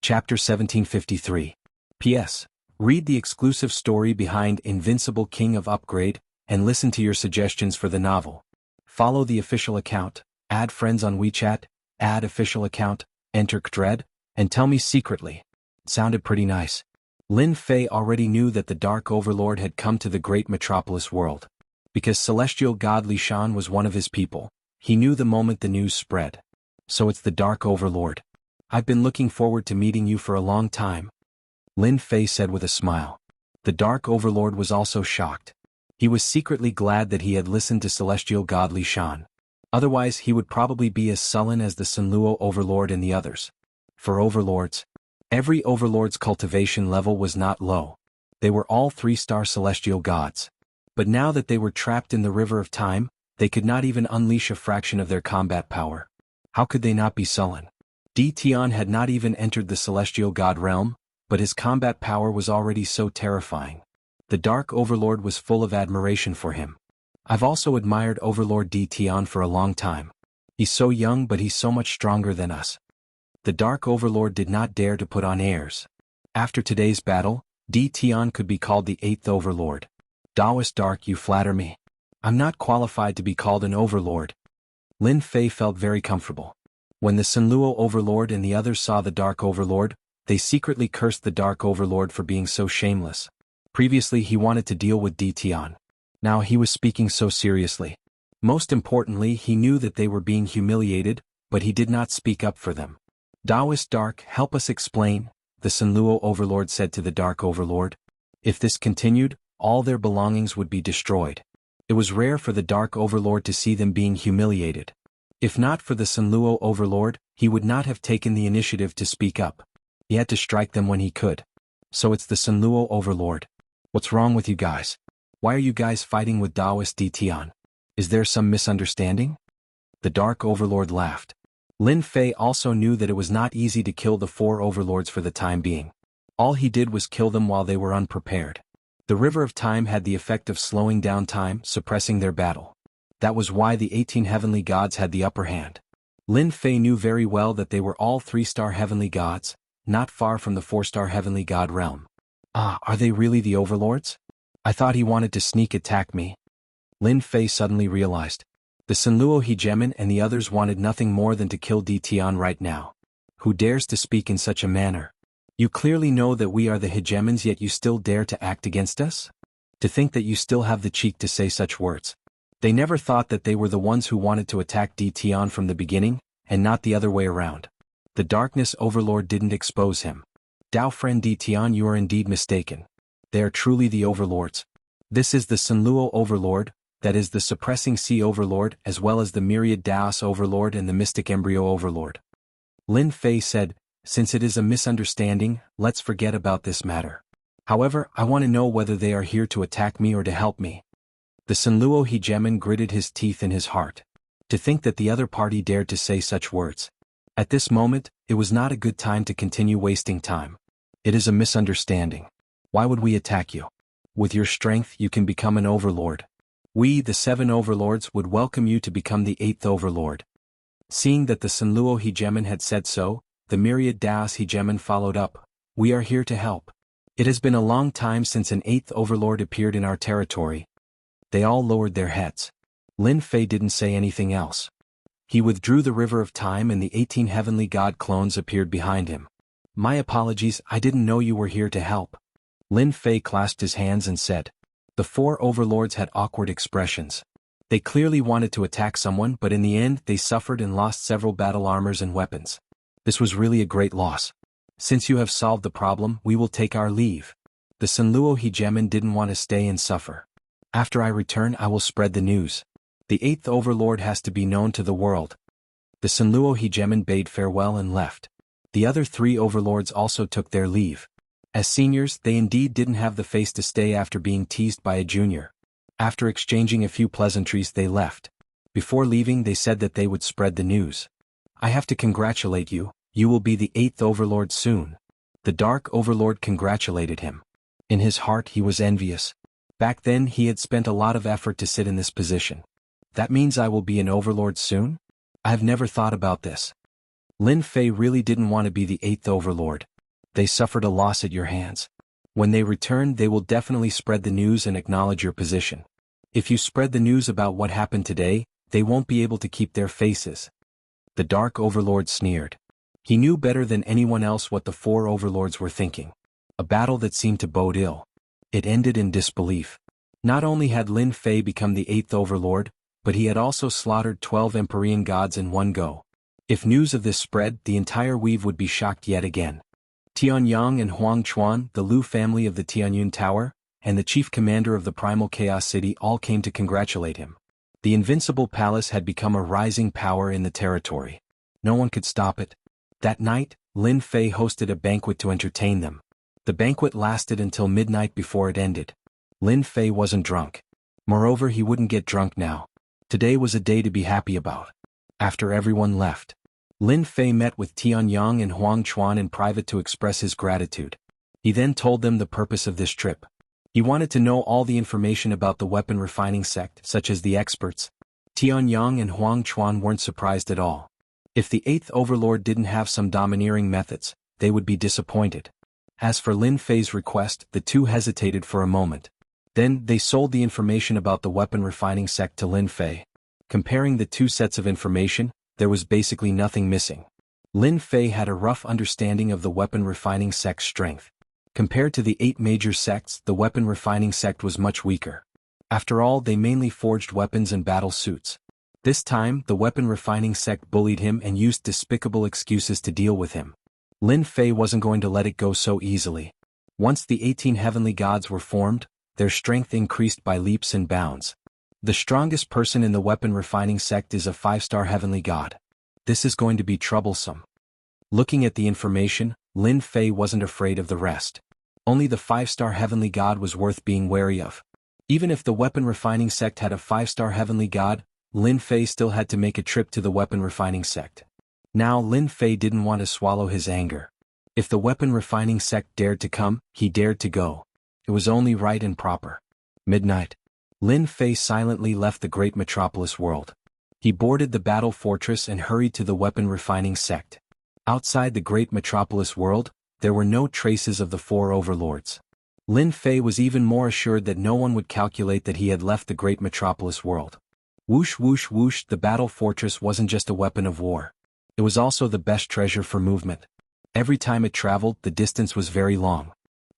Chapter 1753. P.S. Read the exclusive story behind Invincible King of Upgrade, and listen to your suggestions for the novel. Follow the official account, add friends on WeChat, add official account, enter Dread, and tell me secretly. Sounded pretty nice. Lin Fei already knew that the Dark Overlord had come to the great metropolis world. Because celestial god Li Shan was one of his people, he knew the moment the news spread. So it's the Dark Overlord. I've been looking forward to meeting you for a long time, Lin Fei said with a smile. The Dark Overlord was also shocked. He was secretly glad that he had listened to celestial god Li Shan. Otherwise he would probably be as sullen as the Sunluo Overlord and the others. For overlords, every overlord's cultivation level was not low. They were all 3-star celestial gods. But now that they were trapped in the river of time, they could not even unleash a fraction of their combat power. How could they not be sullen? Di Tian had not even entered the celestial god realm, but his combat power was already so terrifying. The Dark Overlord was full of admiration for him. I've also admired Overlord Di Tian for a long time. He's so young but he's so much stronger than us. The Dark Overlord did not dare to put on airs. After today's battle, Di Tian could be called the 8th Overlord. Daoist Dark, you flatter me. I'm not qualified to be called an Overlord. Lin Fei felt very comfortable. When the Sunluo Overlord and the others saw the Dark Overlord, they secretly cursed the Dark Overlord for being so shameless. Previously he wanted to deal with Di Tian. Now he was speaking so seriously. Most importantly, he knew that they were being humiliated, but he did not speak up for them. Daoist Dark, help us explain, the Sunluo Overlord said to the Dark Overlord. If this continued, all their belongings would be destroyed. It was rare for the Dark Overlord to see them being humiliated. If not for the Sunluo Overlord, he would not have taken the initiative to speak up. He had to strike them when he could. So it's the Sunluo Overlord. What's wrong with you guys? Why are you guys fighting with Daoist Di Tian? Is there some misunderstanding? The Dark Overlord laughed. Lin Fei also knew that it was not easy to kill the 4 overlords for the time being. All he did was kill them while they were unprepared. The River of Time had the effect of slowing down time, suppressing their battle. That was why the 18 heavenly gods had the upper hand. Lin Fei knew very well that they were all 3-star heavenly gods, not far from the 4-star heavenly god realm. Are they really the overlords? I thought he wanted to sneak attack me. Lin Fei suddenly realized. The Sunluo Hegemon and the others wanted nothing more than to kill Di Tian right now. Who dares to speak in such a manner? You clearly know that we are the hegemons, yet you still dare to act against us? To think that you still have the cheek to say such words. They never thought that they were the ones who wanted to attack Di Tian from the beginning, and not the other way around. The Darkness Overlord didn't expose him. Dao friend Di Tian, you are indeed mistaken. They are truly the overlords. This is the Sunluo Overlord, that is the Suppressing Sea Overlord, as well as the Myriad Daos Overlord and the Mystic Embryo Overlord. Lin Fei said, since it is a misunderstanding, let's forget about this matter. However, I want to know whether they are here to attack me or to help me. The Sunluo Hegemon gritted his teeth in his heart. To think that the other party dared to say such words. At this moment, it was not a good time to continue wasting time. It is a misunderstanding. Why would we attack you? With your strength you can become an overlord. We, the 7 overlords, would welcome you to become the 8th overlord. Seeing that the Sunluo Hegemon had said so, the Myriad Daos Hegemon followed up. We are here to help. It has been a long time since an 8th overlord appeared in our territory. They all lowered their heads. Lin Fei didn't say anything else. He withdrew the River of Time and the 18 heavenly god clones appeared behind him. My apologies, I didn't know you were here to help. Lin Fei clasped his hands and said. The 4 overlords had awkward expressions. They clearly wanted to attack someone, but in the end they suffered and lost several battle armors and weapons. This was really a great loss. Since you have solved the problem, we will take our leave. The Sunluo Hegemon didn't want to stay and suffer. After I return I will spread the news. The 8th overlord has to be known to the world. The Sunluo Hegemon bade farewell and left. The other 3 overlords also took their leave. As seniors, they indeed didn't have the face to stay after being teased by a junior. After exchanging a few pleasantries they left. Before leaving they said that they would spread the news. I have to congratulate you, you will be the 8th overlord soon. The Dark Overlord congratulated him. In his heart he was envious. Back then he had spent a lot of effort to sit in this position. That means I will be an overlord soon? I have never thought about this. Lin Fei really didn't want to be the 8th overlord. They suffered a loss at your hands. When they return, they will definitely spread the news and acknowledge your position. If you spread the news about what happened today, they won't be able to keep their faces." The Dark Overlord sneered. He knew better than anyone else what the four overlords were thinking. A battle that seemed to bode ill. It ended in disbelief. Not only had Lin Fei become the 8th overlord, but he had also slaughtered 12 Empyrean gods in one go. If news of this spread, the entire weave would be shocked yet again. Tianyang and Huang Chuan, the Lu family of the Tianyun Tower, and the chief commander of the Primal Chaos City all came to congratulate him. The Invincible Palace had become a rising power in the territory. No one could stop it. That night, Lin Fei hosted a banquet to entertain them. The banquet lasted until midnight before it ended. Lin Fei wasn't drunk. Moreover, he wouldn't get drunk now. Today was a day to be happy about. After everyone left, Lin Fei met with Tianyang and Huang Chuan in private to express his gratitude. He then told them the purpose of this trip. He wanted to know all the information about the weapon refining sect, such as the experts. Tianyang and Huang Chuan weren't surprised at all. If the 8th overlord didn't have some domineering methods, they would be disappointed. As for Lin Fei's request, the two hesitated for a moment. Then, they sold the information about the weapon refining sect to Lin Fei. Comparing the two sets of information, there was basically nothing missing. Lin Fei had a rough understanding of the weapon refining sect's strength. Compared to the 8 major sects, the weapon refining sect was much weaker. After all, they mainly forged weapons and battle suits. This time, the weapon refining sect bullied him and used despicable excuses to deal with him. Lin Fei wasn't going to let it go so easily. Once the 18 heavenly gods were formed, their strength increased by leaps and bounds. The strongest person in the weapon refining sect is a 5-star heavenly god. This is going to be troublesome. Looking at the information, Lin Fei wasn't afraid of the rest. Only the 5-star heavenly god was worth being wary of. Even if the weapon refining sect had a 5-star heavenly god, Lin Fei still had to make a trip to the weapon refining sect. Now Lin Fei didn't want to swallow his anger. If the weapon refining sect dared to come, he dared to go. It was only right and proper. Midnight. Lin Fei silently left the great metropolis world. He boarded the battle fortress and hurried to the weapon refining sect. Outside the great metropolis world, there were no traces of the 4 overlords. Lin Fei was even more assured that no one would calculate that he had left the great metropolis world. Whoosh whoosh whoosh, the battle fortress wasn't just a weapon of war. It was also the best treasure for movement. Every time it traveled, the distance was very long.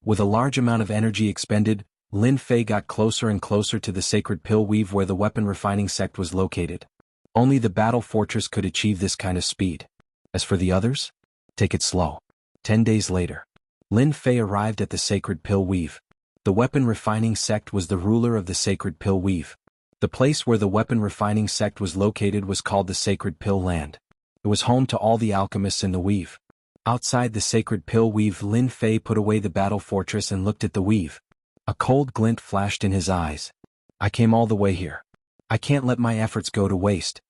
With a large amount of energy expended, Lin Fei got closer and closer to the sacred pill weave where the weapon refining sect was located. Only the battle fortress could achieve this kind of speed. As for the others, take it slow. 10 days later, Lin Fei arrived at the sacred pill weave. The weapon refining sect was the ruler of the sacred pill weave. The place where the weapon refining sect was located was called the Sacred Pill Land. It was home to all the alchemists in the weave. Outside the Sacred Pill weave, Lin Fei put away the battle fortress and looked at the weave. A cold glint flashed in his eyes. I came all the way here. I can't let my efforts go to waste.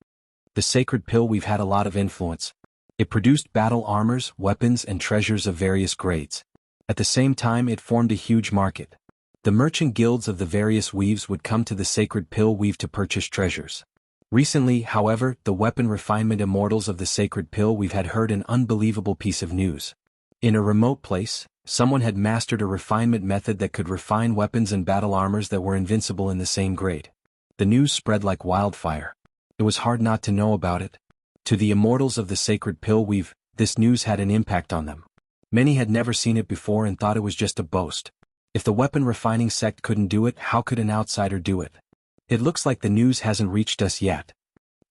The Sacred Pill weave had a lot of influence. It produced battle armors, weapons, and treasures of various grades. At the same time, it formed a huge market. The merchant guilds of the various weaves would come to the Sacred Pill weave to purchase treasures. Recently, however, the weapon refinement immortals of the Sacred Pill weave had heard an unbelievable piece of news. In a remote place, someone had mastered a refinement method that could refine weapons and battle armors that were invincible in the same grade. The news spread like wildfire. It was hard not to know about it. To the immortals of the Sacred Pill weave, this news had an impact on them. Many had never seen it before and thought it was just a boast. If the weapon refining sect couldn't do it, how could an outsider do it? It looks like the news hasn't reached us yet.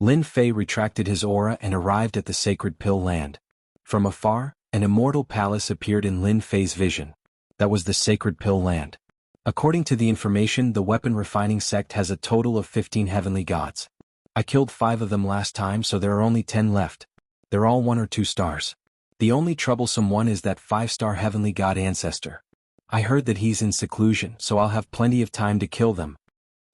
Lin Fei retracted his aura and arrived at the Sacred Pill Land. From afar, an immortal palace appeared in Lin Fei's vision. That was the Sacred Pill Land. According to the information, the weapon refining sect has a total of 15 heavenly gods. I killed 5 of them last time, so there are only 10 left. They're all 1 or 2 stars. The only troublesome one is that 5-star heavenly god ancestor. I heard that he's in seclusion, so I'll have plenty of time to kill them.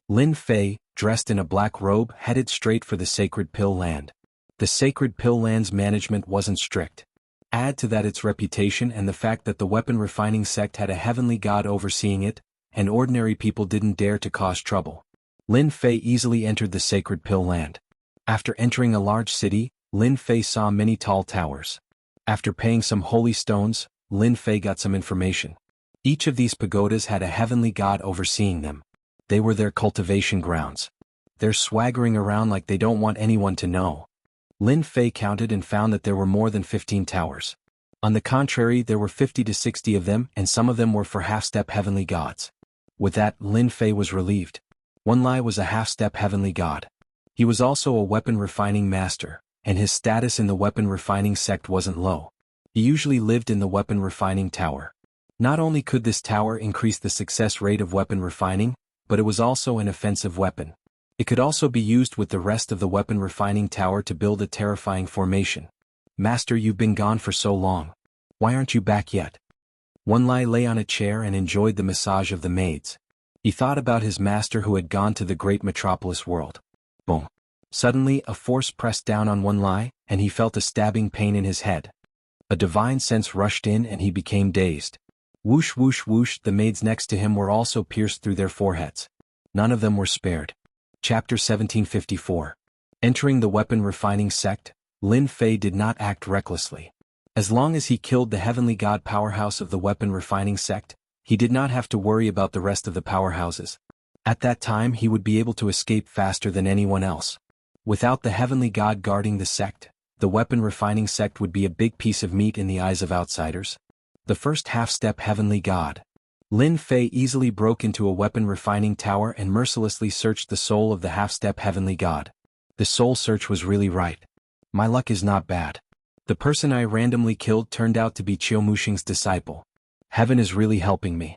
Lin Fei, dressed in a black robe, headed straight for the Sacred Pill Land. The Sacred Pill Land's management wasn't strict. Add to that its reputation and the fact that the weapon refining sect had a heavenly god overseeing it, and ordinary people didn't dare to cause trouble. Lin Fei easily entered the Sacred Pill Land. After entering a large city, Lin Fei saw many tall towers. After paying some holy stones, Lin Fei got some information. Each of these pagodas had a heavenly god overseeing them. They were their cultivation grounds. They're swaggering around like they don't want anyone to know. Lin Fei counted and found that there were more than 15 towers. On the contrary, there were 50 to 60 of them, and some of them were for half-step heavenly gods. With that, Lin Fei was relieved. Wenlai was a half-step heavenly god. He was also a weapon refining master, and his status in the weapon refining sect wasn't low. He usually lived in the weapon refining tower. Not only could this tower increase the success rate of weapon refining, but it was also an offensive weapon. It could also be used with the rest of the weapon refining tower to build a terrifying formation. Master, you've been gone for so long. Why aren't you back yet? Wenlai lay on a chair and enjoyed the massage of the maids. He thought about his master who had gone to the great metropolis world. Boom. Suddenly, a force pressed down on Wenlai, and he felt a stabbing pain in his head. A divine sense rushed in and he became dazed. Whoosh whoosh whoosh, the maids next to him were also pierced through their foreheads. None of them were spared. Chapter 1754. Entering the weapon refining sect, Lin Fei did not act recklessly. As long as he killed the heavenly god powerhouse of the weapon refining sect, he did not have to worry about the rest of the powerhouses. At that time he would be able to escape faster than anyone else. Without the heavenly god guarding the sect, the weapon refining sect would be a big piece of meat in the eyes of outsiders. The first half-step heavenly god. Lin Fei easily broke into a weapon refining tower and mercilessly searched the soul of the half-step heavenly god. The soul search was really right. My luck is not bad. The person I randomly killed turned out to be Qiu Muxing's disciple. Heaven is really helping me.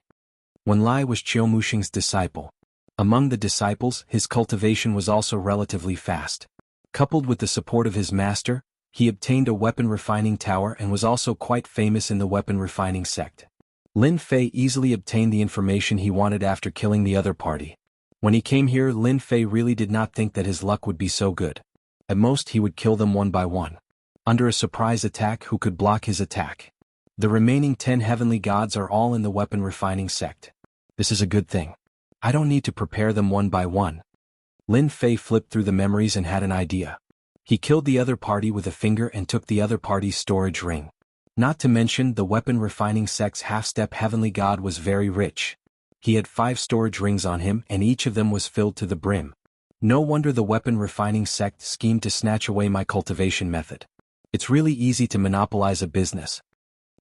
Wenlai was Qiu Muxing's disciple. Among the disciples, his cultivation was also relatively fast. Coupled with the support of his master, he obtained a weapon refining tower and was also quite famous in the weapon refining sect. Lin Fei easily obtained the information he wanted after killing the other party. When he came here, Lin Fei really did not think that his luck would be so good. At most he would kill them one by one. Under a surprise attack, who could block his attack? The remaining 10 heavenly gods are all in the weapon refining sect. This is a good thing. I don't need to prepare them one by one. Lin Fei flipped through the memories and had an idea. He killed the other party with a finger and took the other party's storage ring. Not to mention, the weapon refining sect's half-step heavenly god was very rich. He had 5 storage rings on him and each of them was filled to the brim. No wonder the weapon refining sect schemed to snatch away my cultivation method. It's really easy to monopolize a business.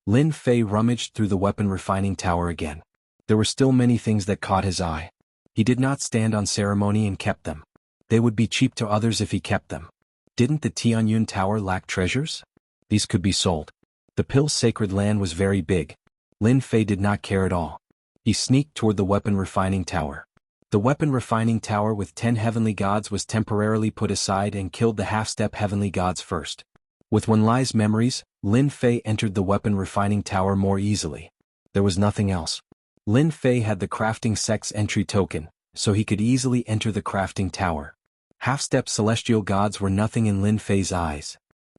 Lin Fei rummaged through the weapon refining tower again. There were still many things that caught his eye. He did not stand on ceremony and kept them. They would be cheap to others if he kept them. Didn't the Tianyun Tower lack treasures? These could be sold. The Pill's sacred land was very big. Lin Fei did not care at all. He sneaked toward the weapon refining tower. The weapon refining tower with 10 heavenly gods was temporarily put aside and killed the half-step heavenly gods first. With Wenlai's memories, Lin Fei entered the weapon refining tower more easily. There was nothing else. Lin Fei had the crafting sect's entry token, so he could easily enter the crafting tower. Half-step celestial gods were nothing in Lin Fei's eyes.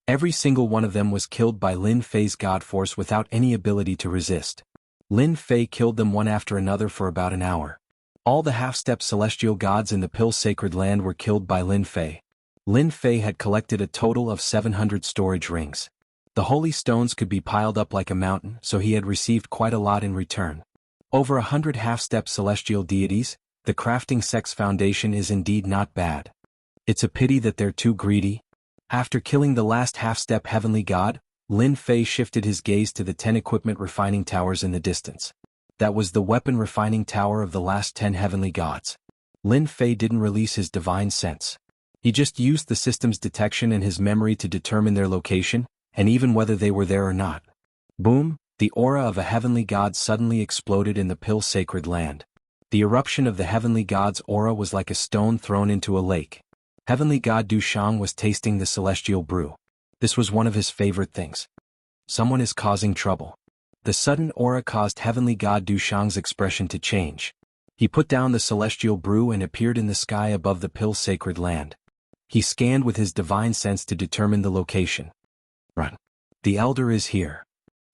Every single one of them was killed by Lin Fei's god force without any ability to resist. Lin Fei killed them one after another for about an hour. All the half-step celestial gods in the Pill's sacred land were killed by Lin Fei. Lin Fei had collected a total of 700 storage rings. The holy stones could be piled up like a mountain, so he had received quite a lot in return. Over 100 half-step celestial deities, the crafting sect's foundation is indeed not bad. It's a pity that they're too greedy. After killing the last half-step heavenly god, Lin Fei shifted his gaze to the 10 equipment refining towers in the distance. That was the weapon refining tower of the last 10 heavenly gods. Lin Fei didn't release his divine sense. He just used the system's detection and his memory to determine their location, and even whether they were there or not. Boom, the aura of a heavenly god suddenly exploded in the Pill's sacred land. The eruption of the heavenly god's aura was like a stone thrown into a lake. Heavenly god Dushang was tasting the celestial brew. This was one of his favorite things. Someone is causing trouble. The sudden aura caused heavenly god Dushang's expression to change. He put down the celestial brew and appeared in the sky above the Pill's sacred land. He scanned with his divine sense to determine the location. Run. The elder is here.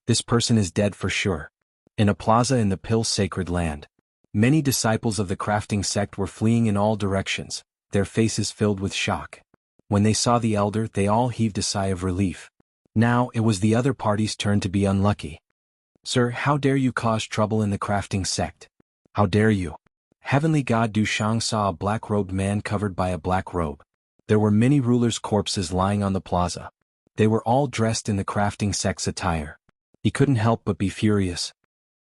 This person is dead for sure. In a plaza in the Pill's sacred land. Many disciples of the crafting sect were fleeing in all directions, their faces filled with shock. When they saw the elder, they all heaved a sigh of relief. Now it was the other party's turn to be unlucky. Sir, how dare you cause trouble in the crafting sect? How dare you? Heavenly God Du Shang saw a black-robed man covered by a black robe. There were many rulers' corpses lying on the plaza. They were all dressed in the crafting sect's attire. He couldn't help but be furious.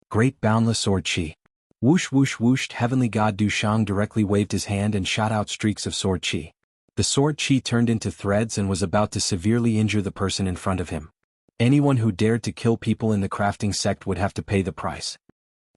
Great boundless sword chi. Whoosh whoosh whoosh. Heavenly God Du Shang directly waved his hand and shot out streaks of sword chi. The sword chi turned into threads and was about to severely injure the person in front of him. Anyone who dared to kill people in the crafting sect would have to pay the price.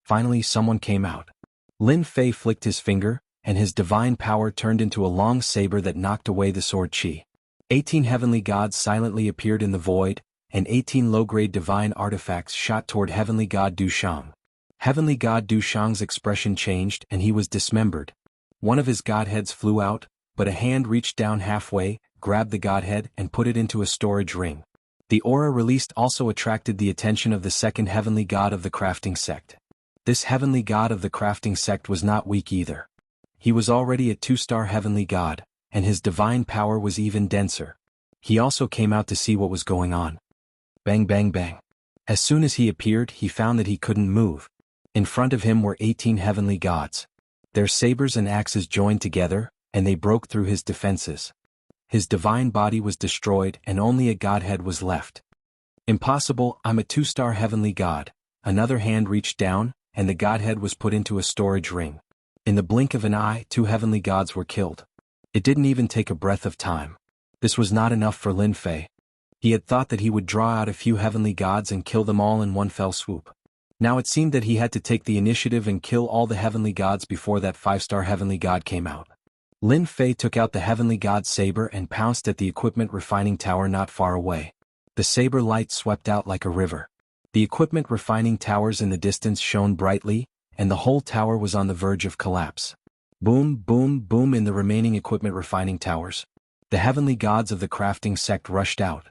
Finally, someone came out. Lin Fei flicked his finger, and his divine power turned into a long saber that knocked away the sword chi. 18 heavenly gods silently appeared in the void, and 18 low-grade divine artifacts shot toward Heavenly God Du Shang. Heavenly God Du Shang's expression changed and he was dismembered. One of his godheads flew out, but a hand reached down halfway, grabbed the godhead and put it into a storage ring. The aura released also attracted the attention of the second heavenly god of the crafting sect. This heavenly god of the crafting sect was not weak either. He was already a 2-star heavenly god, and his divine power was even denser. He also came out to see what was going on. Bang bang bang. As soon as he appeared, he found that he couldn't move. In front of him were 18 heavenly gods. Their sabers and axes joined together, and they broke through his defenses. His divine body was destroyed and only a godhead was left. Impossible, I'm a 2-star heavenly god. Another hand reached down, and the godhead was put into a storage ring. In the blink of an eye, 2 heavenly gods were killed. It didn't even take a breath of time. This was not enough for Lin Fei. He had thought that he would draw out a few heavenly gods and kill them all in one fell swoop. Now it seemed that he had to take the initiative and kill all the heavenly gods before that 5-star heavenly god came out. Lin Fei took out the heavenly god's saber and pounced at the equipment refining tower not far away. The saber light swept out like a river. The equipment refining towers in the distance shone brightly, and the whole tower was on the verge of collapse. Boom, boom, boom in the remaining equipment refining towers. The heavenly gods of the crafting sect rushed out.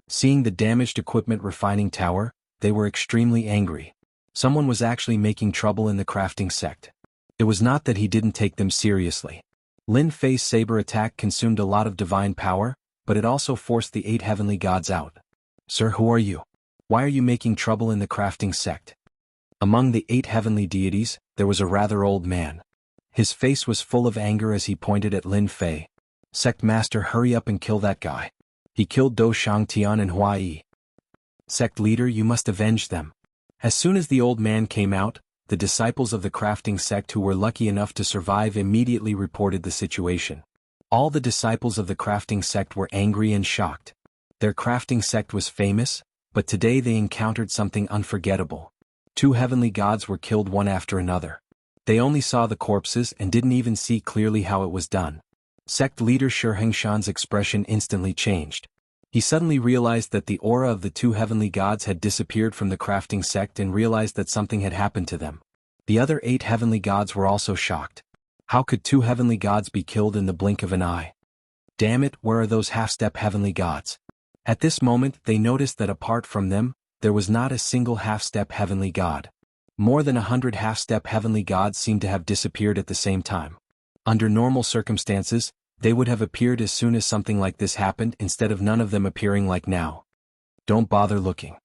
Seeing the damaged equipment refining tower, they were extremely angry. Someone was actually making trouble in the crafting sect. It was not that he didn't take them seriously. Lin Fei's saber attack consumed a lot of divine power, but it also forced the 8 heavenly gods out. Sir, who are you? Why are you making trouble in the crafting sect? Among the 8 heavenly deities, there was a rather old man. His face was full of anger as he pointed at Lin Fei. Sect Master, hurry up and kill that guy. He killed Do Shangtian and Hua Yi. Sect Leader, you must avenge them. As soon as the old man came out, the disciples of the crafting sect who were lucky enough to survive immediately reported the situation. All the disciples of the crafting sect were angry and shocked. Their crafting sect was famous, but today they encountered something unforgettable. 2 heavenly gods were killed one after another. They only saw the corpses and didn't even see clearly how it was done. Sect leader Shi Hengshan's expression instantly changed. He suddenly realized that the aura of the 2 heavenly gods had disappeared from the crafting sect and realized that something had happened to them. The other 8 heavenly gods were also shocked. How could 2 heavenly gods be killed in the blink of an eye? Damn it, where are those half-step heavenly gods? At this moment they noticed that apart from them, there was not a single half-step heavenly god. More than 100 half-step heavenly gods seemed to have disappeared at the same time. Under normal circumstances, they would have appeared as soon as something like this happened instead of none of them appearing like now. Don't bother looking.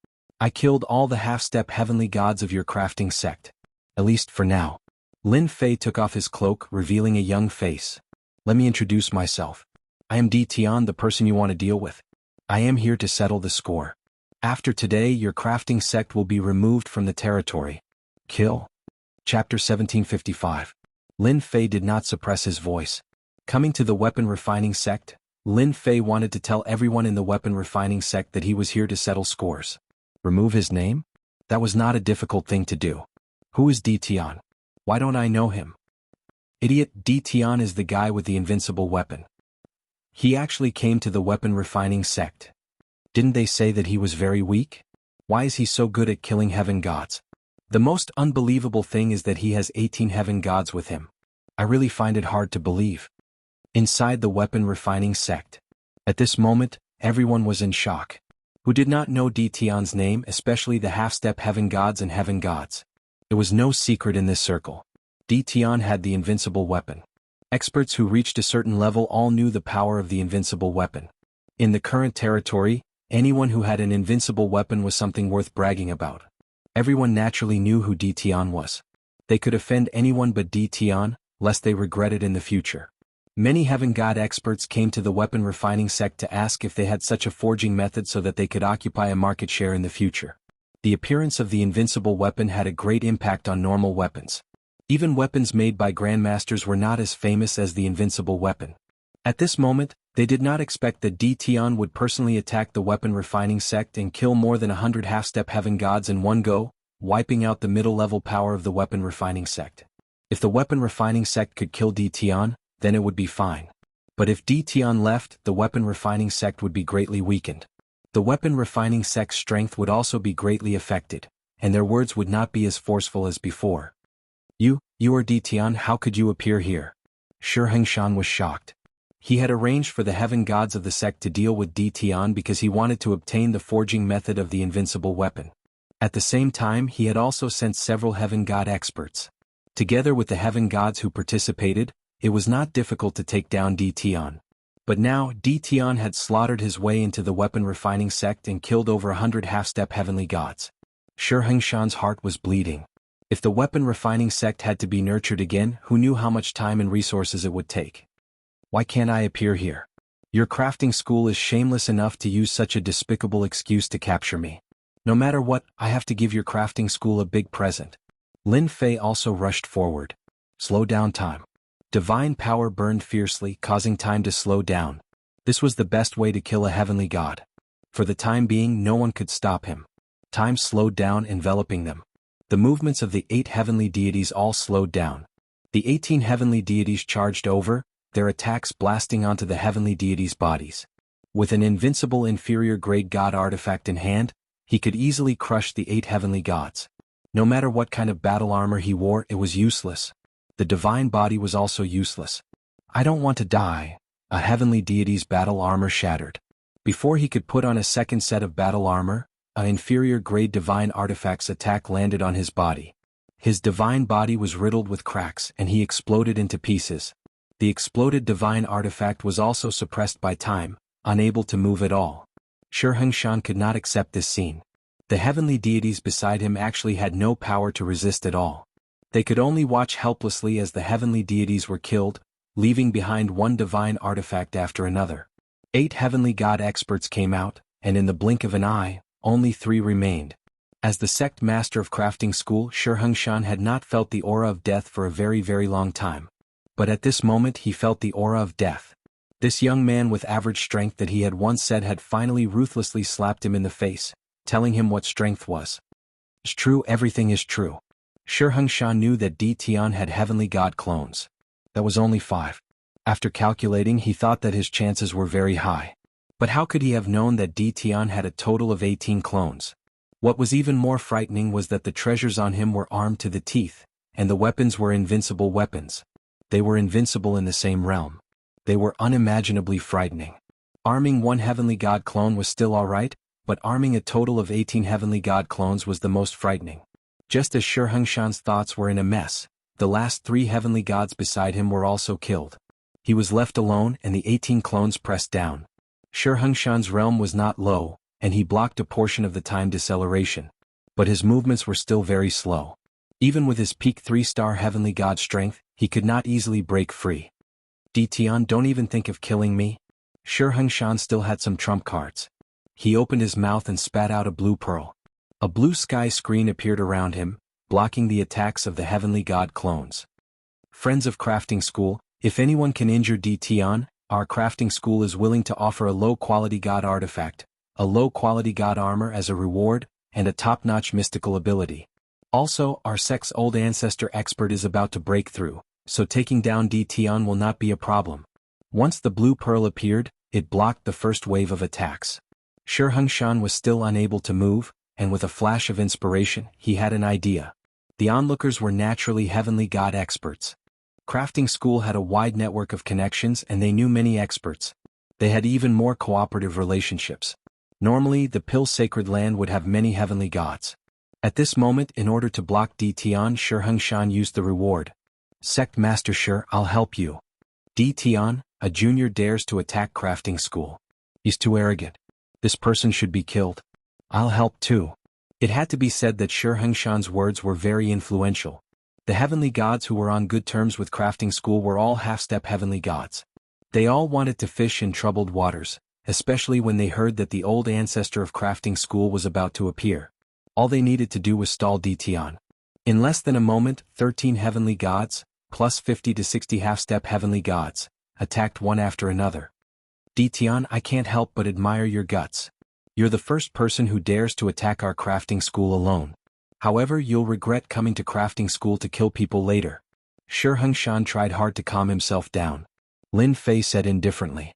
I killed all the half-step heavenly gods of your crafting sect. At least for now. Lin Fei took off his cloak, revealing a young face. Let me introduce myself. I am Di Tian, the person you want to deal with. I am here to settle the score. After today, your crafting sect will be removed from the territory. Kill. Chapter 1755. Lin Fei did not suppress his voice. Coming to the weapon refining sect, Lin Fei wanted to tell everyone in the weapon refining sect that he was here to settle scores. Remove his name? That was not a difficult thing to do. Who is Di Tian? Why don't I know him? Idiot, Di Tian is the guy with the invincible weapon. He actually came to the weapon refining sect. Didn't they say that he was very weak? Why is he so good at killing heaven gods? The most unbelievable thing is that he has 18 heaven gods with him. I really find it hard to believe. Inside the weapon refining sect. At this moment, everyone was in shock. Who did not know Di Tian's name, especially the half-step heaven gods and heaven gods? It was no secret in this circle. Di Tian had the invincible weapon. Experts who reached a certain level all knew the power of the invincible weapon. In the current territory, anyone who had an invincible weapon was something worth bragging about. Everyone naturally knew who D. Tian was. They could offend anyone but D. Tian, lest they regret it in the future. Many Heaven God experts came to the weapon refining sect to ask if they had such a forging method so that they could occupy a market share in the future. The appearance of the invincible weapon had a great impact on normal weapons. Even weapons made by grandmasters were not as famous as the invincible weapon. At this moment, they did not expect that D. Tian would personally attack the weapon refining sect and kill more than 100 half-step heaven gods in one go, wiping out the middle-level power of the weapon refining sect. If the weapon refining sect could kill D. Tian, then it would be fine. But if D. Tian left, the weapon refining sect would be greatly weakened. The weapon refining sect's strength would also be greatly affected, and their words would not be as forceful as before. You are D. Tian, how could you appear here? Shi Hengshan was shocked. He had arranged for the heaven gods of the sect to deal with D. Tian because he wanted to obtain the forging method of the invincible weapon. At the same time, he had also sent several heaven god experts. Together with the heaven gods who participated, it was not difficult to take down D. Tian. But now, D. Tian had slaughtered his way into the weapon refining sect and killed over 100 half-step heavenly gods. Shi Hengshan's heart was bleeding. If the weapon refining sect had to be nurtured again, who knew how much time and resources it would take? Why can't I appear here? Your crafting school is shameless enough to use such a despicable excuse to capture me. No matter what, I have to give your crafting school a big present. Lin Fei also rushed forward. Slow down time. Divine power burned fiercely, causing time to slow down. This was the best way to kill a heavenly god. For the time being, no one could stop him. Time slowed down, enveloping them. The movements of the 8 heavenly deities all slowed down. The 18 heavenly deities charged over, their attacks blasting onto the heavenly deities' bodies. With an invincible inferior grade god artifact in hand, he could easily crush the 8 heavenly gods. No matter what kind of battle armor he wore, it was useless. The divine body was also useless. I don't want to die. A heavenly deity's battle armor shattered. Before he could put on a second set of battle armor, an inferior grade divine artifact's attack landed on his body. His divine body was riddled with cracks and he exploded into pieces. The exploded divine artifact was also suppressed by time, unable to move at all. Shi Hengshan could not accept this scene. The heavenly deities beside him actually had no power to resist at all. They could only watch helplessly as the heavenly deities were killed, leaving behind one divine artifact after another. 8 heavenly god experts came out, and in the blink of an eye, only 3 remained. As the sect master of crafting school, Shi Hengshan had not felt the aura of death for a very, very long time. But at this moment he felt the aura of death. This young man with average strength that he had once said had finally ruthlessly slapped him in the face, telling him what strength was. It's true, everything is true. Shi Hengshan knew that D. Tian had heavenly god clones. That was only 5. After calculating, he thought that his chances were very high. But how could he have known that D. Tian had a total of 18 clones? What was even more frightening was that the treasures on him were armed to the teeth, and the weapons were invincible weapons. They were invincible in the same realm. They were unimaginably frightening. Arming one heavenly god clone was still alright, but arming a total of 18 heavenly god clones was the most frightening. Just as Shi Hengshan's thoughts were in a mess, the last 3 heavenly gods beside him were also killed. He was left alone and the 18 clones pressed down. Shi Hengshan's realm was not low, and he blocked a portion of the time deceleration. But his movements were still very slow. Even with his peak 3-star heavenly god strength, he could not easily break free. D. Tian, don't even think of killing me. Shi Hengshan still had some trump cards. He opened his mouth and spat out a blue pearl. A blue sky screen appeared around him, blocking the attacks of the heavenly god clones. Friends of crafting school, if anyone can injure D. Tian, our crafting school is willing to offer a low-quality god artifact, a low-quality god armor as a reward, and a top-notch mystical ability. Also, our sect's old ancestor expert is about to break through, so taking down D. Tian will not be a problem. Once the blue pearl appeared, it blocked the first wave of attacks. Shi Hengshan was still unable to move, and with a flash of inspiration, he had an idea. The onlookers were naturally heavenly god experts. Crafting school had a wide network of connections and they knew many experts. They had even more cooperative relationships. Normally, the Pill Sacred Land would have many heavenly gods. At this moment, in order to block D. Tian, Shi Hengshan used the reward. Sect Master Shi, I'll help you. D. Tian, a junior dares to attack crafting school. He's too arrogant. This person should be killed. I'll help too. It had to be said that Shi Hengshan's words were very influential. The heavenly gods who were on good terms with crafting school were all half-step heavenly gods. They all wanted to fish in troubled waters, especially when they heard that the old ancestor of crafting school was about to appear. All they needed to do was stall Di Tian. In less than a moment, 13 heavenly gods, plus 50 to 60 half-step heavenly gods, attacked one after another. Di Tian, I can't help but admire your guts. You're the first person who dares to attack our crafting school alone. However, you'll regret coming to crafting school to kill people later. Shi Hengshan tried hard to calm himself down. Lin Fei said indifferently.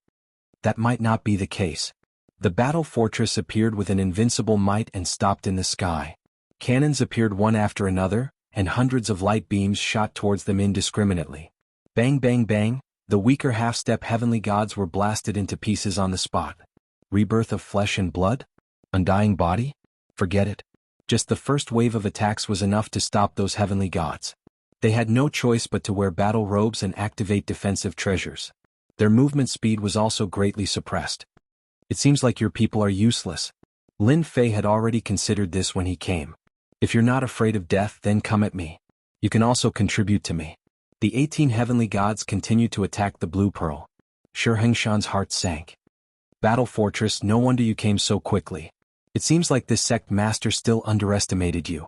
That might not be the case. The battle fortress appeared with an invincible might and stopped in the sky. Cannons appeared one after another, and hundreds of light beams shot towards them indiscriminately. Bang bang bang, the weaker half-step heavenly gods were blasted into pieces on the spot. Rebirth of flesh and blood? Undying body? Forget it. Just the first wave of attacks was enough to stop those heavenly gods. They had no choice but to wear battle robes and activate defensive treasures. Their movement speed was also greatly suppressed. It seems like your people are useless. Lin Fei had already considered this when he came. If you're not afraid of death, then come at me. You can also contribute to me. The 18 heavenly gods continued to attack the Blue Pearl. Shi Hengshan's heart sank. Battle Fortress, no wonder you came so quickly. It seems like this sect master still underestimated you.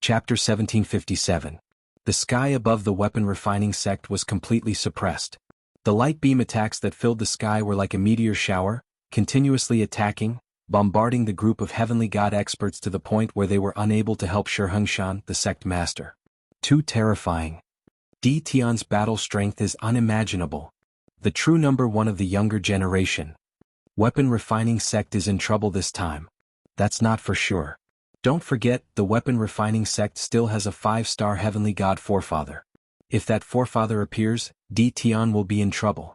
Chapter 1757. The sky above the weapon refining sect was completely suppressed. The light beam attacks that filled the sky were like a meteor shower, continuously attacking, bombarding the group of heavenly god experts to the point where they were unable to help Shi Hengshan, the sect master. Too terrifying. Di Tian's battle strength is unimaginable. The true number one of the younger generation. Weapon refining sect is in trouble this time. That's not for sure. Don't forget, the weapon refining sect still has a 5-star heavenly god forefather. If that forefather appears, Di Tian will be in trouble.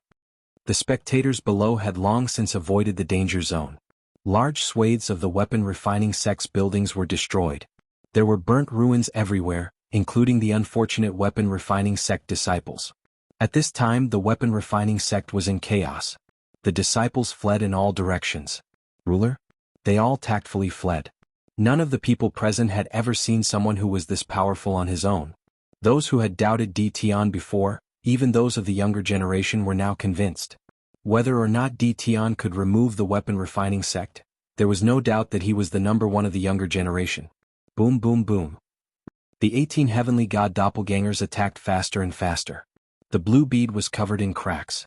The spectators below had long since avoided the danger zone. Large swathes of the weapon refining sect's buildings were destroyed. There were burnt ruins everywhere, including the unfortunate weapon refining sect disciples. At this time, the weapon refining sect was in chaos. The disciples fled in all directions. Ruler? They all tactfully fled. None of the people present had ever seen someone who was this powerful on his own. Those who had doubted Di Tian before, even those of the younger generation, were now convinced. Whether or not Di Tian could remove the weapon refining sect, there was no doubt that he was the number one of the younger generation. Boom boom boom. The 18 heavenly god doppelgangers attacked faster and faster. The blue bead was covered in cracks.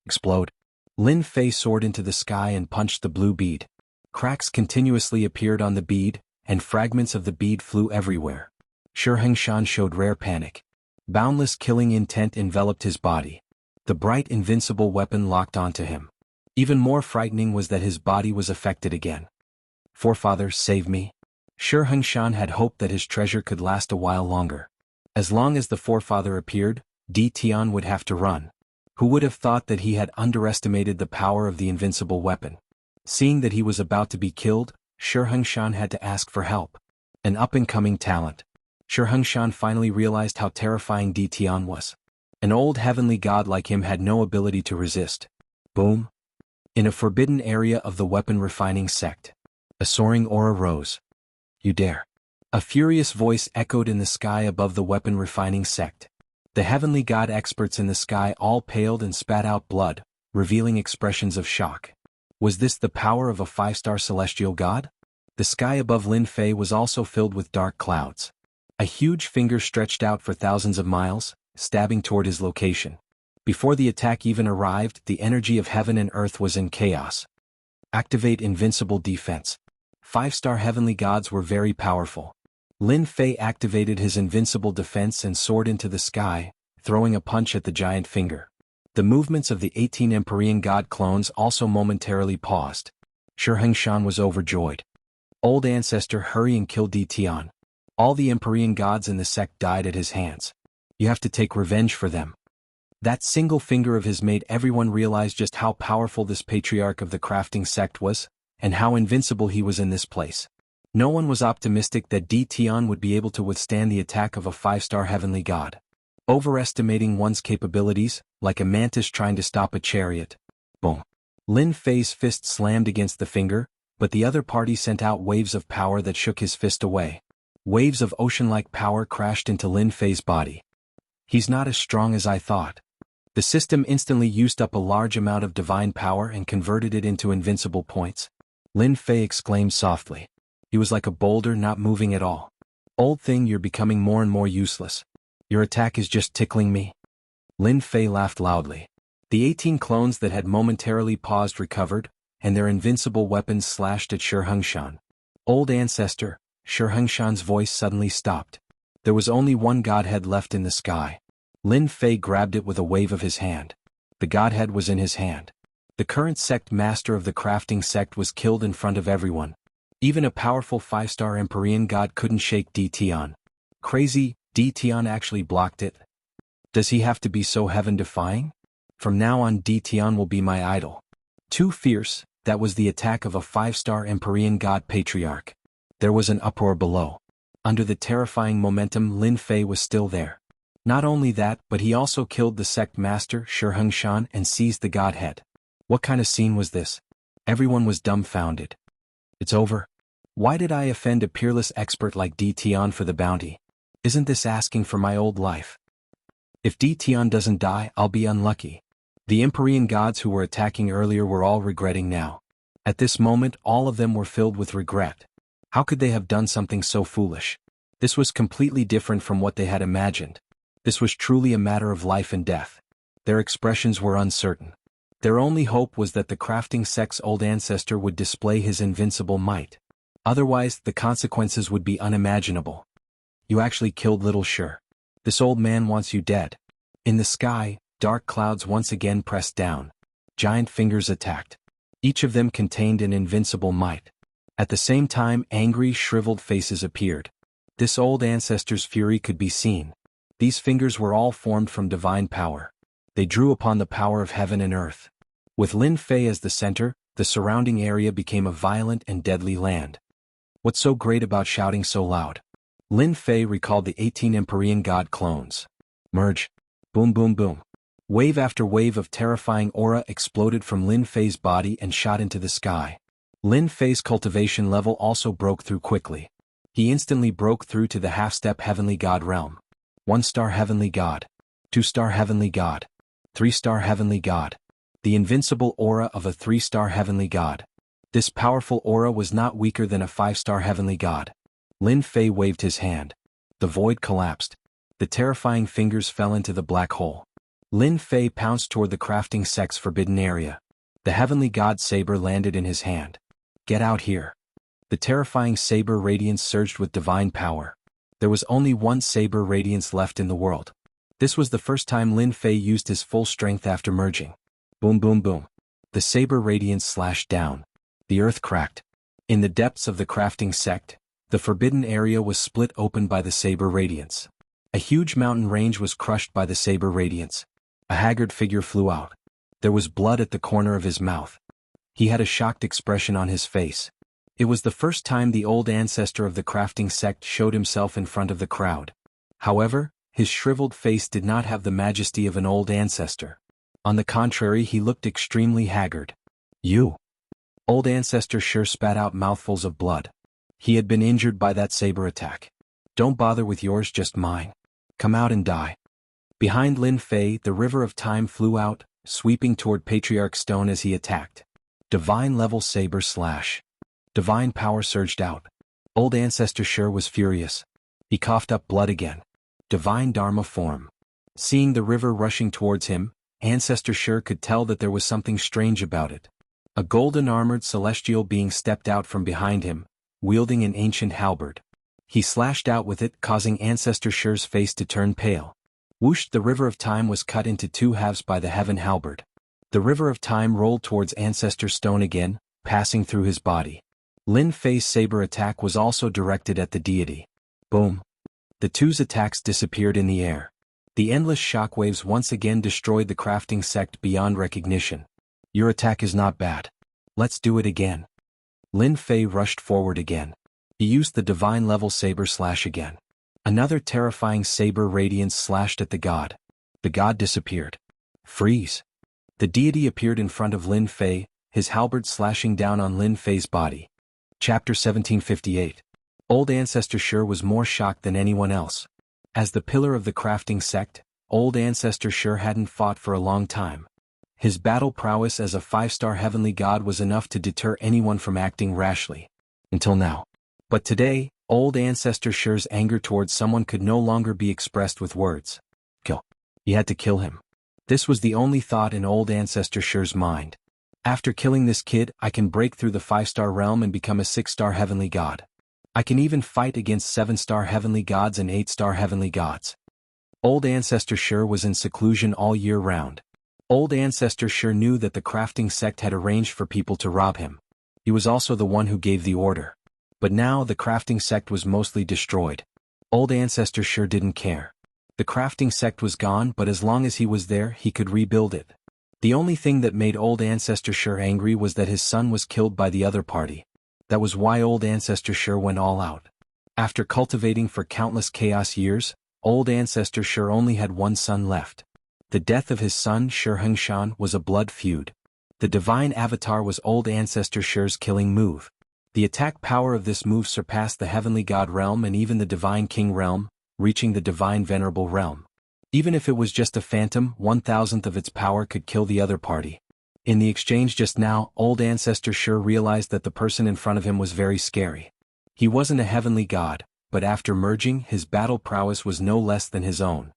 Explode. Lin Fei soared into the sky and punched the blue bead. Cracks continuously appeared on the bead, and fragments of the bead flew everywhere. Shi Hengshan showed rare panic. Boundless killing intent enveloped his body. The bright invincible weapon locked onto him. Even more frightening was that his body was affected again. Forefather, save me. Shi Hengshan had hoped that his treasure could last a while longer. As long as the forefather appeared, Di Tian would have to run. Who would have thought that he had underestimated the power of the invincible weapon? Seeing that he was about to be killed, Shi Hengshan had to ask for help. An up-and-coming talent. Shi Hengshan finally realized how terrifying Di Tian was. An old heavenly god like him had no ability to resist. Boom. In a forbidden area of the weapon refining sect, a soaring aura rose. You dare. A furious voice echoed in the sky above the weapon refining sect. The heavenly god experts in the sky all paled and spat out blood, revealing expressions of shock. Was this the power of a 5-star celestial god? The sky above Lin Fei was also filled with dark clouds. A huge finger stretched out for thousands of miles, stabbing toward his location. Before the attack even arrived, the energy of heaven and earth was in chaos. Activate invincible defense. 5-star heavenly gods were very powerful. Lin Fei activated his invincible defense and soared into the sky, throwing a punch at the giant finger. The movements of the 18 Empyrean god clones also momentarily paused. Shi Hengshan was overjoyed. Old ancestor, hurry and kill Di Tian. All the Empyrean gods in the sect died at his hands. You have to take revenge for them. That single finger of his made everyone realize just how powerful this patriarch of the crafting sect was, and how invincible he was in this place. No one was optimistic that Di Tian would be able to withstand the attack of a 5-star heavenly god. Overestimating one's capabilities, like a mantis trying to stop a chariot. Boom. Lin Fei's fist slammed against the finger, but the other party sent out waves of power that shook his fist away. Waves of ocean-like power crashed into Lin Fei's body. He's not as strong as I thought. The system instantly used up a large amount of divine power and converted it into invincible points. Lin Fei exclaimed softly. He was like a boulder not moving at all. Old thing, you're becoming more and more useless. Your attack is just tickling me. Lin Fei laughed loudly. The 18 clones that had momentarily paused recovered, and their invincible weapons slashed at Shi Hengshan. Old ancestor, Shi Hengshan's voice suddenly stopped. There was only one godhead left in the sky. Lin Fei grabbed it with a wave of his hand. The godhead was in his hand. The current sect master of the crafting sect was killed in front of everyone. Even a powerful 5-star Empyrean god couldn't shake Dition. Crazy, Dition actually blocked it. Does he have to be so heaven-defying? From now on Dition will be my idol. Too fierce, that was the attack of a 5-star Empyrean god patriarch. There was an uproar below. Under the terrifying momentum, Lin Fei was still there. Not only that, but he also killed the sect master, Shi Hengshan, and seized the godhead. What kind of scene was this? Everyone was dumbfounded. It's over. Why did I offend a peerless expert like Dition for the bounty? Isn't this asking for my old life? If Dition doesn't die, I'll be unlucky. The Empyrean gods who were attacking earlier were all regretting now. At this moment, all of them were filled with regret. How could they have done something so foolish? This was completely different from what they had imagined. This was truly a matter of life and death. Their expressions were uncertain. Their only hope was that the crafting sect's old ancestor would display his invincible might. Otherwise, the consequences would be unimaginable. You actually killed little Shi. This old man wants you dead. In the sky, dark clouds once again pressed down. Giant fingers attacked. Each of them contained an invincible might. At the same time, angry, shriveled faces appeared. This old ancestor's fury could be seen. These fingers were all formed from divine power. They drew upon the power of heaven and earth. With Lin Fei as the center, the surrounding area became a violent and deadly land. What's so great about shouting so loud? Lin Fei recalled the 18 Empyrean god clones. Merge. Boom boom boom. Wave after wave of terrifying aura exploded from Lin Fei's body and shot into the sky. Lin Fei's cultivation level also broke through quickly. He instantly broke through to the half-step heavenly god realm. 1-star heavenly god. 2-star heavenly god. 3-star heavenly god. The invincible aura of a 3-star heavenly god. This powerful aura was not weaker than a 5-star heavenly god. Lin Fei waved his hand. The void collapsed. The terrifying fingers fell into the black hole. Lin Fei pounced toward the crafting sect's forbidden area. The heavenly god saber landed in his hand. Get out here. The terrifying saber radiance surged with divine power. There was only one saber radiance left in the world. This was the first time Lin Fei used his full strength after merging. Boom boom boom. The saber radiance slashed down. The earth cracked. In the depths of the crafting sect, the forbidden area was split open by the saber radiance. A huge mountain range was crushed by the saber radiance. A haggard figure flew out. There was blood at the corner of his mouth. He had a shocked expression on his face. It was the first time the old ancestor of the crafting sect showed himself in front of the crowd. However, his shriveled face did not have the majesty of an old ancestor. On the contrary, he looked extremely haggard. You. Old ancestor Shi spat out mouthfuls of blood. He had been injured by that saber attack. Don't bother with yours, just mine. Come out and die. Behind Lin Fei, the river of time flew out, sweeping toward Patriarch Stone as he attacked. Divine level saber slash. Divine power surged out. Old ancestor Shi was furious. He coughed up blood again. Divine Dharma form. Seeing the river rushing towards him, ancestor Shi could tell that there was something strange about it. A golden-armored celestial being stepped out from behind him, wielding an ancient halberd. He slashed out with it, causing ancestor Shi's face to turn pale. Whoosh! The river of time was cut into two halves by the heaven halberd. The river of time rolled towards ancestor Stone again, passing through his body. Lin Fei's saber attack was also directed at the deity. Boom! The two's attacks disappeared in the air. The endless shockwaves once again destroyed the crafting sect beyond recognition. Your attack is not bad. Let's do it again. Lin Fei rushed forward again. He used the divine level saber slash again. Another terrifying saber radiance slashed at the god. The god disappeared. Freeze! The deity appeared in front of Lin Fei, his halberd slashing down on Lin Fei's body. Chapter 1758. Old Ancestor Sure was more shocked than anyone else. As the pillar of the crafting sect, Old Ancestor Sure hadn't fought for a long time. His battle prowess as a 5-star heavenly god was enough to deter anyone from acting rashly. Until now. But today, Old Ancestor Sure's anger towards someone could no longer be expressed with words. Kill. He had to kill him. This was the only thought in Old Ancestor Sure's mind. After killing this kid, I can break through the 5-star realm and become a 6-star heavenly god. I can even fight against 7-star heavenly gods and 8-star heavenly gods. Old Ancestor Sure was in seclusion all year round. Old Ancestor Sure knew that the crafting sect had arranged for people to rob him. He was also the one who gave the order. But now the crafting sect was mostly destroyed. Old Ancestor Sure didn't care. The crafting sect was gone, but as long as he was there, he could rebuild it. The only thing that made Old Ancestor Sure angry was that his son was killed by the other party. That was why Old Ancestor Sure went all out. After cultivating for countless chaos years, Old Ancestor Sure only had one son left. The death of his son Sure Hengshan was a blood feud. The divine avatar was Old Ancestor Sure's killing move. The attack power of this move surpassed the heavenly god realm and even the divine king realm, reaching the divine venerable realm. Even if it was just a phantom, 1,000th of its power could kill the other party. In the exchange just now, Old Ancestor Sure realized that the person in front of him was very scary. He wasn't a heavenly god, but after merging, his battle prowess was no less than his own.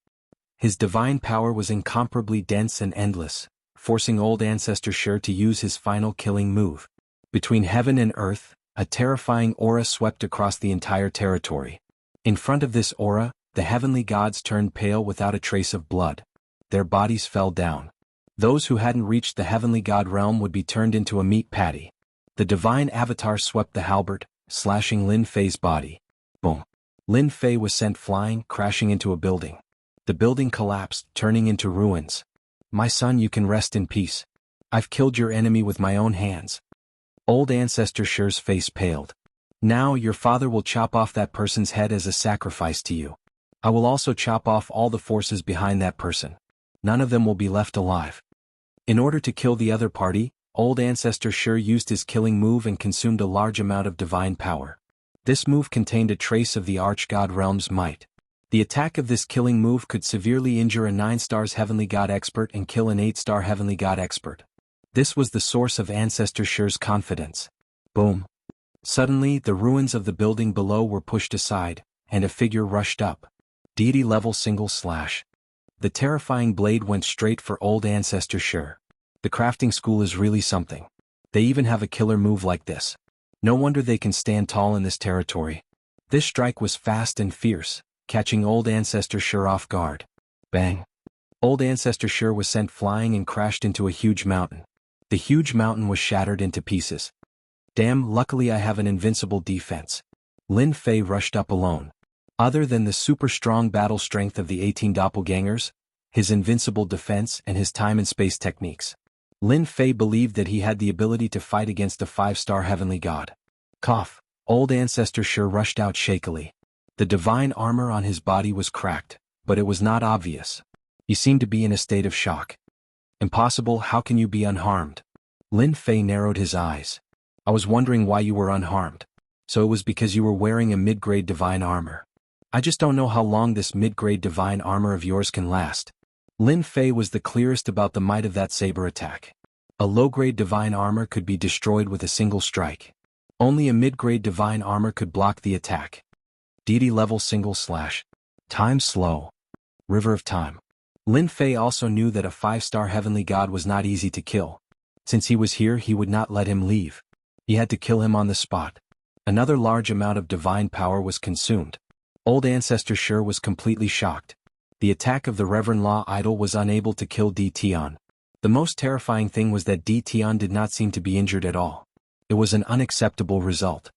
His divine power was incomparably dense and endless, forcing Old Ancestor Sure to use his final killing move. Between heaven and earth, a terrifying aura swept across the entire territory. In front of this aura, the heavenly gods turned pale without a trace of blood. Their bodies fell down. Those who hadn't reached the heavenly god realm would be turned into a meat patty. The divine avatar swept the halberd, slashing Lin Fei's body. Boom. Lin Fei was sent flying, crashing into a building. The building collapsed, turning into ruins. My son, you can rest in peace. I've killed your enemy with my own hands. Old Ancestor Sure's face paled. Now your father will chop off that person's head as a sacrifice to you. I will also chop off all the forces behind that person. None of them will be left alive. In order to kill the other party, Old Ancestor Sure used his killing move and consumed a large amount of divine power. This move contained a trace of the Archgod realm's might. The attack of this killing move could severely injure a 9-star heavenly god expert and kill an 8-star heavenly god expert. This was the source of Ancestor Sure's confidence. Boom. Suddenly, the ruins of the building below were pushed aside, and a figure rushed up. Deity level single slash. The terrifying blade went straight for Old Ancestor Sure. The crafting school is really something. They even have a killer move like this. No wonder they can stand tall in this territory. This strike was fast and fierce, catching Old Ancestor Sure off guard. Bang. Old Ancestor Sure was sent flying and crashed into a huge mountain. The huge mountain was shattered into pieces. Damn, luckily I have an invincible defense. Lin Fei rushed up alone. Other than the super strong battle strength of the 18 doppelgangers, his invincible defense and his time and space techniques, Lin Fei believed that he had the ability to fight against a 5-star heavenly god. Cough. Old Ancestor Sure rushed out shakily. The divine armor on his body was cracked, but it was not obvious. He seemed to be in a state of shock. Impossible, how can you be unharmed? Lin Fei narrowed his eyes. I was wondering why you were unharmed. So it was because you were wearing a mid-grade divine armor. I just don't know how long this mid-grade divine armor of yours can last. Lin Fei was the clearest about the might of that saber attack. A low-grade divine armor could be destroyed with a single strike. Only a mid-grade divine armor could block the attack. Deity level single slash. Time slow. River of time. Lin Fei also knew that a 5-star heavenly god was not easy to kill. Since he was here, he would not let him leave. He had to kill him on the spot. Another large amount of divine power was consumed. Old Ancestor Sure was completely shocked. The attack of the Reverend Law Idol was unable to kill D. Tian. The most terrifying thing was that D. Tian did not seem to be injured at all. It was an unacceptable result.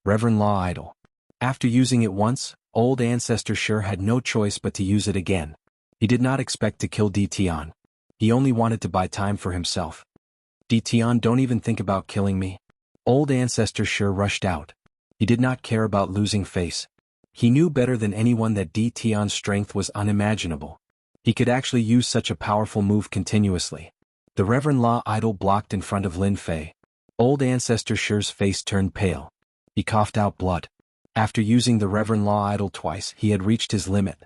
Reverend Law Idol. After using it once, Old Ancestor Sure had no choice but to use it again. He did not expect to kill D. Tian. He only wanted to buy time for himself. D. Tian, don't even think about killing me. Old Ancestor Sure rushed out. He did not care about losing face. He knew better than anyone that D. Tian's strength was unimaginable. He could actually use such a powerful move continuously. The Reverend Law Idol blocked in front of Lin Fei. Old Ancestor Sure's face turned pale. He coughed out blood. After using the Reverend Law idol twice, he had reached his limit.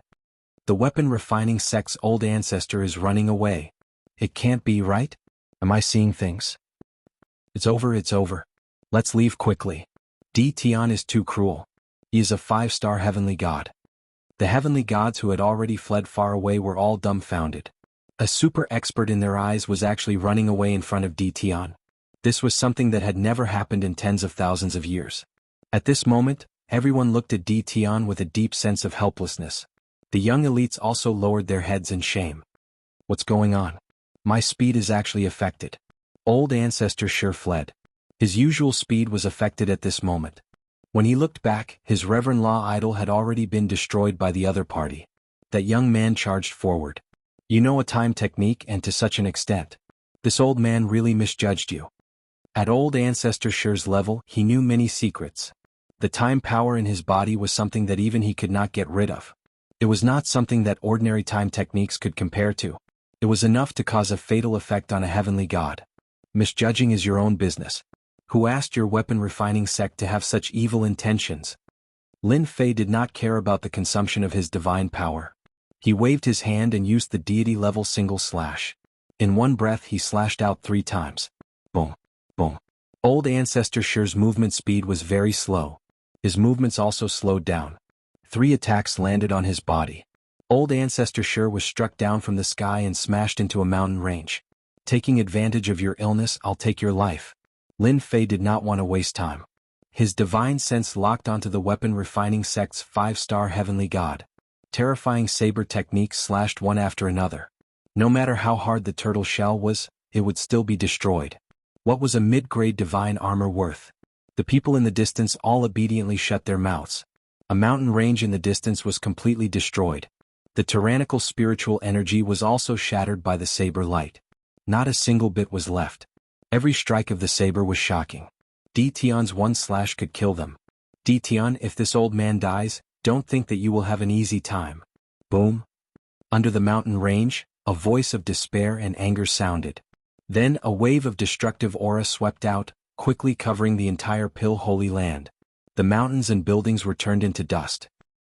The weapon-refining sect's old ancestor is running away. It can't be, right? Am I seeing things? It's over. Let's leave quickly. Tian is too cruel. He is a 5-star heavenly god. The heavenly gods who had already fled far away were all dumbfounded. A super expert in their eyes was actually running away in front of Tian. This was something that had never happened in tens of thousands of years. At this moment, everyone looked at Tian with a deep sense of helplessness. The young elites also lowered their heads in shame. What's going on? My speed is actually affected. Old ancestor sure fled. His usual speed was affected at this moment. When he looked back, his Reverend Law idol had already been destroyed by the other party. That young man charged forward. You know a time technique, and to such an extent. This old man really misjudged you. At old ancestor Shur's level, he knew many secrets. The time power in his body was something that even he could not get rid of. It was not something that ordinary time techniques could compare to. It was enough to cause a fatal effect on a heavenly god. Misjudging is your own business. Who asked your weapon-refining sect to have such evil intentions? Lin Fei did not care about the consumption of his divine power. He waved his hand and used the deity-level single slash. In one breath he slashed out 3 times. Boom. Boom. Old ancestor Shur's movement speed was very slow. His movements also slowed down. 3 attacks landed on his body. Old ancestor Shur was struck down from the sky and smashed into a mountain range. Taking advantage of your illness, I'll take your life. Lin Fei did not want to waste time. His divine sense locked onto the weapon-refining sect's 5-star heavenly god. Terrifying saber techniques slashed one after another. No matter how hard the turtle shell was, it would still be destroyed. What was a mid-grade divine armor worth? The people in the distance all obediently shut their mouths. A mountain range in the distance was completely destroyed. The tyrannical spiritual energy was also shattered by the saber light. Not a single bit was left. Every strike of the saber was shocking. Tian's 1 slash could kill them. Tian, if this old man dies, don't think that you will have an easy time. Boom. Under the mountain range, a voice of despair and anger sounded. Then a wave of destructive aura swept out, quickly covering the entire Pill Holy Land. The mountains and buildings were turned into dust.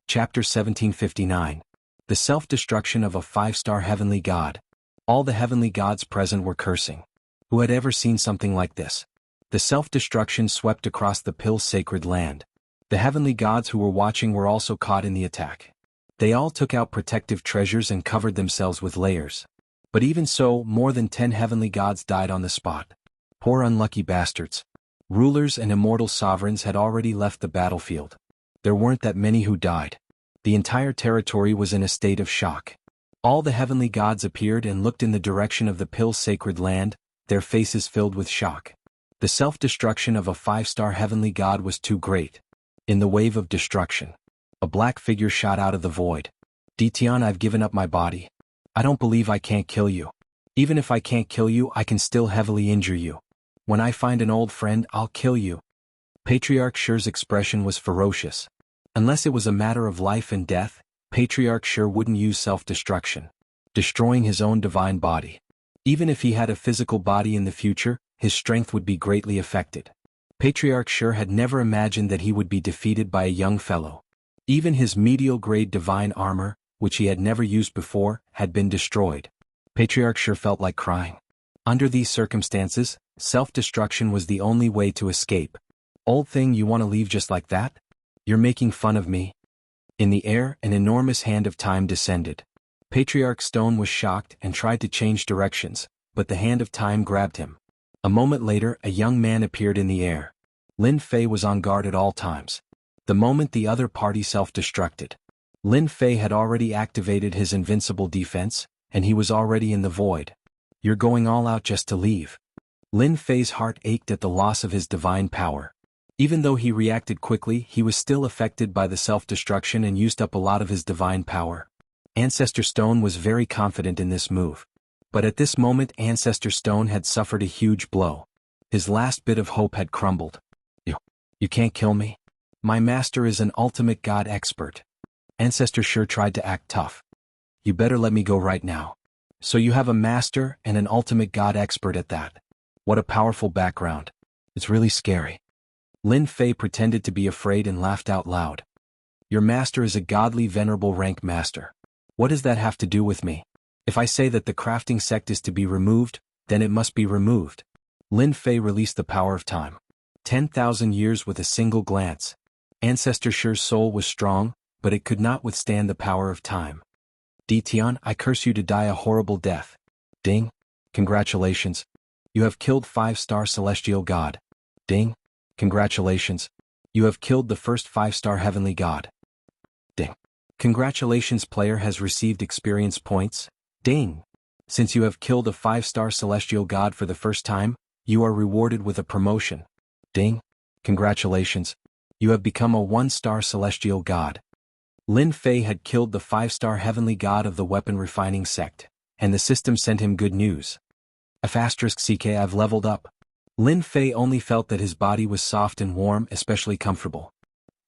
Chapter 1759. The self-destruction of a 5-star heavenly god. All the heavenly gods present were cursing. Who had ever seen something like this? The self-destruction swept across the Pill's sacred land. The heavenly gods who were watching were also caught in the attack. They all took out protective treasures and covered themselves with layers. But even so, more than 10 heavenly gods died on the spot. Poor unlucky bastards. Rulers and immortal sovereigns had already left the battlefield. There weren't that many who died. The entire territory was in a state of shock. All the heavenly gods appeared and looked in the direction of the Pill's sacred land, their faces filled with shock. The self-destruction of a 5-star heavenly god was too great. In the wave of destruction, a black figure shot out of the void. Tian, I've given up my body. I don't believe I can't kill you. Even if I can't kill you, I can still heavily injure you. When I find an old friend, I'll kill you. Patriarch Shur's expression was ferocious. Unless it was a matter of life and death, Patriarch Shur wouldn't use self-destruction, destroying his own divine body. Even if he had a physical body in the future, his strength would be greatly affected. Patriarch Shur had never imagined that he would be defeated by a young fellow. Even his medial-grade divine armor, which he had never used before, had been destroyed. Patriarch Shur felt like crying. Under these circumstances, self-destruction was the only way to escape. Old thing, you want to leave just like that? You're making fun of me? In the air, an enormous hand of time descended. Patriarch Stone was shocked and tried to change directions, but the hand of time grabbed him. A moment later, a young man appeared in the air. Lin Fei was on guard at all times. The moment the other party self-destructed, Lin Fei had already activated his invincible defense, and he was already in the void. You're going all out just to leave. Lin Fei's heart ached at the loss of his divine power. Even though he reacted quickly, he was still affected by the self-destruction and used up a lot of his divine power. Ancestor Stone was very confident in this move. But at this moment Ancestor Stone had suffered a huge blow. His last bit of hope had crumbled. You can't kill me? My master is an ultimate god expert. Ancestor Shur tried to act tough. You better let me go right now. So you have a master and an ultimate god expert at that. What a powerful background. It's really scary. Lin Fei pretended to be afraid and laughed out loud. Your master is a godly venerable rank master. What does that have to do with me? If I say that the crafting sect is to be removed, then it must be removed. Lin Fei released the power of time. 10,000 years with a single glance. Ancestor Shi's soul was strong, but it could not withstand the power of time. Di Tian, I curse you to die a horrible death. Ding. Congratulations. You have killed 5-star celestial god. Ding. Congratulations. You have killed the first 5-star heavenly god. Ding. Congratulations, player has received experience points. Ding. Since you have killed a 5-star celestial god for the first time, you are rewarded with a promotion. Ding. Congratulations. You have become a 1-star celestial god. Lin Fei had killed the 5-star heavenly god of the weapon refining sect, and the system sent him good news. *CK I've leveled up. Lin Fei only felt that his body was soft and warm, especially comfortable.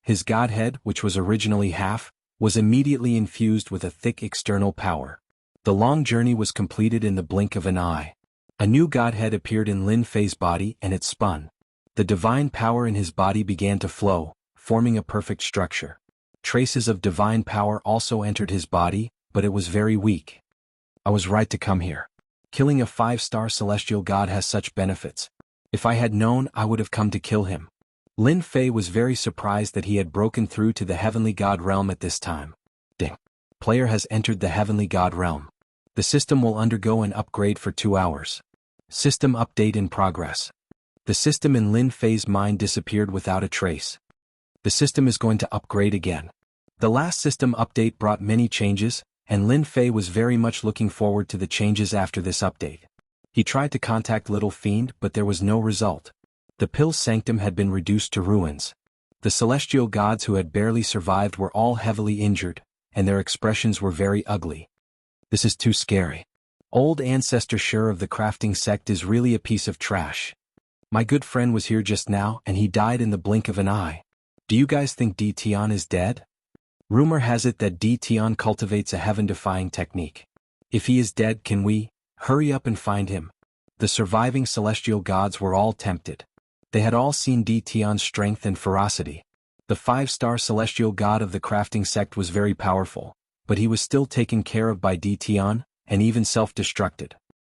His godhead, which was originally half, was immediately infused with a thick external power. The long journey was completed in the blink of an eye. A new godhead appeared in Lin Fei's body and it spun. The divine power in his body began to flow, forming a perfect structure. Traces of divine power also entered his body, but it was very weak. I was right to come here. Killing a 5-star celestial god has such benefits. If I had known, I would have come to kill him. Lin Fei was very surprised that he had broken through to the heavenly god realm at this time. Ding. Player has entered the heavenly god realm. The system will undergo an upgrade for 2 hours. System update in progress. The system in Lin Fei's mind disappeared without a trace. The system is going to upgrade again. The last system update brought many changes, and Lin Fei was very much looking forward to the changes after this update. He tried to contact Little Fiend, but there was no result. The Pill's sanctum had been reduced to ruins. The celestial gods who had barely survived were all heavily injured, and their expressions were very ugly. This is too scary. Old Ancestor Shi of the crafting sect is really a piece of trash. My good friend was here just now and he died in the blink of an eye. Do you guys think Di Tian is dead? Rumor has it that Di Tian cultivates a heaven-defying technique. If he is dead, can we hurry up and find him? The surviving celestial gods were all tempted. They had all seen Di Tian's strength and ferocity. The 5-star celestial god of the crafting sect was very powerful, but he was still taken care of by Di Tian, and even self-destructed.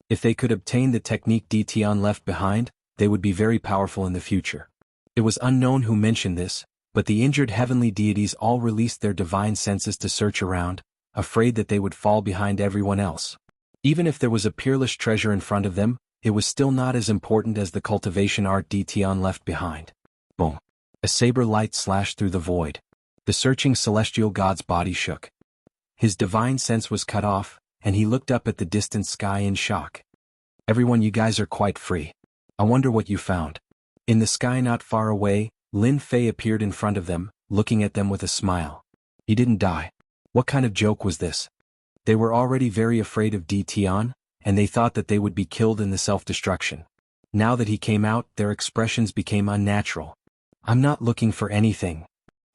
If they could obtain the technique Di Tian left behind, they would be very powerful in the future. It was unknown who mentioned this, but the injured heavenly deities all released their divine senses to search around, afraid that they would fall behind everyone else. Even if there was a peerless treasure in front of them, it was still not as important as the cultivation art Di Tian left behind. Boom. A saber light slashed through the void. The searching celestial god's body shook. His divine sense was cut off, and he looked up at the distant sky in shock. Everyone, you guys are quite free. I wonder what you found. In the sky not far away, Lin Fei appeared in front of them, looking at them with a smile. He didn't die. What kind of joke was this? They were already very afraid of Di Tian, and they thought that they would be killed in the self-destruction. Now that he came out, their expressions became unnatural. I'm not looking for anything.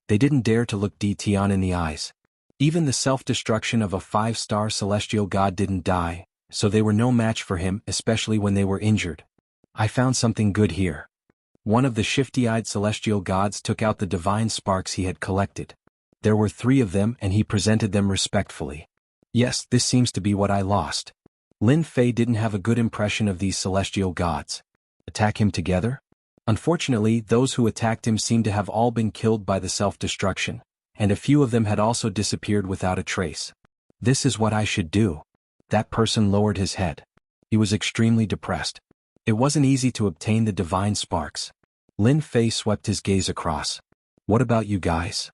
They didn't dare to look Di Tian in the eyes. Even the self-destruction of a 5-star celestial god didn't die, so they were no match for him, especially when they were injured. I found something good here. One of the shifty-eyed celestial gods took out the divine sparks he had collected. There were 3 of them and he presented them respectfully. Yes, this seems to be what I lost. Lin Fei didn't have a good impression of these celestial gods. Attack him together? Unfortunately, those who attacked him seemed to have all been killed by the self-destruction, and a few of them had also disappeared without a trace. This is what I should do. That person lowered his head. He was extremely depressed. It wasn't easy to obtain the divine sparks. Lin Fei swept his gaze across. What about you guys?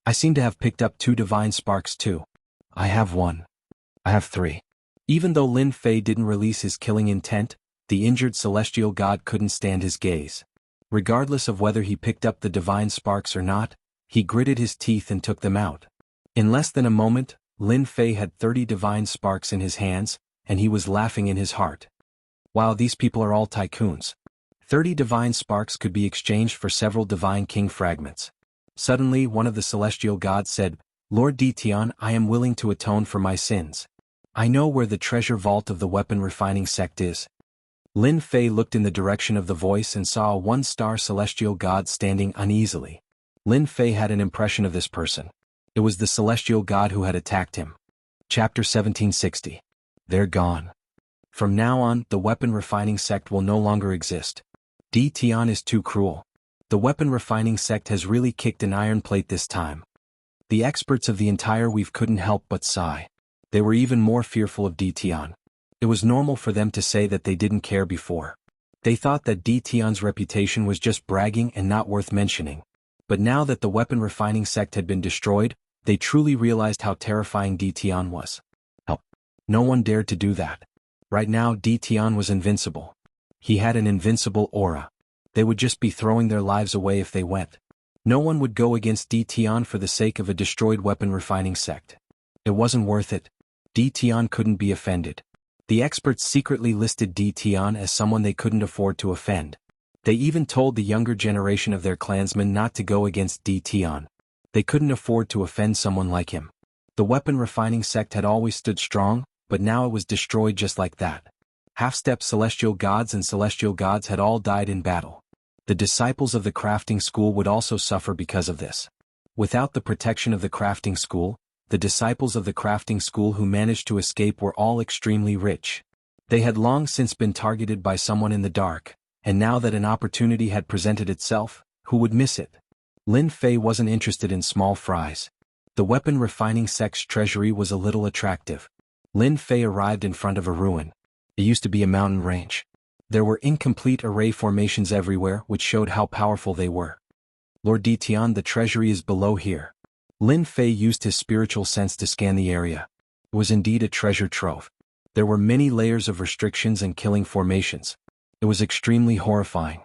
I seem to have picked up 2 divine sparks too. I have 1. I have 3. Even though Lin Fei didn't release his killing intent, the injured celestial god couldn't stand his gaze. Regardless of whether he picked up the divine sparks or not, he gritted his teeth and took them out. In less than a moment, Lin Fei had 30 divine sparks in his hands, and he was laughing in his heart. Wow, these people are all tycoons. 30 divine sparks could be exchanged for several divine king fragments. Suddenly, one of the celestial gods said, Lord Di Tian, I am willing to atone for my sins. I know where the treasure vault of the weapon refining sect is. Lin Fei looked in the direction of the voice and saw a one-star celestial god standing uneasily. Lin Fei had an impression of this person. It was the celestial god who had attacked him. Chapter 1760. They're gone. From now on, the weapon refining sect will no longer exist. Di Tian is too cruel. The weapon refining sect has really kicked an iron plate this time. The experts of the entire weave couldn't help but sigh. They were even more fearful of Di Tian. It was normal for them to say that they didn't care before. They thought that Di Tian's reputation was just bragging and not worth mentioning. But now that the weapon refining sect had been destroyed, they truly realized how terrifying Di Tian was. Hell, no one dared to do that. Right now Di Tian was invincible. He had an invincible aura. They would just be throwing their lives away if they went. No one would go against Di Tian for the sake of a destroyed weapon refining sect. It wasn't worth it. Di Tian couldn't be offended. The experts secretly listed Di Tian as someone they couldn't afford to offend. They even told the younger generation of their clansmen not to go against Di Tian. They couldn't afford to offend someone like him. The weapon refining sect had always stood strong, but now it was destroyed just like that. Half-step celestial gods and celestial gods had all died in battle. The disciples of the crafting school would also suffer because of this. Without the protection of the crafting school, the disciples of the crafting school who managed to escape were all extremely rich. They had long since been targeted by someone in the dark, and now that an opportunity had presented itself, who would miss it? Lin Fei wasn't interested in small fries. The weapon refining sect's treasury was a little attractive. Lin Fei arrived in front of a ruin. It used to be a mountain range. There were incomplete array formations everywhere which showed how powerful they were. Lord Di Tian, the treasury is below here. Lin Fei used his spiritual sense to scan the area. It was indeed a treasure trove. There were many layers of restrictions and killing formations. It was extremely horrifying.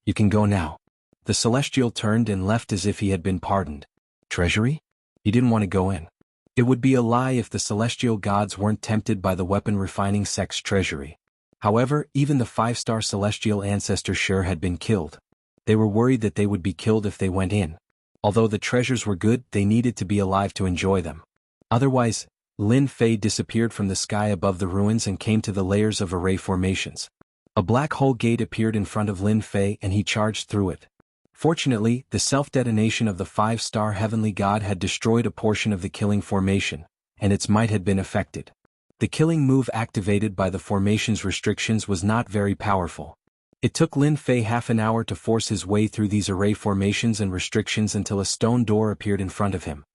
You can go now. The celestial turned and left as if he had been pardoned. Treasury? He didn't want to go in. It would be a lie if the celestial gods weren't tempted by the weapon refining sect's treasury. However, even the 5-star celestial ancestor sure had been killed. They were worried that they would be killed if they went in. Although the treasures were good, they needed to be alive to enjoy them. Otherwise, Lin Fei disappeared from the sky above the ruins and came to the layers of array formations. A black hole gate appeared in front of Lin Fei and he charged through it. Fortunately, the self-detonation of the 5-star heavenly god had destroyed a portion of the killing formation, and its might had been affected. The killing move activated by the formation's restrictions was not very powerful. It took Lin Fei half an hour to force his way through these array formations and restrictions until a stone door appeared in front of him.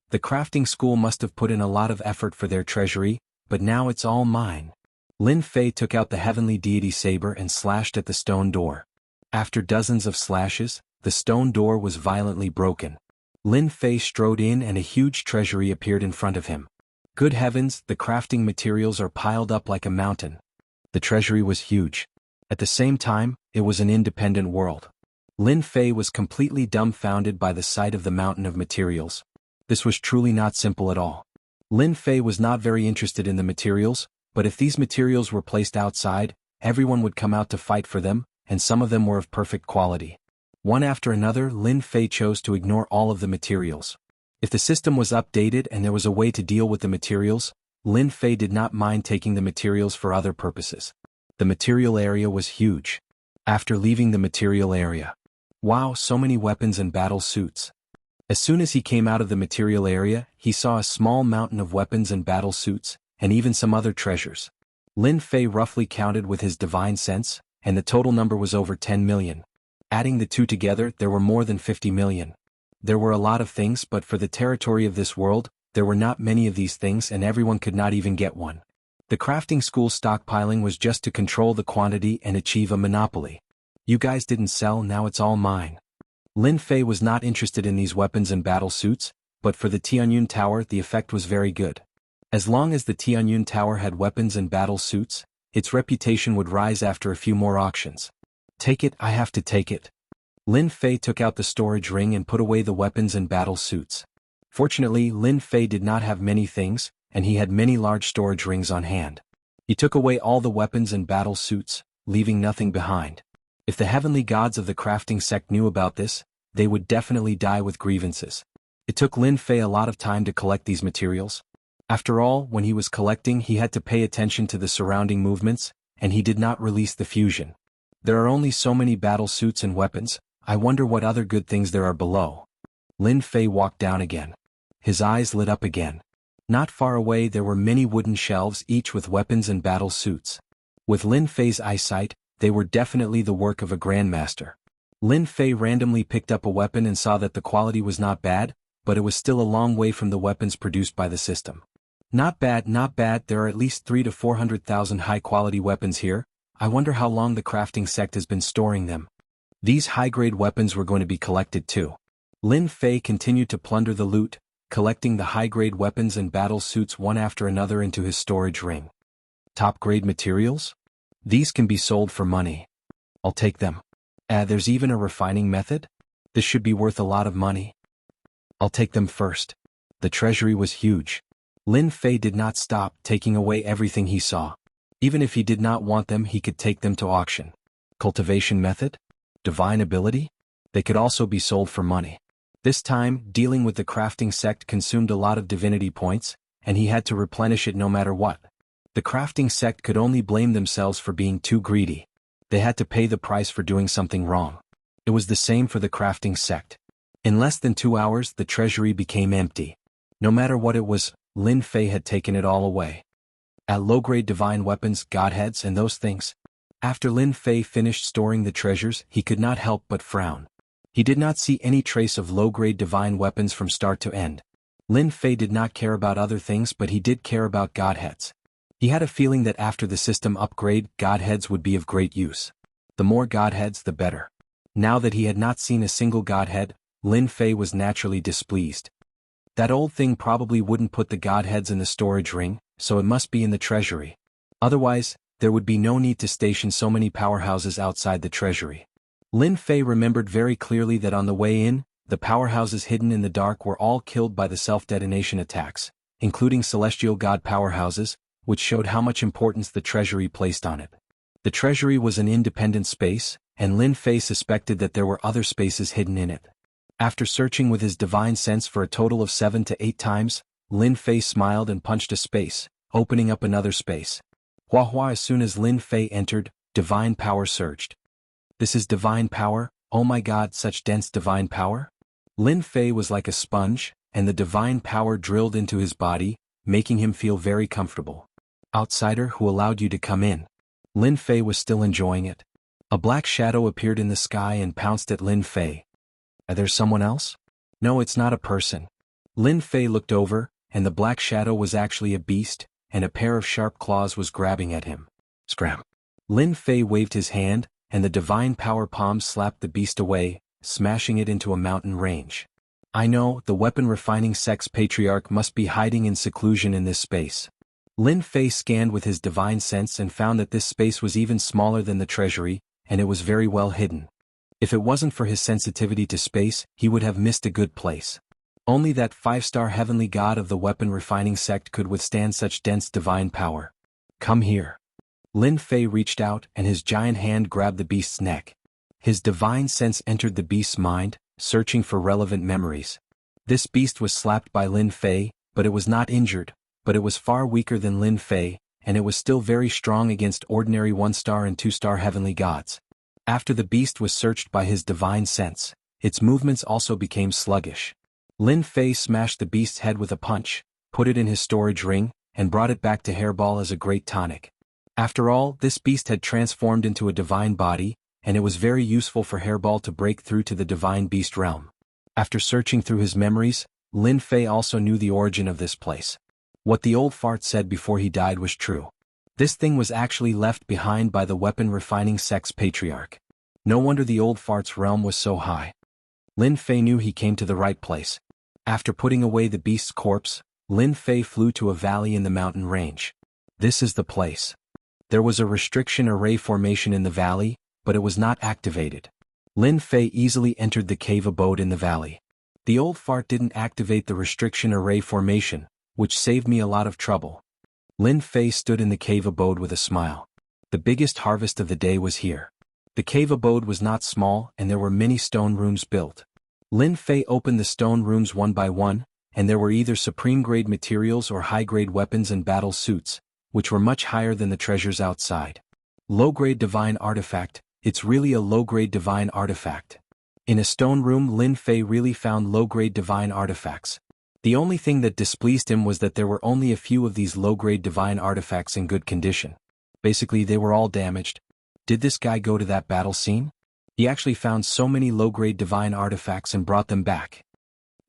The crafting school must have put in a lot of effort for their treasury, but now it's all mine. Lin Fei took out the heavenly deity saber and slashed at the stone door. After dozens of slashes, the stone door was violently broken. Lin Fei strode in and a huge treasury appeared in front of him. Good heavens, the crafting materials are piled up like a mountain. The treasury was huge. At the same time, it was an independent world. Lin Fei was completely dumbfounded by the sight of the mountain of materials. This was truly not simple at all. Lin Fei was not very interested in the materials, but if these materials were placed outside, everyone would come out to fight for them, and some of them were of perfect quality. One after another, Lin Fei chose to ignore all of the materials. If the system was updated and there was a way to deal with the materials, Lin Fei did not mind taking the materials for other purposes. The material area was huge. After leaving the material area, wow, so many weapons and battle suits. As soon as he came out of the material area, he saw a small mountain of weapons and battle suits, and even some other treasures. Lin Fei roughly counted with his divine sense, and the total number was over 10 million. Adding the two together, there were more than 50 million. There were a lot of things, but for the territory of this world, there were not many of these things and everyone could not even get one. The crafting school stockpiling was just to control the quantity and achieve a monopoly. You guys didn't sell, now it's all mine. Lin Fei was not interested in these weapons and battle suits, but for the Tianyun Tower the effect was very good. As long as the Tianyun Tower had weapons and battle suits, its reputation would rise after a few more auctions. Take it, I have to take it. Lin Fei took out the storage ring and put away the weapons and battle suits. Fortunately, Lin Fei did not have many things, and he had many large storage rings on hand. He took away all the weapons and battle suits, leaving nothing behind. If the heavenly gods of the crafting sect knew about this, they would definitely die with grievances. It took Lin Fei a lot of time to collect these materials. After all, when he was collecting he had to pay attention to the surrounding movements, and he did not release the fusion. There are only so many battle suits and weapons, I wonder what other good things there are below. Lin Fei walked down again. His eyes lit up again. Not far away there were many wooden shelves each with weapons and battle suits. With Lin Fei's eyesight, they were definitely the work of a grandmaster. Lin Fei randomly picked up a weapon and saw that the quality was not bad, but it was still a long way from the weapons produced by the system. Not bad, not bad, there are at least 300,000 to 400,000 high-quality weapons here. I wonder how long the crafting sect has been storing them. These high-grade weapons were going to be collected too. Lin Fei continued to plunder the loot, collecting the high-grade weapons and battle suits one after another into his storage ring. Top-grade materials? These can be sold for money. I'll take them. There's even a refining method? This should be worth a lot of money. I'll take them first. The treasury was huge. Lin Fei did not stop taking away everything he saw. Even if he did not want them, he could take them to auction. Cultivation method? Divine ability? They could also be sold for money. This time, dealing with the crafting sect consumed a lot of divinity points, and he had to replenish it no matter what. The crafting sect could only blame themselves for being too greedy. They had to pay the price for doing something wrong. It was the same for the crafting sect. In less than 2 hours, the treasury became empty. No matter what it was, Lin Fei had taken it all away. At low-grade divine weapons, godheads and those things. After Lin Fei finished storing the treasures, he could not help but frown. He did not see any trace of low-grade divine weapons from start to end. Lin Fei did not care about other things, but he did care about godheads. He had a feeling that after the system upgrade, godheads would be of great use. The more godheads, the better. Now that he had not seen a single godhead, Lin Fei was naturally displeased. That old thing probably wouldn't put the godheads in the storage ring, so it must be in the treasury. Otherwise, there would be no need to station so many powerhouses outside the treasury. Lin Fei remembered very clearly that on the way in, the powerhouses hidden in the dark were all killed by the self-detonation attacks, including celestial god powerhouses, which showed how much importance the treasury placed on it. The treasury was an independent space, and Lin Fei suspected that there were other spaces hidden in it. After searching with his divine sense for a total of 7 to 8 times, Lin Fei smiled and punched a space, opening up another space. Hua as soon as Lin Fei entered, divine power surged. This is divine power, oh my god, such dense divine power? Lin Fei was like a sponge, and the divine power drilled into his body, making him feel very comfortable. Outsider, who allowed you to come in? Lin Fei was still enjoying it. A black shadow appeared in the sky and pounced at Lin Fei. There's someone else? No, it's not a person. Lin Fei looked over, and the black shadow was actually a beast, and a pair of sharp claws was grabbing at him. Scram. Lin Fei waved his hand, and the divine power palm slapped the beast away, smashing it into a mountain range. I know, the weapon refining sect's patriarch must be hiding in seclusion in this space. Lin Fei scanned with his divine sense and found that this space was even smaller than the treasury, and it was very well hidden. If it wasn't for his sensitivity to space, he would have missed a good place. Only that 5-star heavenly god of the weapon refining sect could withstand such dense divine power. Come here. Lin Fei reached out, and his giant hand grabbed the beast's neck. His divine sense entered the beast's mind, searching for relevant memories. This beast was slapped by Lin Fei, but it was not injured, but it was far weaker than Lin Fei, and it was still very strong against ordinary 1-star and 2-star heavenly gods. After the beast was searched by his divine sense, its movements also became sluggish. Lin Fei smashed the beast's head with a punch, put it in his storage ring, and brought it back to Hairball as a great tonic. After all, this beast had transformed into a divine body, and it was very useful for Hairball to break through to the divine beast realm. After searching through his memories, Lin Fei also knew the origin of this place. What the old fart said before he died was true. This thing was actually left behind by the weapon refining sect's patriarch. No wonder the old fart's realm was so high. Lin Fei knew he came to the right place. After putting away the beast's corpse, Lin Fei flew to a valley in the mountain range. This is the place. There was a restriction array formation in the valley, but it was not activated. Lin Fei easily entered the cave abode in the valley. The old fart didn't activate the restriction array formation, which saved me a lot of trouble. Lin Fei stood in the cave abode with a smile. The biggest harvest of the day was here. The cave abode was not small, and there were many stone rooms built. Lin Fei opened the stone rooms one by one, and there were either supreme-grade materials or high-grade weapons and battle suits, which were much higher than the treasures outside. Low-grade divine artifact, it's really a low-grade divine artifact. In a stone room, Lin Fei really found low-grade divine artifacts. The only thing that displeased him was that there were only a few of these low-grade divine artifacts in good condition. Basically, they were all damaged. Did this guy go to that battle scene? He actually found so many low-grade divine artifacts and brought them back.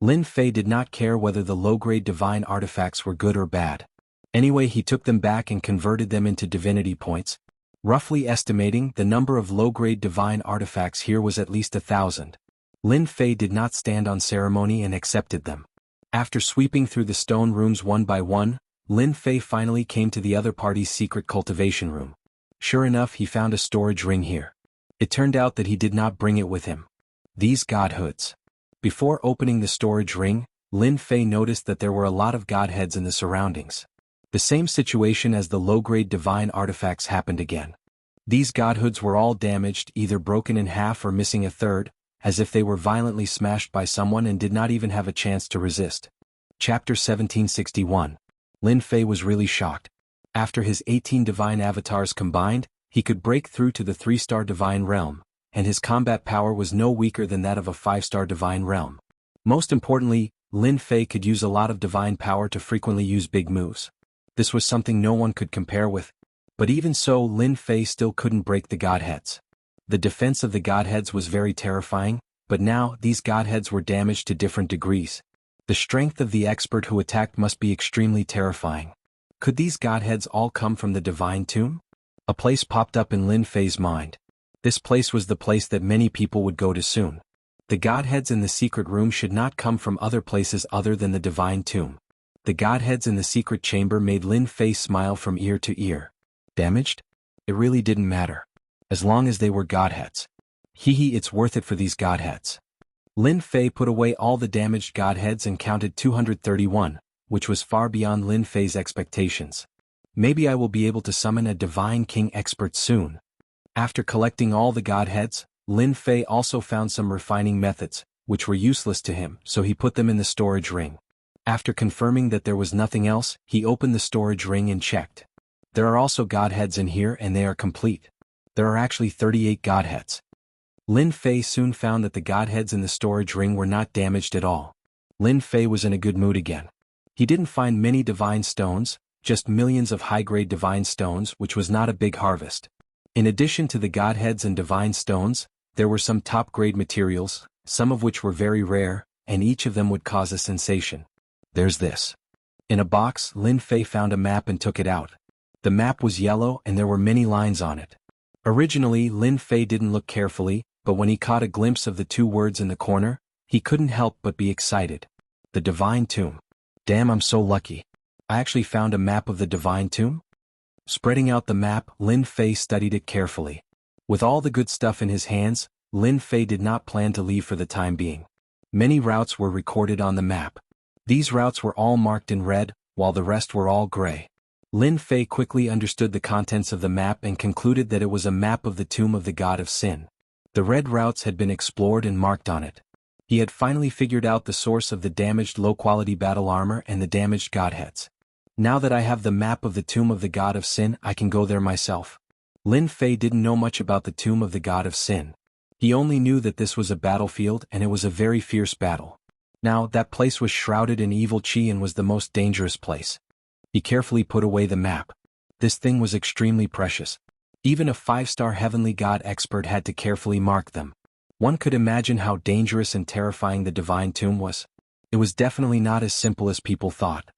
Lin Fei did not care whether the low-grade divine artifacts were good or bad. Anyway, he took them back and converted them into divinity points. Roughly estimating, the number of low-grade divine artifacts here was at least 1,000. Lin Fei did not stand on ceremony and accepted them. After sweeping through the stone rooms one by one, Lin Fei finally came to the other party's secret cultivation room. Sure enough, he found a storage ring here. It turned out that he did not bring it with him. These godhoods. Before opening the storage ring, Lin Fei noticed that there were a lot of godheads in the surroundings. The same situation as the low-grade divine artifacts happened again. These godhoods were all damaged, either broken in half or missing a third, as if they were violently smashed by someone and did not even have a chance to resist. Chapter 1761. Lin Fei was really shocked. After his 18 divine avatars combined, he could break through to the 3-star divine realm, and his combat power was no weaker than that of a 5-star divine realm. Most importantly, Lin Fei could use a lot of divine power to frequently use big moves. This was something no one could compare with. But even so, Lin Fei still couldn't break the godheads. The defense of the godheads was very terrifying, but now these godheads were damaged to different degrees. The strength of the expert who attacked must be extremely terrifying. Could these godheads all come from the divine tomb? A place popped up in Lin Fei's mind. This place was the place that many people would go to soon. The godheads in the secret room should not come from other places other than the divine tomb. The godheads in the secret chamber made Lin Fei smile from ear to ear. Damaged? It really didn't matter. As long as they were godheads. It's worth it for these godheads. Lin Fei put away all the damaged godheads and counted 231, which was far beyond Lin Fei's expectations. Maybe I will be able to summon a divine king expert soon. After collecting all the godheads, Lin Fei also found some refining methods, which were useless to him, so he put them in the storage ring. After confirming that there was nothing else, he opened the storage ring and checked. There are also godheads in here and they are complete. There are actually 38 godheads. Lin Fei soon found that the godheads in the storage ring were not damaged at all. Lin Fei was in a good mood again. He didn't find many divine stones, just millions of high-grade divine stones, which was not a big harvest. In addition to the godheads and divine stones, there were some top-grade materials, some of which were very rare, and each of them would cause a sensation. There's this. In a box, Lin Fei found a map and took it out. The map was yellow and there were many lines on it. Originally, Lin Fei didn't look carefully, but when he caught a glimpse of the 2 words in the corner, he couldn't help but be excited. The Divine Tomb. Damn, I'm so lucky. I actually found a map of the Divine Tomb? Spreading out the map, Lin Fei studied it carefully. With all the good stuff in his hands, Lin Fei did not plan to leave for the time being. Many routes were recorded on the map. These routes were all marked in red, while the rest were all gray. Lin Fei quickly understood the contents of the map and concluded that it was a map of the tomb of the god of sin. The red routes had been explored and marked on it. He had finally figured out the source of the damaged low-quality battle armor and the damaged godheads. Now that I have the map of the tomb of the god of sin, I can go there myself. Lin Fei didn't know much about the tomb of the god of sin. He only knew that this was a battlefield and it was a very fierce battle. Now, that place was shrouded in evil chi and was the most dangerous place. He carefully put away the map. This thing was extremely precious. Even a 5-star heavenly god expert had to carefully mark them. One could imagine how dangerous and terrifying the divine tomb was. It was definitely not as simple as people thought.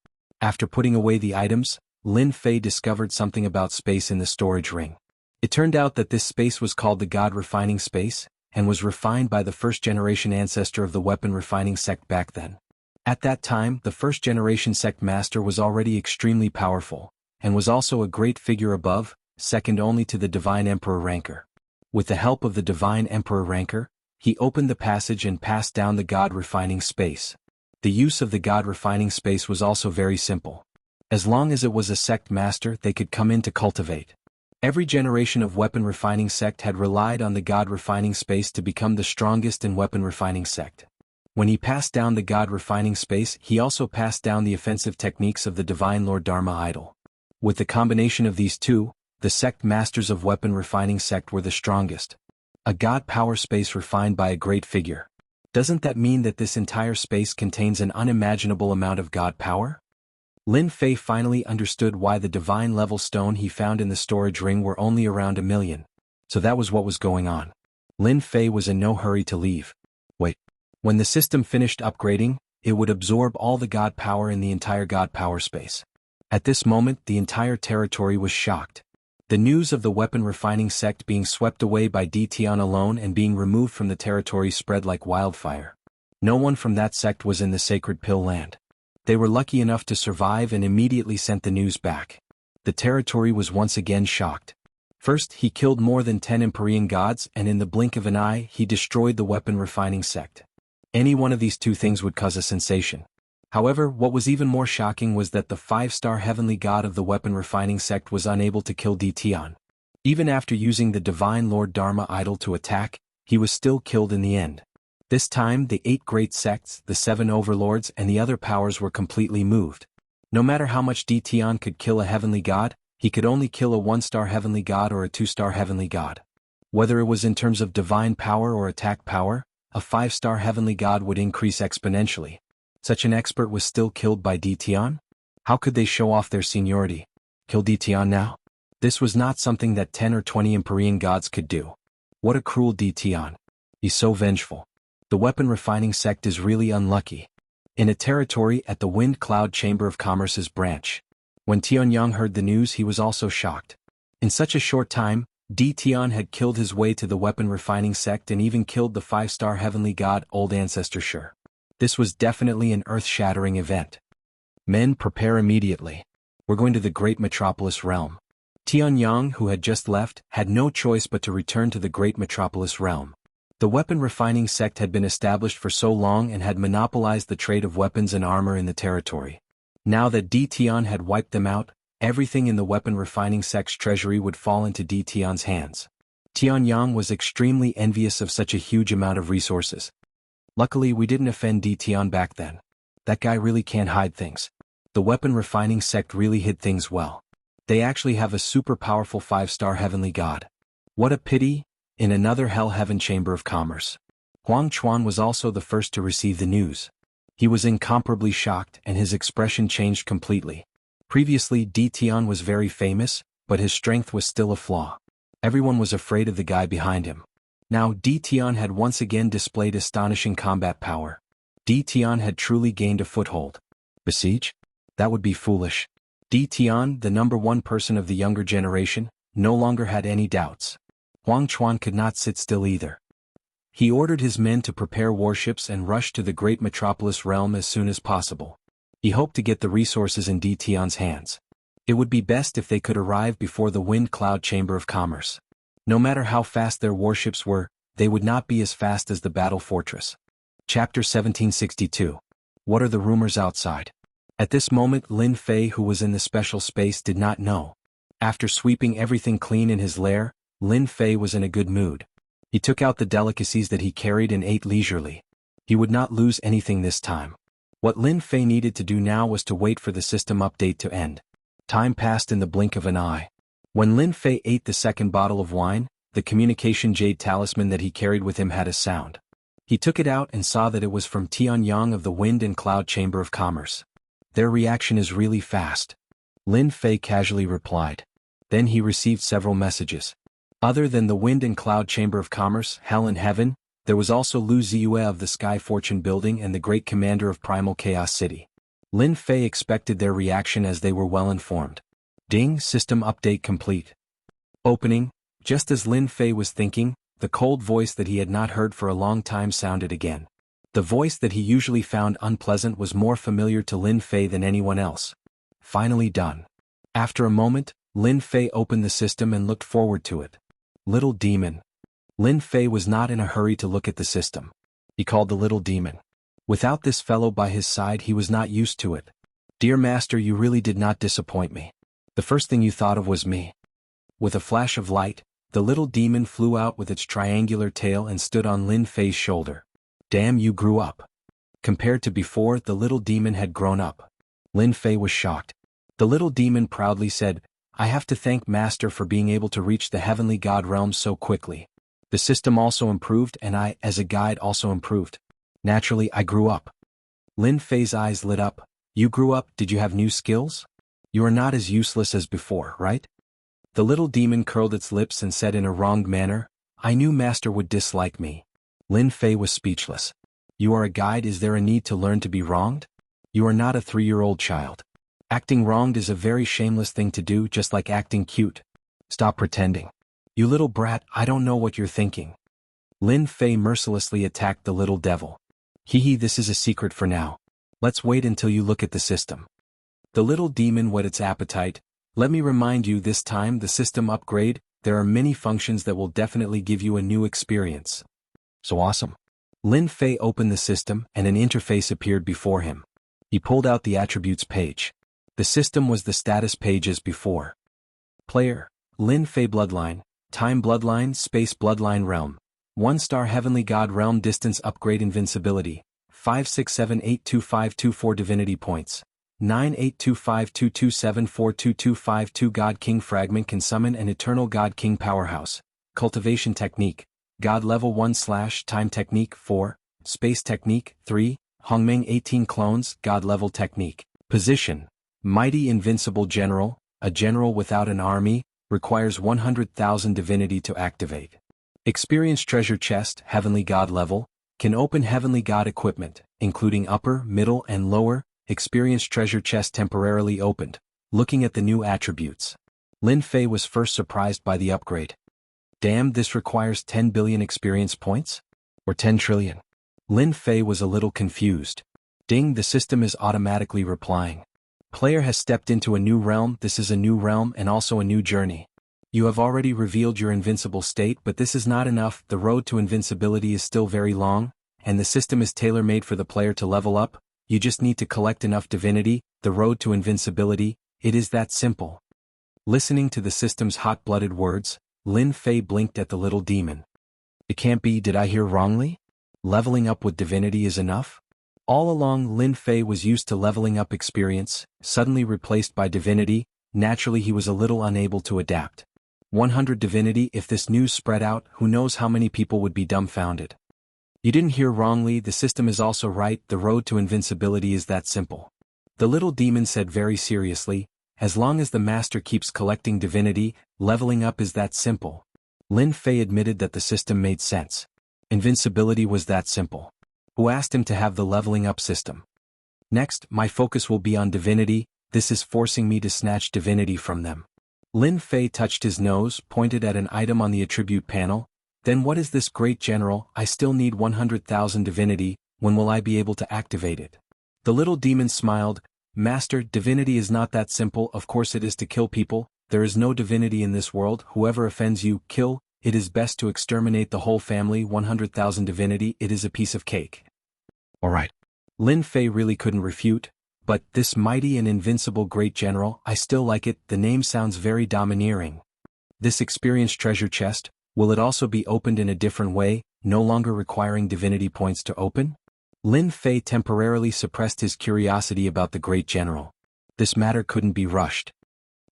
After putting away the items, Lin Fei discovered something about space in the storage ring. It turned out that this space was called the God Refining Space, and was refined by the first-generation ancestor of the weapon refining sect back then. At that time, the first-generation sect master was already extremely powerful, and was also a great figure above, second only to the Divine Emperor Ranker. With the help of the Divine Emperor Ranker, he opened the passage and passed down the God Refining Space. The use of the God Refining Space was also very simple. As long as it was a sect master, they could come in to cultivate. Every generation of weapon refining sect had relied on the God Refining Space to become the strongest in weapon refining sect. When he passed down the God Refining Space, he also passed down the offensive techniques of the Divine Lord Dharma Idol. With the combination of these two, the sect masters of weapon refining sect were the strongest. A god power space refined by a great figure. Doesn't that mean that this entire space contains an unimaginable amount of god power? Lin Fei finally understood why the divine level stone he found in the storage ring were only around 1 million. So that was what was going on. Lin Fei was in no hurry to leave. Wait. When the system finished upgrading, it would absorb all the god power in the entire god power space. At this moment, the entire territory was shocked. The news of the weapon refining sect being swept away by Tian alone and being removed from the territory spread like wildfire. No one from that sect was in the sacred pill land. They were lucky enough to survive and immediately sent the news back. The territory was once again shocked. First, he killed more than 10 Empyrean gods, and in the blink of an eye, he destroyed the weapon refining sect. Any one of these two things would cause a sensation. However, what was even more shocking was that the 5-star heavenly god of the weapon refining sect was unable to kill Tian. Even after using the divine Lord Dharma idol to attack, he was still killed in the end. This time, the 8 great sects, the 7 overlords, and the other powers were completely moved. No matter how much Tian could kill a heavenly god, he could only kill a 1-star heavenly god or a 2-star heavenly god. Whether it was in terms of divine power or attack power, a 5-star heavenly god would increase exponentially. Such an expert was still killed by Tian? How could they show off their seniority? Kill Tian now? This was not something that 10 or 20 Empyrean gods could do. What a cruel Tian. He's so vengeful. The weapon refining sect is really unlucky. In a territory at the Wind Cloud Chamber of Commerce's branch. When Tianyang heard the news, he was also shocked. In such a short time, Tian had killed his way to the weapon refining sect and even killed the 5-star heavenly god Old Ancestor Shur. This was definitely an earth-shattering event. Men, prepare immediately. We're going to the great metropolis realm. Tianyang, who had just left, had no choice but to return to the great metropolis realm. The weapon refining sect had been established for so long and had monopolized the trade of weapons and armor in the territory. Now that Tian had wiped them out, everything in the weapon refining sect's treasury would fall into Tian's hands. Tianyang was extremely envious of such a huge amount of resources. Luckily, we didn't offend Tian back then. That guy really can't hide things. The weapon refining sect really hid things well. They actually have a super powerful 5-star heavenly god. What a pity. In another Hell Heaven Chamber of Commerce. Huang Chuan was also the first to receive the news. He was incomparably shocked and his expression changed completely. Previously, Tian was very famous, but his strength was still a flaw. Everyone was afraid of the guy behind him. Now Tian had once again displayed astonishing combat power. Tian had truly gained a foothold. Besiege? That would be foolish. Tian, the number 1 person of the younger generation, no longer had any doubts. Huang Chuan could not sit still either. He ordered his men to prepare warships and rush to the great metropolis realm as soon as possible. He hoped to get the resources in Tian's hands. It would be best if they could arrive before the Wind Cloud Chamber of Commerce. No matter how fast their warships were, they would not be as fast as the battle fortress. Chapter 1762. What are the rumors outside? At this moment, Lin Fei, who was in the special space, did not know. After sweeping everything clean in his lair, Lin Fei was in a good mood. He took out the delicacies that he carried and ate leisurely. He would not lose anything this time. What Lin Fei needed to do now was to wait for the system update to end. Time passed in the blink of an eye. When Lin Fei ate the second bottle of wine, the communication jade talisman that he carried with him had a sound. He took it out and saw that it was from Tianyang of the Wind and Cloud Chamber of Commerce. Their reaction is really fast. Lin Fei casually replied. Then he received several messages. Other than the Wind and Cloud Chamber of Commerce, Hell and Heaven, there was also Lu Ziyue of the Sky Fortune Building and the Great Commander of Primal Chaos City. Lin Fei expected their reaction as they were well informed. Ding, system update complete. Opening. Just as Lin Fei was thinking, the cold voice that he had not heard for a long time sounded again. The voice that he usually found unpleasant was more familiar to Lin Fei than anyone else. Finally done. After a moment, Lin Fei opened the system and looked forward to it. Little demon. Lin Fei was not in a hurry to look at the system. He called the little demon. Without this fellow by his side, he was not used to it. Dear master, you really did not disappoint me. The first thing you thought of was me. With a flash of light, the little demon flew out with its triangular tail and stood on Lin Fei's shoulder. Damn, you grew up. Compared to before, the little demon had grown up. Lin Fei was shocked. The little demon proudly said, I have to thank Master for being able to reach the heavenly God realm so quickly. The system also improved and I, as a guide, also improved. Naturally, I grew up. Lin Fei's eyes lit up. You grew up, did you have new skills? You are not as useless as before, right? The little demon curled its lips and said in a wronged manner, I knew Master would dislike me. Lin Fei was speechless. You are a guide, is there a need to learn to be wronged? You are not a 3-year-old child. Acting wronged is a very shameless thing to do, just like acting cute. Stop pretending. You little brat, I don't know what you're thinking. Lin Fei mercilessly attacked the little devil. Hee, this is a secret for now. Let's wait until you look at the system. The little demon whet its appetite. Let me remind you, this time the system upgrade, there are many functions that will definitely give you a new experience. So awesome. Lin Fei opened the system and an interface appeared before him. He pulled out the attributes page. The system was the status page as before. Player, Lin Fei Bloodline, Time Bloodline, Space Bloodline Realm. 1-star Heavenly God Realm, Distance Upgrade, Invincibility, 5678252 Divinity Points, 9825227422252 God King Fragment can summon an Eternal God King Powerhouse. Cultivation Technique, God Level 1/Time Technique 4, Space Technique 3, Hongmeng 18 Clones, God Level Technique. Position, Mighty Invincible General, a general without an army, requires 100,000 divinity to activate. Experience Treasure Chest, Heavenly God Level, can open Heavenly God equipment, including upper, middle, and lower. Experience Treasure Chest temporarily opened. Looking at the new attributes, Lin Fei was first surprised by the upgrade. Damn, this requires 10 billion experience points? Or 10 trillion? Lin Fei was a little confused. Ding, the system is automatically replying. Player has stepped into a new realm, this is a new realm and also a new journey. You have already revealed your invincible state, but this is not enough, the road to invincibility is still very long, and the system is tailor-made for the player to level up. You just need to collect enough divinity, the road to invincibility, it is that simple. Listening to the system's hot-blooded words, Lin Fei blinked at the little demon. It can't be, did I hear wrongly? Leveling up with divinity is enough? All along Lin Fei was used to leveling up experience, suddenly replaced by divinity. Naturally he was a little unable to adapt. 100 divinity, if this news spread out, who knows how many people would be dumbfounded. You didn't hear wrongly, the system is also right, the road to invincibility is that simple. The little demon said very seriously, as long as the master keeps collecting divinity, leveling up is that simple. Lin Fei admitted that the system made sense. Invincibility was that simple. Who asked him to have the leveling up system? Next, my focus will be on divinity, this is forcing me to snatch divinity from them. Lin Fei touched his nose, pointed at an item on the attribute panel. Then what is this great general? I still need 100,000 divinity, when will I be able to activate it? The little demon smiled. Master, divinity is not that simple, of course it is to kill people, there is no divinity in this world, whoever offends you, kill, it is best to exterminate the whole family, 100,000 divinity, it is a piece of cake. Alright. Lin Fei really couldn't refute. But this mighty and invincible great general, I still like it, the name sounds very domineering. This experienced treasure chest, will it also be opened in a different way, no longer requiring divinity points to open? Lin Fei temporarily suppressed his curiosity about the great general. This matter couldn't be rushed.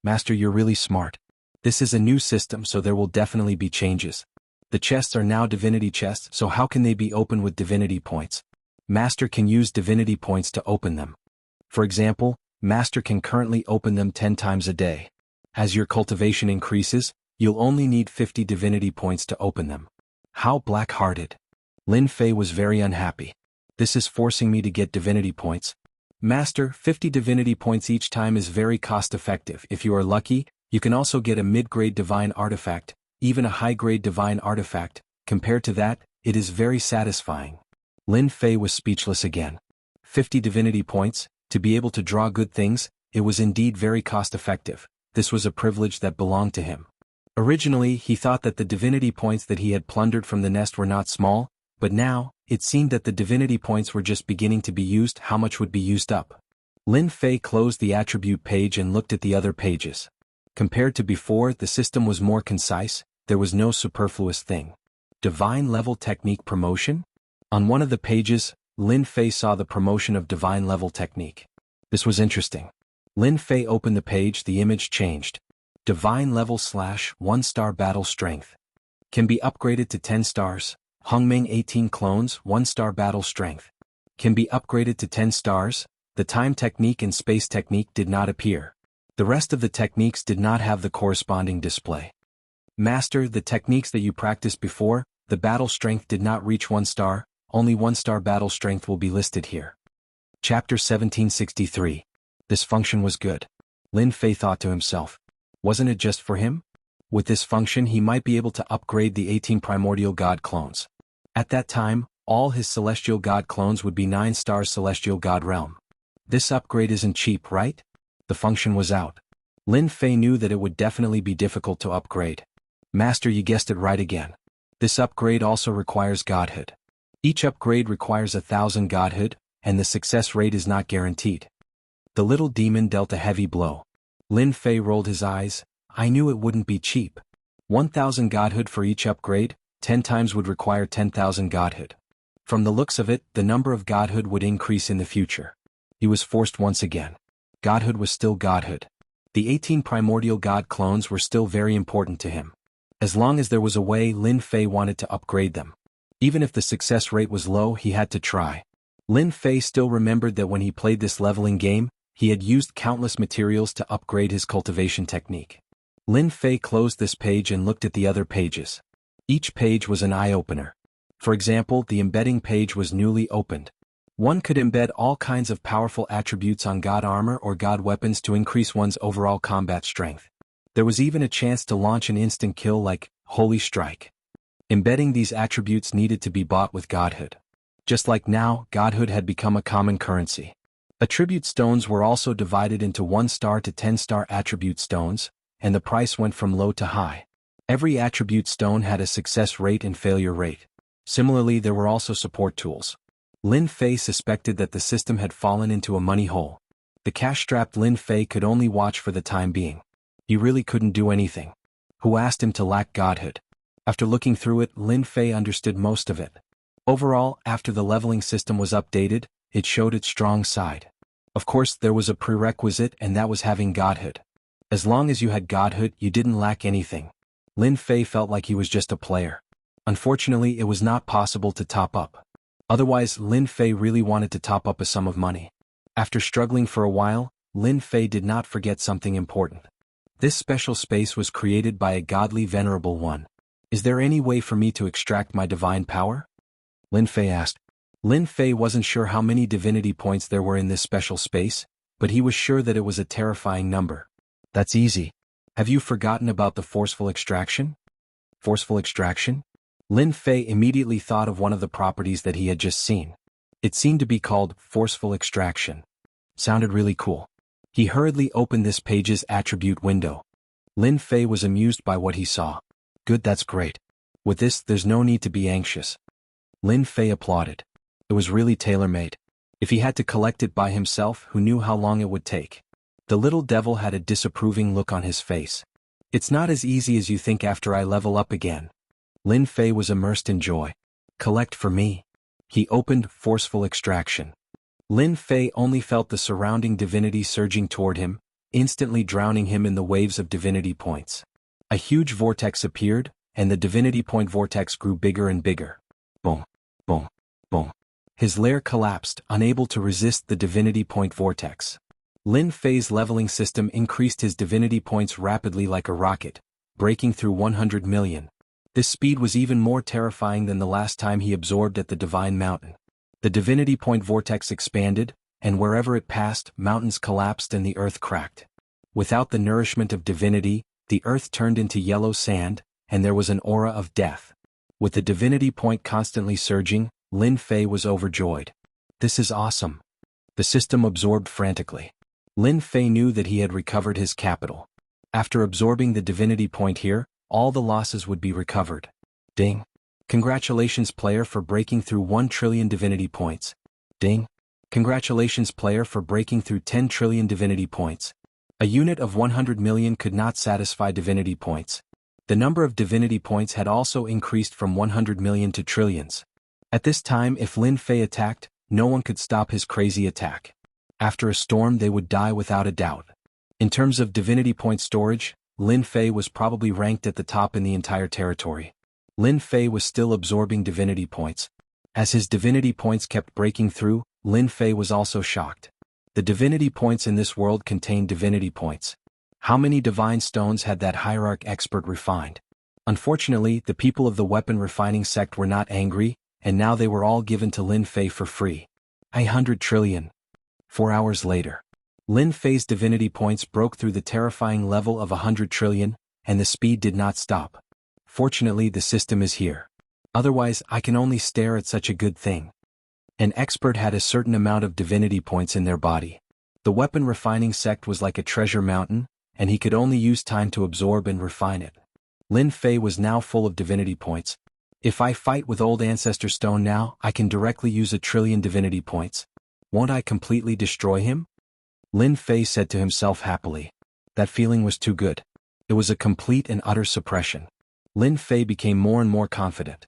Master, you're really smart. This is a new system, so there will definitely be changes. The chests are now divinity chests, so how can they be opened with divinity points? Master can use divinity points to open them. For example, Master can currently open them 10 times a day. As your cultivation increases, you'll only need 50 divinity points to open them. How black-hearted. Lin Fei was very unhappy. This is forcing me to get divinity points. Master, 50 divinity points each time is very cost-effective. If you are lucky, you can also get a mid-grade divine artifact, even a high-grade divine artifact. Compared to that, it is very satisfying. Lin Fei was speechless again. 50 divinity points, to be able to draw good things, it was indeed very cost-effective. This was a privilege that belonged to him. Originally, he thought that the divinity points that he had plundered from the nest were not small, but now, it seemed that the divinity points were just beginning to be used. How much would be used up? Lin Fei closed the attribute page and looked at the other pages. Compared to before, the system was more concise, there was no superfluous thing. Divine Level Technique Promotion? On one of the pages, Lin Fei saw the promotion of Divine Level Technique. This was interesting. Lin Fei opened the page, the image changed. Divine level / 1-star battle strength. Can be upgraded to 10 stars. Hongming 18 clones 1-star battle strength. Can be upgraded to 10 stars. The time technique and space technique did not appear. The rest of the techniques did not have the corresponding display. Master the techniques that you practiced before. The battle strength did not reach 1 star. Only 1-star battle strength will be listed here. Chapter 1763. This function was good. Lin Fei thought to himself. Wasn't it just for him? With this function he might be able to upgrade the 18 primordial god clones. At that time, all his celestial god clones would be 9-star celestial god realm. This upgrade isn't cheap, right? The function was out. Lin Fei knew that it would definitely be difficult to upgrade. Master, you guessed it right again. This upgrade also requires godhood. Each upgrade requires 1,000 godhood, and the success rate is not guaranteed. The little demon dealt a heavy blow. Lin Fei rolled his eyes. I knew it wouldn't be cheap. 1,000 godhood for each upgrade, 10 times would require 10,000 godhood. From the looks of it, the number of godhood would increase in the future. He was forced once again. Godhood was still godhood. The 18 primordial god clones were still very important to him. As long as there was a way, Lin Fei wanted to upgrade them. Even if the success rate was low, he had to try. Lin Fei still remembered that when he played this leveling game, he had used countless materials to upgrade his cultivation technique. Lin Fei closed this page and looked at the other pages. Each page was an eye-opener. For example, the embedding page was newly opened. One could embed all kinds of powerful attributes on god armor or god weapons to increase one's overall combat strength. There was even a chance to launch an instant kill like Holy Strike. Embedding these attributes needed to be bought with godhood. Just like now, godhood had become a common currency. Attribute stones were also divided into 1-star to 10-star attribute stones, and the price went from low to high. Every attribute stone had a success rate and failure rate. Similarly, there were also support tools. Lin Fei suspected that the system had fallen into a money hole. The cash-strapped Lin Fei could only watch for the time being. He really couldn't do anything. Who asked him to lack godhood? After looking through it, Lin Fei understood most of it. Overall, after the leveling system was updated, it showed its strong side. Of course, there was a prerequisite, and that was having godhood. As long as you had godhood, you didn't lack anything. Lin Fei felt like he was just a player. Unfortunately, it was not possible to top up. Otherwise, Lin Fei really wanted to top up a sum of money. After struggling for a while, Lin Fei did not forget something important. This special space was created by a godly venerable one. Is there any way for me to extract my divine power? Lin Fei asked. Lin Fei wasn't sure how many divinity points there were in this special space, but he was sure that it was a terrifying number. That's easy. Have you forgotten about the forceful extraction? Forceful extraction? Lin Fei immediately thought of one of the properties that he had just seen. It seemed to be called forceful extraction. Sounded really cool. He hurriedly opened this page's attribute window. Lin Fei was amused by what he saw. Good, that's great. With this, there's no need to be anxious. Lin Fei applauded. It was really tailor-made. If he had to collect it by himself, who knew how long it would take? The little devil had a disapproving look on his face. It's not as easy as you think after I level up again. Lin Fei was immersed in joy. Collect for me. He opened forceful extraction. Lin Fei only felt the surrounding divinity surging toward him, instantly drowning him in the waves of divinity points. A huge vortex appeared, and the divinity point vortex grew bigger and bigger. Boom, boom, boom. His lair collapsed, unable to resist the divinity point vortex. Lin Fei's leveling system increased his divinity points rapidly like a rocket, breaking through 100 million. This speed was even more terrifying than the last time he absorbed at the Divine Mountain. The divinity point vortex expanded, and wherever it passed, mountains collapsed and the earth cracked. Without the nourishment of divinity, the earth turned into yellow sand, and there was an aura of death. With the divinity point constantly surging, Lin Fei was overjoyed. This is awesome. The system absorbed frantically. Lin Fei knew that he had recovered his capital. After absorbing the divinity point here, all the losses would be recovered. Ding. Congratulations player for breaking through 1 trillion divinity points. Ding. Congratulations player for breaking through 10 trillion divinity points. A unit of 100 million could not satisfy divinity points. The number of divinity points had also increased from 100 million to trillions. At this time, if Lin Fei attacked, no one could stop his crazy attack. After a storm, they would die without a doubt. In terms of divinity point storage, Lin Fei was probably ranked at the top in the entire territory. Lin Fei was still absorbing divinity points. As his divinity points kept breaking through, Lin Fei was also shocked. The divinity points in this world contained divinity points. How many divine stones had that hierarch expert refined? Unfortunately, the people of the weapon refining sect were not angry, and now they were all given to Lin Fei for free. 100 trillion. 4 hours later. Lin Fei's divinity points broke through the terrifying level of 100 trillion, and the speed did not stop. Fortunately, the system is here. Otherwise, I can only stare at such a good thing. An expert had a certain amount of divinity points in their body. The weapon refining sect was like a treasure mountain, and he could only use time to absorb and refine it. Lin Fei was now full of divinity points. If I fight with Old Ancestor Stone now, I can directly use 1 trillion divinity points. Won't I completely destroy him? Lin Fei said to himself happily. That feeling was too good. It was a complete and utter suppression. Lin Fei became more and more confident.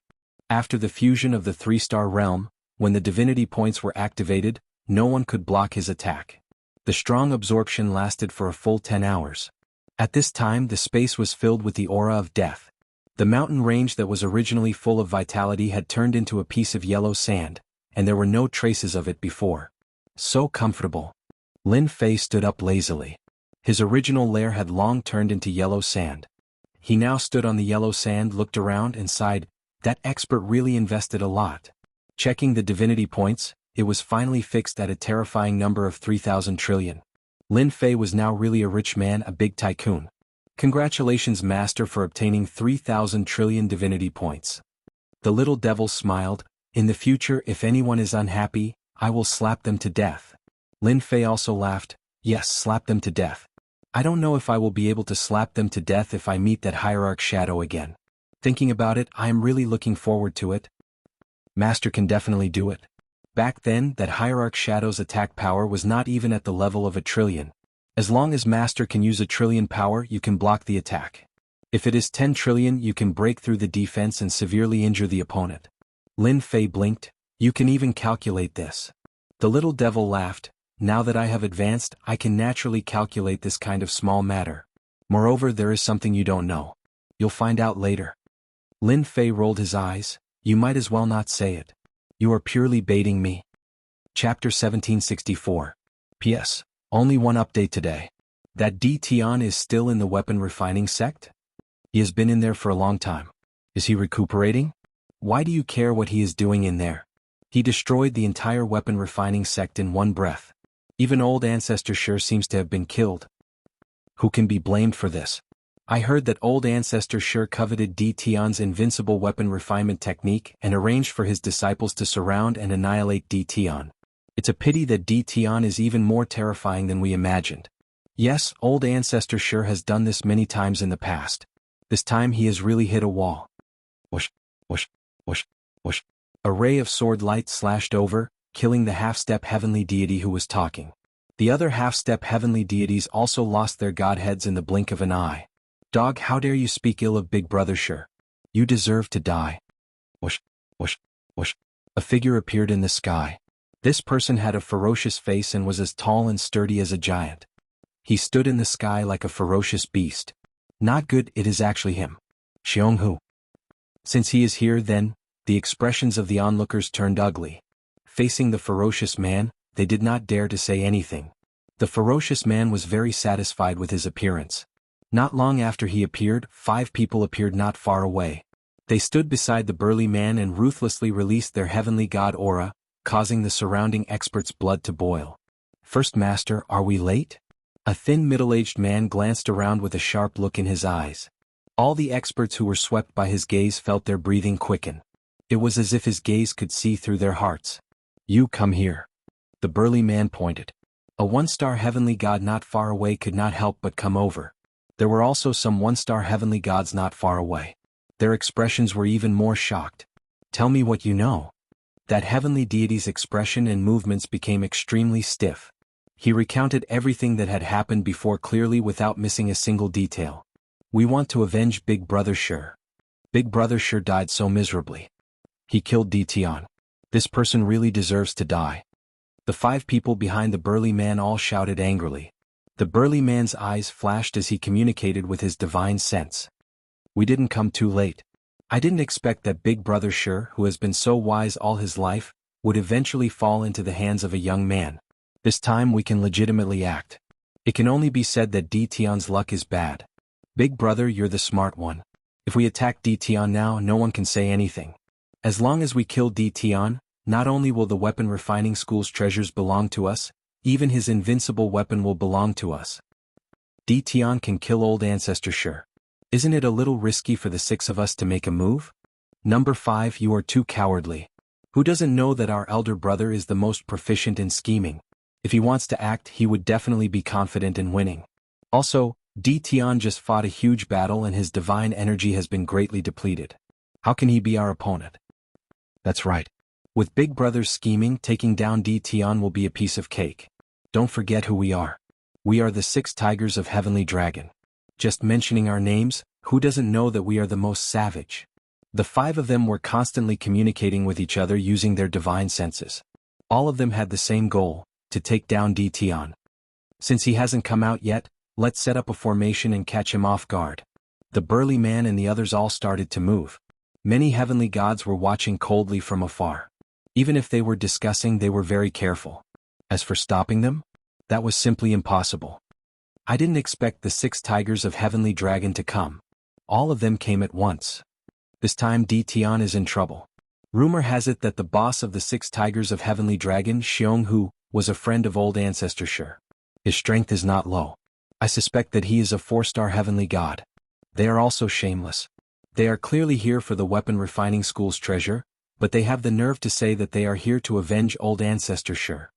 After the fusion of the 3-star realm, when the divinity points were activated, no one could block his attack. The strong absorption lasted for a full 10 hours. At this time the space was filled with the aura of death. The mountain range that was originally full of vitality had turned into a piece of yellow sand, and there were no traces of it before. So comfortable. Lin Fei stood up lazily. His original lair had long turned into yellow sand. He now stood on the yellow sand, looked around and sighed, that expert really invested a lot. Checking the divinity points, it was finally fixed at a terrifying number of 3,000 trillion. Lin Fei was now really a rich man, a big tycoon. Congratulations, master, for obtaining 3,000 trillion divinity points. The little devil smiled. In the future, if anyone is unhappy, I will slap them to death. Lin Fei also laughed. Yes, slap them to death. I don't know if I will be able to slap them to death if I meet that hierarch shadow again. Thinking about it, I am really looking forward to it. Master can definitely do it. Back then, that hierarch shadow's attack power was not even at the level of 1 trillion. As long as Master can use 1 trillion power, you can block the attack. If it is 10 trillion, you can break through the defense and severely injure the opponent. Lin Fei blinked. You can even calculate this. The little devil laughed. Now that I have advanced, I can naturally calculate this kind of small matter. Moreover, there is something you don't know. You'll find out later. Lin Fei rolled his eyes. You might as well not say it. You are purely baiting me. Chapter 1764. P.S. Only one update today. That D. Tian is still in the weapon refining sect? He has been in there for a long time. Is he recuperating? Why do you care what he is doing in there? He destroyed the entire weapon refining sect in one breath. Even Old Ancestor sure seems to have been killed. Who can be blamed for this? I heard that Old Ancestor sure coveted D. Tian's invincible weapon refinement technique and arranged for his disciples to surround and annihilate D. Tian. It's a pity that D. Tian is even more terrifying than we imagined. Yes, Old Ancestor sure has done this many times in the past. This time he has really hit a wall. Whoosh, whoosh, whoosh, whoosh. A ray of sword light slashed over, killing the half-step heavenly deity who was talking. The other half-step heavenly deities also lost their godheads in the blink of an eye. Dog, how dare you speak ill of Big Brother Sure? You deserve to die. Whoosh, whoosh, whoosh. A figure appeared in the sky. This person had a ferocious face and was as tall and sturdy as a giant. He stood in the sky like a ferocious beast. Not good, it is actually him. Xionghu. Since he is here then, the expressions of the onlookers turned ugly. Facing the ferocious man, they did not dare to say anything. The ferocious man was very satisfied with his appearance. Not long after he appeared, 5 people appeared not far away. They stood beside the burly man and ruthlessly released their heavenly god aura, causing the surrounding experts' blood to boil. First Master, are we late? A thin middle-aged man glanced around with a sharp look in his eyes. All the experts who were swept by his gaze felt their breathing quicken. It was as if his gaze could see through their hearts. You come here. The burly man pointed. A 1-star heavenly god not far away could not help but come over. There were also some 1-star heavenly gods not far away. Their expressions were even more shocked. Tell me what you know. That heavenly deity's expression and movements became extremely stiff. He recounted everything that had happened before clearly without missing a single detail. We want to avenge Big Brother Sure. Big Brother Sure died so miserably. He killed D. Tian. This person really deserves to die. The 5 people behind the burly man all shouted angrily. The burly man's eyes flashed as he communicated with his divine sense. We didn't come too late. I didn't expect that Big Brother Sure, who has been so wise all his life, would eventually fall into the hands of a young man. This time we can legitimately act. It can only be said that Dtion's luck is bad. Big Brother, you're the smart one. If we attack Dtion now, no one can say anything. As long as we kill Dtion, not only will the weapon refining school's treasures belong to us, even his invincible weapon will belong to us. Dtion can kill old ancestor Sure. Isn't it a little risky for the 6 of us to make a move? Number 5, you are too cowardly. Who doesn't know that our elder brother is the most proficient in scheming? If he wants to act, he would definitely be confident in winning. Also, Dtion just fought a huge battle and his divine energy has been greatly depleted. How can he be our opponent? That's right. With Big Brother's scheming, taking down Dtion will be a piece of cake. Don't forget who we are. We are the 6 Tigers of Heavenly Dragon. Just mentioning our names, who doesn't know that we are the most savage? The 5 of them were constantly communicating with each other using their divine senses. All of them had the same goal, to take down Dtion. Since he hasn't come out yet, let's set up a formation and catch him off guard. The burly man and the others all started to move. Many heavenly gods were watching coldly from afar. Even if they were discussing, they were very careful. As for stopping them, that was simply impossible. I didn't expect the 6 Tigers of Heavenly Dragon to come. All of them came at once. This time Dtion is in trouble. Rumor has it that the boss of the 6 Tigers of Heavenly Dragon, Xionghu, was a friend of old ancestor Sure. His strength is not low. I suspect that he is a 4-star heavenly god. They are also shameless. They are clearly here for the weapon refining school's treasure, but they have the nerve to say that they are here to avenge old ancestor Sure.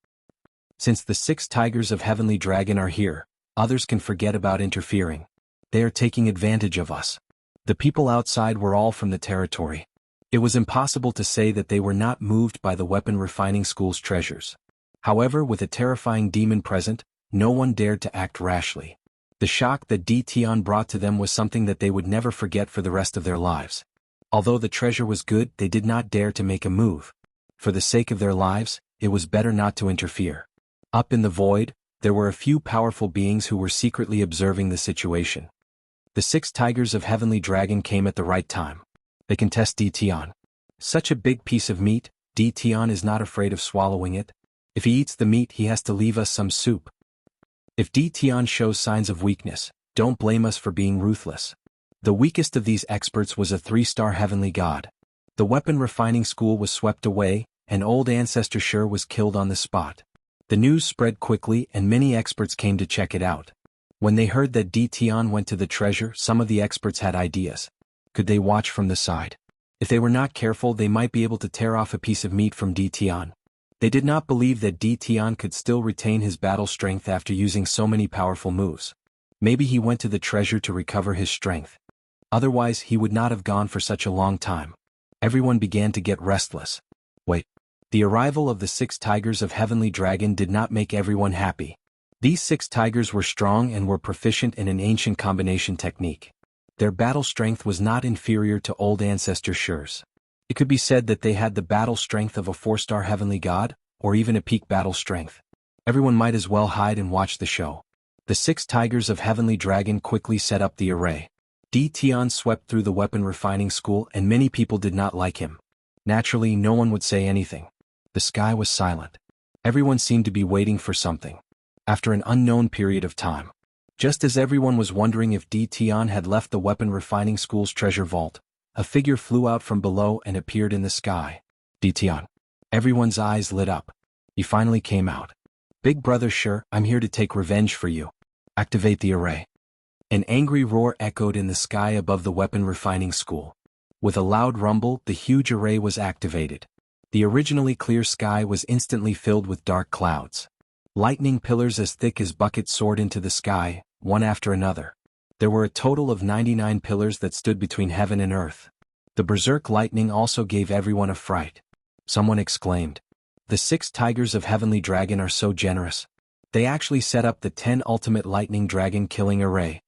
Since the 6 Tigers of Heavenly Dragon are here, others can forget about interfering. They are taking advantage of us. The people outside were all from the territory. It was impossible to say that they were not moved by the weapon refining school's treasures. However, with a terrifying demon present, no one dared to act rashly. The shock that Dtion brought to them was something that they would never forget for the rest of their lives. Although the treasure was good, they did not dare to make a move. For the sake of their lives, it was better not to interfere. Up in the void, there were a few powerful beings who were secretly observing the situation. The 6 Tigers of Heavenly Dragon came at the right time. They can test Dtion. Such a big piece of meat, Dtion is not afraid of swallowing it. If he eats the meat, he has to leave us some soup. If Dtion shows signs of weakness, don't blame us for being ruthless. The weakest of these experts was a 3-star heavenly god. The weapon refining school was swept away, and old ancestor Sure was killed on the spot. The news spread quickly and many experts came to check it out. When they heard that Dtion went to the treasure, some of the experts had ideas. Could they watch from the side? If they were not careful, they might be able to tear off a piece of meat from Dtion. They did not believe that Dtion could still retain his battle strength after using so many powerful moves. Maybe he went to the treasure to recover his strength. Otherwise, he would not have gone for such a long time. Everyone began to get restless. Wait. The arrival of the 6 Tigers of Heavenly Dragon did not make everyone happy. These 6 tigers were strong and were proficient in an ancient combination technique. Their battle strength was not inferior to old ancestor Sure's. It could be said that they had the battle strength of a 4-star heavenly god, or even a peak battle strength. Everyone might as well hide and watch the show. The 6 Tigers of Heavenly Dragon quickly set up the array. Dtion swept through the weapon refining school and many people did not like him. Naturally, no one would say anything. The sky was silent. Everyone seemed to be waiting for something. After an unknown period of time. Just as everyone was wondering if Dtion had left the weapon refining school's treasure vault, a figure flew out from below and appeared in the sky. Dtion. Everyone's eyes lit up. He finally came out. Big Brother Sure, I'm here to take revenge for you. Activate the array. An angry roar echoed in the sky above the weapon refining school. With a loud rumble, the huge array was activated. The originally clear sky was instantly filled with dark clouds. Lightning pillars as thick as buckets soared into the sky, one after another. There were a total of 99 pillars that stood between heaven and earth. The berserk lightning also gave everyone a fright. Someone exclaimed, "The 6 Tigers of Heavenly Dragon are so generous. They actually set up the 10 ultimate lightning dragon killing array."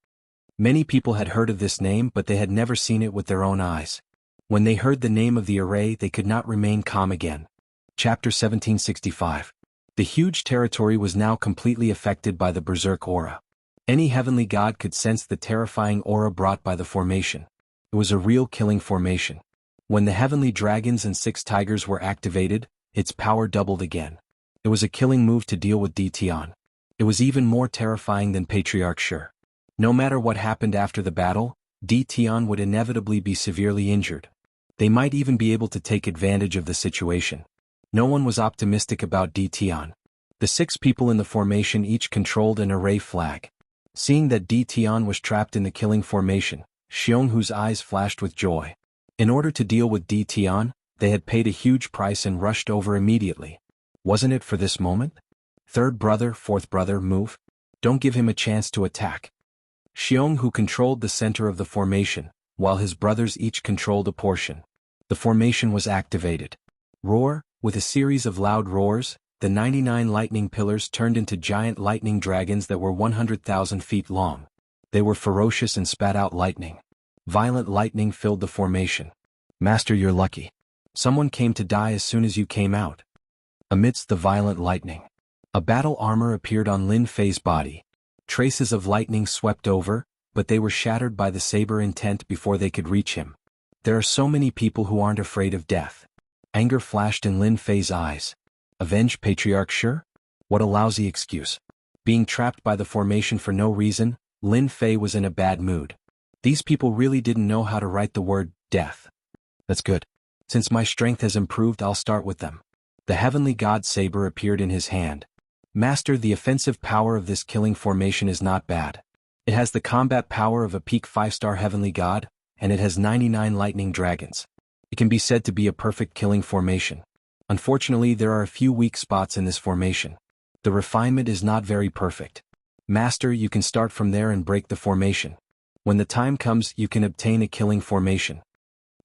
Many people had heard of this name, but they had never seen it with their own eyes. When they heard the name of the array, they could not remain calm again. Chapter 1765. The huge territory was now completely affected by the berserk aura. Any heavenly god could sense the terrifying aura brought by the formation. It was a real killing formation. When the heavenly dragons and 6 tigers were activated, its power doubled again. It was a killing move to deal with Dition. It was even more terrifying than Patriarch Shur. No matter what happened after the battle, Dition would inevitably be severely injured. They might even be able to take advantage of the situation. No one was optimistic about Dition. The 6 people in the formation each controlled an array flag. Seeing that Dition was trapped in the killing formation, Xionghu's eyes flashed with joy. In order to deal with Dition, they had paid a huge price and rushed over immediately. Wasn't it for this moment? Third brother, fourth brother, move. Don't give him a chance to attack. Xionghu controlled the center of the formation, while his brothers each controlled a portion. The formation was activated. Roar, with a series of loud roars, the 99 lightning pillars turned into giant lightning dragons that were 100,000 feet long. They were ferocious and spat out lightning. Violent lightning filled the formation. Master, you're lucky. Someone came to die as soon as you came out. Amidst the violent lightning, a battle armor appeared on Lin Fei's body. Traces of lightning swept over, but they were shattered by the saber intent before they could reach him. There are so many people who aren't afraid of death. Anger flashed in Lin Fei's eyes. Avenge Patriarch Shur? What a lousy excuse. Being trapped by the formation for no reason, Lin Fei was in a bad mood. These people really didn't know how to write the word death. That's good. Since my strength has improved, I'll start with them. The heavenly god saber appeared in his hand. Master, the offensive power of this killing formation is not bad. It has the combat power of a peak 5-star heavenly god, and it has 99 lightning dragons. It can be said to be a perfect killing formation. Unfortunately, there are a few weak spots in this formation. The refinement is not very perfect. Master, you can start from there and break the formation. When the time comes, you can obtain a killing formation.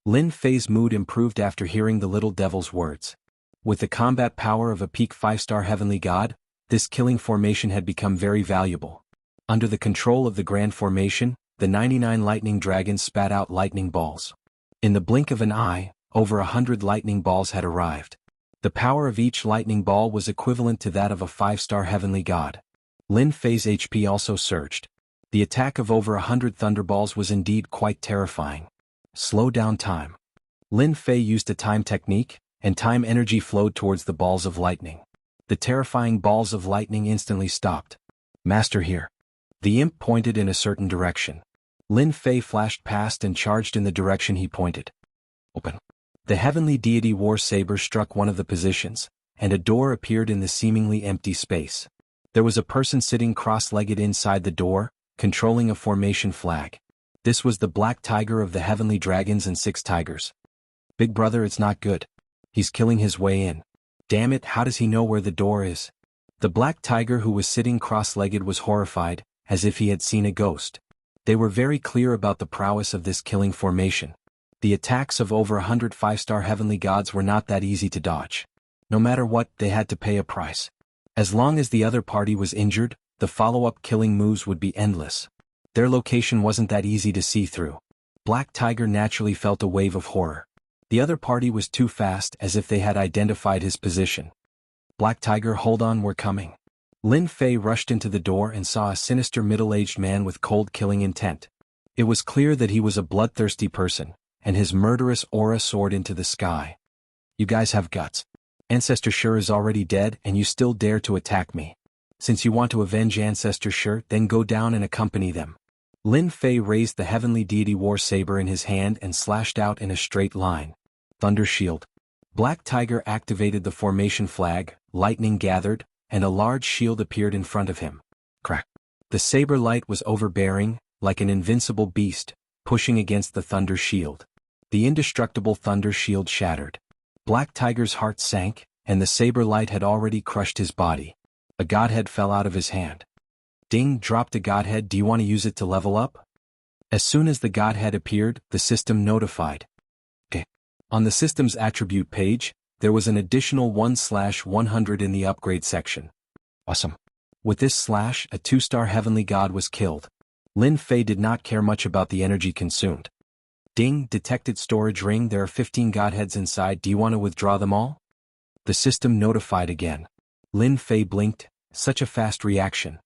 Lin Fei's mood improved after hearing the little devil's words. With the combat power of a peak 5-star heavenly god, this killing formation had become very valuable. Under the control of the Grand Formation, the 99 lightning dragons spat out lightning balls. In the blink of an eye, over 100 lightning balls had arrived. The power of each lightning ball was equivalent to that of a 5-star heavenly god. Lin Fei's HP also surged. The attack of over 100 thunderballs was indeed quite terrifying. Slow down time. Lin Fei used a time technique, and time energy flowed towards the balls of lightning. The terrifying balls of lightning instantly stopped. Master, here. The imp pointed in a certain direction. Lin Fei flashed past and charged in the direction he pointed. Open. The heavenly deity war saber struck one of the positions, and a door appeared in the seemingly empty space. There was a person sitting cross-legged inside the door, controlling a formation flag. This was the black tiger of the heavenly dragons and 6 tigers. Big brother, it's not good. He's killing his way in. Damn it, how does he know where the door is? The black tiger who was sitting cross-legged was horrified, as if he had seen a ghost. They were very clear about the prowess of this killing formation. The attacks of over 100 5-star heavenly gods were not that easy to dodge. No matter what, they had to pay a price. As long as the other party was injured, the follow-up killing moves would be endless. Their location wasn't that easy to see through. Black Tiger naturally felt a wave of horror. The other party was too fast, as if they had identified his position. Black Tiger, hold on, we're coming. Lin Fei rushed into the door and saw a sinister middle-aged man with cold killing intent. It was clear that he was a bloodthirsty person, and his murderous aura soared into the sky. You guys have guts. Ancestor Shur is already dead and you still dare to attack me. Since you want to avenge Ancestor Shur, then go down and accompany them. Lin Fei raised the heavenly deity war saber in his hand and slashed out in a straight line. Thunder Shield. Black Tiger activated the formation flag, lightning gathered, and a large shield appeared in front of him. Crack. The saber light was overbearing, like an invincible beast, pushing against the Thunder Shield. The indestructible Thunder Shield shattered. Black Tiger's heart sank, and the saber light had already crushed his body. A godhead fell out of his hand. Ding, dropped a godhead. Do you want to use it to level up? As soon as the godhead appeared, the system notified. Okay. On the system's attribute page, there was an additional 1/100 in the upgrade section. Awesome. With this slash, a 2-star heavenly god was killed. Lin Fei did not care much about the energy consumed. Ding, detected storage ring. There are 15 godheads inside. Do you want to withdraw them all? The system notified again. Lin Fei blinked. Such a fast reaction.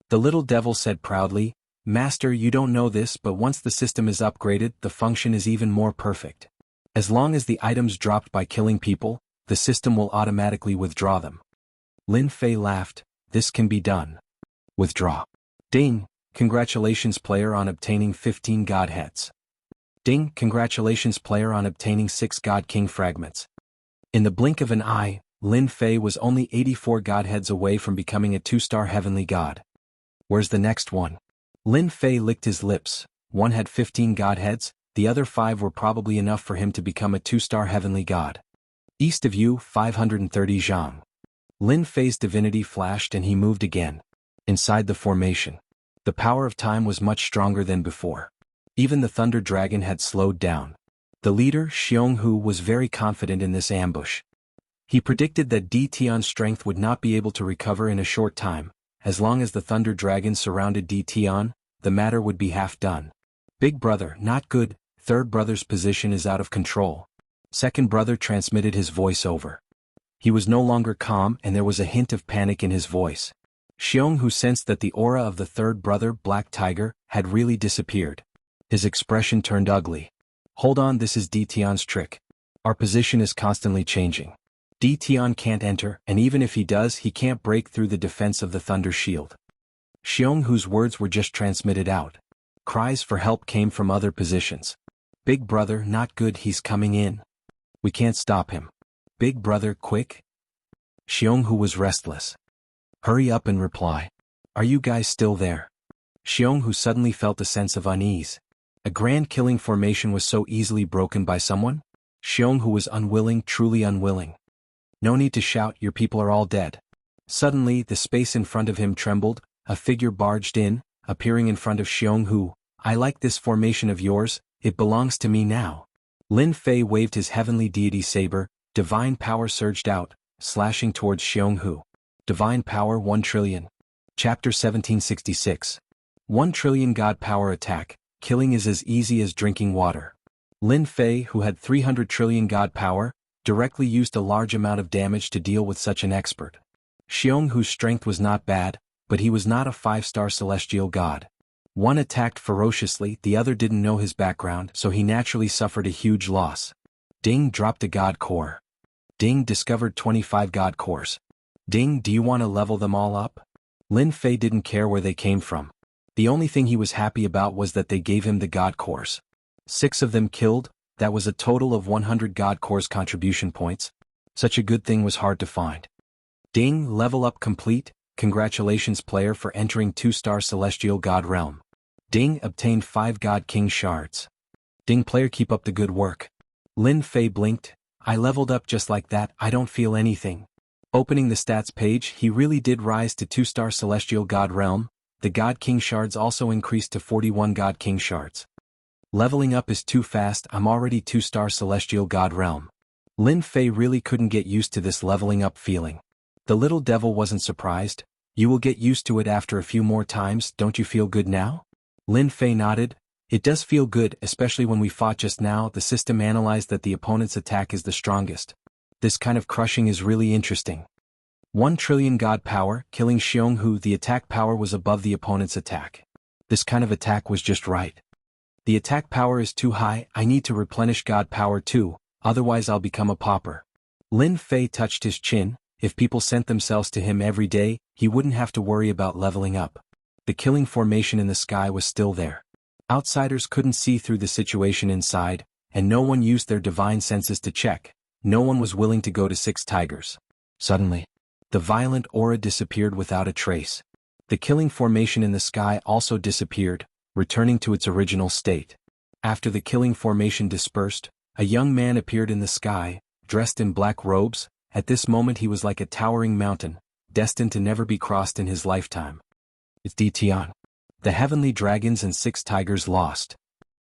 The little devil said proudly, "Master, you don't know this, but once the system is upgraded, the function is even more perfect. As long as the items dropped by killing people, the system will automatically withdraw them." Lin Fei laughed, "This can be done." Withdraw. Ding, congratulations player on obtaining 15 God Heads. Ding, congratulations player on obtaining 6 God King fragments. In the blink of an eye, Lin Fei was only 84 God Heads away from becoming a 2-star heavenly god. Where's the next one? Lin Fei licked his lips. One had 15 God Heads, the other 5 were probably enough for him to become a 2-star heavenly god. East of you, 530 Zhang. Lin Fei's divinity flashed and he moved again. Inside the formation, the power of time was much stronger than before. Even the Thunder Dragon had slowed down. The leader, Xionghu, was very confident in this ambush. He predicted that Di Tian's strength would not be able to recover in a short time. As long as the Thunder Dragon surrounded Di Tian, the matter would be half done. Big brother, not good. Third brother's position is out of control. Second brother transmitted his voice over. He was no longer calm and there was a hint of panic in his voice. Xionghu sensed that the aura of the third brother, Black Tiger, had really disappeared. His expression turned ugly. Hold on, this is Di Tian's trick. Our position is constantly changing. Di Tian can't enter, and even if he does, he can't break through the defense of the Thunder Shield. Xionghu's words were just transmitted out. Cries for help came from other positions. Big brother, not good, he's coming in. We can't stop him. Big brother, quick. Xionghu was restless. Hurry up and reply. Are you guys still there? Xionghu suddenly felt a sense of unease. A grand killing formation was so easily broken by someone? Xionghu was unwilling, truly unwilling. No need to shout, your people are all dead. Suddenly, the space in front of him trembled, a figure barged in, appearing in front of Xionghu. I like this formation of yours, it belongs to me now. Lin Fei waved his heavenly deity saber, divine power surged out, slashing towards Xionghu. Divine power 1 trillion. Chapter 1766. 1 trillion God power attack, killing is as easy as drinking water. Lin Fei, who had 300 trillion God power, directly used a large amount of damage to deal with such an expert. Xionghu's strength was not bad, but he was not a 5-star celestial god. One attacked ferociously, the other didn't know his background, so he naturally suffered a huge loss. Ding dropped a god core. Ding discovered 25 god cores. Ding, do you want to level them all up? Lin Fei didn't care where they came from. The only thing he was happy about was that they gave him the god cores. 6 of them killed, that was a total of 100 god cores contribution points. Such a good thing was hard to find. Ding, level up complete, congratulations player for entering 2-star celestial god realm. Ding, obtained 5 god king shards. Ding player, keep up the good work. Lin Fei blinked, I leveled up just like that, I don't feel anything. Opening the stats page, he really did rise to 2-star celestial god realm. The god king shards also increased to 41 god king shards. Leveling up is too fast, I'm already 2-star celestial god realm. Lin Fei really couldn't get used to this leveling up feeling. The little devil wasn't surprised. You will get used to it after a few more times, don't you feel good now? Lin Fei nodded. It does feel good, especially when we fought just now. The system analyzed that the opponent's attack is the strongest. This kind of crushing is really interesting. 1 trillion god power, killing Xionghu, the attack power was above the opponent's attack. This kind of attack was just right. The attack power is too high, I need to replenish god power too, otherwise I'll become a pauper. Lin Fei touched his chin. If people sent themselves to him every day, he wouldn't have to worry about leveling up. The killing formation in the sky was still there. Outsiders couldn't see through the situation inside, and no one used their divine senses to check. No one was willing to go to 6 tigers. Suddenly, the violent aura disappeared without a trace. The killing formation in the sky also disappeared, returning to its original state. After the killing formation dispersed, a young man appeared in the sky, dressed in black robes. At this moment he was like a towering mountain, destined to never be crossed in his lifetime. It's Di Tian. The heavenly dragons and 6 tigers lost.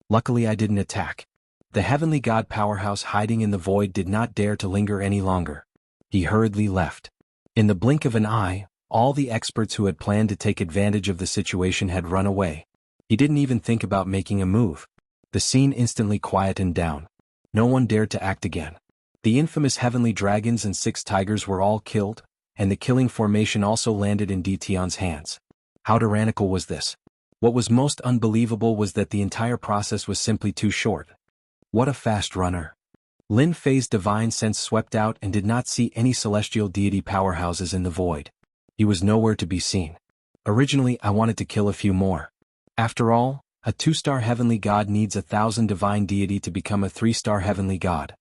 Luckily I didn't attack. The heavenly god powerhouse hiding in the void did not dare to linger any longer. He hurriedly left. In the blink of an eye, all the experts who had planned to take advantage of the situation had run away. He didn't even think about making a move. The scene instantly quietened down. No one dared to act again. The infamous heavenly dragons and 6 tigers were all killed, and the killing formation also landed in Di Tian's hands. How tyrannical was this? What was most unbelievable was that the entire process was simply too short. What a fast runner. Lin Fei's divine sense swept out and did not see any celestial deity powerhouses in the void. He was nowhere to be seen. Originally, I wanted to kill a few more. After all, a 2-star heavenly god needs 1,000 divine deity to become a 3-star heavenly god.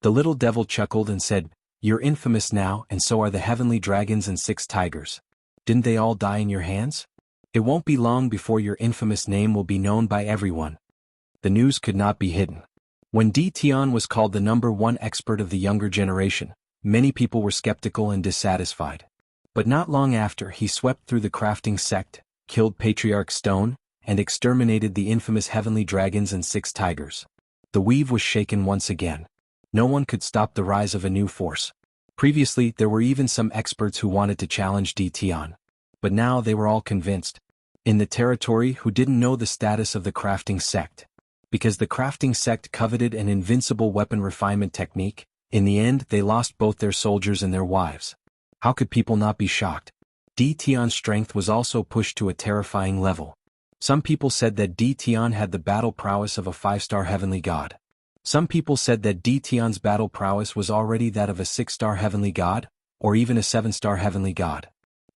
The little devil chuckled and said, "You're infamous now, and so are the heavenly dragons and 6 tigers. Didn't they all die in your hands? It won't be long before your infamous name will be known by everyone." The news could not be hidden. When Di Tian was called the #1 expert of the younger generation, many people were skeptical and dissatisfied. But not long after, he swept through the crafting sect, killed Patriarch Stone, and exterminated the infamous heavenly dragons and 6 tigers. The weave was shaken once again. No one could stop the rise of a new force. Previously, there were even some experts who wanted to challenge Di Tian. But now they were all convinced. In the territory, who didn't know the status of the crafting sect. Because the crafting sect coveted an invincible weapon refinement technique, in the end they lost both their soldiers and their wives. How could people not be shocked? Di Tian's strength was also pushed to a terrifying level. Some people said that Di Tian had the battle prowess of a 5-star heavenly god. Some people said that Di Tian's battle prowess was already that of a 6-star heavenly god, or even a 7-star heavenly god.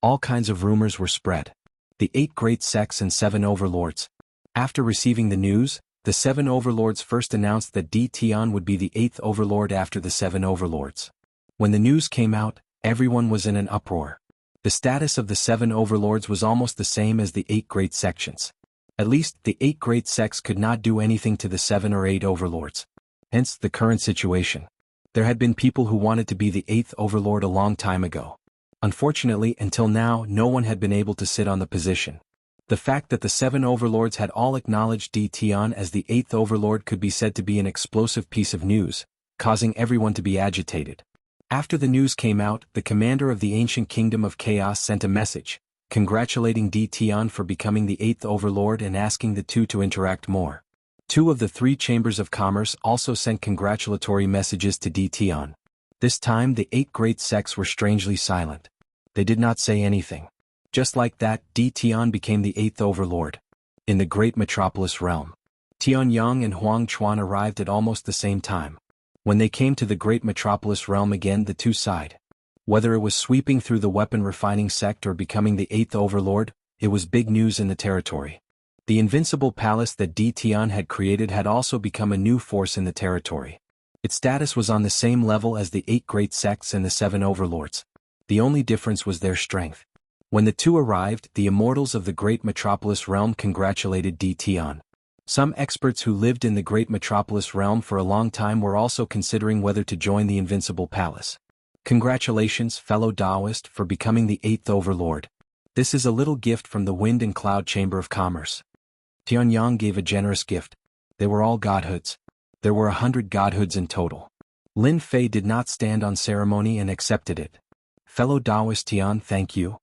All kinds of rumors were spread. The 8 great sects and 7 overlords. After receiving the news, the 7 overlords first announced that Di Tian would be the 8th overlord after the 7 overlords. When the news came out, everyone was in an uproar. The status of the 7 overlords was almost the same as the 8 great sections. At least, the 8 great sects could not do anything to the 7 or 8 overlords. Hence, the current situation. There had been people who wanted to be the 8th overlord a long time ago. Unfortunately, until now, no one had been able to sit on the position. The fact that the 7 overlords had all acknowledged Di Tian as the 8th overlord could be said to be an explosive piece of news, causing everyone to be agitated. After the news came out, the commander of the ancient kingdom of chaos sent a message, congratulating Di Tian for becoming the 8th overlord and asking the two to interact more. 2 of the 3 chambers of commerce also sent congratulatory messages to Di Tian. This time the 8 great sects were strangely silent. They did not say anything. Just like that, Di Tian became the 8th overlord. In the great metropolis realm, Tianyang and Huang Chuan arrived at almost the same time. When they came to the great metropolis realm again, the two sighed. Whether it was sweeping through the weapon refining sect or becoming the 8th overlord, it was big news in the territory. The invincible palace that Di Tian had created had also become a new force in the territory. Its status was on the same level as the 8 great sects and the 7 overlords. The only difference was their strength. When the two arrived, the immortals of the great metropolis realm congratulated Di Tian. Some experts who lived in the great metropolis realm for a long time were also considering whether to join the invincible palace. Congratulations, fellow Taoist, for becoming the 8th overlord. This is a little gift from the Wind and Cloud Chamber of Commerce. Tianyang gave a generous gift. They were all godhoods. There were 100 godhoods in total. Lin Fei did not stand on ceremony and accepted it. Fellow Taoist Tian, thank you.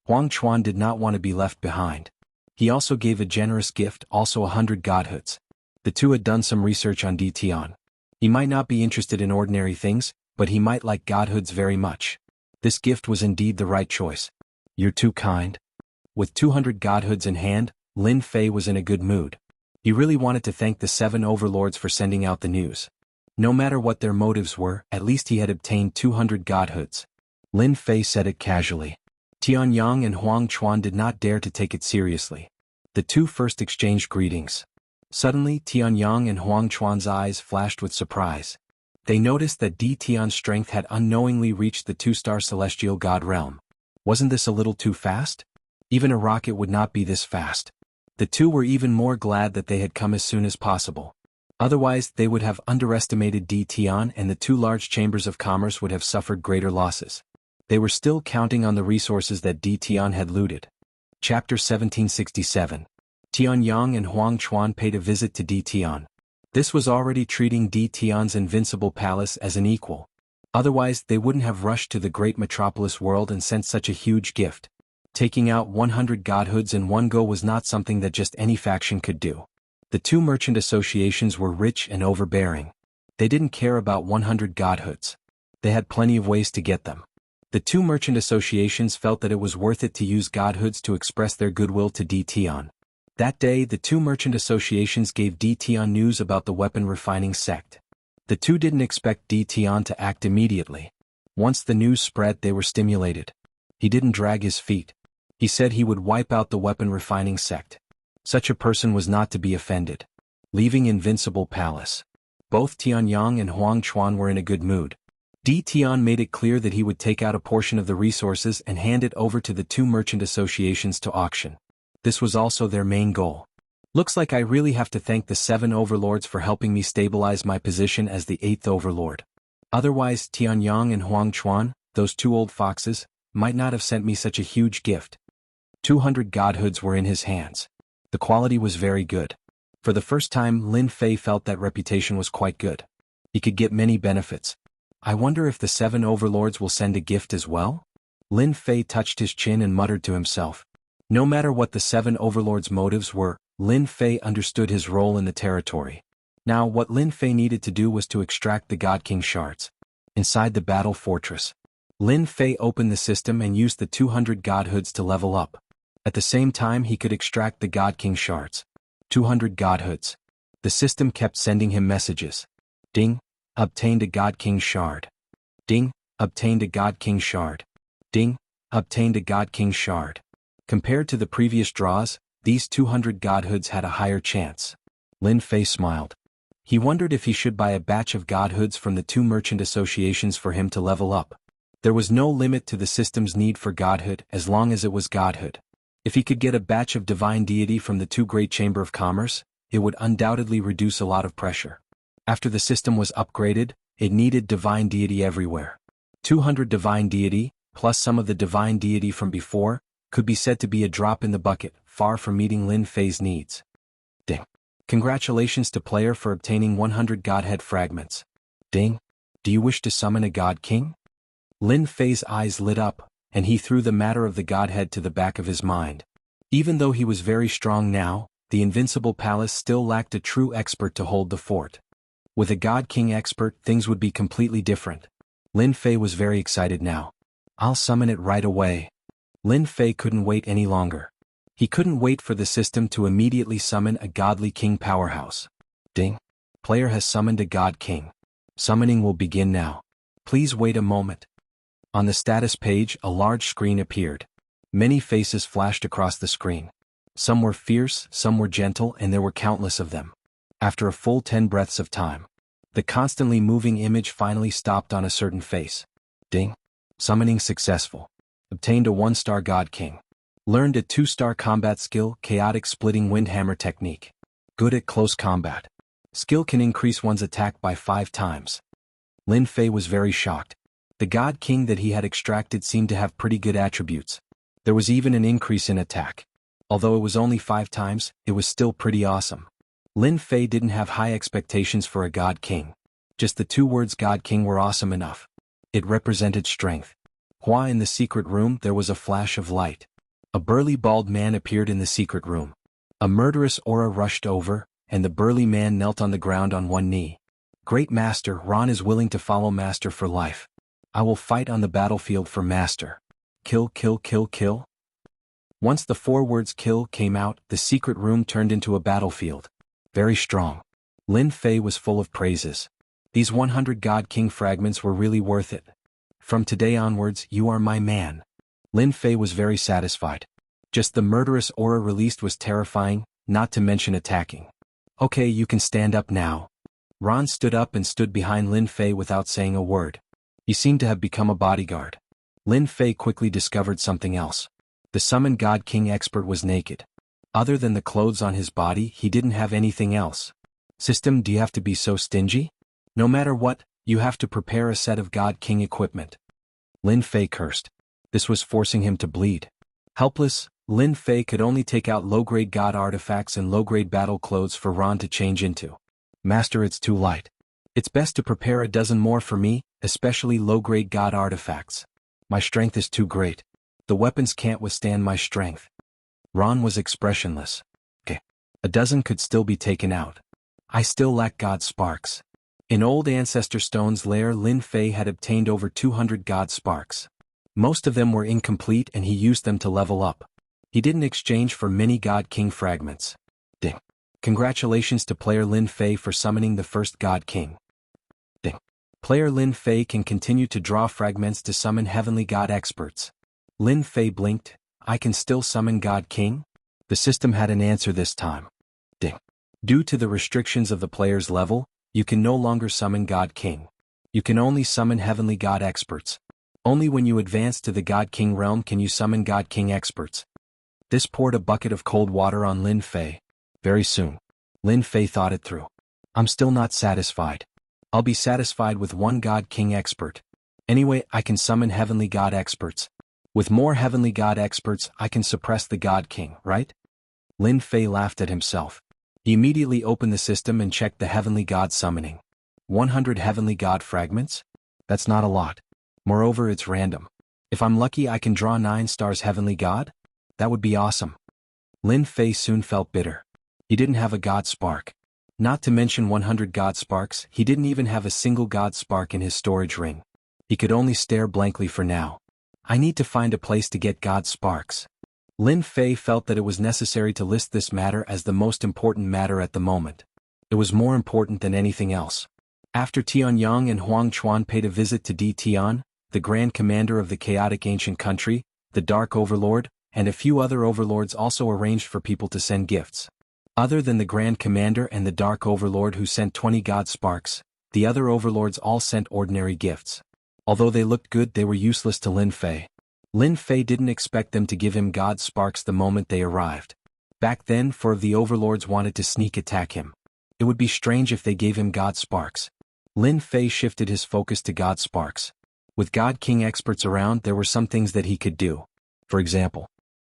Huang Chuan did not want to be left behind. He also gave a generous gift, also 100 godhoods. The two had done some research on Di Tian. He might not be interested in ordinary things, but he might like godhoods very much. This gift was indeed the right choice. You're too kind. With 200 godhoods in hand, Lin Fei was in a good mood. He really wanted to thank the 7 overlords for sending out the news. No matter what their motives were, at least he had obtained 200 godhoods. Lin Fei said it casually. Tianyang and Huang Chuan did not dare to take it seriously. The two first exchanged greetings. Suddenly, Tianyang and Huang Chuan's eyes flashed with surprise. They noticed that Di Tian's strength had unknowingly reached the 2-star celestial god realm. Wasn't this a little too fast? Even a rocket would not be this fast. The two were even more glad that they had come as soon as possible. Otherwise, they would have underestimated Di Tian and the 2 large chambers of commerce would have suffered greater losses. They were still counting on the resources that Di Tian had looted. Chapter 1767. Tianyang and Huang Chuan paid a visit to Di Tian. This was already treating Di Tian's invincible palace as an equal. Otherwise, they wouldn't have rushed to the great metropolis world and sent such a huge gift. Taking out 100 godhoods in one go was not something that just any faction could do. The 2 merchant associations were rich and overbearing. They didn't care about 100 godhoods. They had plenty of ways to get them. The two merchant associations felt that it was worth it to use godhoods to express their goodwill to D. Tion. That day, the two merchant associations gave D. Tion news about the weapon refining sect. The two didn't expect D. Tion to act immediately. Once the news spread, they were stimulated. He didn't drag his feet. He said he would wipe out the weapon refining sect. Such a person was not to be offended. Leaving Invincible Palace. Both Tianyang and Huang Chuan were in a good mood. D. Tian made it clear that he would take out a portion of the resources and hand it over to the two merchant associations to auction. This was also their main goal. Looks like I really have to thank the 7 overlords for helping me stabilize my position as the 8th overlord. Otherwise, Tianyang and Huang Chuan, those two old foxes, might not have sent me such a huge gift. 200 godhoods were in his hands. The quality was very good. For the first time, Lin Fei felt that reputation was quite good. He could get many benefits. I wonder if the 7 overlords will send a gift as well? Lin Fei touched his chin and muttered to himself. No matter what the 7 overlords' motives were, Lin Fei understood his role in the territory. Now what Lin Fei needed to do was to extract the God King shards. Inside the battle fortress, Lin Fei opened the system and used the 200 godhoods to level up. At the same time, he could extract the God King shards. 200 godhoods. The system kept sending him messages. Ding. Obtained a God King shard. Ding. Obtained a God King shard. Ding. Obtained a God King shard. Compared to the previous draws, these 200 godhoods had a higher chance. Lin Fei smiled. He wondered if he should buy a batch of godhoods from the two merchant associations for him to level up. There was no limit to the system's need for godhood as long as it was godhood. If he could get a batch of divine deity from the two Great Chamber of Commerce, it would undoubtedly reduce a lot of pressure. After the system was upgraded, it needed divine deity everywhere. 200 divine deity, plus some of the divine deity from before, could be said to be a drop in the bucket, far from meeting Lin Fei's needs. Ding. Congratulations to player for obtaining 100 Godhead fragments. Ding. Do you wish to summon a God King? Lin Fei's eyes lit up, and he threw the matter of the Godhead to the back of his mind. Even though he was very strong now, the Invincible Palace still lacked a true expert to hold the fort. With a God King expert, things would be completely different. Lin Fei was very excited now. I'll summon it right away. Lin Fei couldn't wait any longer. He couldn't wait for the system to immediately summon a godly king powerhouse. Ding. Player has summoned a God King. Summoning will begin now. Please wait a moment. On the status page, a large screen appeared. Many faces flashed across the screen. Some were fierce, some were gentle, and there were countless of them. After a full 10 breaths of time, the constantly moving image finally stopped on a certain face. Ding. Summoning successful. Obtained a 1-star God King. Learned a 2-star combat skill, Chaotic Splitting Windhammer Technique. Good at close combat. Skill can increase one's attack by 5 times. Lin Fei was very shocked. The God King that he had extracted seemed to have pretty good attributes. There was even an increase in attack. Although it was only 5 times, it was still pretty awesome. Lin Fei didn't have high expectations for a God King. Just the 2 words God King were awesome enough. It represented strength. Hua in the secret room, there was a flash of light. A burly bald man appeared in the secret room. A murderous aura rushed over, and the burly man knelt on the ground on one knee. Great Master, Ron is willing to follow Master for life. I will fight on the battlefield for Master. Kill, kill, kill, kill. Once the 4 words kill came out, the secret room turned into a battlefield. Very strong. Lin Fei was full of praises. These 100 God King fragments were really worth it. From today onwards, you are my man. Lin Fei was very satisfied. Just the murderous aura released was terrifying, not to mention attacking. Okay, you can stand up now. Ron stood up and stood behind Lin Fei without saying a word. He seemed to have become a bodyguard. Lin Fei quickly discovered something else. The summoned God King expert was naked. Other than the clothes on his body, he didn't have anything else. System, do you have to be so stingy? No matter what, you have to prepare a set of God King equipment. Lin Fei cursed. This was forcing him to bleed. Helpless, Lin Fei could only take out low-grade God artifacts and low-grade battle clothes for Ron to change into. Master, it's too light. It's best to prepare a dozen more for me, especially low-grade God artifacts. My strength is too great. The weapons can't withstand my strength. Ron was expressionless. Okay. A dozen could still be taken out. I still lack God sparks. In old Ancestor Stone's lair, Lin Fei had obtained over 200 God sparks. Most of them were incomplete and he used them to level up. He didn't exchange for many God King fragments. Ding. Congratulations to player Lin Fei for summoning the first God King. Ding. Player Lin Fei can continue to draw fragments to summon Heavenly God experts. Lin Fei blinked. I can still summon God King? The system had an answer this time. Ding. Due to the restrictions of the player's level, you can no longer summon God King. You can only summon Heavenly God experts. Only when you advance to the God King realm can you summon God King experts. This poured a bucket of cold water on Lin Fei. Very soon. Lin Fei thought it through. I'm still not satisfied. I'll be satisfied with one God King expert. Anyway, I can summon Heavenly God experts. With more Heavenly God experts, I can suppress the God King, right? Lin Fei laughed at himself. He immediately opened the system and checked the Heavenly God summoning. 100 Heavenly God fragments? That's not a lot. Moreover, it's random. If I'm lucky, I can draw 9 stars Heavenly God? That would be awesome. Lin Fei soon felt bitter. He didn't have a God Spark. Not to mention 100 God Sparks, he didn't even have a single God Spark in his storage ring. He could only stare blankly for now. I need to find a place to get God Sparks. Lin Fei felt that it was necessary to list this matter as the most important matter at the moment. It was more important than anything else. After Tianyang and Huang Chuan paid a visit to Di Tian, the Grand Commander of the chaotic ancient country, the Dark Overlord, and a few other overlords also arranged for people to send gifts. Other than the Grand Commander and the Dark Overlord who sent 20 God Sparks, the other overlords all sent ordinary gifts. Although they looked good, they were useless to Lin Fei. Lin Fei didn't expect them to give him God Sparks the moment they arrived. Back then, 4 of the overlords wanted to sneak attack him. It would be strange if they gave him God Sparks. Lin Fei shifted his focus to God Sparks. With God King experts around, there were some things that he could do. For example,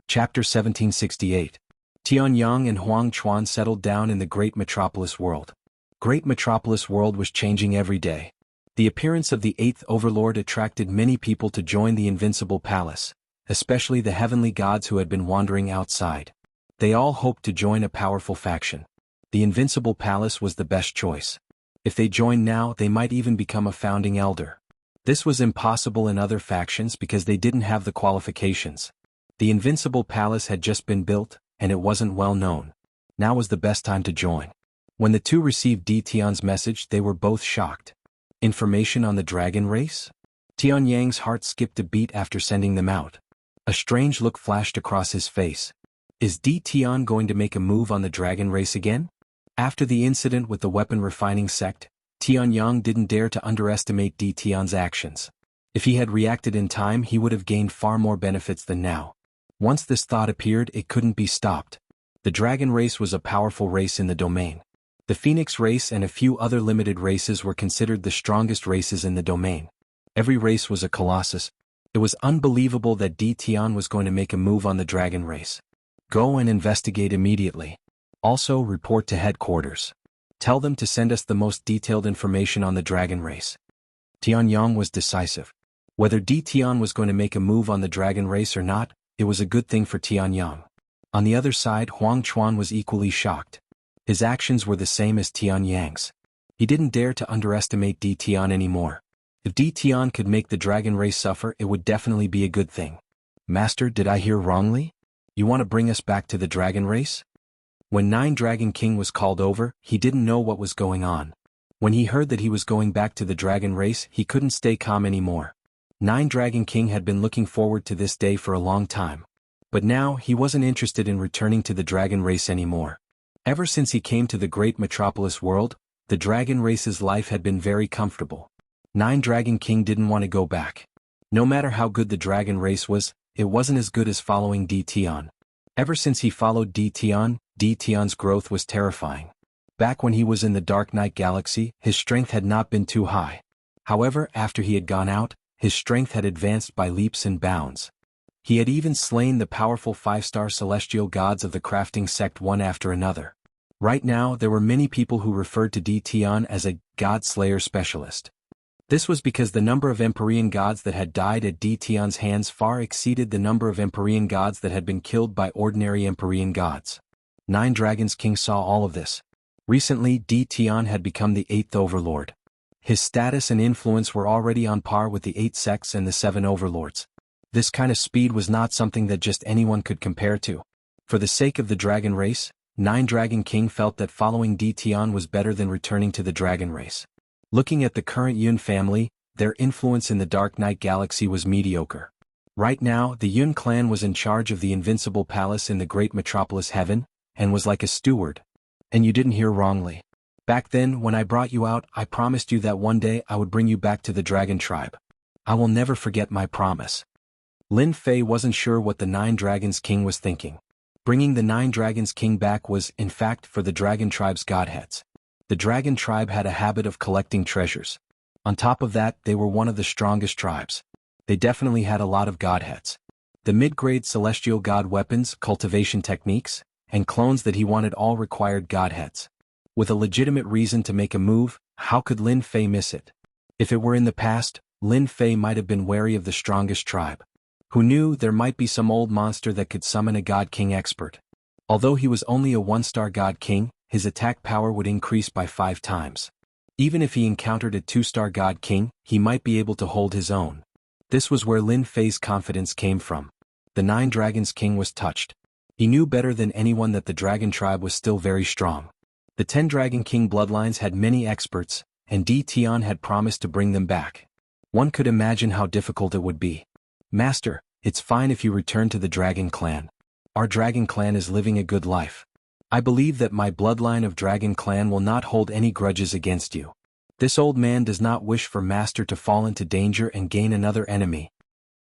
Chapter 1768. Tianyang and Huang Chuan settled down in the Great Metropolis World. Great Metropolis World was changing every day. The appearance of the 8th Overlord attracted many people to join the Invincible Palace, especially the heavenly gods who had been wandering outside. They all hoped to join a powerful faction. The Invincible Palace was the best choice. If they joined now, they might even become a founding elder. This was impossible in other factions because they didn't have the qualifications. The Invincible Palace had just been built, and it wasn't well known. Now was the best time to join. When the two received Di Tian's message, they were both shocked. Information on the dragon race? Tianyang's heart skipped a beat after sending them out. A strange look flashed across his face. Is Di Tian going to make a move on the dragon race again? After the incident with the weapon refining sect, Tianyang didn't dare to underestimate Di Tian's actions. If he had reacted in time, he would have gained far more benefits than now. Once this thought appeared, it couldn't be stopped. The dragon race was a powerful race in the domain. The Phoenix race and a few other limited races were considered the strongest races in the domain. Every race was a colossus. It was unbelievable that Di Tian was going to make a move on the dragon race. Go and investigate immediately. Also, report to headquarters. Tell them to send us the most detailed information on the dragon race. Tianyang was decisive. Whether Di Tian was going to make a move on the dragon race or not, it was a good thing for Tianyang. On the other side, Huang Chuan was equally shocked. His actions were the same as Tianyang's. He didn't dare to underestimate Di Tian anymore. If Di Tian could make the dragon race suffer, it would definitely be a good thing. Master, did I hear wrongly? You want to bring us back to the dragon race? When 9 Dragon King was called over, he didn't know what was going on. When he heard that he was going back to the dragon race, he couldn't stay calm anymore. 9 Dragon King had been looking forward to this day for a long time. But now, he wasn't interested in returning to the dragon race anymore. Ever since he came to the Great Metropolis World, the dragon race's life had been very comfortable. 9 Dragon King didn't want to go back. No matter how good the dragon race was, it wasn't as good as following Di Tian. Ever since he followed Di Tian's growth was terrifying. Back when he was in the Dark Knight Galaxy, his strength had not been too high. However, after he had gone out, his strength had advanced by leaps and bounds. He had even slain the powerful 5-star celestial gods of the crafting sect one after another. Right now, there were many people who referred to Di Tian as a god slayer specialist. This was because the number of Empyrean gods that had died at Di Tian's hands far exceeded the number of Empyrean gods that had been killed by ordinary Empyrean gods. 9 Dragons King saw all of this. Recently, Di Tian had become the 8th Overlord. His status and influence were already on par with the 8 sects and the 7 overlords. This kind of speed was not something that just anyone could compare to. For the sake of the dragon race, Nine Dragon King felt that following Tian was better than returning to the dragon race. Looking at the current Yun family, their influence in the Dark Knight Galaxy was mediocre. Right now, the Yun clan was in charge of the Invincible Palace in the great metropolis Heaven, and was like a steward. And you didn't hear wrongly. Back then, when I brought you out, I promised you that one day I would bring you back to the Dragon Tribe. I will never forget my promise. Lin Fei wasn't sure what the Nine Dragons King was thinking. Bringing the Nine Dragons King back was, in fact, for the Dragon Tribe's godheads. The Dragon Tribe had a habit of collecting treasures. On top of that, they were one of the strongest tribes. They definitely had a lot of godheads. The mid-grade celestial god weapons, cultivation techniques, and clones that he wanted all required godheads. With a legitimate reason to make a move, how could Lin Fei miss it? If it were in the past, Lin Fei might have been wary of the strongest tribe. Who knew there might be some old monster that could summon a God King expert? Although he was only a one-star God King, his attack power would increase by 5 times. Even if he encountered a 2-star God King, he might be able to hold his own. This was where Lin Fei's confidence came from. The Nine Dragons King was touched. He knew better than anyone that the Dragon Tribe was still very strong. The 10 Dragon King bloodlines had many experts, and Tian had promised to bring them back. One could imagine how difficult it would be. Master, it's fine if you return to the Dragon Clan. Our Dragon Clan is living a good life. I believe that my bloodline of Dragon Clan will not hold any grudges against you. This old man does not wish for Master to fall into danger and gain another enemy.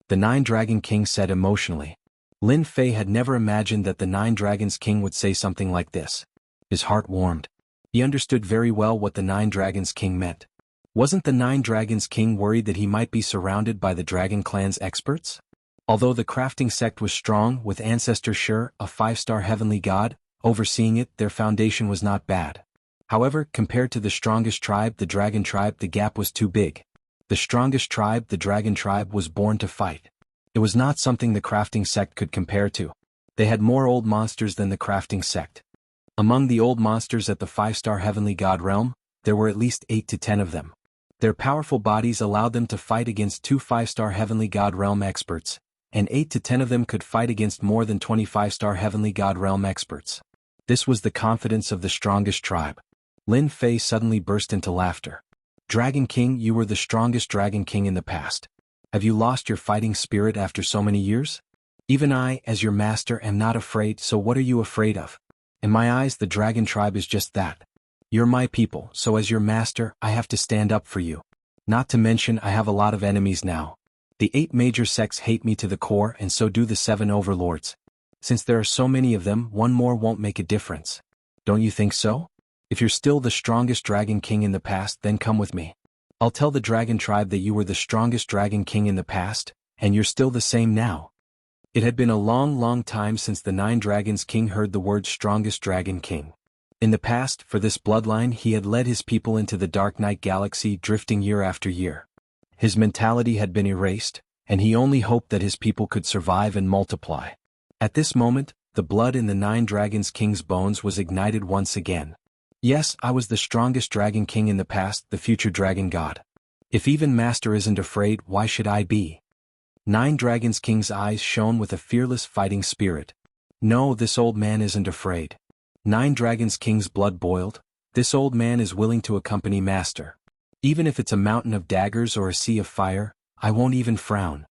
The Nine Dragon King said emotionally. Lin Fei had never imagined that the Nine Dragons King would say something like this. His heart warmed. He understood very well what the Nine Dragons King meant. Wasn't the Nine Dragons King worried that he might be surrounded by the Dragon Clan's experts? Although the crafting sect was strong, with Ancestor Shur, a 5-star heavenly god, overseeing it, their foundation was not bad. However, compared to the strongest tribe, the Dragon Tribe, the gap was too big. The strongest tribe, the Dragon Tribe, was born to fight. It was not something the crafting sect could compare to. They had more old monsters than the crafting sect. Among the old monsters at the 5-star heavenly god realm, there were at least 8 to 10 of them. Their powerful bodies allowed them to fight against 2 5-star heavenly god realm experts, and 8 to 10 of them could fight against more than 25-star heavenly god realm experts. This was the confidence of the strongest tribe. Lin Fei suddenly burst into laughter. Dragon King, you were the strongest Dragon King in the past. Have you lost your fighting spirit after so many years? Even I, as your master, am not afraid, so what are you afraid of? In my eyes, the Dragon Tribe is just that. You're my people, so as your master, I have to stand up for you. Not to mention, I have a lot of enemies now. The 8 major sects hate me to the core, and so do the 7 overlords. Since there are so many of them, one more won't make a difference. Don't you think so? If you're still the strongest Dragon King in the past, then come with me. I'll tell the Dragon Tribe that you were the strongest Dragon King in the past, and you're still the same now. It had been a long time since the Nine Dragons King heard the word strongest Dragon King. In the past, for this bloodline, he had led his people into the Dark Knight Galaxy, drifting year after year. His mentality had been erased, and he only hoped that his people could survive and multiply. At this moment, the blood in the Nine Dragons King's bones was ignited once again. Yes, I was the strongest Dragon King in the past, the future Dragon God. If even Master isn't afraid, why should I be? Nine Dragons King's eyes shone with a fearless fighting spirit. No, this old man isn't afraid. Nine Dragons King's blood boiled. This old man is willing to accompany Master. Even if it's a mountain of daggers or a sea of fire, I won't even frown.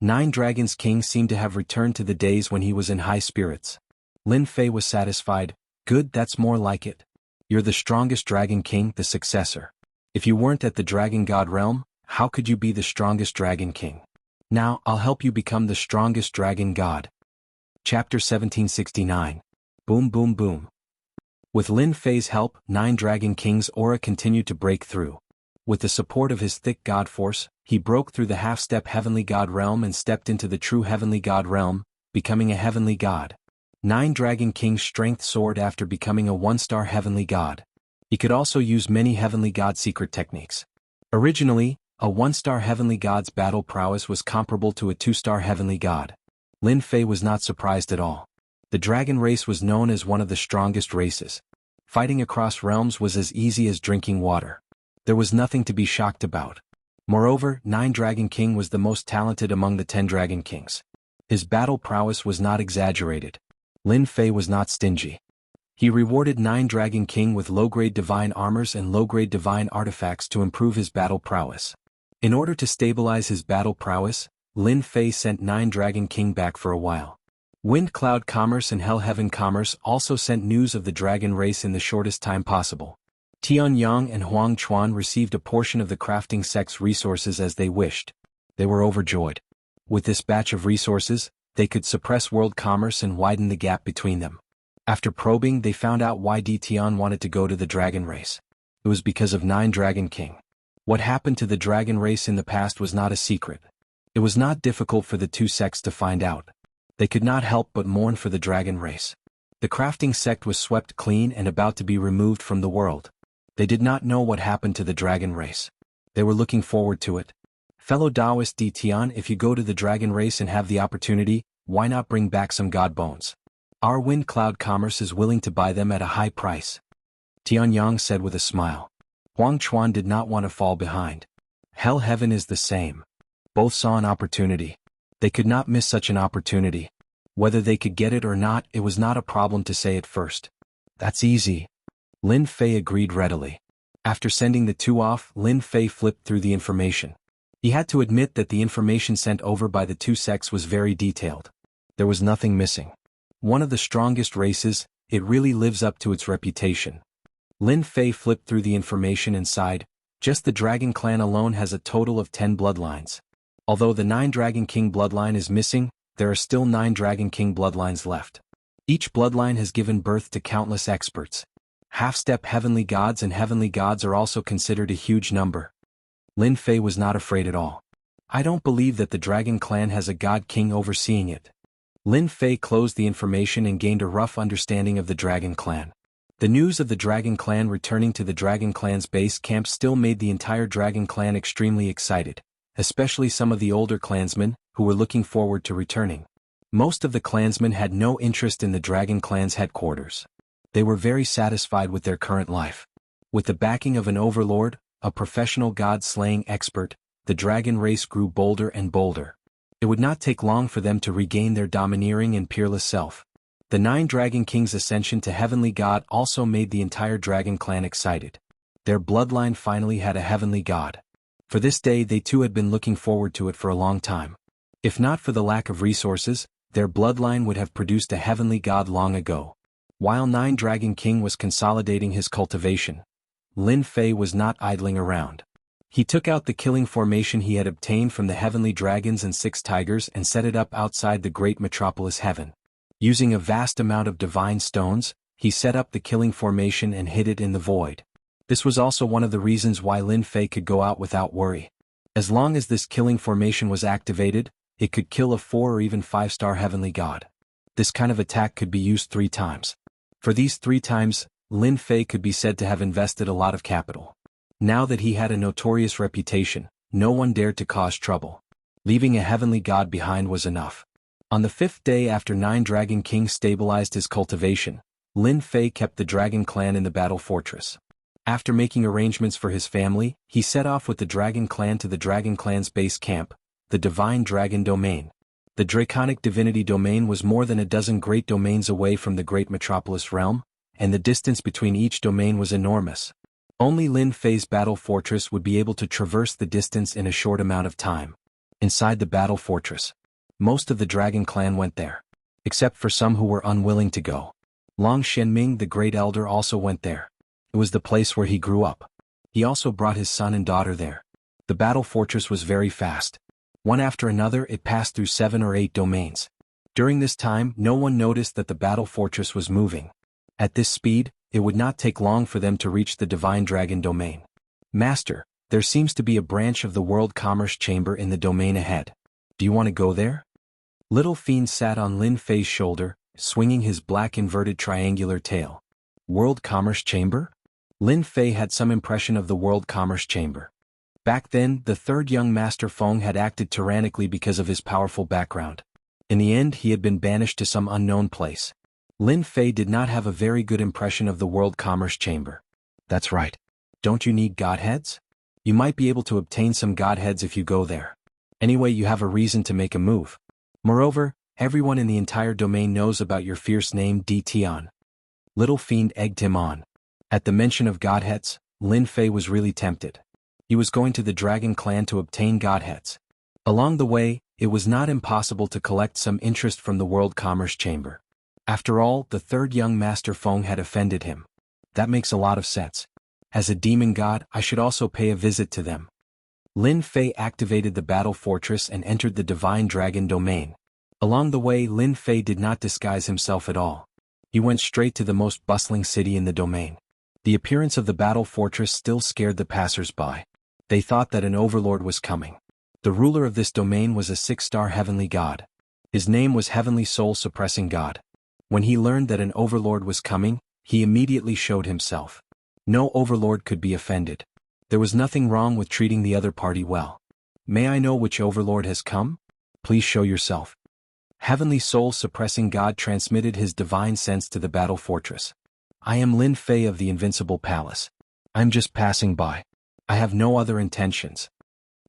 Nine Dragons King seemed to have returned to the days when he was in high spirits. Lin Fei was satisfied. Good, that's more like it. You're the strongest Dragon King, the successor. If you weren't at the Dragon God realm, how could you be the strongest Dragon King? Now, I'll help you become the strongest Dragon God. Chapter 1769. Boom boom boom. With Lin Fei's help, Nine Dragon King's aura continued to break through. With the support of his thick God force, he broke through the half-step heavenly God realm and stepped into the true heavenly God realm, becoming a heavenly God. Nine Dragon King's strength soared after becoming a 1-star heavenly god. He could also use many heavenly god secret techniques. Originally, a 1-star heavenly god's battle prowess was comparable to a 2-star heavenly god. Lin Fei was not surprised at all. The dragon race was known as one of the strongest races. Fighting across realms was as easy as drinking water. There was nothing to be shocked about. Moreover, Nine Dragon King was the most talented among the 10 Dragon Kings. His battle prowess was not exaggerated. Lin Fei was not stingy. He rewarded Nine Dragon King with low-grade divine armors and low-grade divine artifacts to improve his battle prowess. In order to stabilize his battle prowess, Lin Fei sent Nine Dragon King back for a while. Wind Cloud Commerce and Hell Heaven Commerce also sent news of the dragon race in the shortest time possible. Tian Yang and Huang Chuan received a portion of the crafting sect's resources as they wished. They were overjoyed. With this batch of resources, they could suppress world commerce and widen the gap between them. After probing, they found out why Tian wanted to go to the dragon race. It was because of Nine Dragon King. What happened to the dragon race in the past was not a secret. It was not difficult for the two sects to find out. They could not help but mourn for the dragon race. The crafting sect was swept clean and about to be removed from the world. They did not know what happened to the dragon race. They were looking forward to it. Fellow Taoist Tian, if you go to the dragon race and have the opportunity, why not bring back some god bones? Our Wind Cloud Commerce is willing to buy them at a high price. Tian Yang said with a smile. Huang Chuan did not want to fall behind. Hell Heaven is the same. Both saw an opportunity. They could not miss such an opportunity. Whether they could get it or not, it was not a problem to say it first. That's easy. Lin Fei agreed readily. After sending the two off, Lin Fei flipped through the information. He had to admit that the information sent over by the two sects was very detailed. There was nothing missing. One of the strongest races, it really lives up to its reputation. Lin Fei flipped through the information and sighed. Just the Dragon Clan alone has a total of 10 bloodlines. Although the 9 Dragon King bloodline is missing, there are still 9 Dragon King bloodlines left. Each bloodline has given birth to countless experts. Half-step heavenly gods and heavenly gods are also considered a huge number. Lin Fei was not afraid at all. I don't believe that the Dragon Clan has a god king overseeing it. Lin Fei closed the information and gained a rough understanding of the Dragon Clan. The news of the Dragon Clan returning to the Dragon Clan's base camp still made the entire Dragon Clan extremely excited, especially some of the older clansmen, who were looking forward to returning. Most of the clansmen had no interest in the Dragon Clan's headquarters. They were very satisfied with their current life. With the backing of an overlord, a professional god-slaying expert, the dragon race grew bolder and bolder. It would not take long for them to regain their domineering and peerless self. The 9 Dragon Kings' ascension to heavenly god also made the entire Dragon Clan excited. Their bloodline finally had a heavenly god. For this day they too had been looking forward to it for a long time. If not for the lack of resources, their bloodline would have produced a heavenly god long ago. While 9 Dragon King was consolidating his cultivation, Lin Fei was not idling around. He took out the killing formation he had obtained from the heavenly dragons and 6 tigers and set it up outside the great metropolis heaven. Using a vast amount of divine stones, he set up the killing formation and hid it in the void. This was also one of the reasons why Lin Fei could go out without worry. As long as this killing formation was activated, it could kill a 4 or even 5-star heavenly god. This kind of attack could be used 3 times. For these 3 times, Lin Fei could be said to have invested a lot of capital. Now that he had a notorious reputation, no one dared to cause trouble. Leaving a heavenly god behind was enough. On the 5th day after 9 Dragon King stabilized his cultivation, Lin Fei kept the Dragon Clan in the battle fortress. After making arrangements for his family, he set off with the Dragon Clan to the Dragon Clan's base camp, the Divine Dragon Domain. The Draconic Divinity Domain was more than a dozen great domains away from the great metropolis realm, and the distance between each domain was enormous. Only Lin Fei's battle fortress would be able to traverse the distance in a short amount of time. Inside the battle fortress, most of the Dragon Clan went there, except for some who were unwilling to go. Long Shenming the Great Elder also went there. It was the place where he grew up. He also brought his son and daughter there. The battle fortress was very fast. One after another it passed through 7 or 8 domains. During this time no one noticed that the battle fortress was moving. At this speed, it would not take long for them to reach the Divine Dragon Domain. Master, there seems to be a branch of the World Commerce Chamber in the domain ahead. Do you want to go there? Little Fiend sat on Lin Fei's shoulder, swinging his black inverted triangular tail. World Commerce Chamber? Lin Fei had some impression of the World Commerce Chamber. Back then, the 3rd young Master Feng had acted tyrannically because of his powerful background. In the end, he had been banished to some unknown place. Lin Fei did not have a very good impression of the World Commerce Chamber. That's right. Don't you need godheads? You might be able to obtain some godheads if you go there. Anyway, you have a reason to make a move. Moreover, everyone in the entire domain knows about your fierce name Tion. Little Fiend egged him on. At the mention of godheads, Lin Fei was really tempted. He was going to the Dragon Clan to obtain godheads. Along the way, it was not impossible to collect some interest from the World Commerce Chamber. After all, the third young Master Feng had offended him. That makes a lot of sense. As a demon god, I should also pay a visit to them. Lin Fei activated the battle fortress and entered the Divine Dragon domain. Along the way, Lin Fei did not disguise himself at all. He went straight to the most bustling city in the domain. The appearance of the battle fortress still scared the passers-by. They thought that an overlord was coming. The ruler of this domain was a 6-star heavenly god. His name was Heavenly Soul Suppressing God. When he learned that an overlord was coming, he immediately showed himself. No overlord could be offended. There was nothing wrong with treating the other party well. May I know which overlord has come? Please show yourself. Heavenly Soul Suppressing God transmitted his divine sense to the battle fortress. I am Lin Fei of the Invincible Palace. I'm just passing by. I have no other intentions.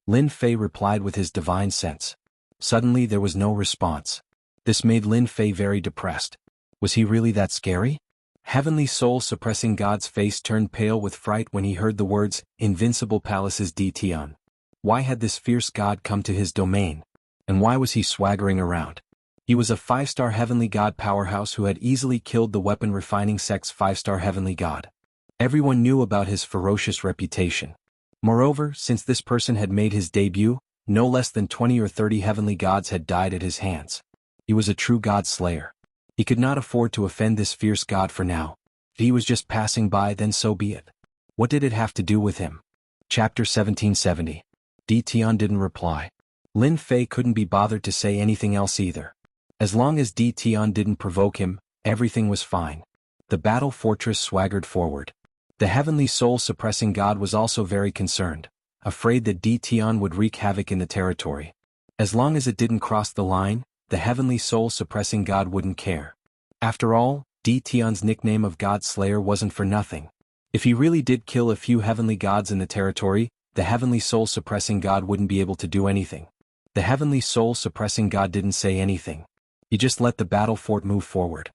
Lin Fei replied with his divine sense. Suddenly there was no response. This made Lin Fei very depressed. Was he really that scary? Heavenly Soul Suppressing God's face turned pale with fright when he heard the words, Invincible Palace's Tion. Why had this fierce god come to his domain? And why was he swaggering around? He was a 5-star heavenly god powerhouse who had easily killed the weapon refining sect's 5-star heavenly god. Everyone knew about his ferocious reputation. Moreover, since this person had made his debut, no less than 20 or 30 heavenly gods had died at his hands. He was a true god slayer. He could not afford to offend this fierce god for now. If he was just passing by, then so be it. What did it have to do with him? Chapter 1770. Tion didn't reply. Lin Fei couldn't be bothered to say anything else either. As long as Tion didn't provoke him, everything was fine. The battle fortress swaggered forward. The Heavenly Soul Suppressing God was also very concerned, afraid that Tion would wreak havoc in the territory. As long as it didn't cross the line, the Heavenly Soul Suppressing God wouldn't care. After all, Tion's nickname of God Slayer wasn't for nothing. If he really did kill a few heavenly gods in the territory, the Heavenly Soul Suppressing God wouldn't be able to do anything. The Heavenly Soul Suppressing God didn't say anything. He just let the battle fort move forward.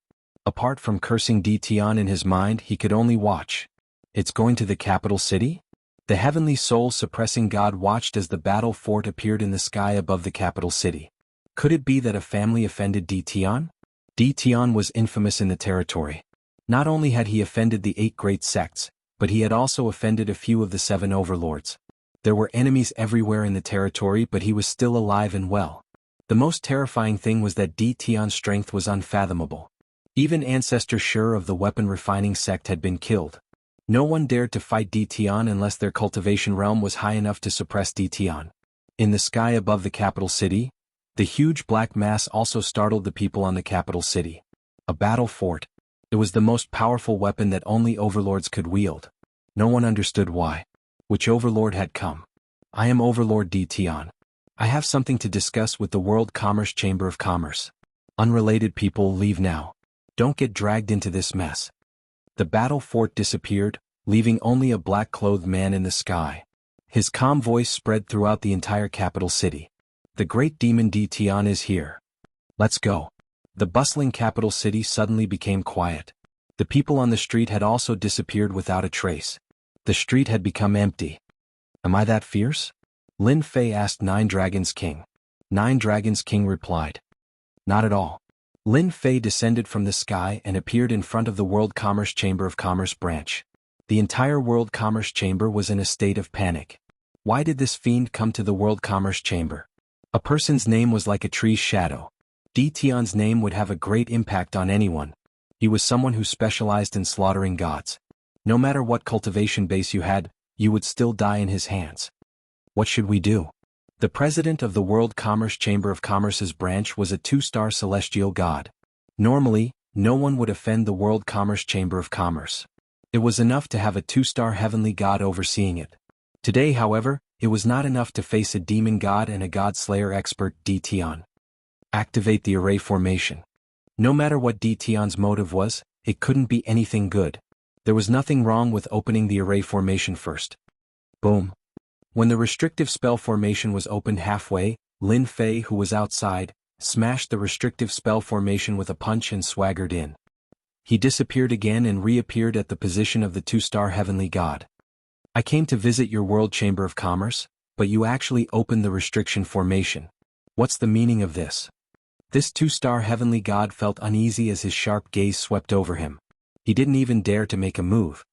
Apart from cursing Tion in his mind, he could only watch. It's going to the capital city? The Heavenly Soul Suppressing God watched as the battle fort appeared in the sky above the capital city. Could it be that a family offended Tion? Tion was infamous in the territory. Not only had he offended the 8 great sects, but he had also offended a few of the 7 overlords. There were enemies everywhere in the territory, but he was still alive and well. The most terrifying thing was that Tion's strength was unfathomable. Even Ancestor Shur of the weapon refining sect had been killed. No one dared to fight Tion unless their cultivation realm was high enough to suppress Tion. In the sky above the capital city, the huge black mass also startled the people on the capital city. A battle fort. It was the most powerful weapon that only overlords could wield. No one understood why. Which overlord had come? I am Overlord Tion. I have something to discuss with the World Commerce Chamber of Commerce. Unrelated people, leave now. Don't get dragged into this mess. The battle fort disappeared, leaving only a black-clothed man in the sky. His calm voice spread throughout the entire capital city. The great demon Tion is here. Let's go. The bustling capital city suddenly became quiet. The people on the street had also disappeared without a trace. The street had become empty. Am I that fierce? Lin Fei asked 9 Dragons King. 9 Dragons King replied. Not at all. Lin Fei descended from the sky and appeared in front of the World Commerce Chamber of Commerce branch. The entire World Commerce Chamber was in a state of panic. Why did this fiend come to the World Commerce Chamber? A person's name was like a tree's shadow. Tion's name would have a great impact on anyone. He was someone who specialized in slaughtering gods. No matter what cultivation base you had, you would still die in his hands. What should we do? The president of the World Commerce Chamber of Commerce's branch was a 2-star celestial god. Normally, no one would offend the World Commerce Chamber of Commerce. It was enough to have a 2-star heavenly god overseeing it. Today, however, it was not enough to face a demon god and a god slayer expert, Tion. Activate the array formation. No matter what Tion's motive was, it couldn't be anything good. There was nothing wrong with opening the array formation first. Boom. When the restrictive spell formation was opened halfway, Lin Fei, who was outside, smashed the restrictive spell formation with a punch and swaggered in. He disappeared again and reappeared at the position of the two-star heavenly god. I came to visit your World Chamber of Commerce, but you actually opened the restriction formation. What's the meaning of this? This two-star heavenly god felt uneasy as his sharp gaze swept over him. He didn't even dare to make a move.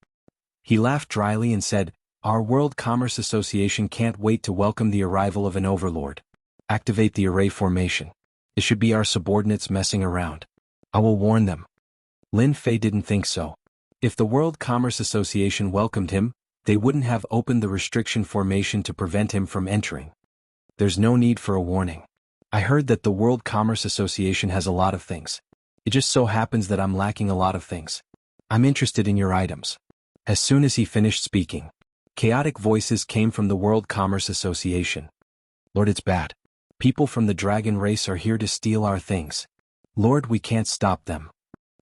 He laughed dryly and said, "Our World Commerce Association can't wait to welcome the arrival of an overlord. Activate the array formation. It should be our subordinates messing around. I will warn them." Lin Fei didn't think so. If the World Commerce Association welcomed him, they wouldn't have opened the restriction formation to prevent him from entering. There's no need for a warning. I heard that the World Commerce Association has a lot of things. It just so happens that I'm lacking a lot of things. I'm interested in your items. As soon as he finished speaking, chaotic voices came from the World Commerce Association. "Lord, it's bad. People from the dragon race are here to steal our things. Lord, we can't stop them.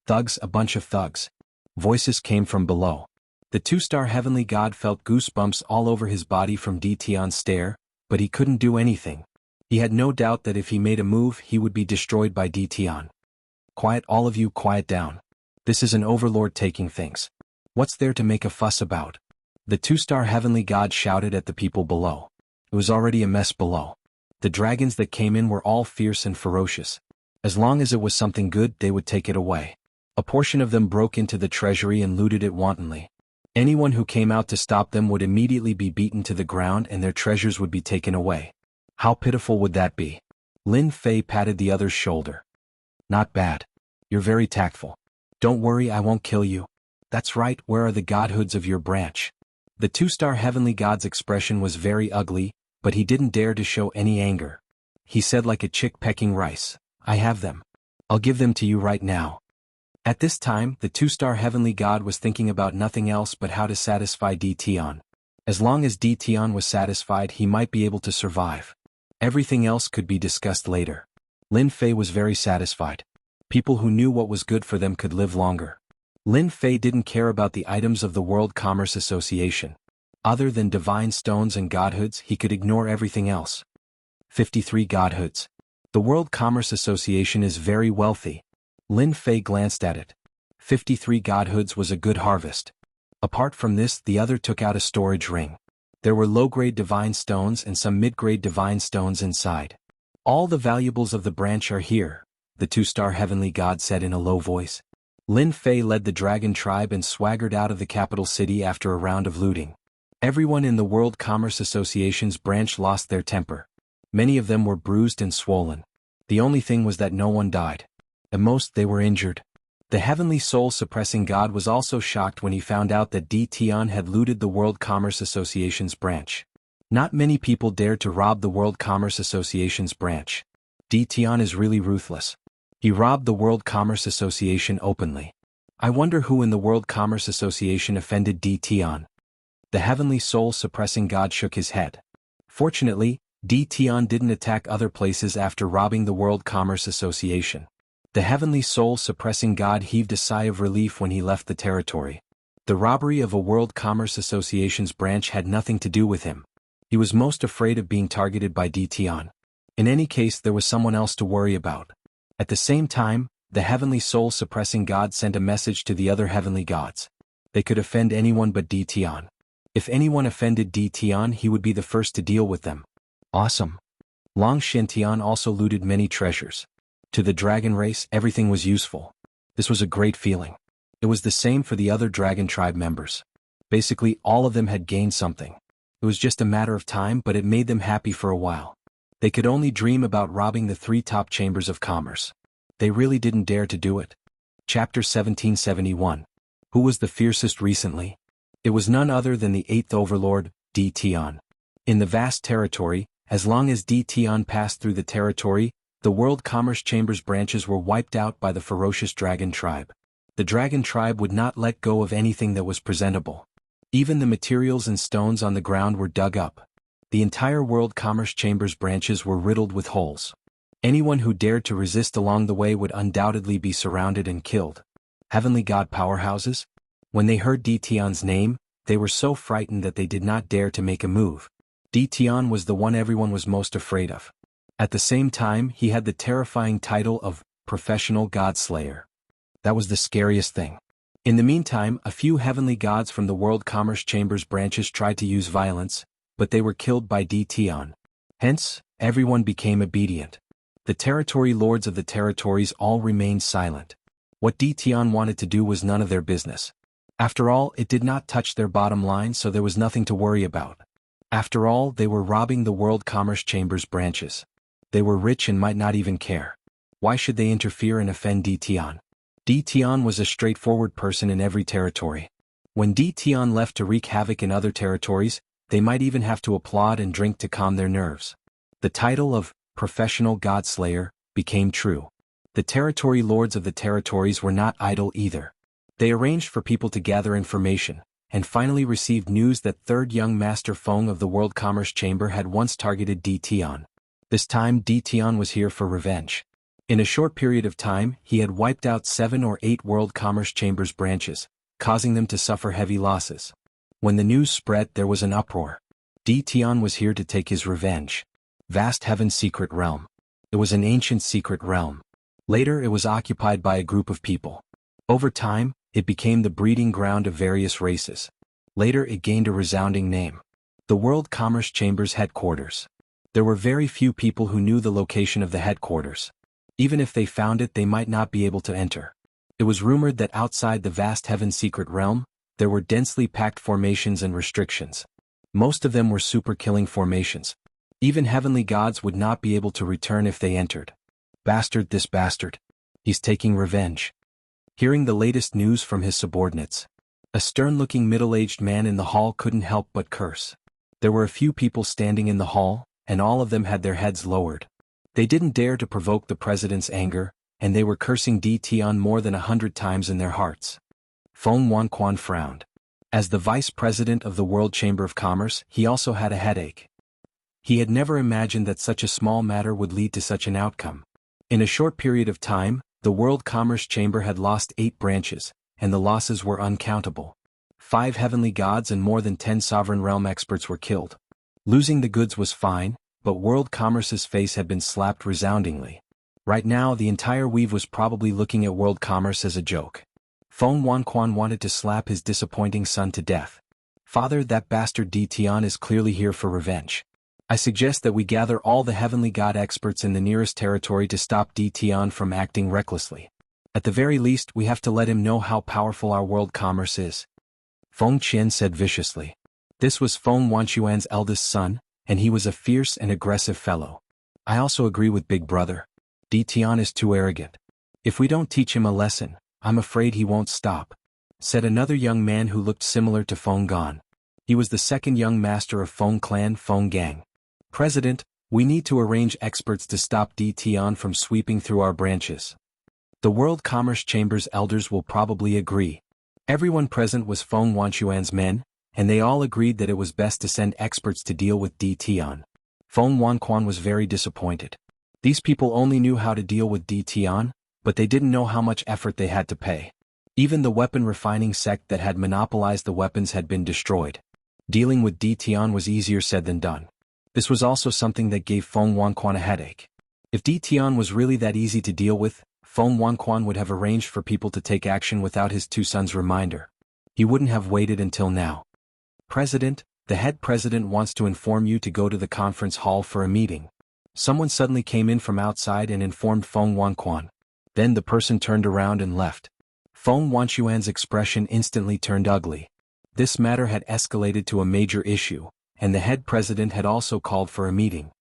Thugs, a bunch of thugs." Voices came from below. The two-star heavenly god felt goosebumps all over his body from Dtion's stare, but he couldn't do anything. He had no doubt that if he made a move he would be destroyed by Dtion. "Quiet, all of you, quiet down. This is an overlord taking things. What's there to make a fuss about?" The two-star heavenly god shouted at the people below. It was already a mess below. The dragons that came in were all fierce and ferocious. As long as it was something good, they would take it away. A portion of them broke into the treasury and looted it wantonly. Anyone who came out to stop them would immediately be beaten to the ground and their treasures would be taken away. How pitiful would that be? Lin Fei patted the other's shoulder. "Not bad. You're very tactful. Don't worry, I won't kill you." "That's right, where are the godhoods of your branch?" The two-star heavenly god's expression was very ugly, but he didn't dare to show any anger. He said like a chick pecking rice, "I have them. I'll give them to you right now." At this time, the two-star heavenly god was thinking about nothing else but how to satisfy Dtion. As long as Dtion was satisfied, he might be able to survive. Everything else could be discussed later. Lin Fei was very satisfied. People who knew what was good for them could live longer. Lin Fei didn't care about the items of the World Commerce Association. Other than divine stones and godhoods, he could ignore everything else. 53 godhoods. The World Commerce Association is very wealthy. Lin Fei glanced at it. 53 godhoods was a good harvest. Apart from this, the other took out a storage ring. There were low-grade divine stones and some mid-grade divine stones inside. "All the valuables of the branch are here," the two-star heavenly god said in a low voice. Lin Fei led the dragon tribe and swaggered out of the capital city after a round of looting. Everyone in the World Commerce Association's branch lost their temper. Many of them were bruised and swollen. The only thing was that no one died. At most, they were injured. The heavenly soul-suppressing god was also shocked when he found out that Dtion had looted the World Commerce Association's branch. Not many people dared to rob the World Commerce Association's branch. Dtion is really ruthless. He robbed the World Commerce Association openly. I wonder who in the World Commerce Association offended Dtion. The heavenly soul-suppressing god shook his head. Fortunately, Dtion didn't attack other places after robbing the World Commerce Association. The heavenly soul-suppressing god heaved a sigh of relief when he left the territory. The robbery of a World Commerce Association's branch had nothing to do with him. He was most afraid of being targeted by Dtion. In any case, there was someone else to worry about. At the same time, the heavenly soul-suppressing god sent a message to the other heavenly gods. They could offend anyone but Dtion. If anyone offended Dtion, he would be the first to deal with them. Awesome. Long Shintian also looted many treasures. To the dragon race, everything was useful. This was a great feeling. It was the same for the other dragon tribe members. Basically, all of them had gained something. It was just a matter of time, but it made them happy for a while. They could only dream about robbing the 3 top chambers of commerce. They really didn't dare to do it. Chapter 1771. Who was the fiercest recently? It was none other than the 8th overlord, Dtion. In the vast territory, as long as Dtion passed through the territory, the World Commerce Chamber's branches were wiped out by the ferocious dragon tribe. The dragon tribe would not let go of anything that was presentable. Even the materials and stones on the ground were dug up. The entire World Commerce Chamber's branches were riddled with holes. Anyone who dared to resist along the way would undoubtedly be surrounded and killed. Heavenly God powerhouses? When they heard Dtion's name, they were so frightened that they did not dare to make a move. Tian was the one everyone was most afraid of. At the same time, he had the terrifying title of Professional God Slayer. That was the scariest thing. In the meantime, a few heavenly gods from the World Commerce Chamber's branches tried to use violence, but they were killed by Tian. Hence, everyone became obedient. The territory lords of the territories all remained silent. What Tian wanted to do was none of their business. After all, it did not touch their bottom line, so there was nothing to worry about. After all, they were robbing the World Commerce Chamber's branches. They were rich and might not even care. Why should they interfere and offend Tian? Tian was a straightforward person in every territory. When Tian left to wreak havoc in other territories, they might even have to applaud and drink to calm their nerves. The title of Professional God Slayer became true. The territory lords of the territories were not idle either. They arranged for people to gather information, and finally received news that third young Master Feng of the World Commerce Chamber had once targeted Tian. This time Tian was here for revenge. In a short period of time, he had wiped out 7 or 8 World Commerce Chamber's branches, causing them to suffer heavy losses. When the news spread, there was an uproar. Tian was here to take his revenge. Vast Heaven's secret realm. It was an ancient secret realm. Later it was occupied by a group of people. Over time, it became the breeding ground of various races. Later it gained a resounding name. The World Commerce Chamber's headquarters. There were very few people who knew the location of the headquarters. Even if they found it, they might not be able to enter. It was rumored that outside the vast Heaven's secret realm, there were densely packed formations and restrictions. Most of them were super-killing formations. Even heavenly gods would not be able to return if they entered. Bastard, this bastard. He's taking revenge. Hearing the latest news from his subordinates, a stern-looking middle-aged man in the hall couldn't help but curse. There were a few people standing in the hall, and all of them had their heads lowered. They didn't dare to provoke the president's anger, and they were cursing Tian more than 100 times in their hearts. Feng Wanquan frowned. As the vice president of the World Chamber of Commerce, he also had a headache. He had never imagined that such a small matter would lead to such an outcome. In a short period of time, the World Commerce Chamber had lost 8 branches, and the losses were uncountable. 5 heavenly gods and more than 10 sovereign realm experts were killed. Losing the goods was fine, but World Commerce's face had been slapped resoundingly. Right now, the entire weave was probably looking at World Commerce as a joke. Feng Wanquan wanted to slap his disappointing son to death. Father, that bastard Tian is clearly here for revenge. I suggest that we gather all the heavenly god experts in the nearest territory to stop Tian from acting recklessly. At the very least, we have to let him know how powerful our World Commerce is. Feng Qian said viciously. This was Feng Wanquan's eldest son, and he was a fierce and aggressive fellow. I also agree with Big Brother. Tian is too arrogant. If we don't teach him a lesson, I'm afraid he won't stop, said another young man who looked similar to Feng Gan. He was the second young master of Feng Clan, Feng Gang. President, we need to arrange experts to stop Tian from sweeping through our branches. The World Commerce Chamber's elders will probably agree. Everyone present was Feng Wanquan's men, and they all agreed that it was best to send experts to deal with Tian. Feng Wanquan was very disappointed. These people only knew how to deal with Tian, but they didn't know how much effort they had to pay. Even the weapon refining sect that had monopolized the weapons had been destroyed. Dealing with Tian was easier said than done. This was also something that gave Feng Wanquan a headache. If Tian was really that easy to deal with, Feng Wanquan would have arranged for people to take action without his 2 sons' reminder. He wouldn't have waited until now. President, the head president wants to inform you to go to the conference hall for a meeting. Someone suddenly came in from outside and informed Feng Wanquan. Then the person turned around and left. Feng Wanquan's expression instantly turned ugly. This matter had escalated to a major issue, and the head president had also called for a meeting.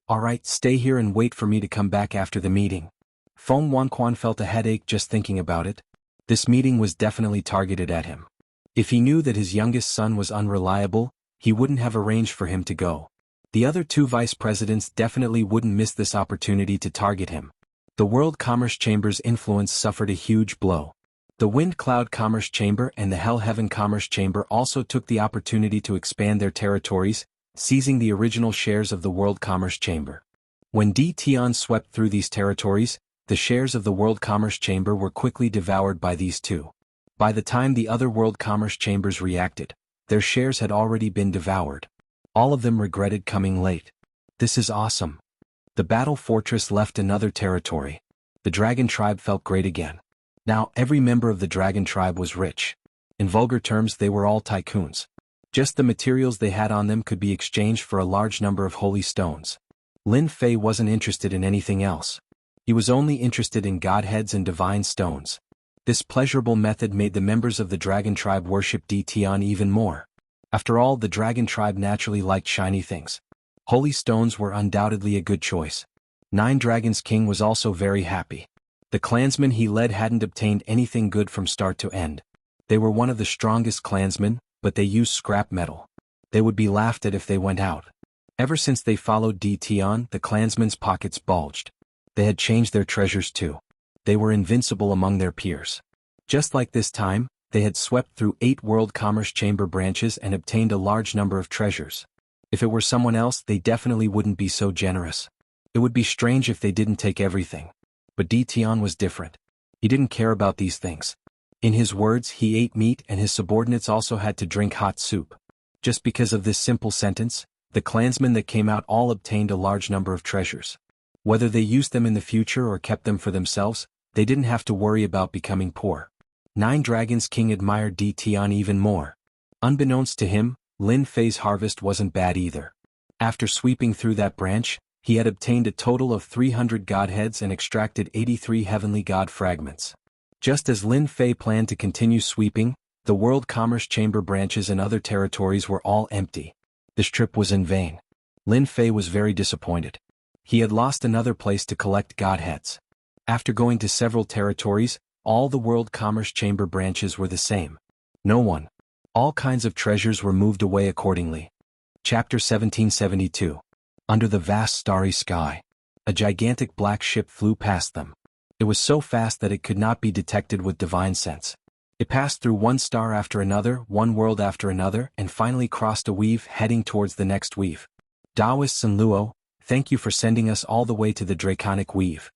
All right, stay here and wait for me to come back after the meeting. Feng Wanquan felt a headache just thinking about it. This meeting was definitely targeted at him. If he knew that his youngest son was unreliable, he wouldn't have arranged for him to go. The other 2 vice presidents definitely wouldn't miss this opportunity to target him. The World Commerce Chamber's influence suffered a huge blow. The Wind Cloud Commerce Chamber and the Hell Heaven Commerce Chamber also took the opportunity to expand their territories, seizing the original shares of the World Commerce Chamber. When Tian swept through these territories, the shares of the World Commerce Chamber were quickly devoured by these 2. By the time the other World Commerce Chambers reacted, their shares had already been devoured. All of them regretted coming late. This is awesome. The battle fortress left another territory. The dragon tribe felt great again. Now every member of the dragon tribe was rich. In vulgar terms, they were all tycoons. Just the materials they had on them could be exchanged for a large number of holy stones. Lin Fei wasn't interested in anything else. He was only interested in godheads and divine stones. This pleasurable method made the members of the dragon tribe worship Di Tian even more. After all, the dragon tribe naturally liked shiny things. Holy stones were undoubtedly a good choice. Nine Dragons King was also very happy. The clansmen he led hadn't obtained anything good from start to end. They were one of the strongest clansmen, but they used scrap metal. They would be laughed at if they went out. Ever since they followed Di Tian, the clansmen's pockets bulged. They had changed their treasures too. They were invincible among their peers. Just like this time, they had swept through 8 World Commerce Chamber branches and obtained a large number of treasures. If it were someone else, they definitely wouldn't be so generous. It would be strange if they didn't take everything. But Di Tian was different. He didn't care about these things. In his words, he ate meat and his subordinates also had to drink hot soup. Just because of this simple sentence, the clansmen that came out all obtained a large number of treasures. Whether they used them in the future or kept them for themselves, they didn't have to worry about becoming poor. Nine Dragons King admired Di Tian even more. Unbeknownst to him, Lin Fei's harvest wasn't bad either. After sweeping through that branch, he had obtained a total of 300 godheads and extracted 83 heavenly god fragments. Just as Lin Fei planned to continue sweeping, the World Commerce Chamber branches and other territories were all empty. This trip was in vain. Lin Fei was very disappointed. He had lost another place to collect godheads. After going to several territories, all the World Commerce Chamber branches were the same. No one. All kinds of treasures were moved away accordingly. Chapter 1772. Under the vast starry sky. A gigantic black ship flew past them. It was so fast that it could not be detected with divine sense. It passed through one star after another, one world after another, and finally crossed a weave heading towards the next weave. Taoists and Luo, thank you for sending us all the way to the draconic weave.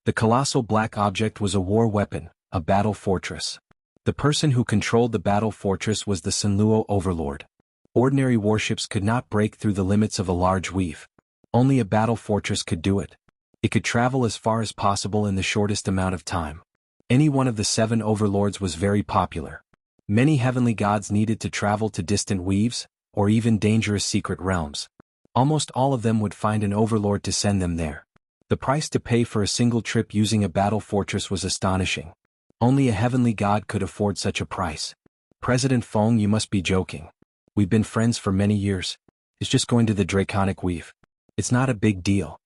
The colossal black object was a war weapon, a battle fortress. The person who controlled the battle fortress was the Sanluo overlord. Ordinary warships could not break through the limits of a large weave. Only a battle fortress could do it. It could travel as far as possible in the shortest amount of time. Any one of the 7 overlords was very popular. Many heavenly gods needed to travel to distant weaves, or even dangerous secret realms. Almost all of them would find an overlord to send them there. The price to pay for a single trip using a battle fortress was astonishing. Only a heavenly god could afford such a price. President Feng, you must be joking. We've been friends for many years. It's just going to the draconic weave. It's not a big deal.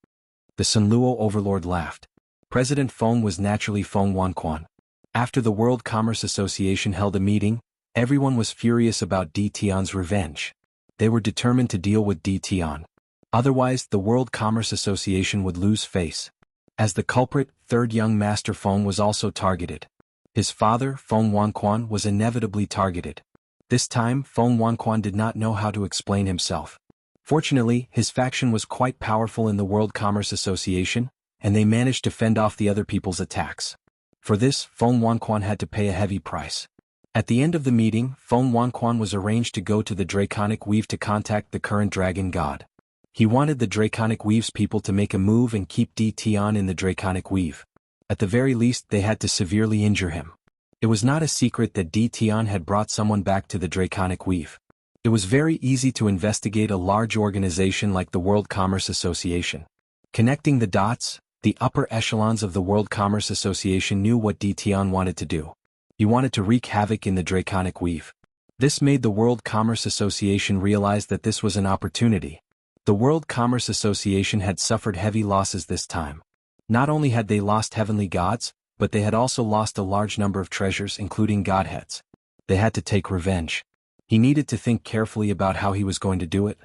The Sanluo overlord laughed. President Feng was naturally Feng Wanquan. After the World Commerce Association held a meeting, everyone was furious about Di Tian's revenge. They were determined to deal with Di Tian. Otherwise, the World Commerce Association would lose face. As the culprit, third young master Feng was also targeted. His father, Feng Wanquan, was inevitably targeted. This time, Feng Wanquan did not know how to explain himself. Fortunately, his faction was quite powerful in the World Commerce Association, and they managed to fend off the other people's attacks. For this, Feng Wanquan had to pay a heavy price. At the end of the meeting, Feng Wanquan was arranged to go to the Draconic Weave to contact the current dragon god. He wanted the Draconic Weave's people to make a move and keep Di Tian in the Draconic Weave. At the very least, they had to severely injure him. It was not a secret that Di Tian had brought someone back to the Draconic Weave. It was very easy to investigate a large organization like the World Commerce Association. Connecting the dots, the upper echelons of the World Commerce Association knew what Di Tian wanted to do. He wanted to wreak havoc in the Draconic Weave. This made the World Commerce Association realize that this was an opportunity. The World Commerce Association had suffered heavy losses this time. Not only had they lost heavenly gods, but they had also lost a large number of treasures including godheads. They had to take revenge. He needed to think carefully about how he was going to do it.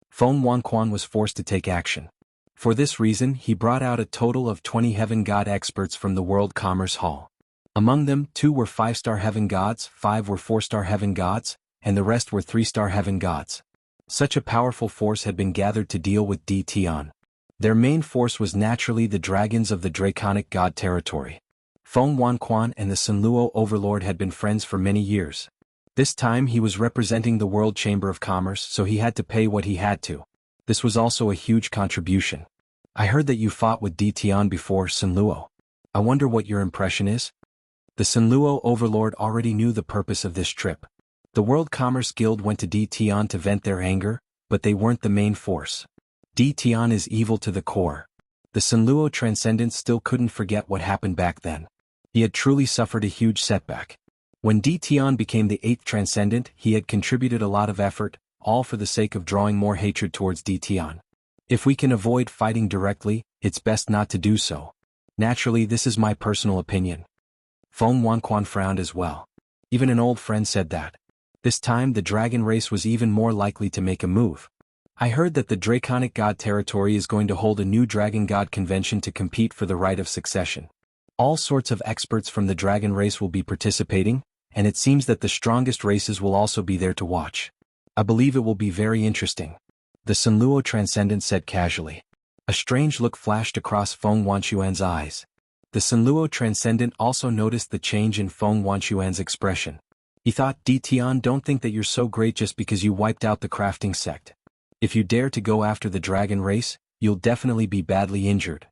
Feng Wanquan was forced to take action. For this reason, he brought out a total of 20 heaven god experts from the World Commerce Hall. Among them, 2 were 5-star heaven gods, 5 were 4-star heaven gods, and the rest were 3-star heaven gods. Such a powerful force had been gathered to deal with Di Tian. Their main force was naturally the dragons of the Draconic God territory. Feng Wanquan and the Sanluo overlord had been friends for many years. This time he was representing the World Chamber of Commerce, so he had to pay what he had to. This was also a huge contribution. I heard that you fought with Di Tian before, Sunluo. I wonder what your impression is? The Sunluo overlord already knew the purpose of this trip. The World Commerce Guild went to Di Tian to vent their anger, but they weren't the main force. Di Tian is evil to the core. The Sunluo Transcendent still couldn't forget what happened back then. He had truly suffered a huge setback. When Di Tian became the 8th Transcendent, he had contributed a lot of effort, all for the sake of drawing more hatred towards Di Tian. If we can avoid fighting directly, it's best not to do so. Naturally, this is my personal opinion. Feng Wanquan frowned as well. Even an old friend said that. This time the dragon race was even more likely to make a move. I heard that the Draconic God territory is going to hold a new Dragon God convention to compete for the right of succession. All sorts of experts from the dragon race will be participating, and it seems that the strongest races will also be there to watch. I believe it will be very interesting. The Sunluo Transcendent said casually. A strange look flashed across Feng Wanquan's eyes. The Sunluo Transcendent also noticed the change in Feng Wanquan's expression. He thought, Di Tian, don't think that you're so great just because you wiped out the crafting sect. If you dare to go after the dragon race, you'll definitely be badly injured.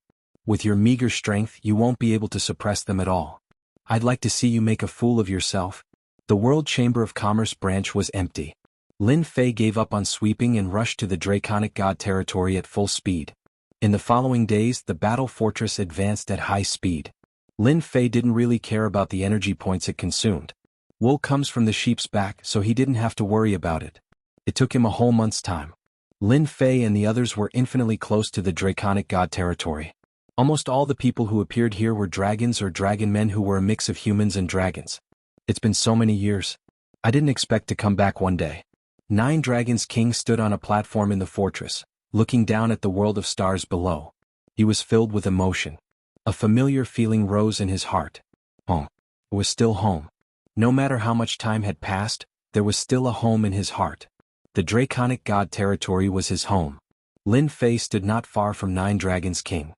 With your meager strength, you won't be able to suppress them at all. I'd like to see you make a fool of yourself. The World Chamber of Commerce branch was empty. Lin Fei gave up on sweeping and rushed to the Draconic God territory at full speed. In the following days, the battle fortress advanced at high speed. Lin Fei didn't really care about the energy points it consumed. Wool comes from the sheep's back, so he didn't have to worry about it. It took him a whole month's time. Lin Fei and the others were infinitely close to the Draconic God territory. Almost all the people who appeared here were dragons or dragon men who were a mix of humans and dragons. It's been so many years. I didn't expect to come back one day. 9 Dragons King stood on a platform in the fortress, looking down at the world of stars below. He was filled with emotion. A familiar feeling rose in his heart. Home. It was still home. No matter how much time had passed, there was still a home in his heart. The Draconic God territory was his home. Lin Fei stood not far from 9 Dragons King.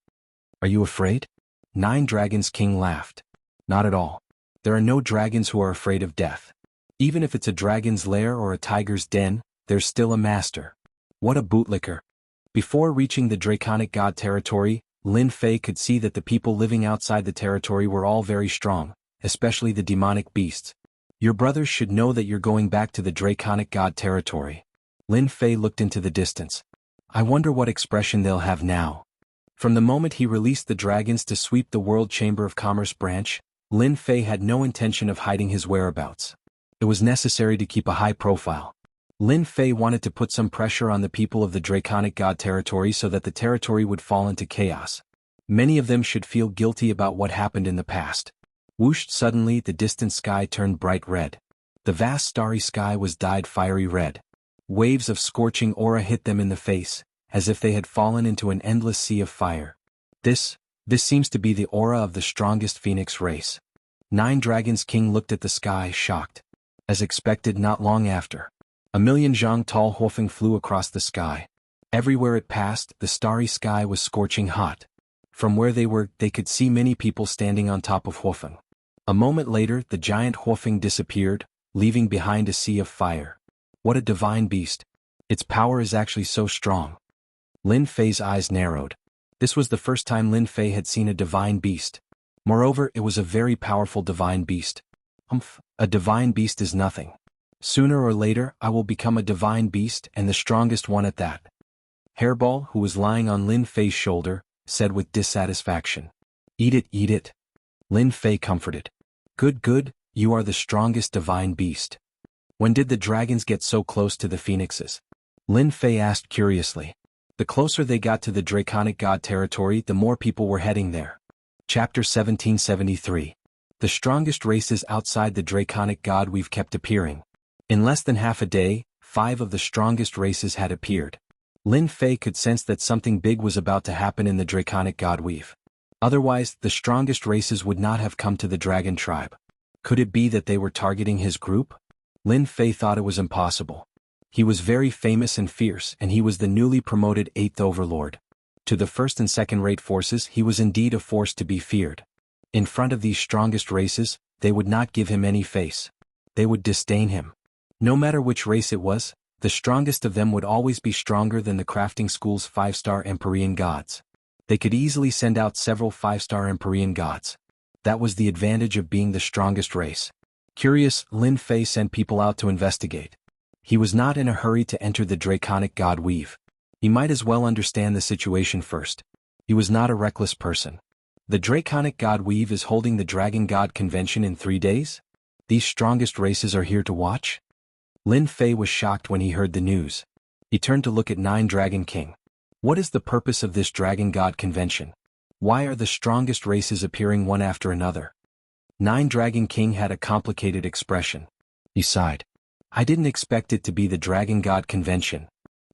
Are you afraid? 9 Dragons King laughed. Not at all. There are no dragons who are afraid of death. Even if it's a dragon's lair or a tiger's den, there's still a master. What a bootlicker. Before reaching the Draconic God territory, Lin Fei could see that the people living outside the territory were all very strong, especially the demonic beasts. Your brothers should know that you're going back to the Draconic God territory. Lin Fei looked into the distance. I wonder what expression they'll have now. From the moment he released the dragons to sweep the World Chamber of Commerce branch, Lin Fei had no intention of hiding his whereabouts. It was necessary to keep a high profile. Lin Fei wanted to put some pressure on the people of the Draconic God territory so that the territory would fall into chaos. Many of them should feel guilty about what happened in the past. Whoosh! Suddenly the distant sky turned bright red. The vast starry sky was dyed fiery red. Waves of scorching aura hit them in the face, as if they had fallen into an endless sea of fire. This seems to be the aura of the strongest phoenix race. 9 Dragons King looked at the sky, shocked. As expected, not long after, a million zhang tall Huofeng flew across the sky. Everywhere it passed, the starry sky was scorching hot. From where they were, they could see many people standing on top of Huofeng. A moment later, the giant Huofeng disappeared, leaving behind a sea of fire. What a divine beast. Its power is actually so strong. Lin Fei's eyes narrowed. This was the first time Lin Fei had seen a divine beast. Moreover, it was a very powerful divine beast. A divine beast is nothing. Sooner or later, I will become a divine beast and the strongest one at that. Hairball, who was lying on Lin Fei's shoulder, said with dissatisfaction. Eat it, eat it. Lin Fei comforted. Good, you are the strongest divine beast. When did the dragons get so close to the phoenixes? Lin Fei asked curiously. The closer they got to the Draconic God territory, the more people were heading there. Chapter 1773. The strongest races outside the Draconic God we've kept appearing. In less than half a day, 5 of the strongest races had appeared. Lin Fei could sense that something big was about to happen in the Draconic God weave. Otherwise, the strongest races would not have come to the dragon tribe. Could it be that they were targeting his group? Lin Fei thought it was impossible. He was very famous and fierce, and he was the newly promoted 8th overlord. To the first and second-rate forces, he was indeed a force to be feared. In front of these strongest races, they would not give him any face. they would disdain him. No matter which race it was, the strongest of them would always be stronger than the crafting school's 5-star Empyrean gods. They could easily send out several 5-star Empyrean gods. That was the advantage of being the strongest race. Curious, Lin Fei sent people out to investigate. He was not in a hurry to enter the draconic god weave. He might as well understand the situation first. He was not a reckless person. The draconic god weave is holding the Dragon God Convention in 3 days? These strongest races are here to watch? Lin Fei was shocked when he heard the news. He turned to look at 9 Dragon King. What is the purpose of this Dragon God Convention? Why are the strongest races appearing one after another? 9 Dragon King had a complicated expression. He sighed. I didn't expect it to be the Dragon God Convention.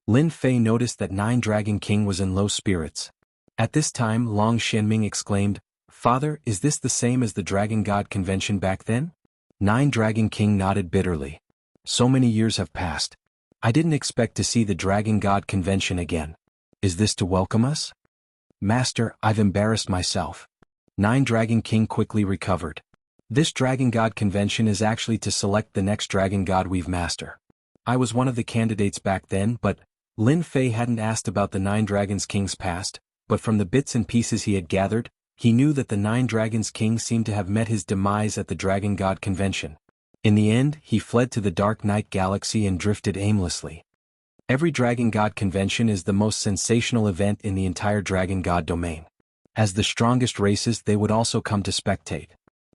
Lin Fei noticed that 9 Dragon King was in low spirits. At this time Long Shenming exclaimed, Father, is this the same as the Dragon God Convention back then? 9 Dragon King nodded bitterly. So many years have passed. I didn't expect to see the Dragon God Convention again. Is this to welcome us? Master, I've embarrassed myself. 9 Dragon King quickly recovered. This Dragon God Convention is actually to select the next Dragon God Weave Master. I was one of the candidates back then, but Lin Fei hadn't asked about the 9 Dragons King's past, but from the bits and pieces he had gathered, he knew that the 9 Dragons King seemed to have met his demise at the Dragon God Convention. In the end, he fled to the Dark Night Galaxy and drifted aimlessly. Every Dragon God Convention is the most sensational event in the entire Dragon God domain. As the strongest races, they would also come to spectate.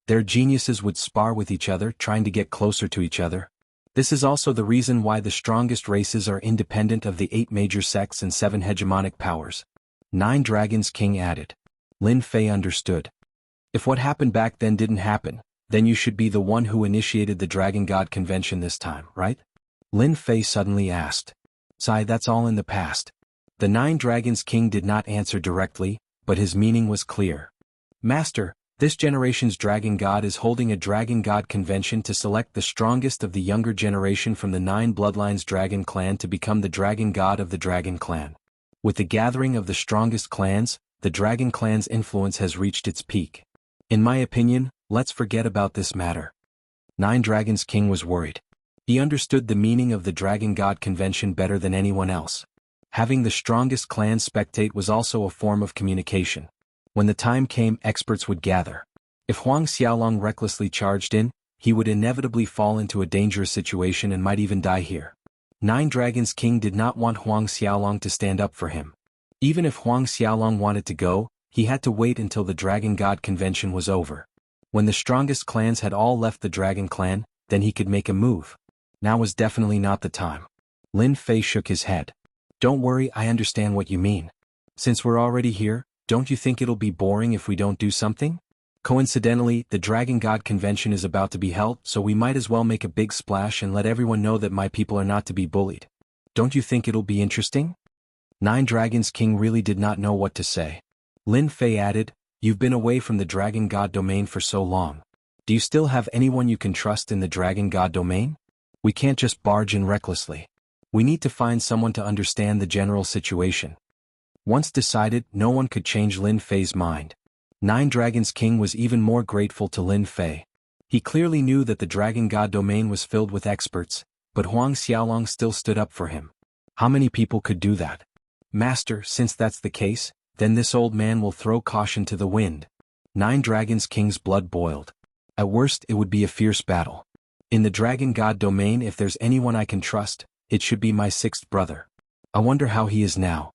Their geniuses would spar with each other, trying to get closer to each other. This is also the reason why the strongest races are independent of the 8 major sects and 7 hegemonic powers. 9 Dragons King added. Lin Fei understood. If what happened back then didn't happen, then you should be the one who initiated the Dragon God Convention this time, right? Lin Fei suddenly asked. Sigh, that's all in the past. The 9 Dragons King did not answer directly, but his meaning was clear. Master, this generation's Dragon God is holding a Dragon God Convention to select the strongest of the younger generation from the 9 Bloodlines Dragon Clan to become the Dragon God of the Dragon Clan. With the gathering of the strongest clans, the Dragon Clan's influence has reached its peak. In my opinion, let's forget about this matter. 9 Dragons King was worried. He understood the meaning of the Dragon God Convention better than anyone else. Having the strongest clans spectate was also a form of communication. When the time came, experts would gather. If Huang Xiaolong recklessly charged in, he would inevitably fall into a dangerous situation and might even die here. 9 Dragons King did not want Huang Xiaolong to stand up for him. Even if Huang Xiaolong wanted to go, he had to wait until the Dragon God Convention was over. When the strongest clans had all left the Dragon Clan, then he could make a move. Now was definitely not the time. Lin Fei shook his head. Don't worry, I understand what you mean. Since we're already here, don't you think it'll be boring if we don't do something? Coincidentally, the Dragon God Convention is about to be held, so we might as well make a big splash and let everyone know that my people are not to be bullied. Don't you think it'll be interesting? 9 Dragons King really did not know what to say. Lin Fei added, You've been away from the Dragon God domain for so long. Do you still have anyone you can trust in the Dragon God domain? We can't just barge in recklessly. We need to find someone to understand the general situation. Once decided, no one could change Lin Fei's mind. 9 Dragons King was even more grateful to Lin Fei. He clearly knew that the Dragon God domain was filled with experts, but Huang Xiaolong still stood up for him. How many people could do that? Master, since that's the case, then this old man will throw caution to the wind. 9 Dragons King's blood boiled. At worst, it would be a fierce battle. In the Dragon God domain, if there's anyone I can trust, it should be my 6th brother. I wonder how he is now.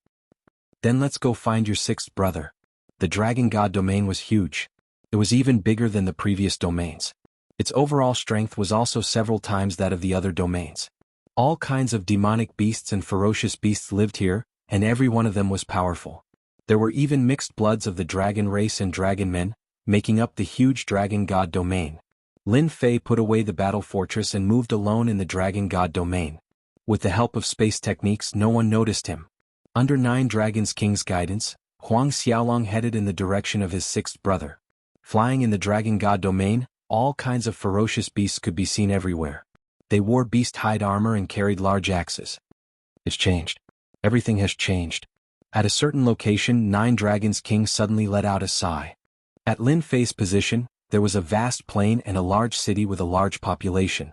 Then let's go find your 6th brother. The Dragon God domain was huge. It was even bigger than the previous domains. Its overall strength was also several times that of the other domains. All kinds of demonic beasts and ferocious beasts lived here, and every one of them was powerful. There were even mixed bloods of the dragon race and dragon men, making up the huge Dragon God domain. Lin Fei put away the battle fortress and moved alone in the Dragon God domain. With the help of space techniques, no one noticed him. Under 9 Dragons King's guidance, Huang Xiaolong headed in the direction of his 6th brother. Flying in the Dragon God domain, all kinds of ferocious beasts could be seen everywhere. They wore beast hide armor and carried large axes. It's changed. Everything has changed. At a certain location, 9 Dragons King suddenly let out a sigh. At Lin Fei's position, there was a vast plain and a large city with a large population.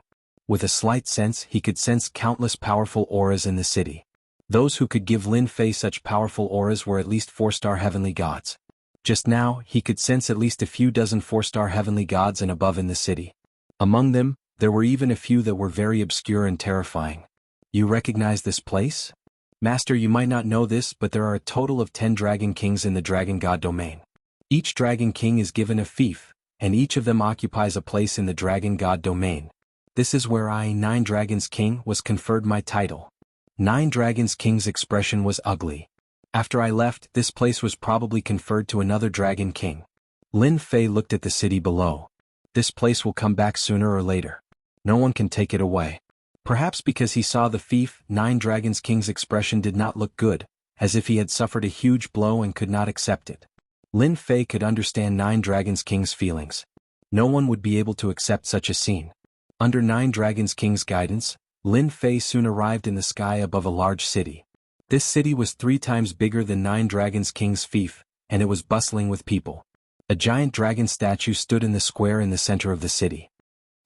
With a slight sense, he could sense countless powerful auras in the city. Those who could give Lin Fei such powerful auras were at least 4-star heavenly gods. Just now, he could sense at least a few dozen 4-star heavenly gods and above in the city. Among them, there were even a few that were very obscure and terrifying. You recognize this place? Master, you might not know this, but there are a total of 10 Dragon Kings in the Dragon God domain. Each Dragon King is given a fief, and each of them occupies a place in the Dragon God domain. This is where I, 9 Dragons King, was conferred my title. 9 Dragons King's expression was ugly. After I left, this place was probably conferred to another Dragon King. Lin Fei looked at the city below. This place will come back sooner or later. No one can take it away. Perhaps because he saw the fief, 9 Dragons King's expression did not look good, as if he had suffered a huge blow and could not accept it. Lin Fei could understand 9 Dragons King's feelings. No one would be able to accept such a scene. Under 9 Dragons King's guidance, Lin Fei soon arrived in the sky above a large city. This city was 3 times bigger than 9 Dragons King's fief, and it was bustling with people. A giant dragon statue stood in the square in the center of the city.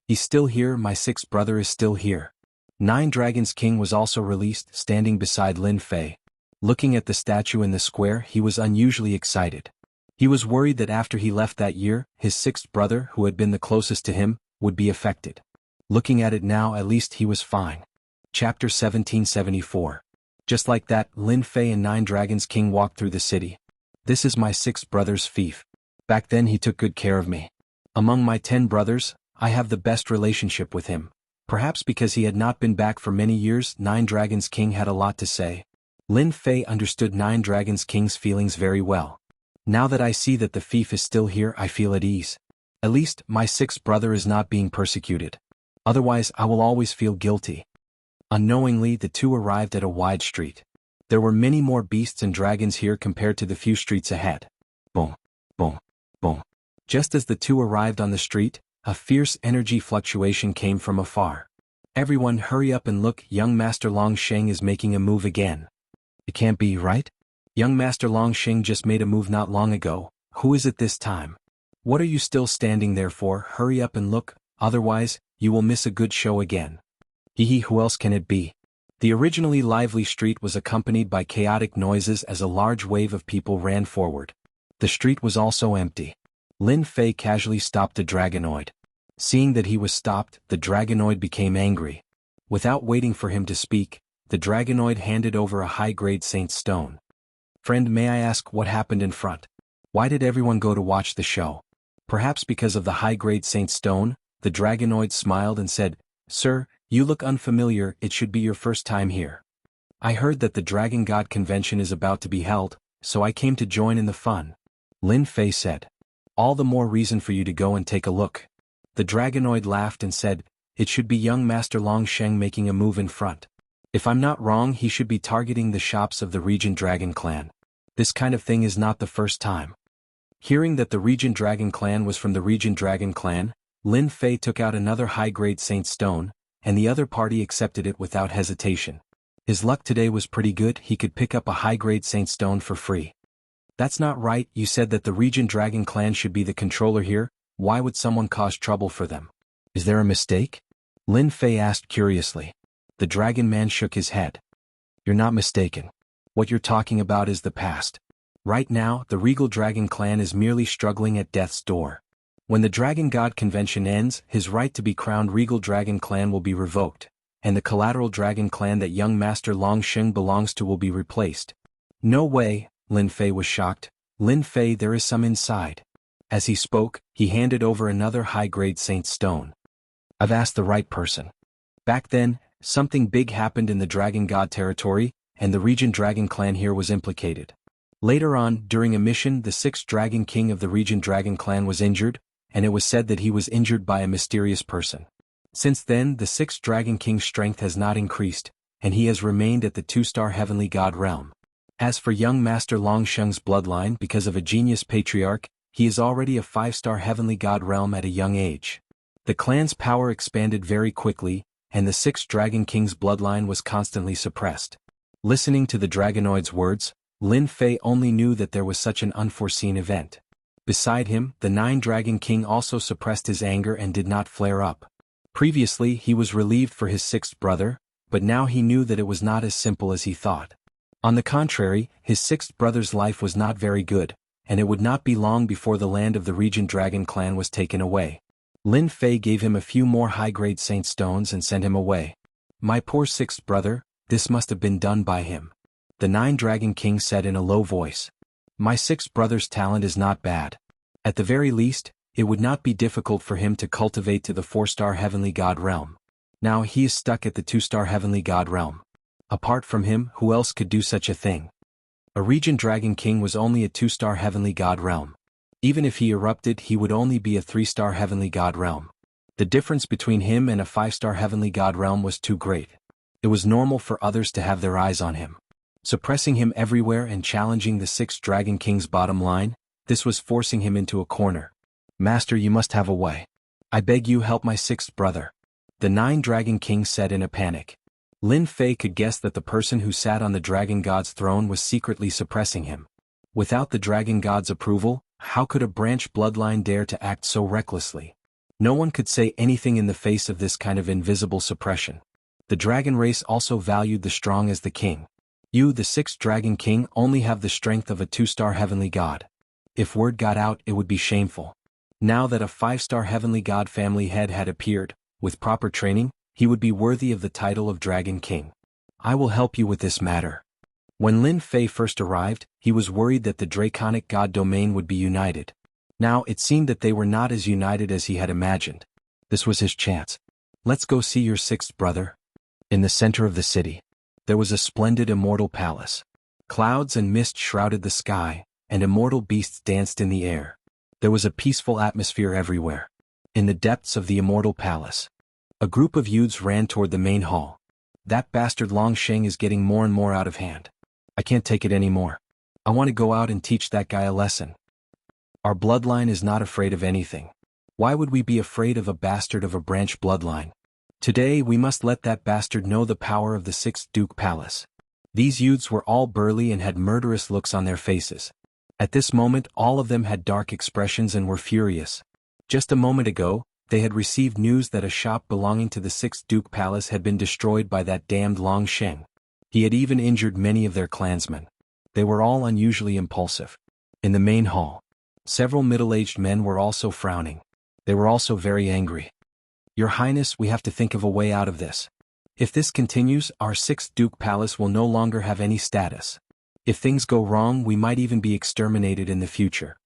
He's still here, my 6th brother is still here. 9 Dragons King was also released, standing beside Lin Fei. Looking at the statue in the square, he was unusually excited. He was worried that after he left that year, his 6th brother, who had been the closest to him, would be affected. Looking at it now, at least he was fine. Chapter 1774. Just like that, Lin Fei and 9 Dragons King walked through the city. This is my 6th brother's fief. Back then he took good care of me. Among my 10 brothers, I have the best relationship with him. Perhaps because he had not been back for many years, 9 Dragons King had a lot to say. Lin Fei understood 9 Dragons King's feelings very well. Now that I see that the fief is still here, I feel at ease. At least, my 6th brother is not being persecuted. Otherwise, I will always feel guilty. Unknowingly, the two arrived at a wide street. There were many more beasts and dragons here compared to the few streets ahead. Boom, boom, boom. Just as the two arrived on the street, a fierce energy fluctuation came from afar. Everyone hurry up and look, young Master Long Sheng is making a move again. It can't be, right? Young Master Long Sheng just made a move not long ago. Who is it this time? What are you still standing there for? Hurry up and look, otherwise, you will miss a good show again. Hee, who else can it be? The originally lively street was accompanied by chaotic noises as a large wave of people ran forward. The street was also empty. Lin Fei casually stopped the dragonoid. Seeing that he was stopped, the dragonoid became angry. Without waiting for him to speak, the dragonoid handed over a high-grade saint stone. Friend, may I ask what happened in front? Why did everyone go to watch the show? Perhaps because of the high-grade saint stone? The dragonoid smiled and said, Sir, you look unfamiliar, it should be your first time here. I heard that the Dragon God Convention is about to be held, so I came to join in the fun. Lin Fei said. All the more reason for you to go and take a look. The dragonoid laughed and said, It should be young Master Long Sheng making a move in front. If I'm not wrong, he should be targeting the shops of the Regent Dragon Clan. This kind of thing is not the first time. Hearing that the Regent Dragon Clan was from the Regent Dragon Clan, Lin Fei took out another high-grade saint stone, and the other party accepted it without hesitation. His luck today was pretty good, he could pick up a high-grade saint stone for free. That's not right, you said that the Regent Dragon Clan should be the controller here, why would someone cause trouble for them? Is there a mistake? Lin Fei asked curiously. The Dragon Man shook his head. You're not mistaken. What you're talking about is the past. Right now, the Regal Dragon Clan is merely struggling at death's door. When the Dragon God Convention ends, his right to be crowned Regal Dragon Clan will be revoked, and the Collateral Dragon Clan that young Master Long Sheng belongs to will be replaced. No way, Lin Fei was shocked. Lin Fei, there is some inside. As he spoke, he handed over another high-grade saint stone. I've asked the right person. Back then, something big happened in the Dragon God territory, and the Regent Dragon Clan here was implicated. Later on, during a mission, the 6th Dragon King of the Regent Dragon Clan was injured, and it was said that he was injured by a mysterious person. Since then, the 6th Dragon King's strength has not increased, and he has remained at the 2-star Heavenly God realm. As for young Master Long Sheng's bloodline, because of a genius patriarch, he is already a 5-star Heavenly God realm at a young age. The clan's power expanded very quickly, and the 6th Dragon King's bloodline was constantly suppressed. Listening to the dragonoid's words, Lin Fei only knew that there was such an unforeseen event. Beside him, the 9 Dragon King also suppressed his anger and did not flare up. Previously he was relieved for his sixth brother, but now he knew that it was not as simple as he thought. On the contrary, his sixth brother's life was not very good, and it would not be long before the land of the Regent Dragon clan was taken away. Lin Fei gave him a few more high-grade saint stones and sent him away. My poor sixth brother, this must have been done by him. The Nine Dragon King said in a low voice. My sixth brother's talent is not bad. At the very least, it would not be difficult for him to cultivate to the 4-star Heavenly God realm. Now he is stuck at the 2-star Heavenly God realm. Apart from him, who else could do such a thing? A Regent Dragon King was only a 2-star Heavenly God realm. Even if he erupted, he would only be a 3-star Heavenly God realm. The difference between him and a 5-star Heavenly God realm was too great. It was normal for others to have their eyes on him. Suppressing him everywhere and challenging the 6th Dragon King's bottom line, this was forcing him into a corner. Master, you must have a way. I beg you, help my sixth brother. The 9 Dragon King said in a panic. Lin Fei could guess that the person who sat on the Dragon God's throne was secretly suppressing him. Without the Dragon God's approval, how could a branch bloodline dare to act so recklessly? No one could say anything in the face of this kind of invisible suppression. The dragon race also valued the strong as the king. You, the 6th Dragon King, only have the strength of a 2-star Heavenly God. If word got out, it would be shameful. Now that a 5-star Heavenly God family head had appeared, with proper training, he would be worthy of the title of Dragon King. I will help you with this matter. When Lin Fei first arrived, he was worried that the Draconic God domain would be united. Now it seemed that they were not as united as he had imagined. This was his chance. Let's go see your 6th brother. In the center of the city, there was a splendid immortal palace. Clouds and mist shrouded the sky, and immortal beasts danced in the air. There was a peaceful atmosphere everywhere. In the depths of the immortal palace, a group of youths ran toward the main hall. That bastard Long Sheng is getting more and more out of hand. I can't take it anymore. I want to go out and teach that guy a lesson. Our bloodline is not afraid of anything. Why would we be afraid of a bastard of a branch bloodline? Today we must let that bastard know the power of the 6th Duke Palace. These youths were all burly and had murderous looks on their faces. At this moment all of them had dark expressions and were furious. Just a moment ago, they had received news that a shop belonging to the 6th Duke Palace had been destroyed by that damned Long Sheng. He had even injured many of their clansmen. They were all unusually impulsive. In the main hall, several middle-aged men were also frowning. They were also very angry. Your Highness, we have to think of a way out of this. If this continues, our 6th Duke Palace will no longer have any status. If things go wrong, we might even be exterminated in the future.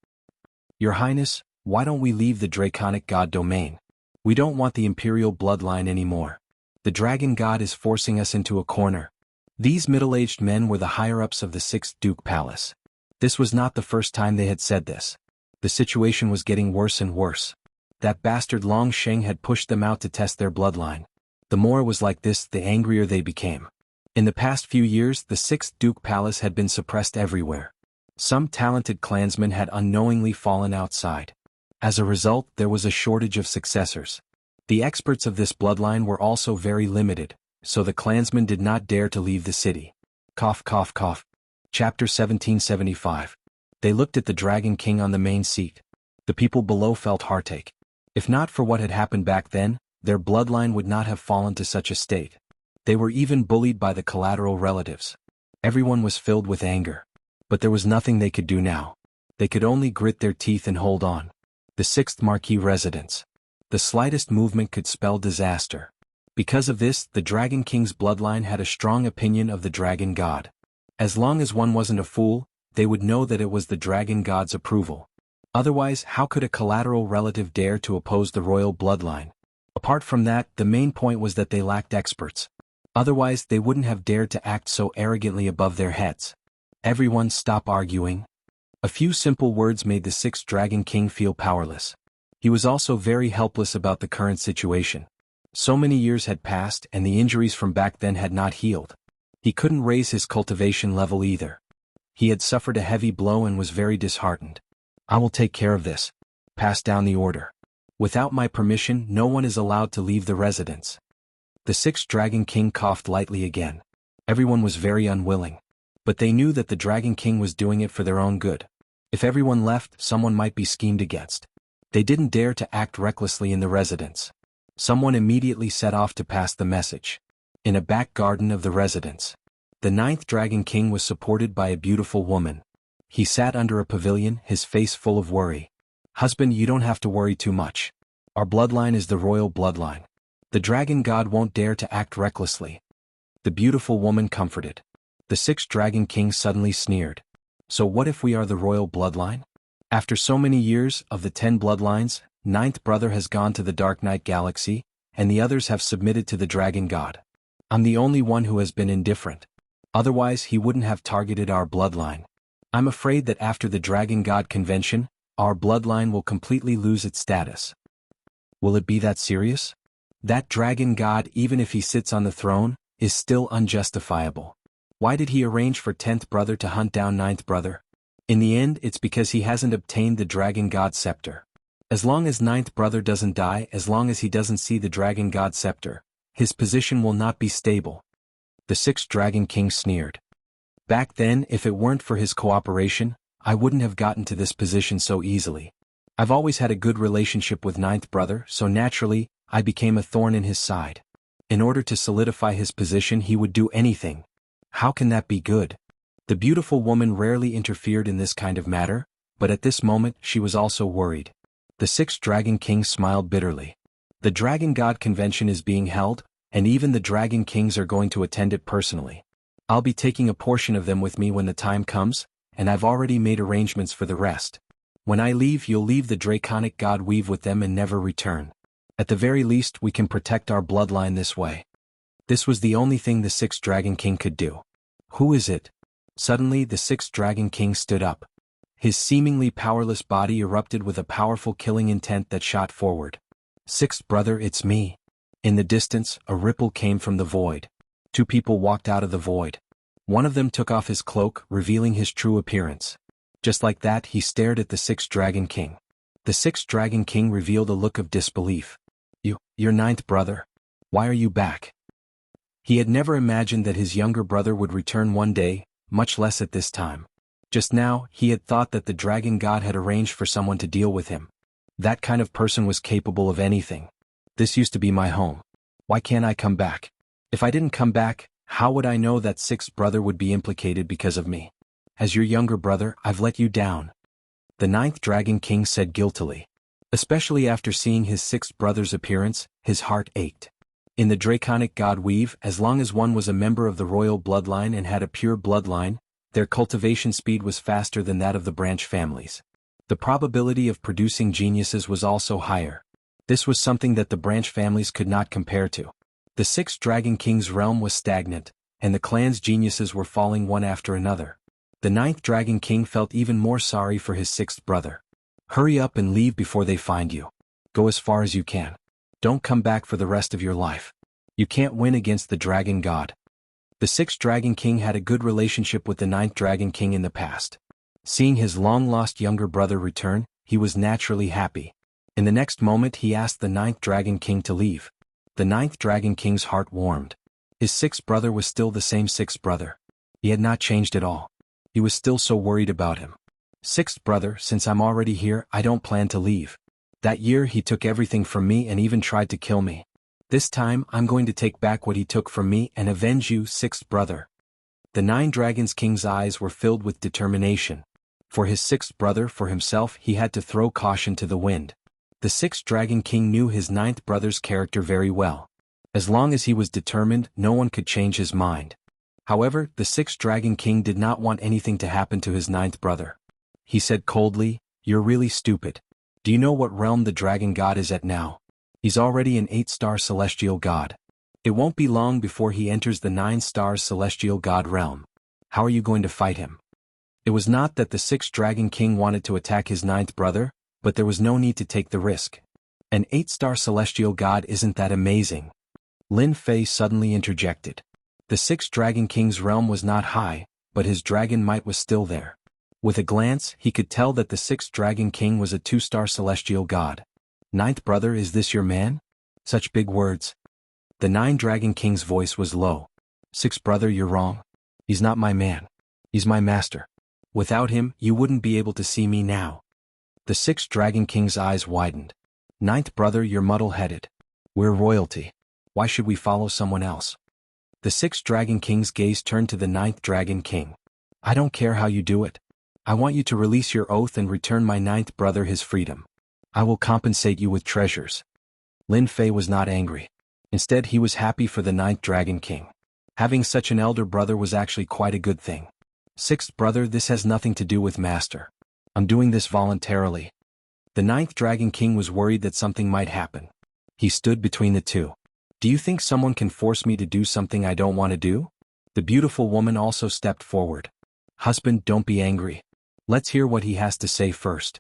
Your Highness, why don't we leave the Draconic God domain? We don't want the Imperial bloodline anymore. The Dragon God is forcing us into a corner. These middle-aged men were the higher-ups of the 6th Duke Palace. This was not the first time they had said this. The situation was getting worse and worse. That bastard Long Sheng had pushed them out to test their bloodline. The more it was like this, the angrier they became. In the past few years, the 6th Duke Palace had been suppressed everywhere. Some talented clansmen had unknowingly fallen outside. As a result, there was a shortage of successors. The experts of this bloodline were also very limited, so the clansmen did not dare to leave the city. Cough, cough, cough. Chapter 1775. They looked at the Dragon King on the main seat. The people below felt heartache. If not for what had happened back then, their bloodline would not have fallen to such a state. They were even bullied by the collateral relatives. Everyone was filled with anger. But there was nothing they could do now. They could only grit their teeth and hold on. The 6th Marquis residence. The slightest movement could spell disaster. Because of this, the Dragon King's bloodline had a strong opinion of the Dragon God. As long as one wasn't a fool, they would know that it was the Dragon God's approval. Otherwise, how could a collateral relative dare to oppose the royal bloodline? Apart from that, the main point was that they lacked experts. Otherwise, they wouldn't have dared to act so arrogantly above their heads. Everyone stop arguing. A few simple words made the 6th Dragon King feel powerless. He was also very helpless about the current situation. So many years had passed and the injuries from back then had not healed. He couldn't raise his cultivation level either. He had suffered a heavy blow and was very disheartened. I will take care of this. Pass down the order. Without my permission, no one is allowed to leave the residence. The 6th Dragon King coughed lightly again. Everyone was very unwilling. But they knew that the Dragon King was doing it for their own good. If everyone left, someone might be schemed against. They didn't dare to act recklessly in the residence. Someone immediately set off to pass the message. In a back garden of the residence, the ninth Dragon King was supported by a beautiful woman. He sat under a pavilion, his face full of worry. "Husband, you don't have to worry too much. Our bloodline is the royal bloodline. The dragon god won't dare to act recklessly." The beautiful woman comforted. The sixth Dragon King suddenly sneered. "So what if we are the royal bloodline? After so many years of the 10 bloodlines, ninth brother has gone to the Dark Knight Galaxy, and the others have submitted to the dragon god. I'm the only one who has been indifferent. Otherwise he wouldn't have targeted our bloodline. I'm afraid that after the Dragon God Convention, our bloodline will completely lose its status." "Will it be that serious? That dragon god, even if he sits on the throne, is still unjustifiable. Why did he arrange for 10th brother to hunt down 9th brother? In the end, it's because he hasn't obtained the dragon god scepter. As long as 9th brother doesn't die, as long as he doesn't see the dragon god scepter, his position will not be stable." The sixth Dragon King sneered. "Back then, if it weren't for his cooperation, I wouldn't have gotten to this position so easily. I've always had a good relationship with 9th brother, so naturally, I became a thorn in his side. In order to solidify his position, he would do anything. How can that be good?" The beautiful woman rarely interfered in this kind of matter, but at this moment she was also worried. The sixth Dragon King smiled bitterly. "The Dragon God Convention is being held, and even the Dragon Kings are going to attend it personally. I'll be taking a portion of them with me when the time comes, and I've already made arrangements for the rest. When I leave, you'll leave the Draconic God Weave with them and never return. At the very least, we can protect our bloodline this way." This was the only thing the sixth Dragon King could do. "Who is it?" Suddenly the sixth Dragon King stood up. His seemingly powerless body erupted with a powerful killing intent that shot forward. "Sixth brother, it's me." In the distance, a ripple came from the void. 2 people walked out of the void. One of them took off his cloak, revealing his true appearance. Just like that, he stared at the sixth Dragon King. The sixth Dragon King revealed a look of disbelief. You're 9th brother? Why are you back?" He had never imagined that his younger brother would return one day, much less at this time. Just now, he had thought that the dragon god had arranged for someone to deal with him. That kind of person was capable of anything. "This used to be my home. Why can't I come back? If I didn't come back, how would I know that sixth brother would be implicated because of me? As your younger brother, I've let you down." The ninth Dragon King said guiltily. Especially after seeing his sixth brother's appearance, his heart ached. In the Draconic God Weave, as long as one was a member of the royal bloodline and had a pure bloodline, their cultivation speed was faster than that of the branch families. The probability of producing geniuses was also higher. This was something that the branch families could not compare to. The sixth Dragon King's realm was stagnant, and the clan's geniuses were falling one after another. The ninth Dragon King felt even more sorry for his sixth brother. "Hurry up and leave before they find you. Go as far as you can. Don't come back for the rest of your life. You can't win against the dragon god." The sixth Dragon King had a good relationship with the ninth Dragon King in the past. Seeing his long-lost younger brother return, he was naturally happy. In the next moment he asked the ninth Dragon King to leave. The ninth Dragon King's heart warmed. His sixth brother was still the same sixth brother. He had not changed at all. He was still so worried about him. "Sixth brother, since I'm already here, I don't plan to leave. That year he took everything from me and even tried to kill me. This time I'm going to take back what he took from me and avenge you, sixth brother." The nine Dragons King's eyes were filled with determination. For his sixth brother, for himself, he had to throw caution to the wind. The sixth Dragon King knew his ninth brother's character very well. As long as he was determined, no one could change his mind. However, the sixth Dragon King did not want anything to happen to his ninth brother. He said coldly, "You're really stupid. Do you know what realm the dragon god is at now? He's already an 8-star celestial god. It won't be long before he enters the 9-star celestial god realm. How are you going to fight him?" It was not that the sixth Dragon King wanted to attack his ninth brother, but there was no need to take the risk. An 8-star celestial god isn't that amazing. Lin Fei suddenly interjected. The sixth Dragon King's realm was not high, but his dragon might was still there. With a glance, he could tell that the sixth Dragon King was a 2-star celestial god. "Ninth brother, is this your man?" Such big words. The nine Dragon King's voice was low. "Sixth brother, you're wrong. He's not my man. He's my master. Without him, you wouldn't be able to see me now." The sixth Dragon King's eyes widened. "Ninth brother, you're muddle-headed. We're royalty. Why should we follow someone else? The 6 Dragon King's gaze turned to the 9th Dragon King. I don't care how you do it. I want you to release your oath and return my 9th brother his freedom. I will compensate you with treasures. Lin Fei was not angry. Instead, he was happy for the 9th Dragon King. Having such an elder brother was actually quite a good thing. 6th brother, this has nothing to do with master. I'm doing this voluntarily. The 9th Dragon King was worried that something might happen. He stood between the two. Do you think someone can force me to do something I don't want to do? The beautiful woman also stepped forward. Husband, don't be angry. Let's hear what he has to say first.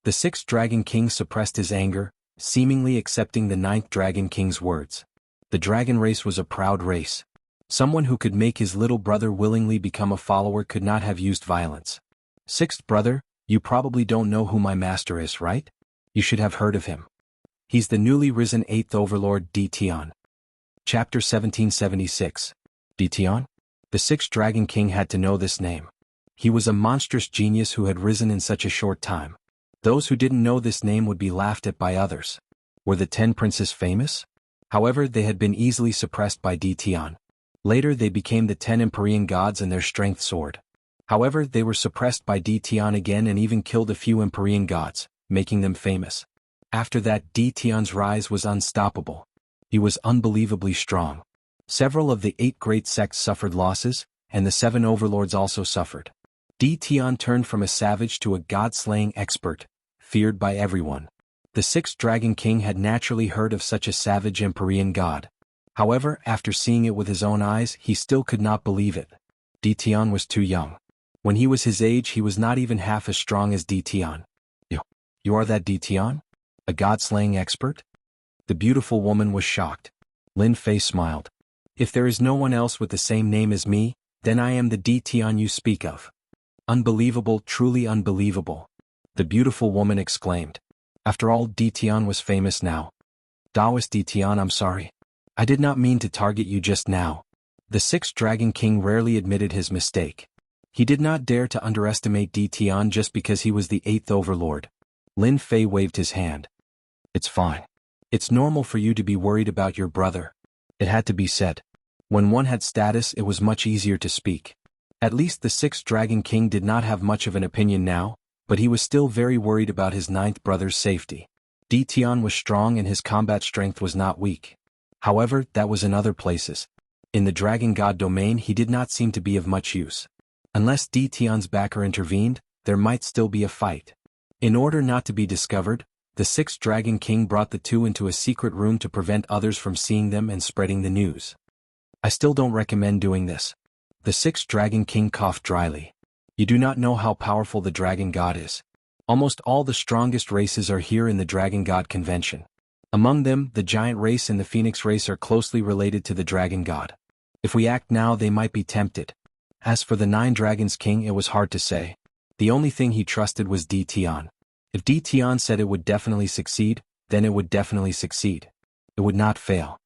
The 6th Dragon King suppressed his anger, seemingly accepting the 9th Dragon King's words. The dragon race was a proud race. Someone who could make his little brother willingly become a follower could not have used violence. 6th brother, you probably don't know who my master is, right? You should have heard of him. He's the newly risen 8th Overlord Di Tian. Chapter 1776. Di Tian? The 6th Dragon King had to know this name. He was a monstrous genius who had risen in such a short time. Those who didn't know this name would be laughed at by others. Were the 10 princes famous? However, they had been easily suppressed by Di Tian. Later they became the 10 Empyrean gods and their strength soared. However, they were suppressed by Di Tian again and even killed a few Empyrean gods, making them famous. After that, Di Tian's rise was unstoppable. He was unbelievably strong. Several of the 8 great sects suffered losses, and the 7 overlords also suffered. Di Tian turned from a savage to a god-slaying expert, feared by everyone. The 6th Dragon King had naturally heard of such a savage Empyrean god. However, after seeing it with his own eyes, he still could not believe it. Di Tian was too young. When he was his age, he was not even half as strong as Di Tian. You are that Di Tian? A god-slaying expert? The beautiful woman was shocked. Lin Fei smiled. If there is no one else with the same name as me, then I am the Di Tian you speak of. Unbelievable, truly unbelievable. The beautiful woman exclaimed. After all, Di Tian was famous now. Taoist Di Tian, I'm sorry. I did not mean to target you just now. The 6th Dragon King rarely admitted his mistake. He did not dare to underestimate Di Tian just because he was the 8th Overlord. Lin Fei waved his hand. It's fine. It's normal for you to be worried about your brother. It had to be said. When one had status, it was much easier to speak. At least the 6th Dragon King did not have much of an opinion now, but he was still very worried about his 9th brother's safety. Di Tian was strong and his combat strength was not weak. However, that was in other places. In the Dragon God domain he did not seem to be of much use. Unless Di Tian's backer intervened, there might still be a fight. In order not to be discovered, the 6th Dragon King brought the two into a secret room to prevent others from seeing them and spreading the news. I still don't recommend doing this. The 6th Dragon King coughed dryly. You do not know how powerful the Dragon God is. Almost all the strongest races are here in the Dragon God Convention. Among them, the Giant race and the Phoenix race are closely related to the Dragon God. If we act now, they might be tempted. As for the 9 Dragons King, it was hard to say. The only thing he trusted was Di Tian. If Di Tian said it would definitely succeed, then it would definitely succeed. It would not fail.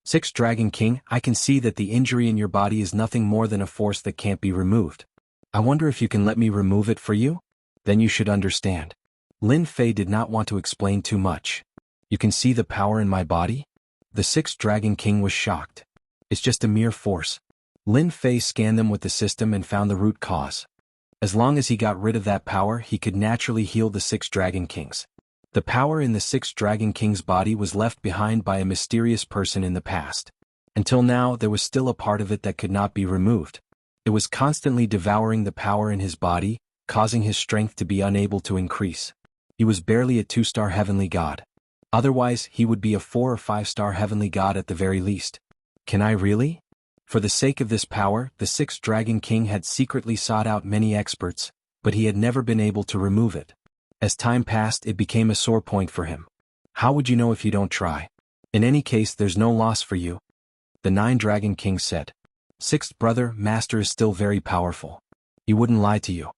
6th Dragon King, I can see that the injury in your body is nothing more than a force that can't be removed. I wonder if you can let me remove it for you? Then you should understand. Lin Fei did not want to explain too much. You can see the power in my body? The 6th Dragon King was shocked. It's just a mere force. Lin Fei scanned them with the system and found the root cause. As long as he got rid of that power, he could naturally heal the 6 Dragon Kings. The power in the 6 Dragon King's body was left behind by a mysterious person in the past. Until now, there was still a part of it that could not be removed. It was constantly devouring the power in his body, causing his strength to be unable to increase. He was barely a 2-star heavenly god. Otherwise, he would be a 4 or 5-star heavenly god at the very least. Can I really? For the sake of this power, the 6th Dragon King had secretly sought out many experts, but he had never been able to remove it. As time passed, it became a sore point for him. How would you know if you don't try? In any case, there's no loss for you. The 9 Dragon Kings said. 6th brother, master is still very powerful. He wouldn't lie to you.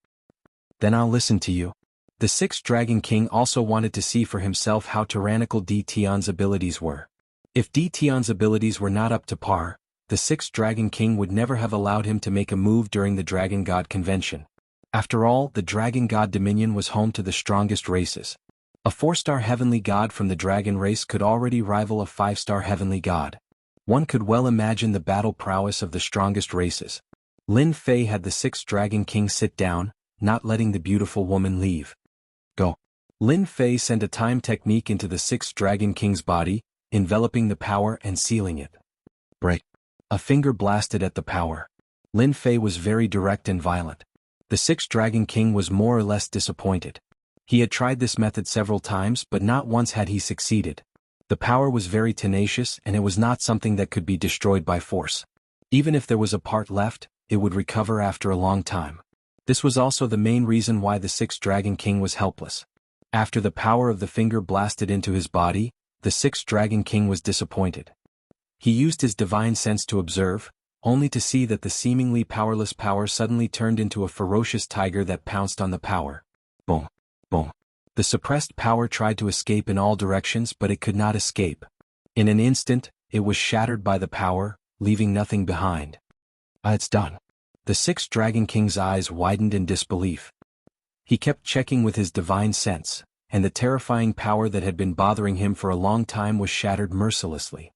Then I'll listen to you. The 6th Dragon King also wanted to see for himself how tyrannical Di Tian's abilities were. If Di Tian's abilities were not up to par, the 6th Dragon King would never have allowed him to make a move during the Dragon God Convention. After all, the Dragon God Dominion was home to the strongest races. A 4-star heavenly god from the dragon race could already rival a 5-star heavenly god. One could well imagine the battle prowess of the strongest races. Lin Fei had the 6th Dragon King sit down, not letting the beautiful woman leave. Go. Lin Fei sent a time technique into the 6th Dragon King's body, enveloping the power and sealing it. Break. A finger blasted at the power. Lin Fei was very direct and violent. The 6th Dragon King was more or less disappointed. He had tried this method several times but not once had he succeeded. The power was very tenacious and it was not something that could be destroyed by force. Even if there was a part left, it would recover after a long time. This was also the main reason why the 6th Dragon King was helpless. After the power of the finger blasted into his body, the 6th Dragon King was disappointed. He used his divine sense to observe, only to see that the seemingly powerless power suddenly turned into a ferocious tiger that pounced on the power. Boom. Boom. The suppressed power tried to escape in all directions but it could not escape. In an instant, it was shattered by the power, leaving nothing behind. It's done. The 6th Dragon King's eyes widened in disbelief. He kept checking with his divine sense, and the terrifying power that had been bothering him for a long time was shattered mercilessly.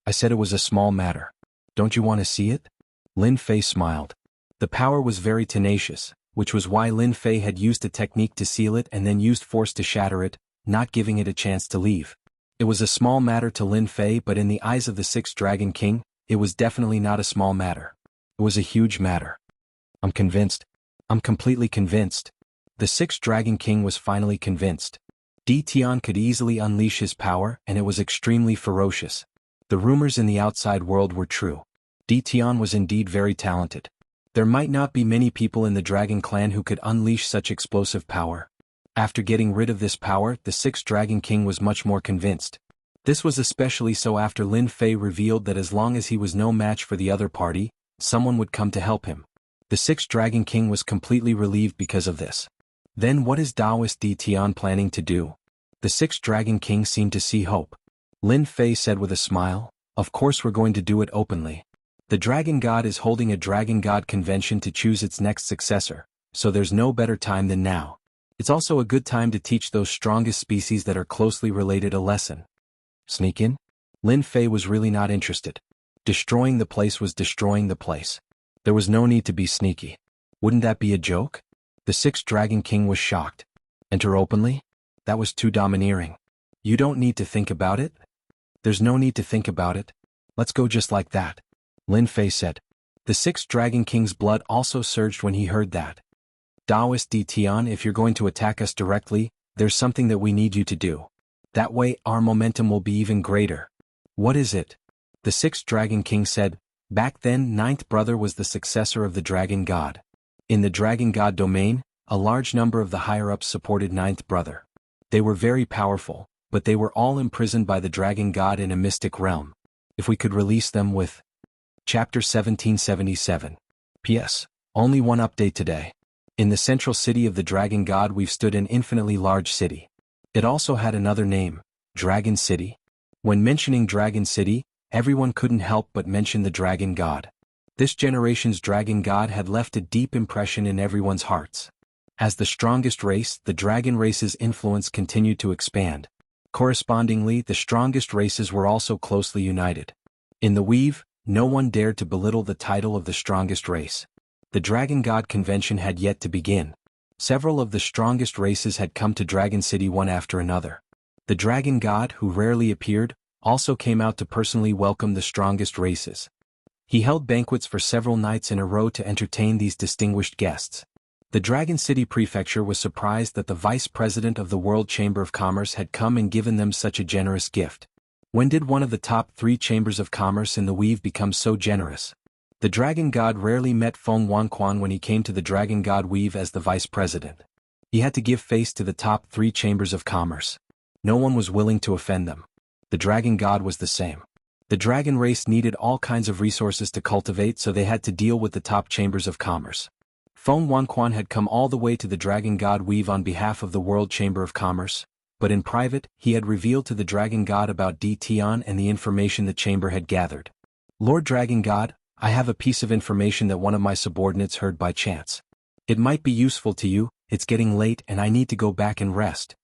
I said it was a small matter. Don't you want to see it? Lin Fei smiled. The power was very tenacious, which was why Lin Fei had used a technique to seal it and then used force to shatter it, not giving it a chance to leave. It was a small matter to Lin Fei but in the eyes of the 6th Dragon King, it was definitely not a small matter. It was a huge matter. I'm convinced. I'm completely convinced. The 6th Dragon King was finally convinced. Di Tian could easily unleash his power and it was extremely ferocious. The rumors in the outside world were true. Di Tian was indeed very talented. There might not be many people in the Dragon Clan who could unleash such explosive power. After getting rid of this power, the 6th Dragon King was much more convinced. This was especially so after Lin Fei revealed that as long as he was no match for the other party, someone would come to help him. The 6th Dragon King was completely relieved because of this. Then what is Taoist Di Tian planning to do? The 6th Dragon King seemed to see hope. Lin Fei said with a smile, "Of course we're going to do it openly. The Dragon God is holding a Dragon God convention to choose its next successor, so there's no better time than now. It's also a good time to teach those strongest species that are closely related a lesson." Sneak in? Lin Fei was really not interested. Destroying the place was destroying the place. There was no need to be sneaky. Wouldn't that be a joke? The 6th Dragon King was shocked. Enter openly? That was too domineering. You don't need to think about it? There's no need to think about it. Let's go just like that. Lin Fei said. The 6th Dragon King's blood also surged when he heard that. Taoist Di Tian, if you're going to attack us directly, there's something that we need you to do. That way our momentum will be even greater. What is it? The 6th Dragon King said, back then 9th brother was the successor of the Dragon God. In the Dragon God domain, a large number of the higher-ups supported 9th brother. They were very powerful, but they were all imprisoned by the Dragon God in a mystic realm. If we could release them with... Chapter 1777. P.S. Only one update today. In the central city of the Dragon God we've stood an infinitely large city. It also had another name, Dragon City. When mentioning Dragon City, everyone couldn't help but mention the Dragon God. This generation's Dragon God had left a deep impression in everyone's hearts. As the strongest race, the Dragon race's influence continued to expand. Correspondingly, the strongest races were also closely united. In the weave, no one dared to belittle the title of the strongest race. The Dragon God Convention had yet to begin. Several of the strongest races had come to Dragon City one after another. The Dragon God, who rarely appeared, also came out to personally welcome the strongest races. He held banquets for several nights in a row to entertain these distinguished guests. The Dragon City Prefecture was surprised that the Vice President of the World Chamber of Commerce had come and given them such a generous gift. When did one of the top 3 chambers of commerce in the weave become so generous? The Dragon God rarely met Feng Wanquan when he came to the Dragon God weave as the Vice President. He had to give face to the top 3 chambers of commerce. No one was willing to offend them. The Dragon God was the same. The Dragon race needed all kinds of resources to cultivate, so they had to deal with the top chambers of commerce. Feng Wanquan had come all the way to the Dragon God weave on behalf of the World Chamber of Commerce, but in private, he had revealed to the Dragon God about Di Tian and the information the chamber had gathered. Lord Dragon God, I have a piece of information that one of my subordinates heard by chance. It might be useful to you. It's getting late and I need to go back and rest.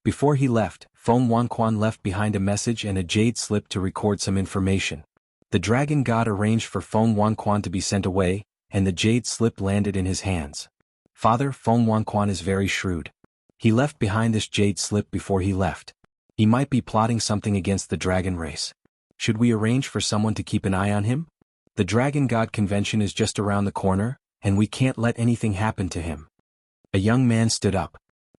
Before he left, Feng Wanquan left behind a message and a jade slip to record some information. The dragon god arranged for Feng Wanquan to be sent away, and the jade slip landed in his hands. Father, Feng Wanquan is very shrewd. He left behind this jade slip before he left. He might be plotting something against the dragon race. Should we arrange for someone to keep an eye on him? The dragon god convention is just around the corner, and we can't let anything happen to him. A young man stood up.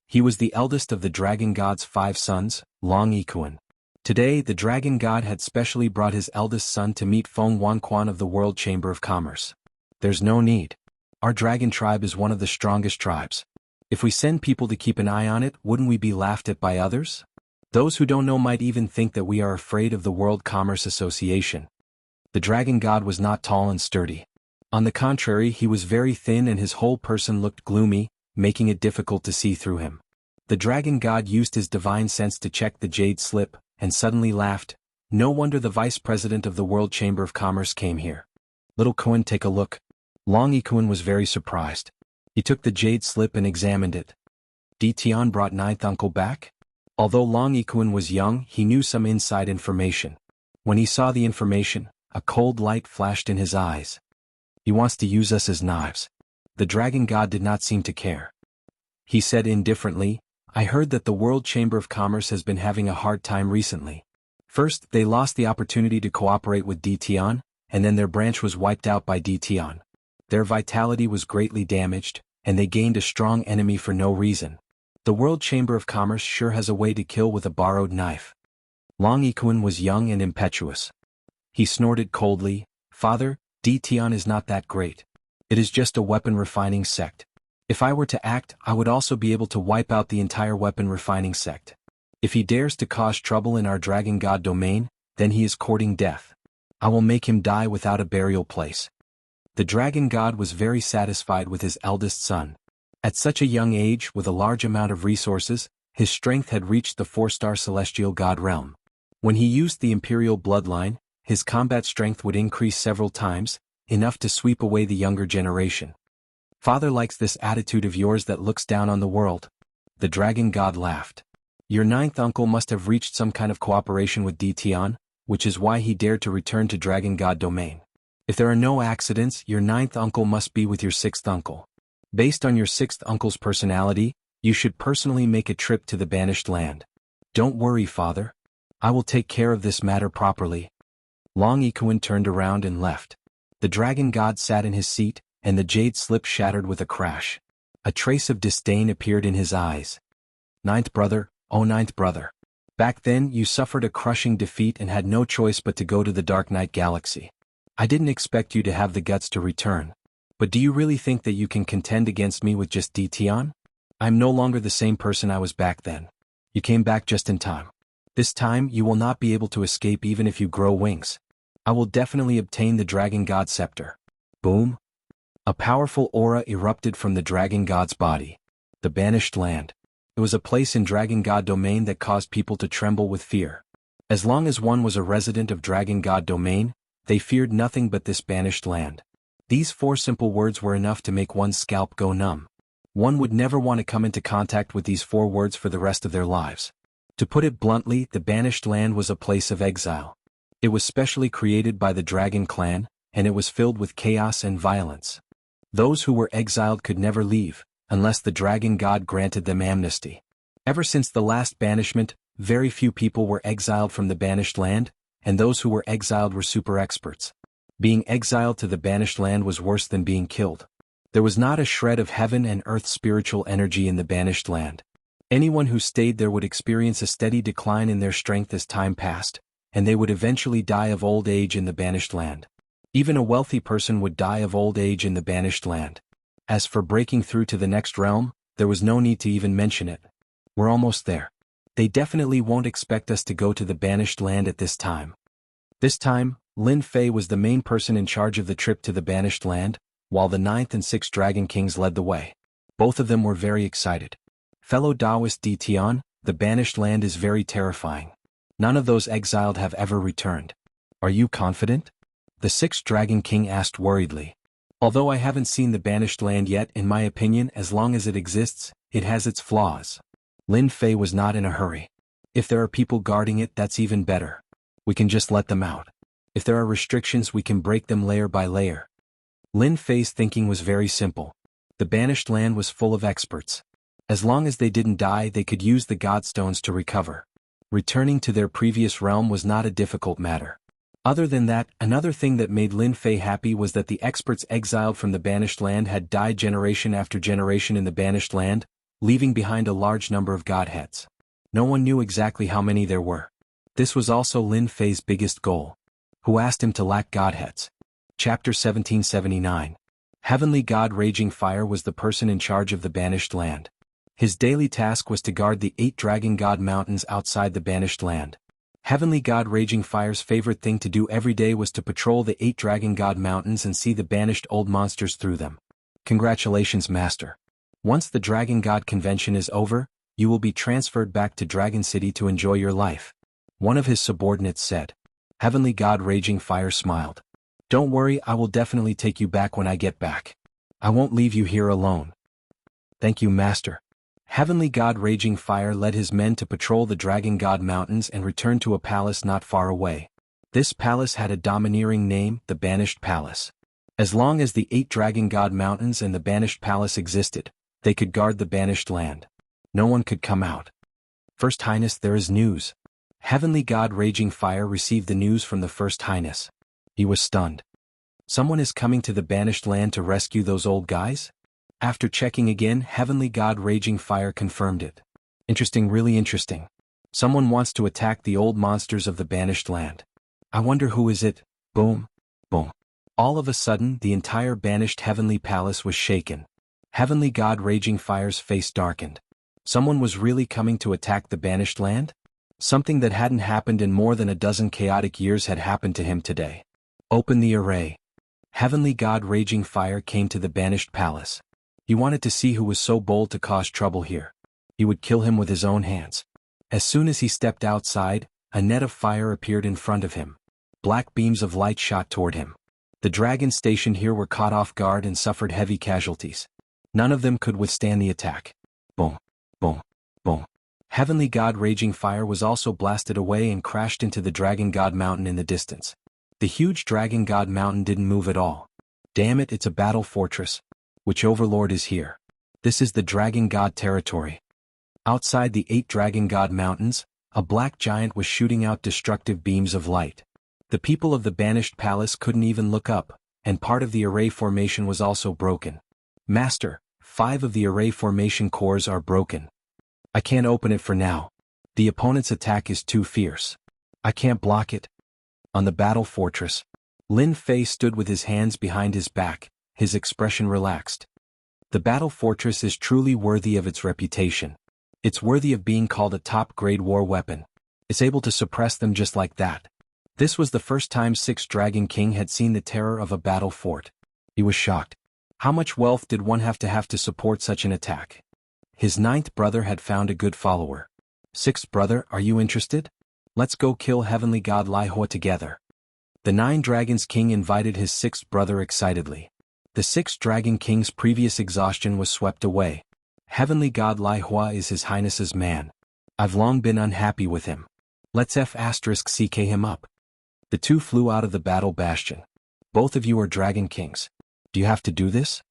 He was the eldest of the dragon god's 5 sons, Long Ikuan. Today the dragon god had specially brought his eldest son to meet Feng Wanquan of the World Chamber of Commerce. There's no need. Our dragon tribe is one of the strongest tribes. If we send people to keep an eye on it, wouldn't we be laughed at by others? Those who don't know might even think that we are afraid of the World Commerce Association. The dragon god was not tall and sturdy. On the contrary, he was very thin and his whole person looked gloomy, making it difficult to see through him. The dragon god used his divine sense to check the jade slip, and suddenly laughed. No wonder the vice president of the World Chamber of Commerce came here. Little Kuan, take a look. Long Ikuan was very surprised. He took the jade slip and examined it. Tian brought ninth uncle back? Although Long Ikuan was young, he knew some inside information. When he saw the information, a cold light flashed in his eyes. He wants to use us as knives. The dragon god did not seem to care. He said indifferently, I heard that the World Chamber of Commerce has been having a hard time recently. First, they lost the opportunity to cooperate with Tian, and then their branch was wiped out by Tian. Their vitality was greatly damaged, and they gained a strong enemy for no reason. The World Chamber of Commerce sure has a way to kill with a borrowed knife. Long Ikuan was young and impetuous. He snorted coldly, Father, Tian is not that great. It is just a weapon refining sect. If I were to act, I would also be able to wipe out the entire weapon refining sect. If he dares to cause trouble in our dragon god domain, then he is courting death. I will make him die without a burial place. The dragon god was very satisfied with his eldest son. At such a young age, with a large amount of resources, his strength had reached the 4-star celestial god realm. When he used the imperial bloodline, his combat strength would increase several times, enough to sweep away the younger generation. Father likes this attitude of yours that looks down on the world. The dragon god laughed. Your ninth uncle must have reached some kind of cooperation with Tian, which is why he dared to return to dragon god domain. If there are no accidents, your ninth uncle must be with your sixth uncle. Based on your sixth uncle's personality, you should personally make a trip to the banished land. Don't worry, Father. I will take care of this matter properly. Long Ikuan turned around and left. The dragon god sat in his seat, and the jade slip shattered with a crash. A trace of disdain appeared in his eyes. Ninth brother, oh ninth brother. Back then you suffered a crushing defeat and had no choice but to go to the Dark Knight Galaxy. I didn't expect you to have the guts to return. But do you really think that you can contend against me with just Tian? I'm no longer the same person I was back then. You came back just in time. This time you will not be able to escape even if you grow wings. I will definitely obtain the Dragon God Scepter. Boom! A powerful aura erupted from the Dragon God's body. The Banished Land. It was a place in Dragon God Domain that caused people to tremble with fear. As long as one was a resident of Dragon God Domain, they feared nothing but this banished land. These 4 simple words were enough to make one's scalp go numb. One would never want to come into contact with these 4 words for the rest of their lives. To put it bluntly, the Banished Land was a place of exile. It was specially created by the Dragon Clan, and it was filled with chaos and violence. Those who were exiled could never leave, unless the Dragon God granted them amnesty. Ever since the last banishment, very few people were exiled from the Banished Land, and those who were exiled were super experts. Being exiled to the Banished Land was worse than being killed. There was not a shred of heaven and earth spiritual energy in the Banished Land. Anyone who stayed there would experience a steady decline in their strength as time passed, and they would eventually die of old age in the Banished Land. Even a wealthy person would die of old age in the Banished Land. As for breaking through to the next realm, there was no need to even mention it. We're almost there. They definitely won't expect us to go to the Banished Land at this time. This time, Lin Fei was the main person in charge of the trip to the Banished Land, while the 9th and 6th Dragon Kings led the way. Both of them were very excited. Fellow Taoist Tian, the Banished Land is very terrifying. None of those exiled have ever returned. Are you confident? The 6th Dragon King asked worriedly. Although I haven't seen the Banished Land yet, in my opinion, as long as it exists, it has its flaws. Lin Fei was not in a hurry. If there are people guarding it, that's even better. We can just let them out. If there are restrictions, we can break them layer by layer. Lin Fei's thinking was very simple. The banished land was full of experts. As long as they didn't die, they could use the godstones to recover. Returning to their previous realm was not a difficult matter. Other than that, another thing that made Lin Fei happy was that the experts exiled from the banished land had died generation after generation in the banished land, leaving behind a large number of godheads. No one knew exactly how many there were. This was also Lin Fei's biggest goal. Who asked him to lack godheads? Chapter 1779. Heavenly God Raging Fire was the person in charge of the banished land. His daily task was to guard the 8 Dragon God Mountains outside the banished land. Heavenly God Raging Fire's favorite thing to do every day was to patrol the 8 Dragon God Mountains and see the banished old monsters through them. Congratulations, Master. Once the Dragon God Convention is over, you will be transferred back to Dragon City to enjoy your life. One of his subordinates said. Heavenly God Raging Fire smiled. Don't worry, I will definitely take you back when I get back. I won't leave you here alone. Thank you, Master. Heavenly God Raging Fire led his men to patrol the Dragon God Mountains and return to a palace not far away. This palace had a domineering name, the Banished Palace. As long as the 8 Dragon God Mountains and the Banished Palace existed, they could guard the banished land. No one could come out. First Highness, there is news. Heavenly God Raging Fire received the news from the First Highness. He was stunned. Someone is coming to the banished land to rescue those old guys? After checking again, Heavenly God Raging Fire confirmed it. Interesting, really interesting. Someone wants to attack the old monsters of the banished land. I wonder who is it? Boom, boom. All of a sudden, the entire banished Heavenly Palace was shaken. Heavenly God Raging Fire's face darkened. Someone was really coming to attack the banished land? Something that hadn't happened in more than a dozen chaotic years had happened to him today. Open the array. Heavenly God Raging Fire came to the banished palace. He wanted to see who was so bold to cause trouble here. He would kill him with his own hands. As soon as he stepped outside, a net of fire appeared in front of him. Black beams of light shot toward him. The dragons stationed here were caught off guard and suffered heavy casualties. None of them could withstand the attack. Boom, boom, boom. Heavenly God Raging Fire was also blasted away and crashed into the Dragon God Mountain in the distance. The huge Dragon God Mountain didn't move at all. Damn it, it's a battle fortress. Which overlord is here? This is the Dragon God territory. Outside the 8 Dragon God Mountains, a black giant was shooting out destructive beams of light. The people of the banished palace couldn't even look up, and part of the array formation was also broken. Master, 5 of the array formation cores are broken. I can't open it for now. The opponent's attack is too fierce. I can't block it. On the battle fortress, Lin Fei stood with his hands behind his back, his expression relaxed. The battle fortress is truly worthy of its reputation. It's worthy of being called a top-grade war weapon. It's able to suppress them just like that. This was the first time 6 Dragon King had seen the terror of a battle fort. He was shocked. How much wealth did one have to support such an attack? His 9th brother had found a good follower. 6th brother, are you interested? Let's go kill Heavenly God Lai Hua together. The 9 Dragons King invited his 6th brother excitedly. The 6th Dragon King's previous exhaustion was swept away. Heavenly God Lai Hua is His Highness's man. I've long been unhappy with him. Let's *CK him up. The 2 flew out of the battle bastion. Both of you are Dragon Kings. Do you have to do this?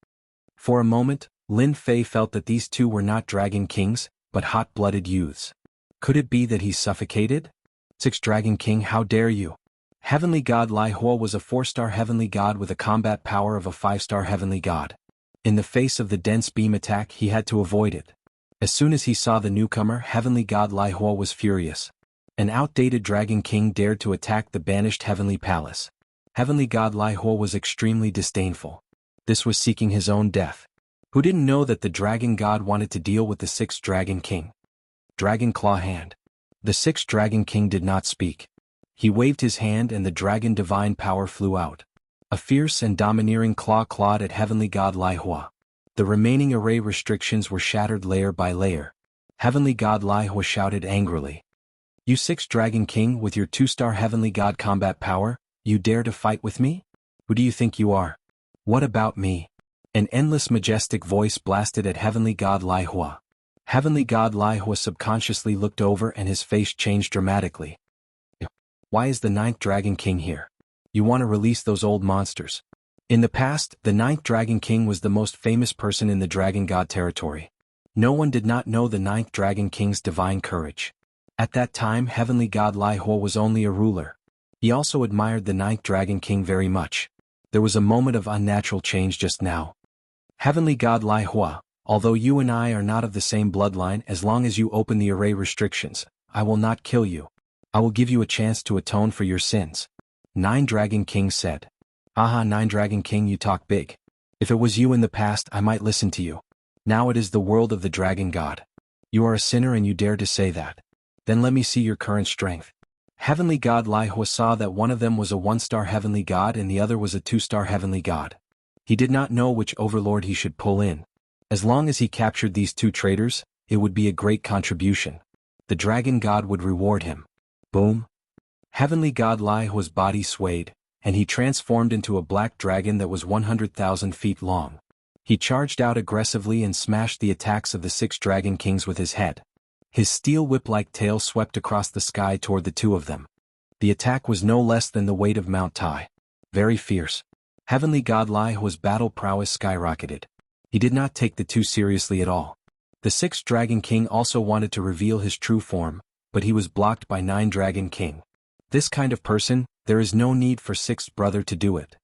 For a moment, Lin Fei felt that these 2 were not Dragon Kings, but hot-blooded youths. Could it be that he suffocated? 6th Dragon King, how dare you? Heavenly God Lai Hua was a 4-star heavenly god with a combat power of a 5-star heavenly god. In the face of the dense beam attack, he had to avoid it. As soon as he saw the newcomer, Heavenly God Lai Hua was furious. An outdated Dragon King dared to attack the banished Heavenly Palace. Heavenly God Lai Hua was extremely disdainful. This was seeking his own death. Who didn't know that the Dragon God wanted to deal with the 6th Dragon King? Dragon Claw Hand. The 6th Dragon King did not speak. He waved his hand and the Dragon Divine Power flew out. A fierce and domineering claw clawed at Heavenly God Lai Hua. The remaining array restrictions were shattered layer by layer. Heavenly God Lai Hua shouted angrily. You 6th Dragon King with your 2-star Heavenly God combat power, you dare to fight with me? Who do you think you are? What about me? An endless majestic voice blasted at Heavenly God Lai Hua. Heavenly God Lai Hua subconsciously looked over and his face changed dramatically. Why is the ninth Dragon King here? You want to release those old monsters. In the past, the ninth Dragon King was the most famous person in the Dragon God territory. No one did not know the ninth Dragon King's divine courage. At that time, Heavenly God Lai Hua was only a ruler. He also admired the ninth Dragon King very much. There was a moment of unnatural change just now. Heavenly God Lai Hua, although you and I are not of the same bloodline, as long as you open the array restrictions, I will not kill you. I will give you a chance to atone for your sins. Nine Dragon King said. Aha, Nine Dragon King, you talk big. If it was you in the past, I might listen to you. Now it is the world of the Dragon God. You are a sinner and you dare to say that. Then let me see your current strength. Heavenly God Lai Hua saw that one of them was a 1-star Heavenly God and the other was a 2-star Heavenly God. He did not know which overlord he should pull in. As long as he captured these two traitors, it would be a great contribution. The Dragon God would reward him. Boom. Heavenly God Lai Hua's body swayed, and he transformed into a black dragon that was 100,000 feet long. He charged out aggressively and smashed the attacks of the 6 Dragon Kings with his head. His steel whip-like tail swept across the sky toward the two of them. The attack was no less than the weight of Mount Tai. Very fierce. Heavenly God Lai Hua's battle prowess skyrocketed. He did not take the two seriously at all. The 6th Dragon King also wanted to reveal his true form, but he was blocked by 9 Dragon King. This kind of person, there is no need for 6th brother to do it.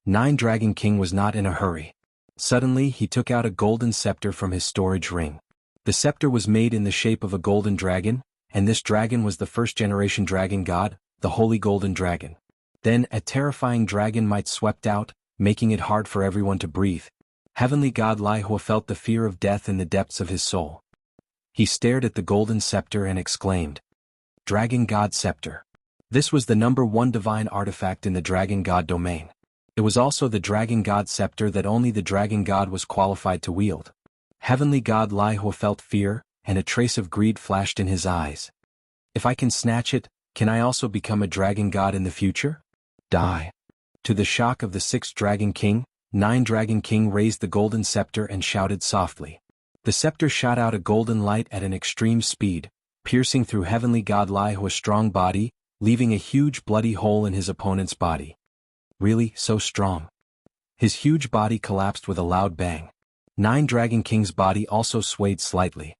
9 Dragon King was not in a hurry. Suddenly he took out a golden scepter from his storage ring. The scepter was made in the shape of a golden dragon, and this dragon was the first-generation dragon god, the Holy Golden Dragon. Then a terrifying dragon might swept out, making it hard for everyone to breathe. Heavenly God Lai Hua felt the fear of death in the depths of his soul. He stared at the golden scepter and exclaimed, Dragon God Scepter. This was the #1 divine artifact in the Dragon God domain. It was also the Dragon God Scepter that only the Dragon God was qualified to wield. Heavenly God Lai Hua felt fear, and a trace of greed flashed in his eyes. If I can snatch it, can I also become a Dragon God in the future? Die. To the shock of the 6th Dragon King, 9 Dragon King raised the golden scepter and shouted softly. The scepter shot out a golden light at an extreme speed, piercing through Heavenly God Lai Hua's strong body, leaving a huge bloody hole in his opponent's body. Really, so strong? His huge body collapsed with a loud bang. 9 Dragon King's body also swayed slightly.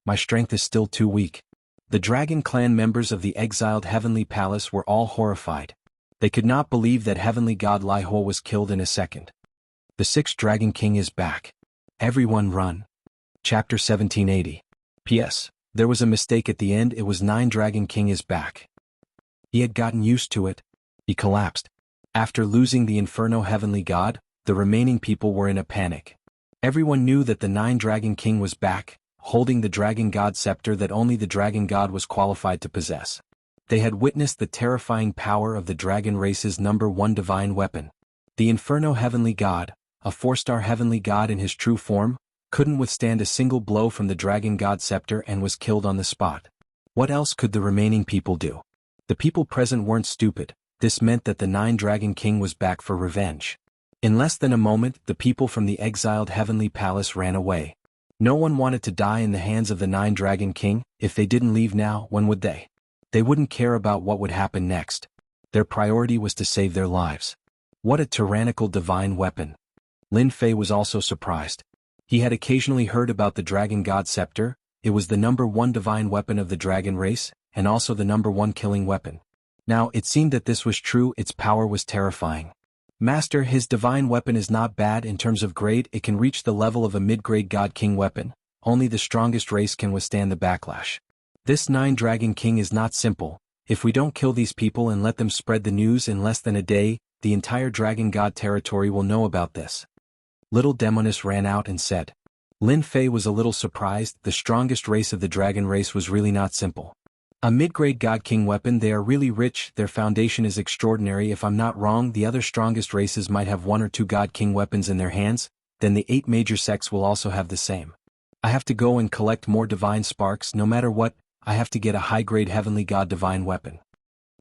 My strength is still too weak. The Dragon Clan members of the exiled Heavenly Palace were all horrified. They could not believe that Heavenly God Lai Hua was killed in a second. The 6th Dragon King is back. Everyone run. Chapter 1780. P.S. There was a mistake at the end. It was 9 Dragon King is back. He had gotten used to it. He collapsed. After losing the Inferno Heavenly God, the remaining people were in a panic. Everyone knew that the 9 Dragon King was back, holding the Dragon God Scepter that only the Dragon God was qualified to possess. They had witnessed the terrifying power of the Dragon race's #1 divine weapon. The Inferno Heavenly God, a 4-star Heavenly God in his true form, couldn't withstand a single blow from the Dragon God Scepter and was killed on the spot. What else could the remaining people do? The people present weren't stupid. This meant that the 9 Dragon King was back for revenge. In less than a moment, the people from the exiled Heavenly Palace ran away. No one wanted to die in the hands of the 9 Dragon King. If they didn't leave now, when would they? They wouldn't care about what would happen next. Their priority was to save their lives. What a tyrannical divine weapon. Lin Fei was also surprised. He had occasionally heard about the Dragon God Scepter. It was the #1 divine weapon of the dragon race, and also the #1 killing weapon. Now, it seemed that this was true. Its power was terrifying. Master, his divine weapon is not bad in terms of grade. It can reach the level of a mid-grade God King weapon. Only the strongest race can withstand the backlash. This 9 Dragon King is not simple. If we don't kill these people and let them spread the news in less than a day, the entire Dragon God territory will know about this. Little Demoness ran out and said. Lin Fei was a little surprised. The strongest race of the dragon race was really not simple. A mid-grade God King weapon. They are really rich. Their foundation is extraordinary. If I'm not wrong, the other strongest races might have 1 or 2 God King weapons in their hands. Then the 8 major sects will also have the same. I have to go and collect more divine sparks. No matter what, I have to get a high-grade Heavenly God divine weapon.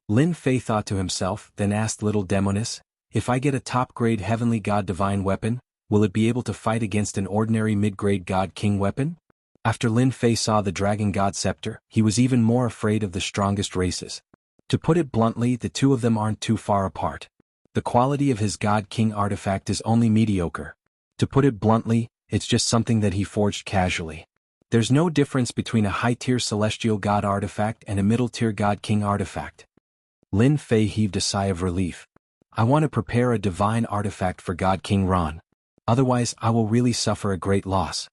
Lin Fei thought to himself, then asked Little Demoness, if I get a top-grade Heavenly God divine weapon, will it be able to fight against an ordinary mid-grade God King weapon? After Lin Fei saw the Dragon God Scepter, he was even more afraid of the strongest races. To put it bluntly, the two of them aren't too far apart. The quality of his God King artifact is only mediocre. To put it bluntly, it's just something that he forged casually. There's no difference between a high-tier Celestial God artifact and a middle-tier God King artifact. Lin Fei heaved a sigh of relief. I want to prepare a divine artifact for God King Ron. Otherwise, I will really suffer a great loss.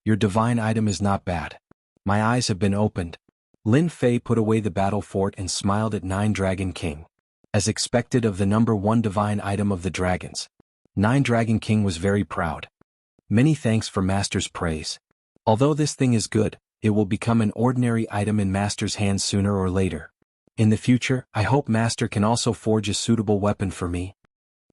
Your divine item is not bad. My eyes have been opened. Lin Fei put away the battle fort and smiled at Nine Dragon King. As expected of the number one divine item of the dragons, Nine Dragon King was very proud. Many thanks for Master's praise. Although this thing is good, it will become an ordinary item in Master's hands sooner or later. In the future, I hope Master can also forge a suitable weapon for me.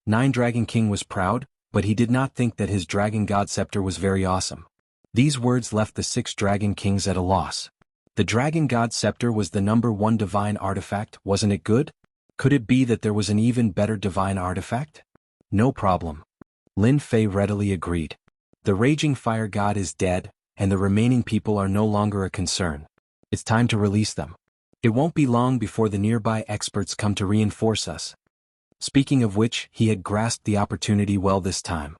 Nine Dragon King was proud, but he did not think that his Dragon God Scepter was very awesome. These words left the 6 Dragon Kings at a loss. The Dragon God Scepter was the number one divine artifact, wasn't it good? Could it be that there was an even better divine artifact? No problem. Lin Fei readily agreed. The Raging Fire God is dead, and the remaining people are no longer a concern. It's time to release them. It won't be long before the nearby experts come to reinforce us. Speaking of which, he had grasped the opportunity well this time.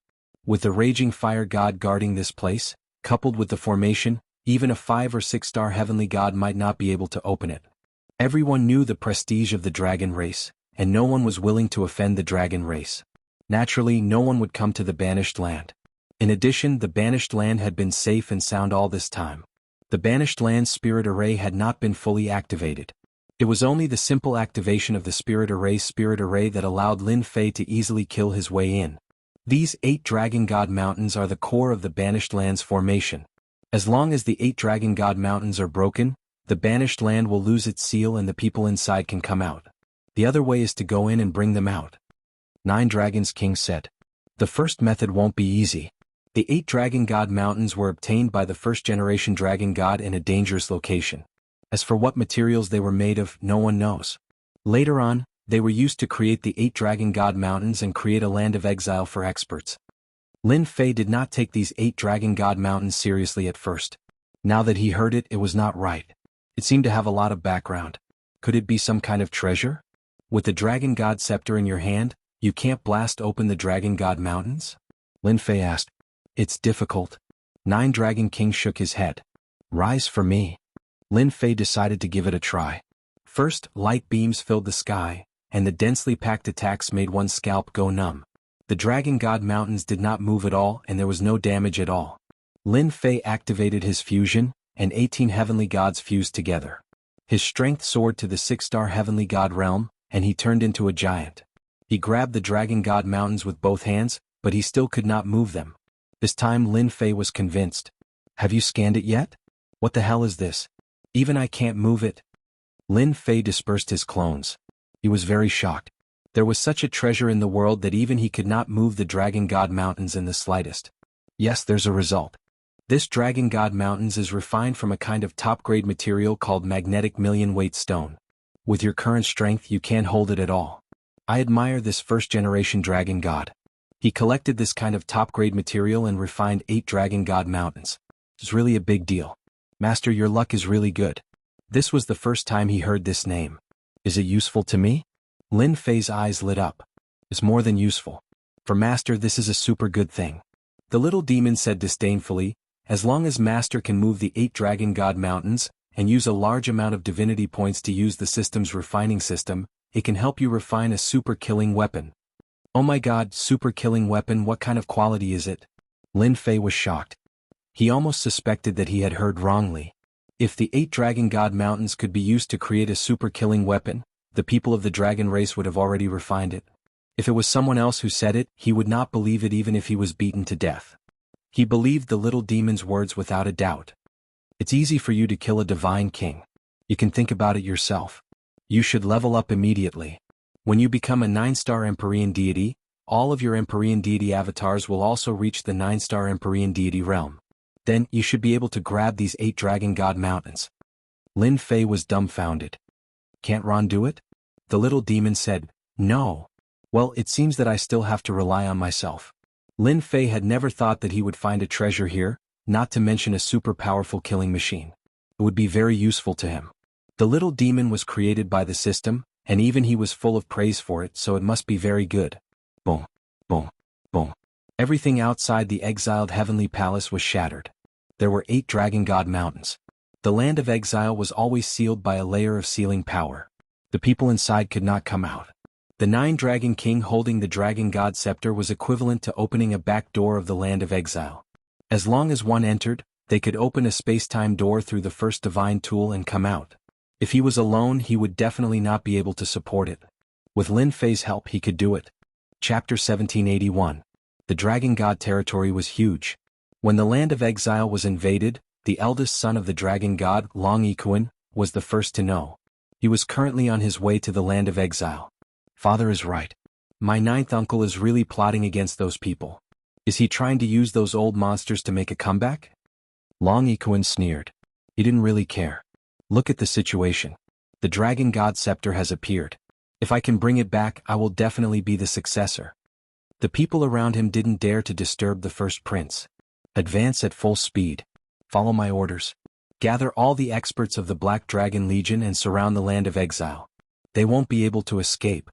With the Raging Fire God guarding this place, coupled with the formation, even a 5 or 6 star heavenly god might not be able to open it. Everyone knew the prestige of the dragon race, and no one was willing to offend the dragon race. Naturally, no one would come to the Banished Land. In addition, the Banished Land had been safe and sound all this time. The Banished Land's Spirit Array had not been fully activated. It was only the simple activation of the Spirit Array that allowed Lin Fei to easily kill his way in. These 8 Dragon God Mountains are the core of the Banished Land's formation. As long as the 8 Dragon God Mountains are broken, the Banished Land will lose its seal and the people inside can come out. The other way is to go in and bring them out. 9 Dragons King said. The first method won't be easy. The 8 Dragon God Mountains were obtained by the first-generation Dragon God in a dangerous location. As for what materials they were made of, no one knows. Later on, they were used to create the 8 Dragon God Mountains and create a land of exile for experts. Lin Fei did not take these 8 Dragon God Mountains seriously at first. Now that he heard it, it was not right. It seemed to have a lot of background. Could it be some kind of treasure? With the Dragon God Scepter in your hand, you can't blast open the Dragon God Mountains? Lin Fei asked. It's difficult. 9 Dragon King shook his head. Rise for me. Lin Fei decided to give it a try. First, light beams filled the sky, and the densely packed attacks made one's scalp go numb. The Dragon God Mountains did not move at all and there was no damage at all. Lin Fei activated his fusion, and 18 heavenly gods fused together. His strength soared to the 6-star heavenly god realm, and he turned into a giant. He grabbed the Dragon God Mountains with both hands, but he still could not move them. This time Lin Fei was convinced. Have you scanned it yet? What the hell is this? Even I can't move it. Lin Fei dispersed his clones. He was very shocked. There was such a treasure in the world that even he could not move the Dragon God Mountains in the slightest. Yes, there's a result. This Dragon God Mountains is refined from a kind of top-grade material called magnetic million-weight stone. With your current strength you can't hold it at all. I admire this first-generation Dragon God. He collected this kind of top-grade material and refined 8 Dragon God Mountains. It's really a big deal. Master, your luck is really good. This was the first time he heard this name. Is it useful to me? Lin Fei's eyes lit up. It's more than useful. For Master, this is a super good thing. The little demon said disdainfully, as long as Master can move the 8 Dragon God Mountains, and use a large amount of divinity points to use the system's refining system, it can help you refine a super killing weapon. Oh my god, super killing weapon, what kind of quality is it? Lin Fei was shocked. He almost suspected that he had heard wrongly. If the 8 Dragon God Mountains could be used to create a super killing weapon, the people of the dragon race would have already refined it. If it was someone else who said it, he would not believe it even if he was beaten to death. He believed the little demon's words without a doubt. It's easy for you to kill a divine king. You can think about it yourself. You should level up immediately. When you become a 9-star Empyrean deity, all of your Empyrean deity avatars will also reach the 9-star Empyrean deity realm. Then, you should be able to grab these 8 Dragon God Mountains. Lin Fei was dumbfounded. Can't Ron do it? The little demon said, no. Well, it seems that I still have to rely on myself. Lin Fei had never thought that he would find a treasure here, not to mention a super powerful killing machine. It would be very useful to him. The little demon was created by the system, and even he was full of praise for it, so it must be very good. Boom, boom, boom. Everything outside the exiled heavenly palace was shattered. There were 8 dragon god mountains. The land of exile was always sealed by a layer of sealing power. The people inside could not come out. The 9 dragon king holding the dragon god scepter was equivalent to opening a back door of the land of exile. As long as one entered, they could open a space-time door through the first divine tool and come out. If he was alone, he would definitely not be able to support it. With Lin Fei's help, he could do it. Chapter 1781. The dragon god territory was huge. When the land of exile was invaded, the eldest son of the dragon god, Long Ikuan, was the first to know. He was currently on his way to the land of exile. Father is right. My 9th uncle is really plotting against those people. Is he trying to use those old monsters to make a comeback? Long Ikuan sneered. He didn't really care. Look at the situation. The dragon god scepter has appeared. If I can bring it back, I will definitely be the successor. The people around him didn't dare to disturb the first prince. Advance at full speed. Follow my orders. Gather all the experts of the Black Dragon Legion and surround the land of exile. They won't be able to escape.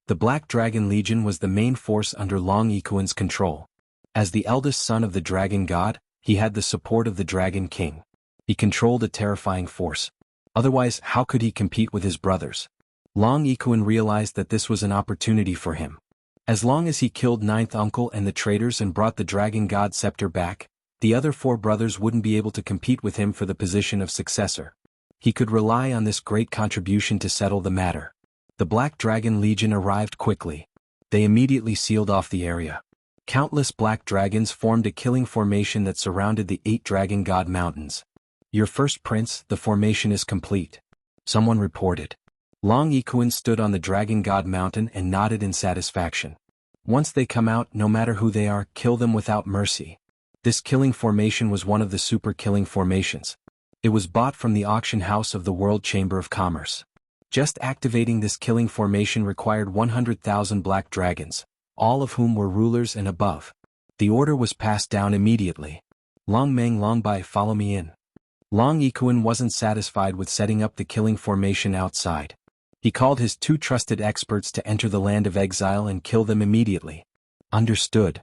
The Black Dragon Legion was the main force under Long Ikuan's control. As the eldest son of the dragon god, he had the support of the Dragon King. He controlled a terrifying force. Otherwise, how could he compete with his brothers? Long Ikuan realized that this was an opportunity for him. As long as he killed 9th uncle and the traitors and brought the dragon god scepter back, the other 4 brothers wouldn't be able to compete with him for the position of successor. He could rely on this great contribution to settle the matter. The Black Dragon Legion arrived quickly. They immediately sealed off the area. Countless black dragons formed a killing formation that surrounded the 8 dragon god mountains. Your first prince, the formation is complete. Someone reported. Long Ikuan stood on the dragon god mountain and nodded in satisfaction. Once they come out, no matter who they are, kill them without mercy. This killing formation was one of the super killing formations. It was bought from the auction house of the World Chamber of Commerce. Just activating this killing formation required 100,000 black dragons, all of whom were rulers and above. The order was passed down immediately. Long Meng Long Bai, follow me in. Long Ikuan wasn't satisfied with setting up the killing formation outside. He called his 2 trusted experts to enter the land of exile and kill them immediately. Understood.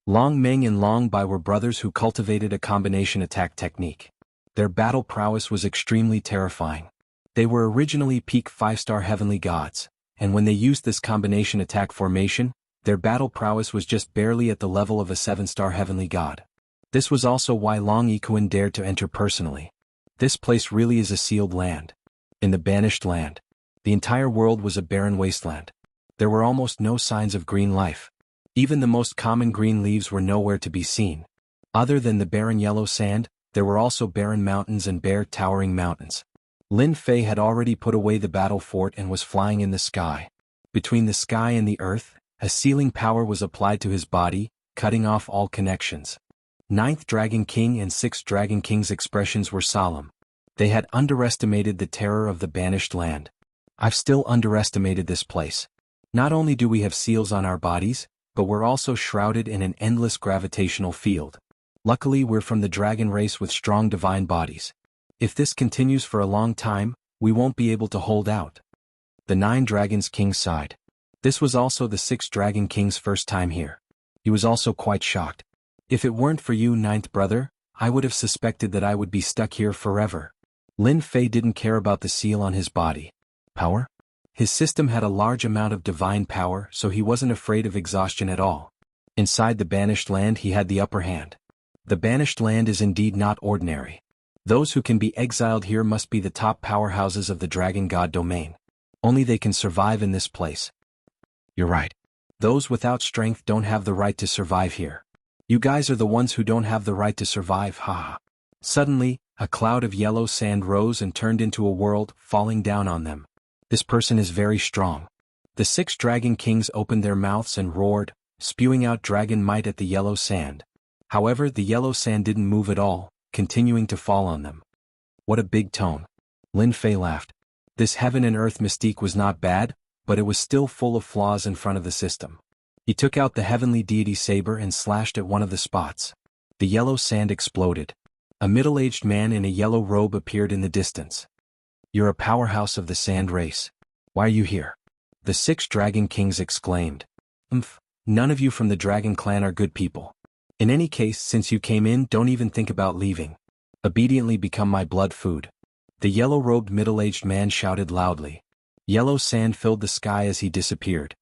Long Meng and Long Bai were brothers who cultivated a combination attack technique. Their battle prowess was extremely terrifying. They were originally peak 5-star heavenly gods, and when they used this combination attack formation, their battle prowess was just barely at the level of a 7-star heavenly god. This was also why Long Ikuan dared to enter personally. This place really is a sealed land. In the banished land, the entire world was a barren wasteland. There were almost no signs of green life. Even the most common green leaves were nowhere to be seen. Other than the barren yellow sand, there were also barren mountains and bare towering mountains. Lin Fei had already put away the battle fort and was flying in the sky. Between the sky and the earth, a sealing power was applied to his body, cutting off all connections. 9th Dragon King and 6th Dragon King's expressions were solemn. They had underestimated the terror of the banished land. I've still underestimated this place. Not only do we have seals on our bodies, but we're also shrouded in an endless gravitational field. Luckily, we're from the dragon race with strong divine bodies. If this continues for a long time, we won't be able to hold out. The 9 Dragons King sighed. This was also the 6th Dragon King's first time here. He was also quite shocked. If it weren't for you, 9th brother, I would have suspected that I would be stuck here forever. Lin Fei didn't care about the seal on his body. Power? His system had a large amount of divine power, so he wasn't afraid of exhaustion at all. Inside the banished land, he had the upper hand. The banished land is indeed not ordinary. Those who can be exiled here must be the top powerhouses of the dragon god domain. Only they can survive in this place. You're right. Those without strength don't have the right to survive here. You guys are the ones who don't have the right to survive, haha. Suddenly, a cloud of yellow sand rose and turned into a world, falling down on them. This person is very strong. The 6 Dragon Kings opened their mouths and roared, spewing out dragon might at the yellow sand. However, the yellow sand didn't move at all, continuing to fall on them. What a big tone. Lin Fei laughed. This heaven and earth mystique was not bad, but it was still full of flaws in front of the system. He took out the heavenly deity saber and slashed at one of the spots. The yellow sand exploded. A middle-aged man in a yellow robe appeared in the distance. "You're a powerhouse of the sand race. Why are you here?" The 6 Dragon Kings exclaimed. None of you from the Dragon Clan are good people. In any case, since you came in, don't even think about leaving. Obediently become my blood food." The yellow-robed middle-aged man shouted loudly. Yellow sand filled the sky as he disappeared.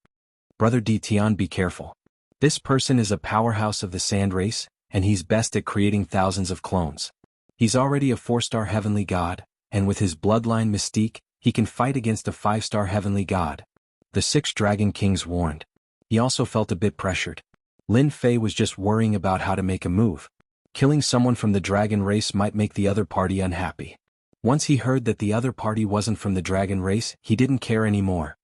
"Brother Ditian, be careful. This person is a powerhouse of the sand race, and he's best at creating thousands of clones. He's already a 4-star heavenly god, and with his bloodline mystique, he can fight against a 5-star heavenly god." The 6 Dragon Kings warned. He also felt a bit pressured. Lin Fei was just worrying about how to make a move. Killing someone from the dragon race might make the other party unhappy. Once he heard that the other party wasn't from the dragon race, he didn't care anymore.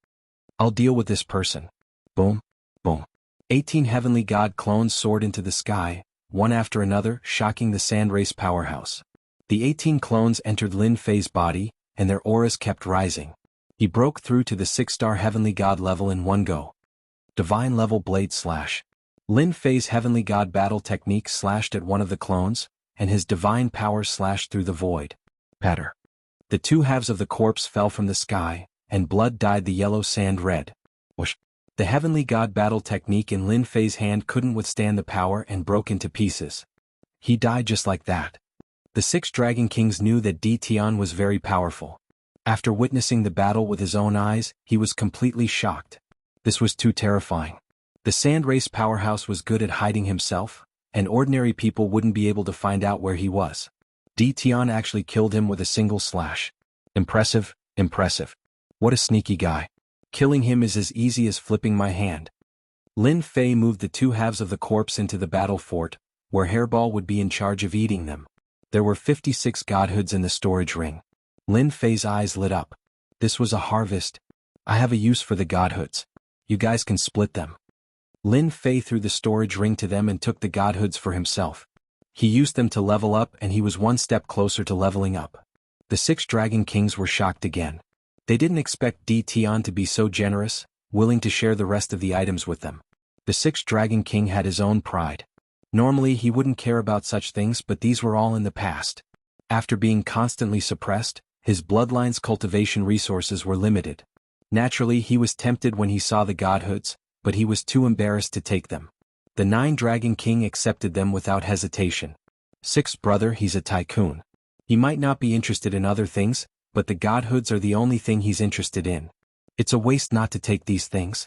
"I'll deal with this person." Boom, boom. 18 heavenly god clones soared into the sky, one after another, shocking the sand race powerhouse. The 18 clones entered Lin Fei's body, and their auras kept rising. He broke through to the 6-star heavenly god level in one go. Divine level blade slash. Lin Fei's heavenly god battle technique slashed at one of the clones, and his divine power slashed through the void. Patter. The 2 halves of the corpse fell from the sky, and blood dyed the yellow sand red. Whoosh. The heavenly god battle technique in Lin Fei's hand couldn't withstand the power and broke into pieces. He died just like that. The 6 Dragon Kings knew that Ditian was very powerful. After witnessing the battle with his own eyes, he was completely shocked. This was too terrifying. The sand race powerhouse was good at hiding himself, and ordinary people wouldn't be able to find out where he was. Ditian actually killed him with a single slash. Impressive, impressive. What a sneaky guy. Killing him is as easy as flipping my hand. Lin Fei moved the 2 halves of the corpse into the battle fort, where Hairball would be in charge of eating them. There were 56 godhoods in the storage ring. Lin Fei's eyes lit up. This was a harvest. I have a use for the godhoods. You guys can split them. Lin Fei threw the storage ring to them and took the godhoods for himself. He used them to level up, and he was one step closer to leveling up. The 6 Dragon Kings were shocked again. They didn't expect Ditian to be so generous, willing to share the rest of the items with them. The 6 Dragon King had his own pride. Normally he wouldn't care about such things, but these were all in the past. After being constantly suppressed, his bloodline's cultivation resources were limited. Naturally, he was tempted when he saw the godhoods, but he was too embarrassed to take them. The 9 Dragon King accepted them without hesitation. 6 brother, he's a tycoon. He might not be interested in other things, but the godhoods are the only thing he's interested in. It's a waste not to take these things.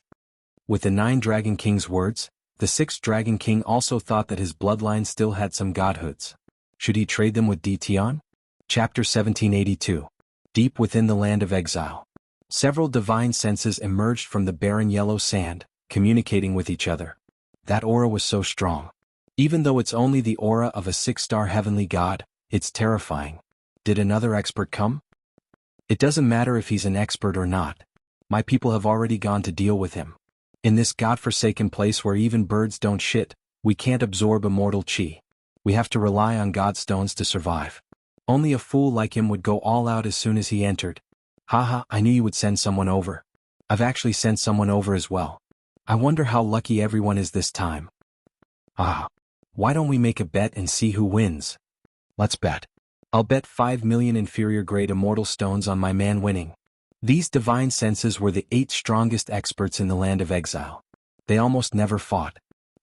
With the 9 Dragon King's words, the 6th Dragon King also thought that his bloodline still had some godhoods. Should he trade them with Ditian? Chapter 1782. Deep within the land of exile. Several divine senses emerged from the barren yellow sand, communicating with each other. That aura was so strong. Even though it's only the aura of a 6-star heavenly god, it's terrifying. Did another expert come? It doesn't matter if he's an expert or not. My people have already gone to deal with him. In this godforsaken place where even birds don't shit, we can't absorb immortal chi. We have to rely on godstones to survive. Only a fool like him would go all out as soon as he entered. Haha, I knew you would send someone over. I've actually sent someone over as well. I wonder how lucky everyone is this time. Why don't we make a bet and see who wins? Let's bet. I'll bet 5 million inferior grade immortal stones on my man winning. These divine senses were the 8 strongest experts in the land of exile. They almost never fought.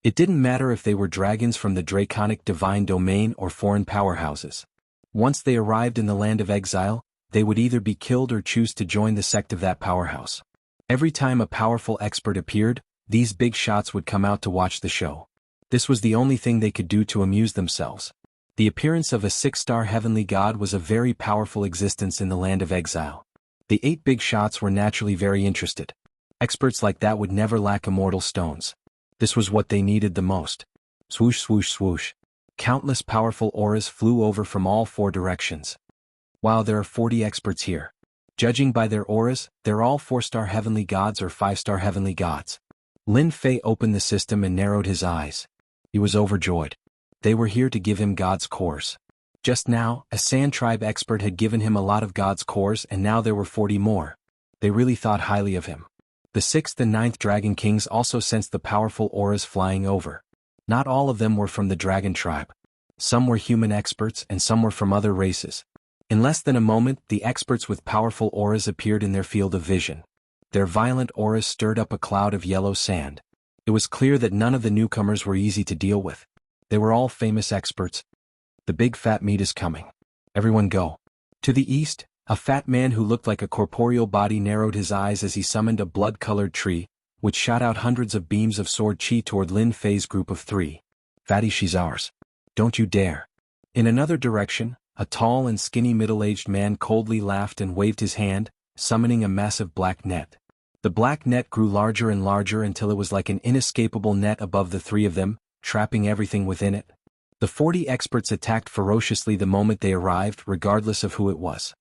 It didn't matter if they were dragons from the draconic divine domain or foreign powerhouses. Once they arrived in the land of exile, they would either be killed or choose to join the sect of that powerhouse. Every time a powerful expert appeared, these big shots would come out to watch the show. This was the only thing they could do to amuse themselves. The appearance of a 6-star heavenly god was a very powerful existence in the land of exile. The 8 big shots were naturally very interested. Experts like that would never lack immortal stones. This was what they needed the most. Swoosh, swoosh, swoosh. Countless powerful auras flew over from all 4 directions. Wow, there are 40 experts here. Judging by their auras, they're all 4-star heavenly gods or 5-star heavenly gods. Lin Fei opened the system and narrowed his eyes. He was overjoyed. They were here to give him God's cores. Just now, a Sand Tribe expert had given him a lot of God's cores, and now there were 40 more. They really thought highly of him. The 6th and 9th Dragon Kings also sensed the powerful auras flying over. Not all of them were from the Dragon Tribe. Some were human experts and some were from other races. In less than a moment, the experts with powerful auras appeared in their field of vision. Their violent auras stirred up a cloud of yellow sand. It was clear that none of the newcomers were easy to deal with. They were all famous experts. The big fat meat is coming. Everyone go. To the east, a fat man who looked like a corporeal body narrowed his eyes as he summoned a blood-colored tree, which shot out hundreds of beams of sword chi toward Lin Fei's group of 3. Fatty, she's ours. Don't you dare. In another direction, a tall and skinny middle-aged man coldly laughed and waved his hand, summoning a massive black net. The black net grew larger and larger until it was like an inescapable net above the 3 of them, trapping everything within it. The 40 experts attacked ferociously the moment they arrived, regardless of who it was.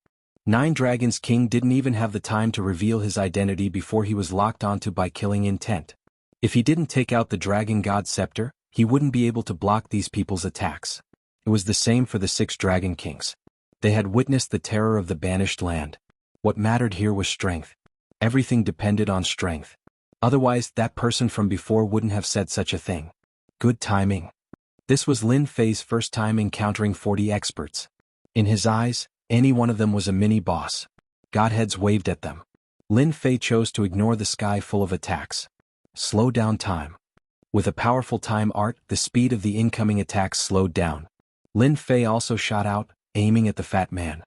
9 Dragons King didn't even have the time to reveal his identity before he was locked onto by killing intent. If he didn't take out the Dragon God Scepter, he wouldn't be able to block these people's attacks. It was the same for the 6 Dragon Kings. They had witnessed the terror of the banished land. What mattered here was strength. Everything depended on strength. Otherwise, that person from before wouldn't have said such a thing. Good timing. This was Lin Fei's first time encountering 40 experts. In his eyes, any one of them was a mini-boss. Godheads waved at them. Lin Fei chose to ignore the sky full of attacks. Slow down time. With a powerful time art, the speed of the incoming attacks slowed down. Lin Fei also shot out, aiming at the fat man.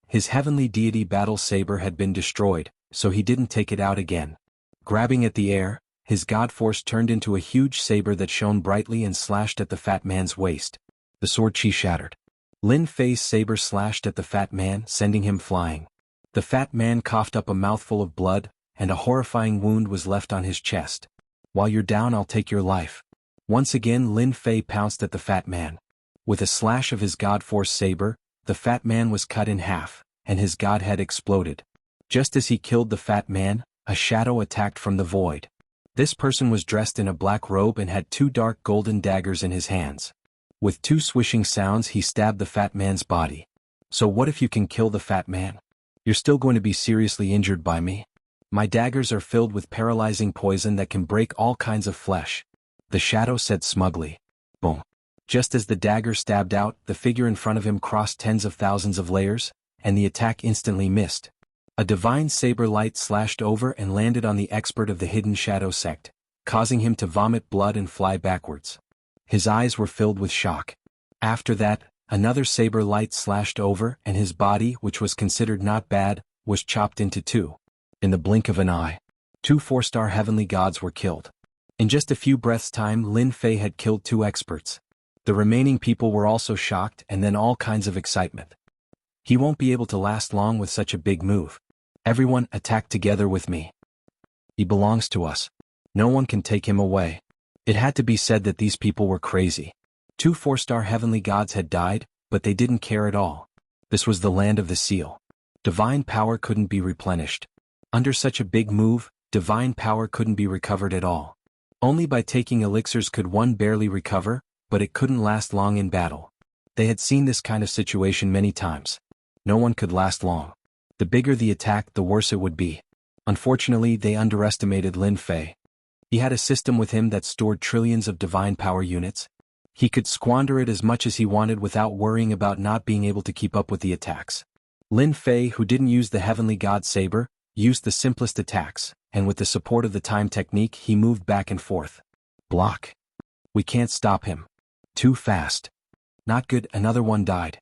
His heavenly deity battle saber had been destroyed, so he didn't take it out again. Grabbing at the air, his god force turned into a huge saber that shone brightly and slashed at the fat man's waist. The sword chi shattered. Lin Fei's saber slashed at the fat man, sending him flying. The fat man coughed up a mouthful of blood, and a horrifying wound was left on his chest. While you're down, I'll take your life. Once again, Lin Fei pounced at the fat man. With a slash of his god force saber, the fat man was cut in half, and his god head exploded. Just as he killed the fat man, a shadow attacked from the void. This person was dressed in a black robe and had 2 dark golden daggers in his hands. With 2 swishing sounds, he stabbed the fat man's body. So what if you can kill the fat man? You're still going to be seriously injured by me. My daggers are filled with paralyzing poison that can break all kinds of flesh. The shadow said smugly. Boom. Just as the dagger stabbed out, the figure in front of him crossed tens of thousands of layers, and the attack instantly missed. A divine saber light slashed over and landed on the expert of the hidden shadow sect, causing him to vomit blood and fly backwards. His eyes were filled with shock. After that, another saber light slashed over and his body, which was considered not bad, was chopped into 2. In the blink of an eye, 2 4-star heavenly gods were killed. In just a few breaths' time, Lin Fei had killed 2 experts. The remaining people were also shocked and then all kinds of excitement. He won't be able to last long with such a big move. Everyone attack together with me. He belongs to us. No one can take him away. It had to be said that these people were crazy. 2 4-star heavenly gods had died, but they didn't care at all. This was the land of the seal. Divine power couldn't be replenished. Under such a big move, divine power couldn't be recovered at all. Only by taking elixirs could one barely recover, but it couldn't last long in battle. They had seen this kind of situation many times. No one could last long. The bigger the attack, the worse it would be. Unfortunately, they underestimated Lin Fei. He had a system with him that stored trillions of divine power units. He could squander it as much as he wanted without worrying about not being able to keep up with the attacks. Lin Fei, who didn't use the heavenly god saber, used the simplest attacks, and with the support of the time technique he moved back and forth. Block. We can't stop him. Too fast. Not good, another one died.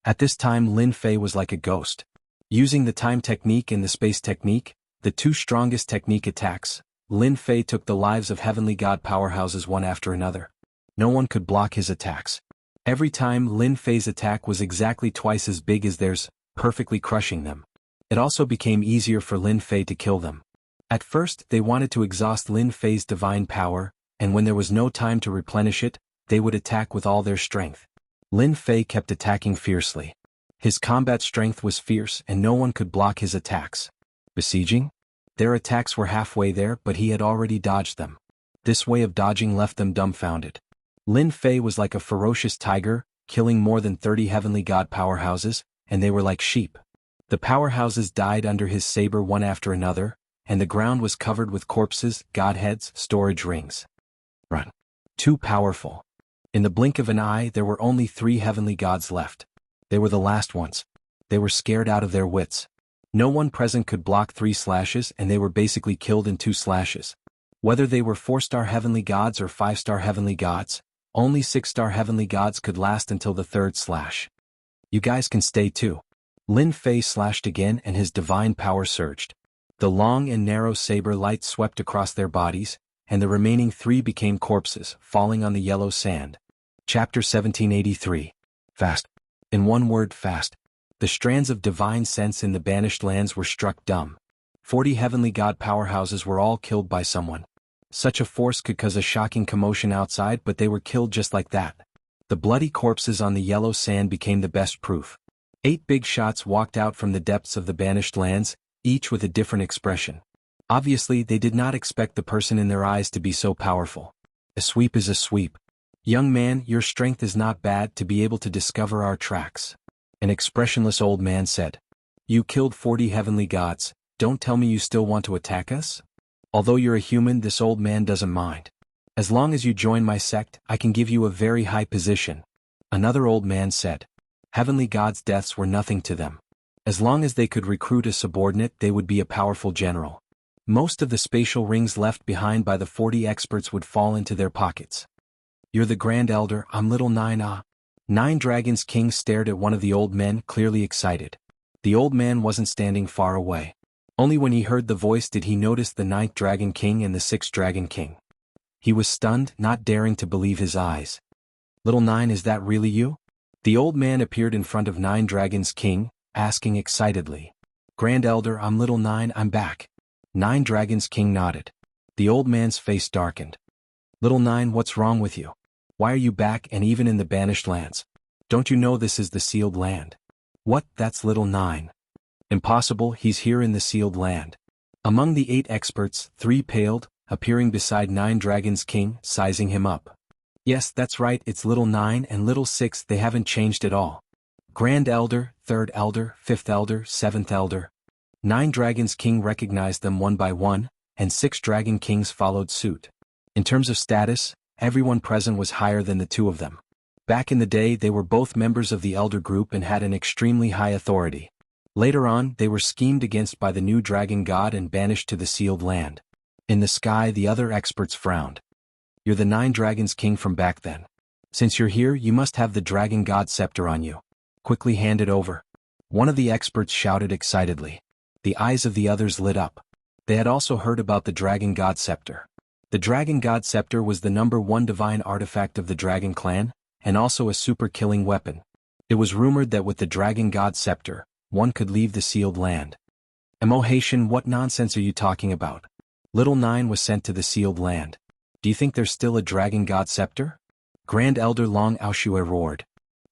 At this time Lin Fei was like a ghost. Using the time technique and the space technique, the 2 strongest technique attacks, Lin Fei took the lives of heavenly god powerhouses one after another. No one could block his attacks. Every time Lin Fei's attack was exactly twice as big as theirs, perfectly crushing them. It also became easier for Lin Fei to kill them. At first, they wanted to exhaust Lin Fei's divine power, and when there was no time to replenish it, they would attack with all their strength. Lin Fei kept attacking fiercely. His combat strength was fierce and no one could block his attacks. Besieging? Their attacks were halfway there, but he had already dodged them. This way of dodging left them dumbfounded. Lin Fei was like a ferocious tiger, killing more than 30 heavenly god powerhouses, and they were like sheep. The powerhouses died under his saber one after another, and the ground was covered with corpses, godheads, storage rings. Run. Too powerful. In the blink of an eye there were only 3 heavenly gods left. They were the last ones. They were scared out of their wits. No one present could block 3 slashes, and they were basically killed in 2 slashes. Whether they were 4-star heavenly gods or 5-star heavenly gods, only 6-star heavenly gods could last until the 3rd slash. You guys can stay too. Lin Fei slashed again and his divine power surged. The long and narrow saber light swept across their bodies, and the remaining 3 became corpses, falling on the yellow sand. Chapter 1783. Fast. In one word, fast. The strands of divine sense in the banished lands were struck dumb. 40 heavenly god powerhouses were all killed by someone. Such a force could cause a shocking commotion outside, but they were killed just like that. The bloody corpses on the yellow sand became the best proof. 8 big shots walked out from the depths of the banished lands, each with a different expression. Obviously, they did not expect the person in their eyes to be so powerful. A sweep is a sweep. Young man, your strength is not bad to be able to discover our tracks. An expressionless old man said. You killed 40 heavenly gods, don't tell me you still want to attack us? Although you're a human, this old man doesn't mind. As long as you join my sect, I can give you a very high position. Another old man said. Heavenly gods' deaths were nothing to them. As long as they could recruit a subordinate, they would be a powerful general. Most of the spatial rings left behind by the 40 experts would fall into their pockets. You're the Grand Elder, I'm Little Nine. 9 Dragons King stared at one of the old men, clearly excited. The old man wasn't standing far away. Only when he heard the voice did he notice the 9th Dragon King and the 6th Dragon King. He was stunned, not daring to believe his eyes. Little 9, is that really you? The old man appeared in front of 9 Dragons King, asking excitedly. Grand Elder, I'm Little 9, I'm back. 9 Dragons King nodded. The old man's face darkened. Little 9, what's wrong with you? Why are you back and even in the banished lands? Don't you know this is the sealed land? What, that's Little 9. Impossible, he's here in the sealed land. Among the 8 experts, 3 paled, appearing beside 9 Dragons King, sizing him up. Yes, that's right, it's Little 9 and Little 6, they haven't changed at all. Grand Elder, 3rd Elder, 5th Elder, 7th Elder. 9 Dragons King recognized them one by one, and 6 Dragon Kings followed suit. In terms of status, everyone present was higher than the 2 of them. Back in the day they were both members of the Elder Group and had an extremely high authority. Later on, they were schemed against by the new Dragon God and banished to the sealed land. In the sky the other experts frowned. You're the 9 Dragons King from back then. Since you're here, you must have the Dragon God scepter on you. Quickly hand it over. One of the experts shouted excitedly. The eyes of the others lit up. They had also heard about the Dragon God scepter. The Dragon God scepter was the #1 divine artifact of the Dragon clan, and also a super-killing weapon. It was rumored that with the Dragon God scepter, one could leave the sealed land. Emohation, what nonsense are you talking about? Little 9 was sent to the sealed land. Do you think there's still a Dragon God scepter? Grand Elder Long Aoshue roared.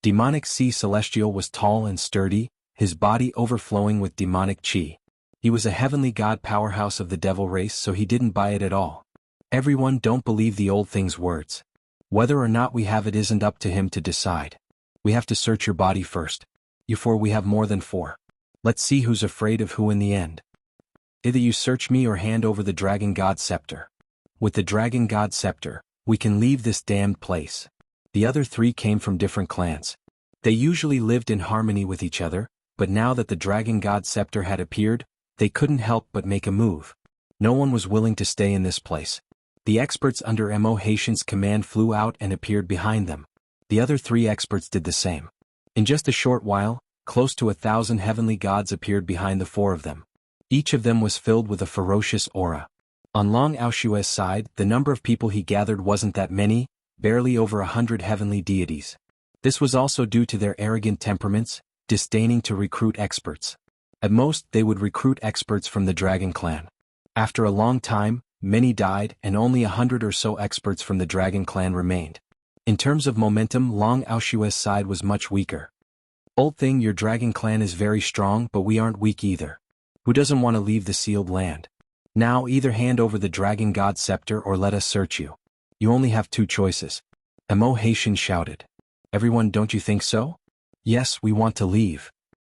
Demonic Sea Celestial was tall and sturdy, his body overflowing with demonic chi. He was a heavenly god powerhouse of the devil race, so he didn't buy it at all. Everyone, don't believe the old thing's words. Whether or not we have it isn't up to him to decide. We have to search your body first. For we have more than 4. Let's see who's afraid of who in the end. Either you search me or hand over the Dragon God scepter. With the Dragon God scepter, we can leave this damned place. The other 3 came from different clans. They usually lived in harmony with each other, but now that the Dragon God scepter had appeared, they couldn't help but make a move. No one was willing to stay in this place. The experts under Emohation's command flew out and appeared behind them. The other 3 experts did the same. In just a short while, close to 1,000 heavenly gods appeared behind the 4 of them. Each of them was filled with a ferocious aura. On Long Aoshue's side, the number of people he gathered wasn't that many, barely over 100 heavenly deities. This was also due to their arrogant temperaments, disdaining to recruit experts. At most, they would recruit experts from the Dragon clan. After a long time, many died and only 100 or so experts from the Dragon clan remained. In terms of momentum, Long Aoshue's side was much weaker. Old thing, your Dragon clan is very strong, but we aren't weak either. Who doesn't want to leave the sealed land? Now either hand over the Dragon God scepter or let us search you. You only have 2 choices. Emohation shouted. Everyone, don't you think so? Yes, we want to leave.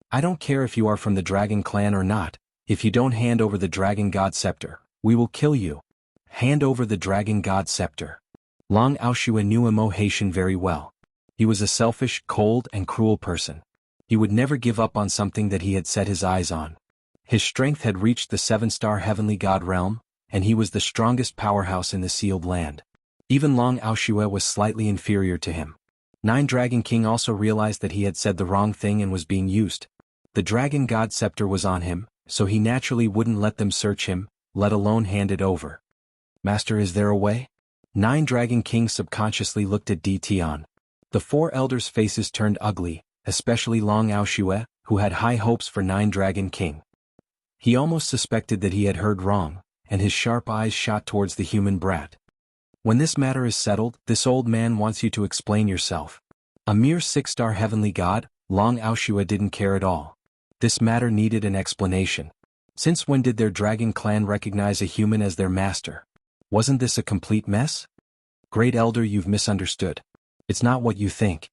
I don't care if you are from the Dragon clan or not. If you don't hand over the Dragon God scepter, we will kill you. Hand over the Dragon God scepter. Long Aoshue knew Imo very well. He was a selfish, cold, and cruel person. He would never give up on something that he had set his eyes on. His strength had reached the 7-star heavenly god realm, and he was the strongest powerhouse in the sealed land. Even Long Aoshue was slightly inferior to him. Nine Dragon King also realized that he had said the wrong thing and was being used. The Dragon God scepter was on him, so he naturally wouldn't let them search him, let alone hand it over. Master, is there a way? Nine Dragon King subconsciously looked at Tion. The 4 elders' faces turned ugly, especially Long Aoshue, who had high hopes for Nine Dragon King. He almost suspected that he had heard wrong, and his sharp eyes shot towards the human brat. When this matter is settled, this old man wants you to explain yourself. A mere 6-star heavenly god, Long Aoshue didn't care at all. This matter needed an explanation. Since when did their dragon clan recognize a human as their master? Wasn't this a complete mess? Great Elder, you've misunderstood. It's not what you think.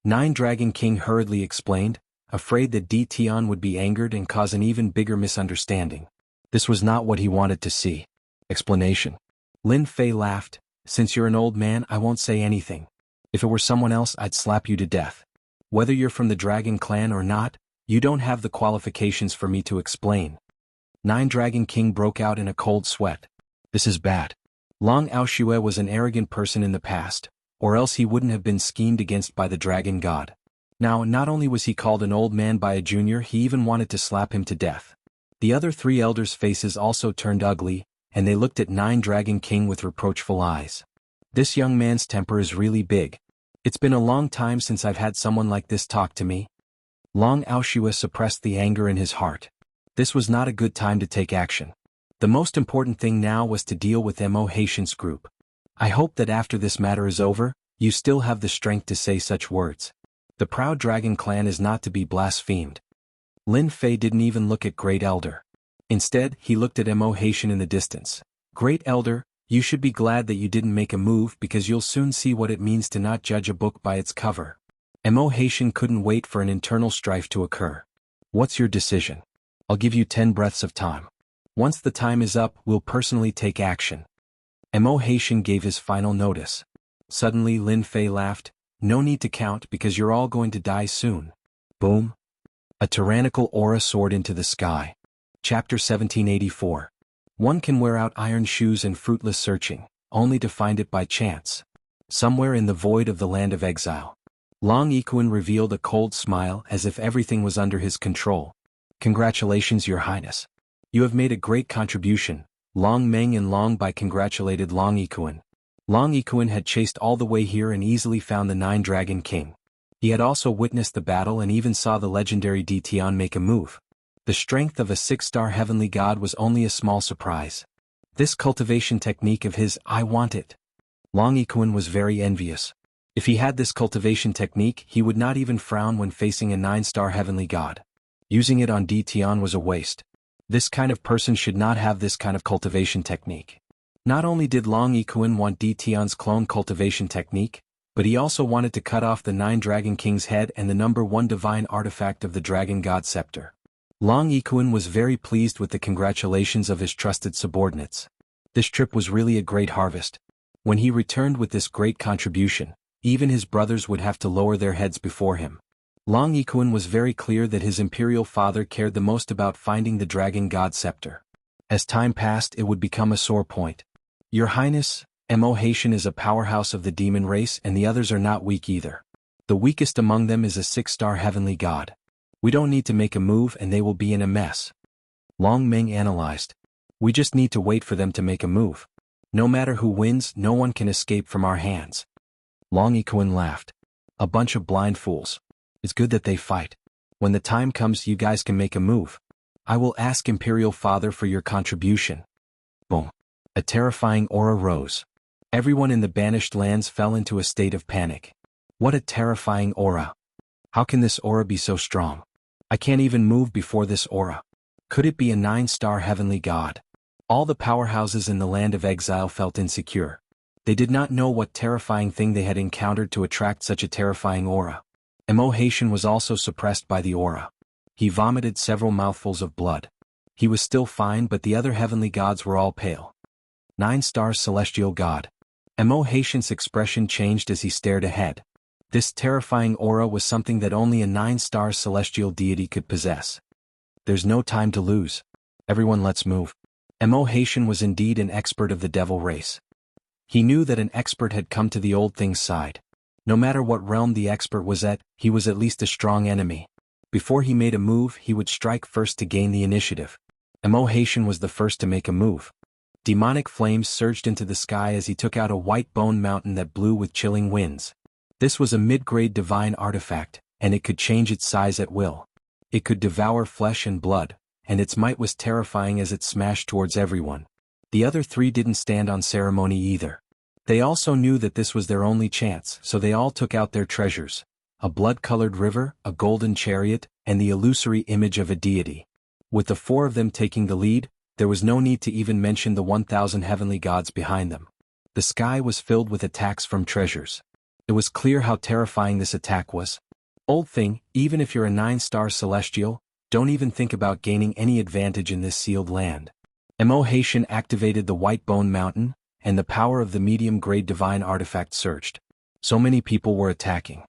Nine Dragon King hurriedly explained, afraid that Tion would be angered and cause an even bigger misunderstanding. This was not what he wanted to see. Explanation. Lin Fei laughed. Since you're an old man, I won't say anything. If it were someone else, I'd slap you to death. Whether you're from the Dragon Clan or not, you don't have the qualifications for me to explain. Nine Dragon King broke out in a cold sweat. This is bad. Long Aoshue was an arrogant person in the past, or else he wouldn't have been schemed against by the Dragon God. Now, not only was he called an old man by a junior, he even wanted to slap him to death. The other 3 elders' faces also turned ugly, and they looked at Nine Dragon King with reproachful eyes. This young man's temper is really big. It's been a long time since I've had someone like this talk to me. Long Aoshue suppressed the anger in his heart. This was not a good time to take action. The most important thing now was to deal with Imo group. I hope that after this matter is over, you still have the strength to say such words. The proud Dragon Clan is not to be blasphemed. Lin Fei didn't even look at Great Elder. Instead, he looked at Imo in the distance. Great Elder, you should be glad that you didn't make a move because you'll soon see what it means to not judge a book by its cover. Imo couldn't wait for an internal strife to occur. What's your decision? I'll give you 10 breaths of time. Once the time is up, we'll personally take action. Imo gave his final notice. Suddenly Lin Fei laughed. No need to count because you're all going to die soon. Boom. A tyrannical aura soared into the sky. Chapter 1784. One can wear out iron shoes and fruitless searching, only to find it by chance. Somewhere in the void of the land of exile. Long Ikuan revealed a cold smile as if everything was under his control. Congratulations, Your Highness. You have made a great contribution. Long Meng and Long Bai congratulated Long Ikuan. Long Ikuan had chased all the way here and easily found the Nine Dragon King. He had also witnessed the battle and even saw the legendary Tion make a move. The strength of a 6-star heavenly god was only a small surprise. This cultivation technique of his, I want it. Long Ikuan was very envious. If he had this cultivation technique, he would not even frown when facing a 9-star heavenly god. Using it on Tion was a waste. This kind of person should not have this kind of cultivation technique. Not only did Long Ikuan want Tion's clone cultivation technique, but he also wanted to cut off the 9 Dragon King's head and the number 1 divine artifact of the Dragon God Scepter. Long Ikuan was very pleased with the congratulations of his trusted subordinates. This trip was really a great harvest. When he returned with this great contribution, even his brothers would have to lower their heads before him. Long Ikuan was very clear that his imperial father cared the most about finding the Dragon God Scepter. As time passed, it would become a sore point. Your Highness, Imo is a powerhouse of the demon race and the others are not weak either. The weakest among them is a 6-star heavenly god. We don't need to make a move and they will be in a mess. Long Meng analyzed. We just need to wait for them to make a move. No matter who wins, no one can escape from our hands. Long Ikuan laughed. A bunch of blind fools. It's good that they fight. When the time comes, you guys can make a move. I will ask Imperial Father for your contribution. Boom. A terrifying aura rose. Everyone in the banished lands fell into a state of panic. What a terrifying aura. How can this aura be so strong? I can't even move before this aura. Could it be a 9-star heavenly god? All the powerhouses in the land of exile felt insecure. They did not know what terrifying thing they had encountered to attract such a terrifying aura. Imo was also suppressed by the aura. He vomited several mouthfuls of blood. He was still fine, but the other heavenly gods were all pale. 9 stars celestial god. Emo Haitian's expression changed as he stared ahead. This terrifying aura was something that only a 9-star celestial deity could possess. There's no time to lose. Everyone, let's move. Emo Haitian was indeed an expert of the devil race. He knew that an expert had come to the old thing's side. No matter what realm the expert was at, he was at least a strong enemy. Before he made a move, he would strike first to gain the initiative. Emo Haitian was the first to make a move. Demonic flames surged into the sky as he took out a white bone mountain that blew with chilling winds. This was a mid-grade divine artifact, and it could change its size at will. It could devour flesh and blood, and its might was terrifying as it smashed towards everyone. The other three didn't stand on ceremony either. They also knew that this was their only chance, so they all took out their treasures: a blood-colored river, a golden chariot, and the illusory image of a deity. With the four of them taking the lead, there was no need to even mention the 1,000 heavenly gods behind them. The sky was filled with attacks from treasures. It was clear how terrifying this attack was. Old thing, even if you're a 9-star celestial, don't even think about gaining any advantage in this sealed land. Emo Haitian activated the white bone mountain, and the power of the medium-grade divine artifact surged. So many people were attacking.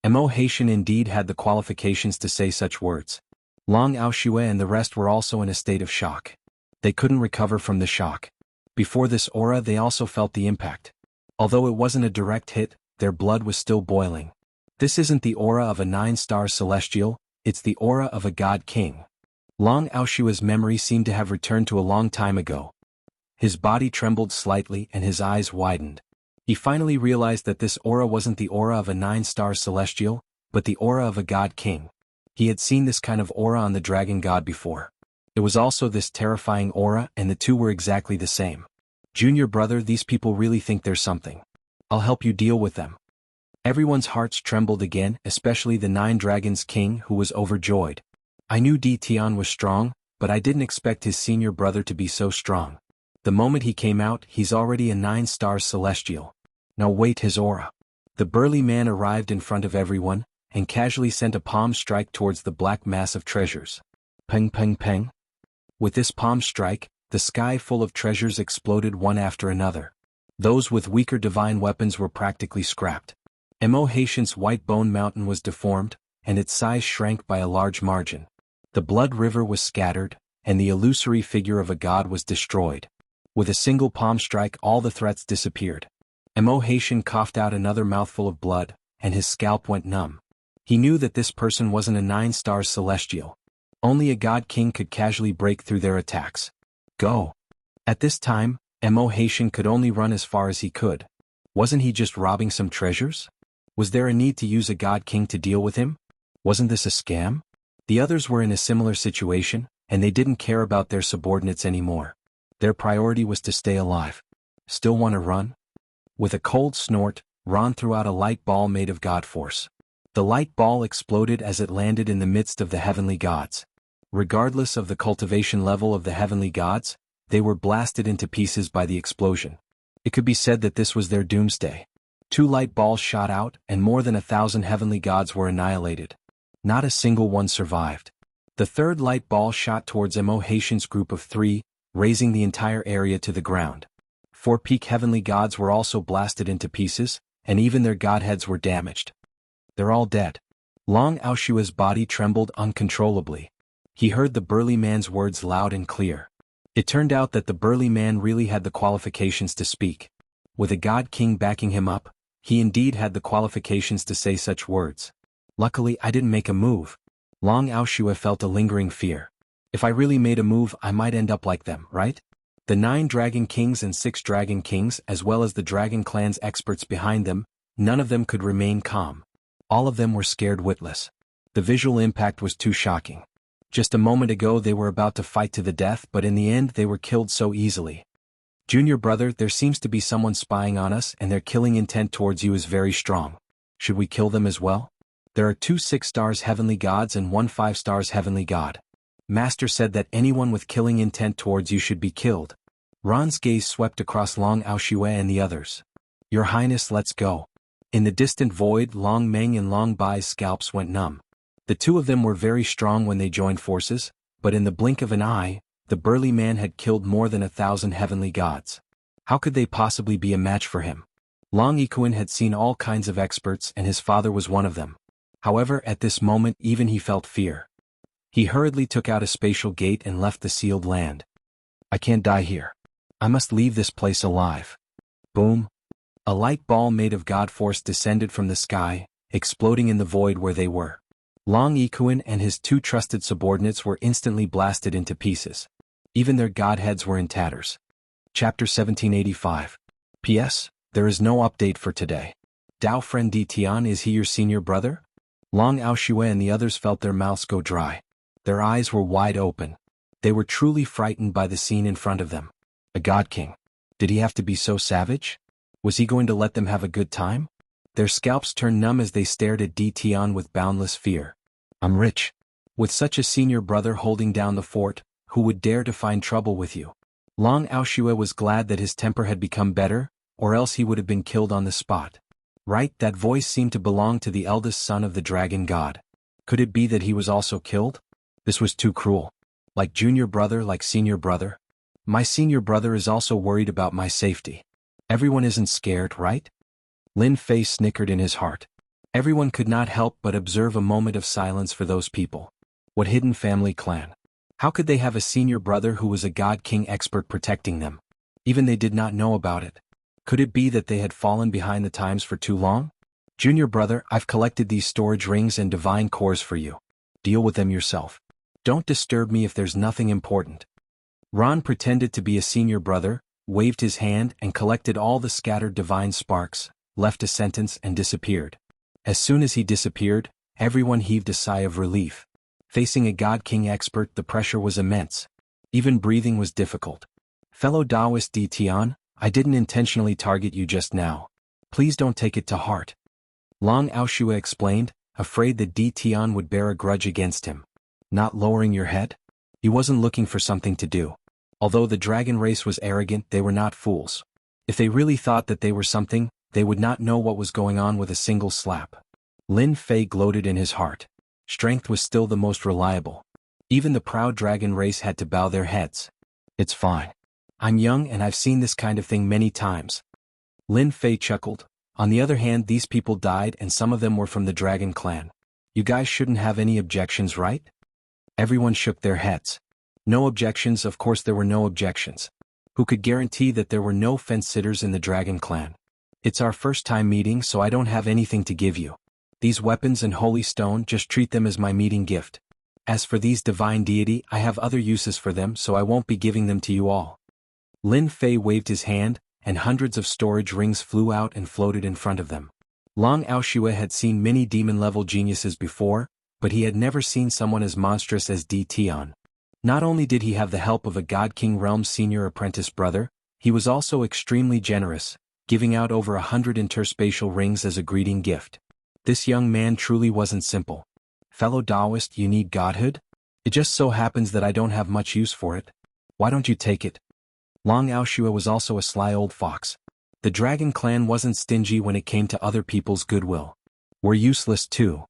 Emo Haitian indeed had the qualifications to say such words. Long Aoshue and the rest were also in a state of shock. They couldn't recover from the shock. Before this aura, they also felt the impact. Although it wasn't a direct hit, their blood was still boiling. This isn't the aura of a 9-star celestial, it's the aura of a god king. Long Aoshue's memory seemed to have returned to a long time ago. His body trembled slightly and his eyes widened. He finally realized that this aura wasn't the aura of a 9-star celestial, but the aura of a god king. He had seen this kind of aura on the dragon god before. It was also this terrifying aura, and the two were exactly the same. Junior brother, these people really think there's something. I'll help you deal with them. Everyone's hearts trembled again, especially the 9 Dragons King, who was overjoyed. I knew Di Tian was strong, but I didn't expect his senior brother to be so strong. The moment he came out, he's already a 9-star celestial. Now wait, his aura. The burly man arrived in front of everyone, and casually sent a palm strike towards the black mass of treasures. Peng peng peng. With this palm strike, the sky full of treasures exploded one after another. Those with weaker divine weapons were practically scrapped. Emo Haitian's white bone mountain was deformed, and its size shrank by a large margin. The blood river was scattered, and the illusory figure of a god was destroyed. With a single palm strike, all the threats disappeared. Emo Haitian coughed out another mouthful of blood, and his scalp went numb. He knew that this person wasn't a 9-star celestial. Only a god king could casually break through their attacks. Go. At this time, Emo Haitian could only run as far as he could. Wasn't he just robbing some treasures? Was there a need to use a god king to deal with him? Wasn't this a scam? The others were in a similar situation, and they didn't care about their subordinates anymore. Their priority was to stay alive. Still want to run? With a cold snort, Ron threw out a light ball made of god force. The light ball exploded as it landed in the midst of the heavenly gods. Regardless of the cultivation level of the heavenly gods, they were blasted into pieces by the explosion. It could be said that this was their doomsday. 2 light balls shot out, and more than 1,000 heavenly gods were annihilated. Not a single one survived. The third light ball shot towards Emo Haitian's group of 3, razing the entire area to the ground. 4 peak heavenly gods were also blasted into pieces, and even their godheads were damaged. They're all dead. Long Aoshua's body trembled uncontrollably. He heard the burly man's words loud and clear. It turned out that the burly man really had the qualifications to speak. With a god king backing him up, he indeed had the qualifications to say such words. Luckily, I didn't make a move. Long Aoshua felt a lingering fear. If I really made a move, I might end up like them, right? The 9 Dragon Kings and 6 Dragon Kings, as well as the Dragon Clan's experts behind them, none of them could remain calm. All of them were scared witless. The visual impact was too shocking. Just a moment ago they were about to fight to the death, but in the end they were killed so easily. Junior brother, there seems to be someone spying on us, and their killing intent towards you is very strong. Should we kill them as well? There are 2 6 stars heavenly gods and 1 5 stars heavenly god. Master said that anyone with killing intent towards you should be killed. Ron's gaze swept across Long Aoshue and the others. Your Highness, let's go. In the distant void, Long Meng and Long Bai's scalps went numb. The 2 of them were very strong when they joined forces, but in the blink of an eye, the burly man had killed more than 1,000 heavenly gods. How could they possibly be a match for him? Long Ikuan had seen all kinds of experts and his father was one of them. However, at this moment even he felt fear. He hurriedly took out a spatial gate and left the sealed land. I can't die here. I must leave this place alive. Boom. A light ball made of God Force descended from the sky, exploding in the void where they were. Long Ikuan and his two trusted subordinates were instantly blasted into pieces. Even their godheads were in tatters. Chapter 1785. P.S. There is no update for today. Dao friend Di Tian, is he your senior brother? Long Aoshue and the others felt their mouths go dry. Their eyes were wide open. They were truly frightened by the scene in front of them. A god king. Did he have to be so savage? Was he going to let them have a good time? Their scalps turned numb as they stared at Di Tian with boundless fear. I'm rich. With such a senior brother holding down the fort, who would dare to find trouble with you? Long Aoshue was glad that his temper had become better, or else he would have been killed on the spot. Right, that voice seemed to belong to the eldest son of the dragon god. Could it be that he was also killed? This was too cruel. Like junior brother, like senior brother. My senior brother is also worried about my safety. Everyone isn't scared, right? Lin Fei snickered in his heart. Everyone could not help but observe a moment of silence for those people. What hidden family clan? How could they have a senior brother who was a god king expert protecting them? Even they did not know about it. Could it be that they had fallen behind the times for too long? Junior brother, I've collected these storage rings and divine cores for you. Deal with them yourself. Don't disturb me if there's nothing important. Ron pretended to be a senior brother, waved his hand and collected all the scattered divine sparks, left a sentence and disappeared. As soon as he disappeared, everyone heaved a sigh of relief. Facing a God King expert, the pressure was immense. Even breathing was difficult. Fellow Taoist Di Tian, I didn't intentionally target you just now. Please don't take it to heart. Long Aoshue explained, afraid that Di Tian would bear a grudge against him. Not lowering your head? He wasn't looking for something to do. Although the dragon race was arrogant, they were not fools. If they really thought that they were something, they would not know what was going on with a single slap. Lin Fei gloated in his heart. Strength was still the most reliable. Even the proud dragon race had to bow their heads. It's fine. I'm young and I've seen this kind of thing many times. Lin Fei chuckled. On the other hand, these people died and some of them were from the dragon clan. You guys shouldn't have any objections, right? Everyone shook their heads. No objections, of course there were no objections. Who could guarantee that there were no fence-sitters in the dragon clan? It's our first time meeting, so I don't have anything to give you. These weapons and holy stone, just treat them as my meeting gift. As for these divine deity, I have other uses for them, so I won't be giving them to you all. Lin Fei waved his hand, and hundreds of storage rings flew out and floated in front of them. Long Aoshue had seen many demon-level geniuses before, but he had never seen someone as monstrous as Di Tian. Not only did he have the help of a God King Realm's senior apprentice brother, he was also extremely generous, giving out over 100 interspatial rings as a greeting gift. This young man truly wasn't simple. Fellow Taoist, you need godhood? It just so happens that I don't have much use for it. Why don't you take it? Long Aoshue was also a sly old fox. The dragon clan wasn't stingy when it came to other people's goodwill. We're useless too.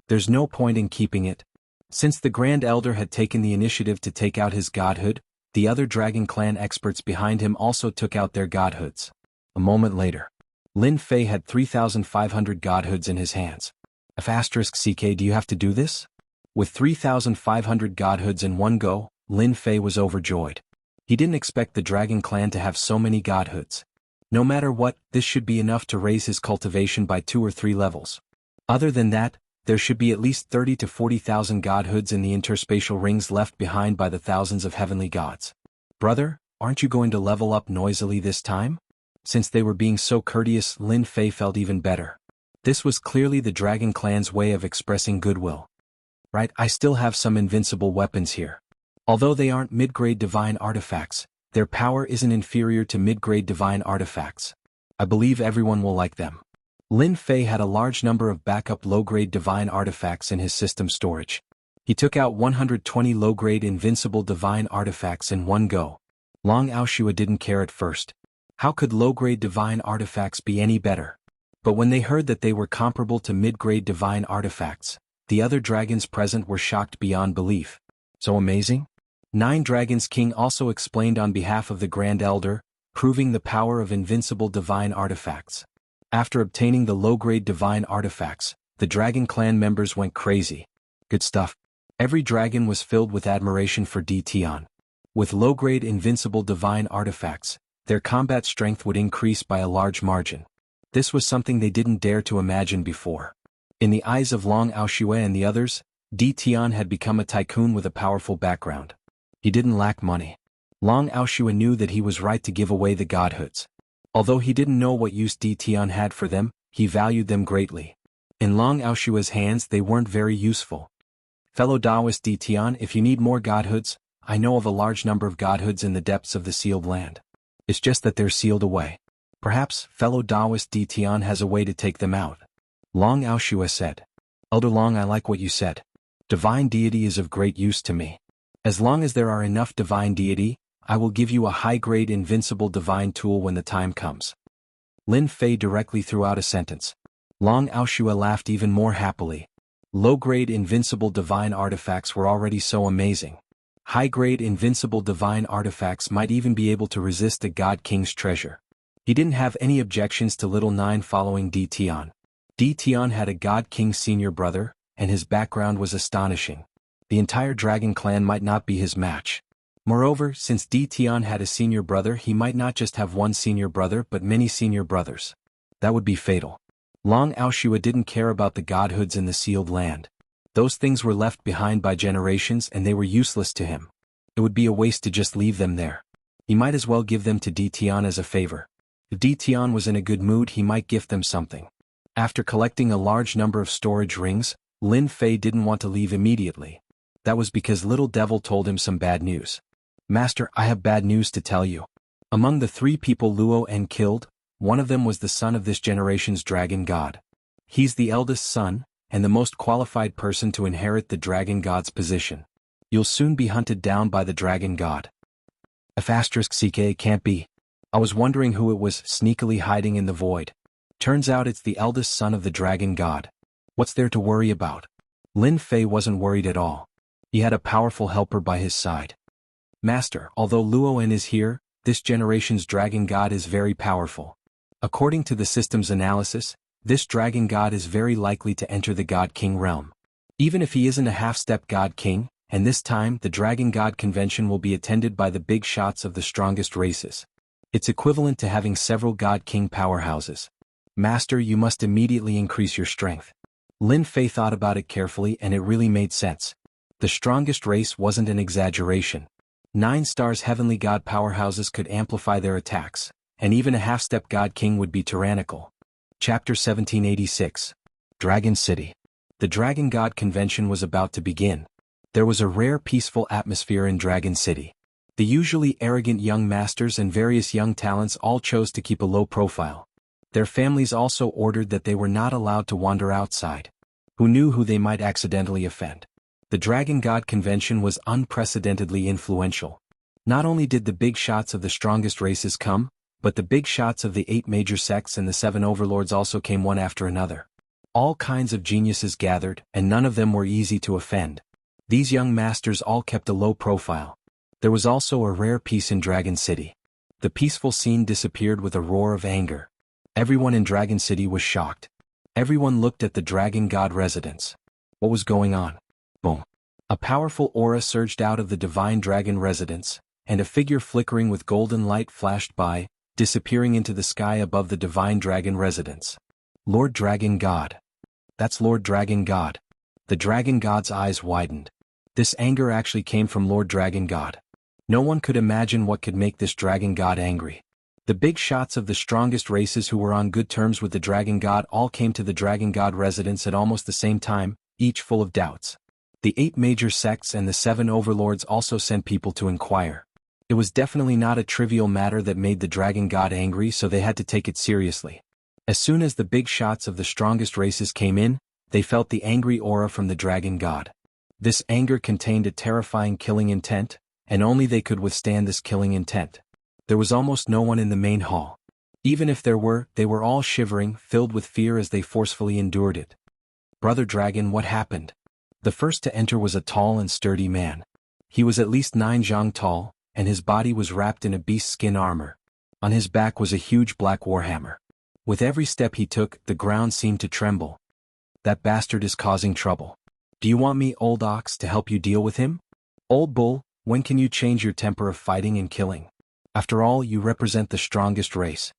There's no point in keeping it. Since the Grand Elder had taken the initiative to take out his godhood, the other dragon clan experts behind him also took out their godhoods. A moment later, Lin Fei had 3,500 godhoods in his hands. *CK, do you have to do this? With 3,500 godhoods in one go, Lin Fei was overjoyed. He didn't expect the dragon clan to have so many godhoods. No matter what, this should be enough to raise his cultivation by 2 or 3 levels. Other than that, there should be at least 30 to 40,000 godhoods in the interspatial rings left behind by the thousands of heavenly gods. Brother, aren't you going to level up noisily this time? Since they were being so courteous, Lin Fei felt even better. This was clearly the dragon clan's way of expressing goodwill. Right, I still have some invincible weapons here. Although they aren't mid-grade divine artifacts, their power isn't inferior to mid-grade divine artifacts. I believe everyone will like them. Lin Fei had a large number of backup low-grade divine artifacts in his system storage. He took out 120 low-grade invincible divine artifacts in one go. Long Aoshue didn't care at first. How could low-grade divine artifacts be any better? But when they heard that they were comparable to mid-grade divine artifacts, the other dragons present were shocked beyond belief. So amazing? 9 Dragons King also explained on behalf of the Grand Elder, proving the power of invincible divine artifacts. After obtaining the low-grade divine artifacts, the dragon clan members went crazy. Good stuff. Every dragon was filled with admiration for Tion. With low-grade invincible divine artifacts, their combat strength would increase by a large margin. This was something they didn't dare to imagine before. In the eyes of Long Aoshue and the others, Tion had become a tycoon with a powerful background. He didn't lack money. Long Aoshue knew that he was right to give away the godhoods. Although he didn't know what use Tion had for them, he valued them greatly. In Long Aoshue's hands they weren't very useful. Fellow Taoist Tion, if you need more godhoods, I know of a large number of godhoods in the depths of the sealed land. It's just that they're sealed away. Perhaps fellow Taoist Tion has a way to take them out. Long Aoshue said. Elder Long, I like what you said. Divine deity is of great use to me. As long as there are enough divine deity, I will give you a high-grade invincible divine tool when the time comes. Lin Fei directly threw out a sentence. Long Aoshue laughed even more happily. Low-grade invincible divine artifacts were already so amazing. High-grade invincible divine artifacts might even be able to resist the God King's treasure. He didn't have any objections to Little Nine following Tion. Tion had a God King senior brother, and his background was astonishing. The entire dragon clan might not be his match. Moreover, since Tion had a senior brother, he might not just have one senior brother but many senior brothers. That would be fatal. Long Aoshue didn't care about the godhoods in the sealed land. Those things were left behind by generations and they were useless to him. It would be a waste to just leave them there. He might as well give them to Tion as a favor. If Tion was in a good mood, he might gift them something. After collecting a large number of storage rings, Lin Fei didn't want to leave immediately. That was because Little Devil told him some bad news. Master, I have bad news to tell you. Among the 3 people Luo En killed, one of them was the son of this generation's dragon god. He's the eldest son, and the most qualified person to inherit the dragon god's position. You'll soon be hunted down by the dragon god. F***ck can't be. I was wondering who it was sneakily hiding in the void. Turns out it's the eldest son of the dragon god. What's there to worry about? Lin Fei wasn't worried at all. He had a powerful helper by his side. Master, although Luo En is here, this generation's dragon god is very powerful. According to the system's analysis, this dragon god is very likely to enter the God King realm. Even if he isn't a half-step God King, and this time the dragon god convention will be attended by the big shots of the strongest races. It's equivalent to having several God King powerhouses. Master, you must immediately increase your strength. Lin Fei thought about it carefully and it really made sense. The strongest race wasn't an exaggeration. 9 stars heavenly god powerhouses could amplify their attacks, and even a half-step God King would be tyrannical. Chapter 1786. Dragon City. The Dragon God Convention was about to begin. There was a rare peaceful atmosphere in Dragon City. The usually arrogant young masters and various young talents all chose to keep a low profile. Their families also ordered that they were not allowed to wander outside. Who knew who they might accidentally offend? The Dragon God Convention was unprecedentedly influential. Not only did the big shots of the strongest races come, but the big shots of the 8 major sects and the 7 overlords also came one after another. All kinds of geniuses gathered, and none of them were easy to offend. These young masters all kept a low profile. There was also a rare peace in Dragon City. The peaceful scene disappeared with a roar of anger. Everyone in Dragon City was shocked. Everyone looked at the Dragon God residence. What was going on? Boom. A powerful aura surged out of the Divine Dragon residence, and a figure flickering with golden light flashed by, disappearing into the sky above the Divine Dragon residence. Lord Dragon God. That's Lord Dragon God. The Dragon God's eyes widened. This anger actually came from Lord Dragon God. No one could imagine what could make this Dragon God angry. The big shots of the strongest races who were on good terms with the Dragon God all came to the Dragon God residence at almost the same time, each full of doubts. The 8 major sects and the 7 overlords also sent people to inquire. It was definitely not a trivial matter that made the Dragon God angry, so they had to take it seriously. As soon as the big shots of the strongest races came in, they felt the angry aura from the Dragon God. This anger contained a terrifying killing intent, and only they could withstand this killing intent. There was almost no one in the main hall. Even if there were, they were all shivering, filled with fear as they forcefully endured it. Brother Dragon, what happened? The first to enter was a tall and sturdy man. He was at least 9 zhang tall, and his body was wrapped in a beast skin armor. On his back was a huge black warhammer. With every step he took, the ground seemed to tremble. That bastard is causing trouble. Do you want me, old ox, to help you deal with him? Old bull, when can you change your temper of fighting and killing? After all, you represent the strongest race.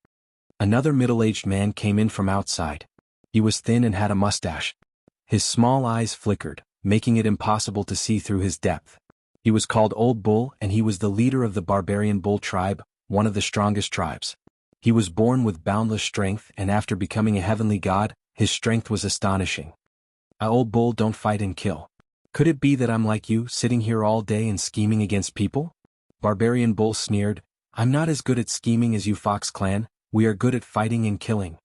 Another middle-aged man came in from outside. He was thin and had a mustache. His small eyes flickered, making it impossible to see through his depth. He was called Old Bull, and he was the leader of the barbarian bull tribe, one of the strongest tribes. He was born with boundless strength, and after becoming a heavenly god, his strength was astonishing. Old Bull, don't fight and kill. Could it be that I'm like you, sitting here all day and scheming against people? Barbarian Bull sneered, I'm not as good at scheming as you, Fox Clan. We are good at fighting and killing.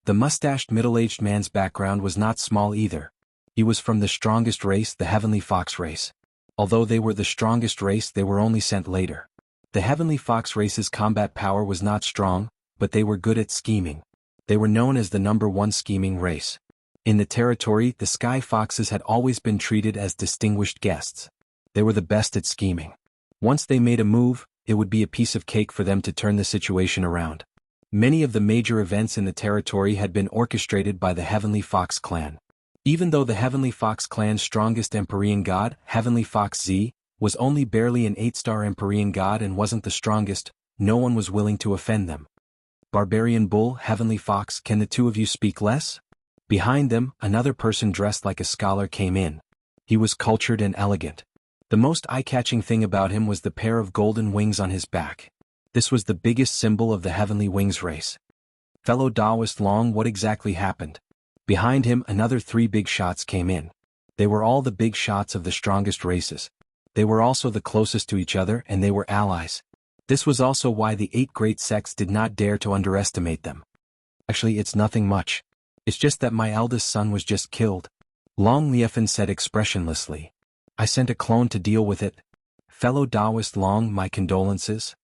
The mustached middle-aged man's background was not small either. He was from the strongest race, the Heavenly Fox race. Although they were the strongest race, they were only sent later. The Heavenly Fox race's combat power was not strong, but they were good at scheming. They were known as the #1 scheming race. In the territory, the Sky Foxes had always been treated as distinguished guests. They were the best at scheming. Once they made a move, it would be a piece of cake for them to turn the situation around. Many of the major events in the territory had been orchestrated by the Heavenly Fox clan. Even though the Heavenly Fox clan's strongest Empyrean god, Heavenly Fox Z, was only barely an 8-star Empyrean god and wasn't the strongest, no one was willing to offend them. Barbarian Bull, Heavenly Fox, can the two of you speak less? Behind them, another person dressed like a scholar came in. He was cultured and elegant. The most eye-catching thing about him was the pair of golden wings on his back. This was the biggest symbol of the Heavenly Wings race. Fellow Taoist Long, what exactly happened? Behind him, another 3 big shots came in. They were all the big shots of the strongest races. They were also the closest to each other, and they were allies. This was also why the 8 great sects did not dare to underestimate them. Actually, it's nothing much. It's just that my eldest son was just killed. Long Liefan said expressionlessly. I sent a clone to deal with it. Fellow Taoist Long, my condolences.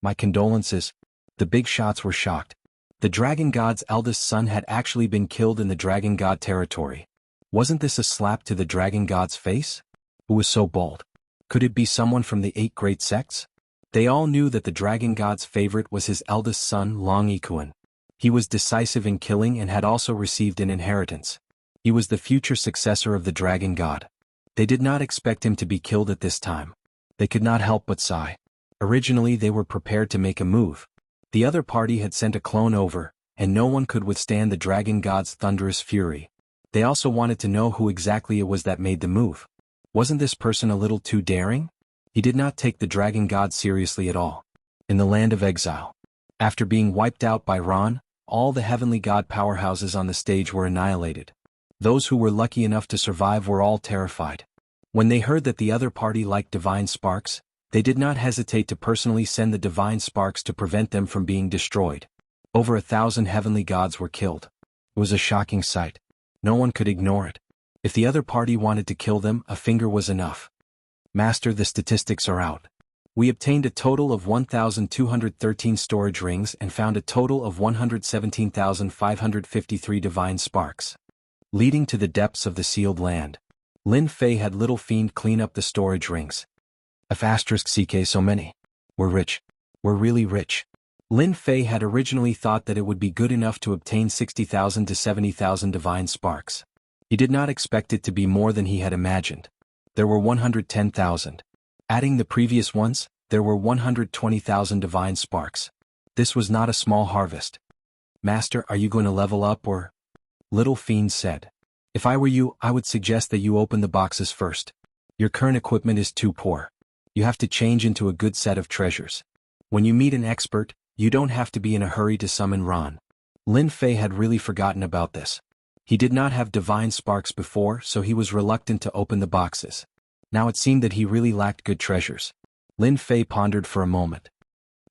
My condolences. The big shots were shocked. The Dragon God's eldest son had actually been killed in the Dragon God territory. Wasn't this a slap to the Dragon God's face? Who was so bold? Could it be someone from the 8 great sects? They all knew that the Dragon God's favorite was his eldest son, Long Ikuan. He was decisive in killing and had also received an inheritance. He was the future successor of the Dragon God. They did not expect him to be killed at this time. They could not help but sigh. Originally they were prepared to make a move. The other party had sent a clone over, and no one could withstand the Dragon God's thunderous fury. They also wanted to know who exactly it was that made the move. Wasn't this person a little too daring? He did not take the Dragon God seriously at all. In the land of exile, after being wiped out by Ron, all the Heavenly God powerhouses on the stage were annihilated. Those who were lucky enough to survive were all terrified. When they heard that the other party liked divine sparks, they did not hesitate to personally send the divine sparks to prevent them from being destroyed. Over 1,000 heavenly gods were killed. It was a shocking sight. No one could ignore it. If the other party wanted to kill them, a finger was enough. Master, the statistics are out. We obtained a total of 1,213 storage rings and found a total of 117,553 divine sparks, leading to the depths of the sealed land. Lin Fei had Little Fiend clean up the storage rings. *CK so many. We're rich. We're really rich. Lin Fei had originally thought that it would be good enough to obtain 60,000 to 70,000 divine sparks. He did not expect it to be more than he had imagined. There were 110,000. Adding the previous ones, there were 120,000 divine sparks. This was not a small harvest. Master, are you going to level up or? Little Fiend said. If I were you, I would suggest that you open the boxes first. Your current equipment is too poor. You have to change into a good set of treasures. When you meet an expert, you don't have to be in a hurry to summon Ron. Lin Fei had really forgotten about this. He did not have divine sparks before, so he was reluctant to open the boxes. Now it seemed that he really lacked good treasures. Lin Fei pondered for a moment.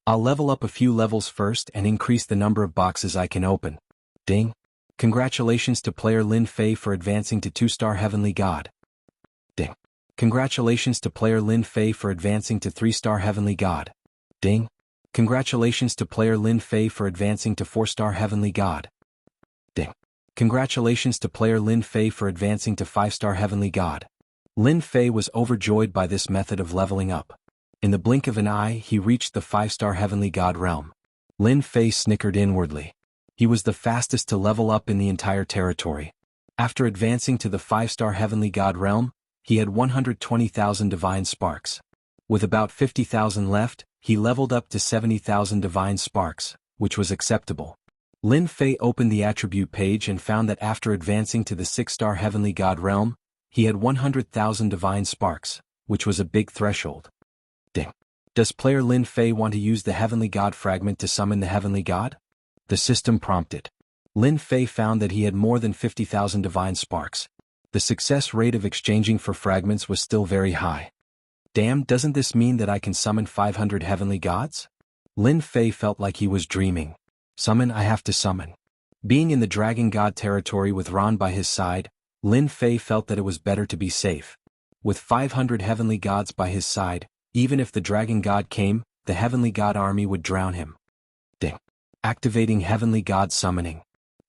I'll level up a few levels first and increase the number of boxes I can open. Ding. Congratulations to player Lin Fei for advancing to 2-star Heavenly God. Ding. Congratulations to player Lin Fei for advancing to 3-star Heavenly God. Ding. Congratulations to player Lin Fei for advancing to 4-star Heavenly God. Ding. Congratulations to player Lin Fei for advancing to 5-star Heavenly God. Lin Fei was overjoyed by this method of leveling up. In the blink of an eye, he reached the 5-star Heavenly God realm. Lin Fei snickered inwardly. He was the fastest to level up in the entire territory. After advancing to the 5-star Heavenly God realm, he had 120,000 divine sparks. With about 50,000 left, he leveled up to 70,000 divine sparks, which was acceptable. Lin Fei opened the attribute page and found that after advancing to the 6-star Heavenly God realm, he had 100,000 divine sparks, which was a big threshold. Ding. Does player Lin Fei want to use the Heavenly God fragment to summon the Heavenly God? The system prompted. Lin Fei found that he had more than 50,000 divine sparks. The success rate of exchanging for fragments was still very high. Damn, doesn't this mean that I can summon 500 Heavenly Gods? Lin Fei felt like he was dreaming. Summon, I have to summon. Being in the Dragon God territory with Ron by his side, Lin Fei felt that it was better to be safe. With 500 Heavenly Gods by his side, even if the Dragon God came, the Heavenly God army would drown him. Ding. Activating Heavenly God summoning.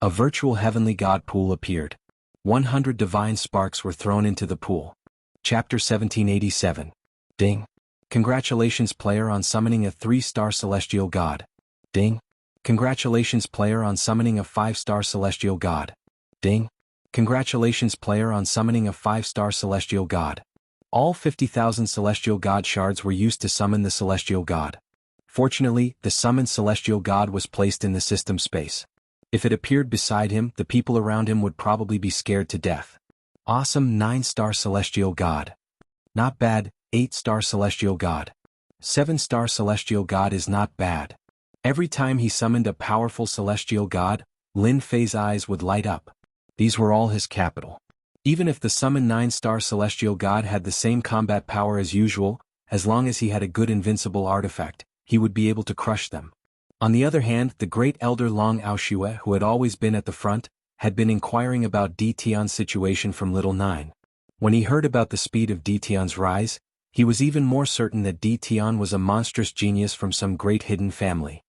A virtual Heavenly God pool appeared. 100 divine sparks were thrown into the pool. Chapter 1787. Ding. Congratulations player on summoning a 3-star Celestial God. Ding. Congratulations player on summoning a 5-star Celestial God. Ding. Congratulations player on summoning a 5-star Celestial God. All 50,000 Celestial God shards were used to summon the Celestial God. Fortunately, the summoned Celestial God was placed in the system space. If it appeared beside him, the people around him would probably be scared to death. Awesome 9-star Celestial God. Not bad, 8-star Celestial God. 7-star Celestial God is not bad. Every time he summoned a powerful Celestial God, Lin Fei's eyes would light up. These were all his capital. Even if the summoned 9-star Celestial God had the same combat power as usual, as long as he had a good invincible artifact, he would be able to crush them. On the other hand, the great elder Long Aoshue, who had always been at the front, had been inquiring about Di Tian's situation from Little Nine. When he heard about the speed of Di Tian's rise, he was even more certain that Di Tian was a monstrous genius from some great hidden family.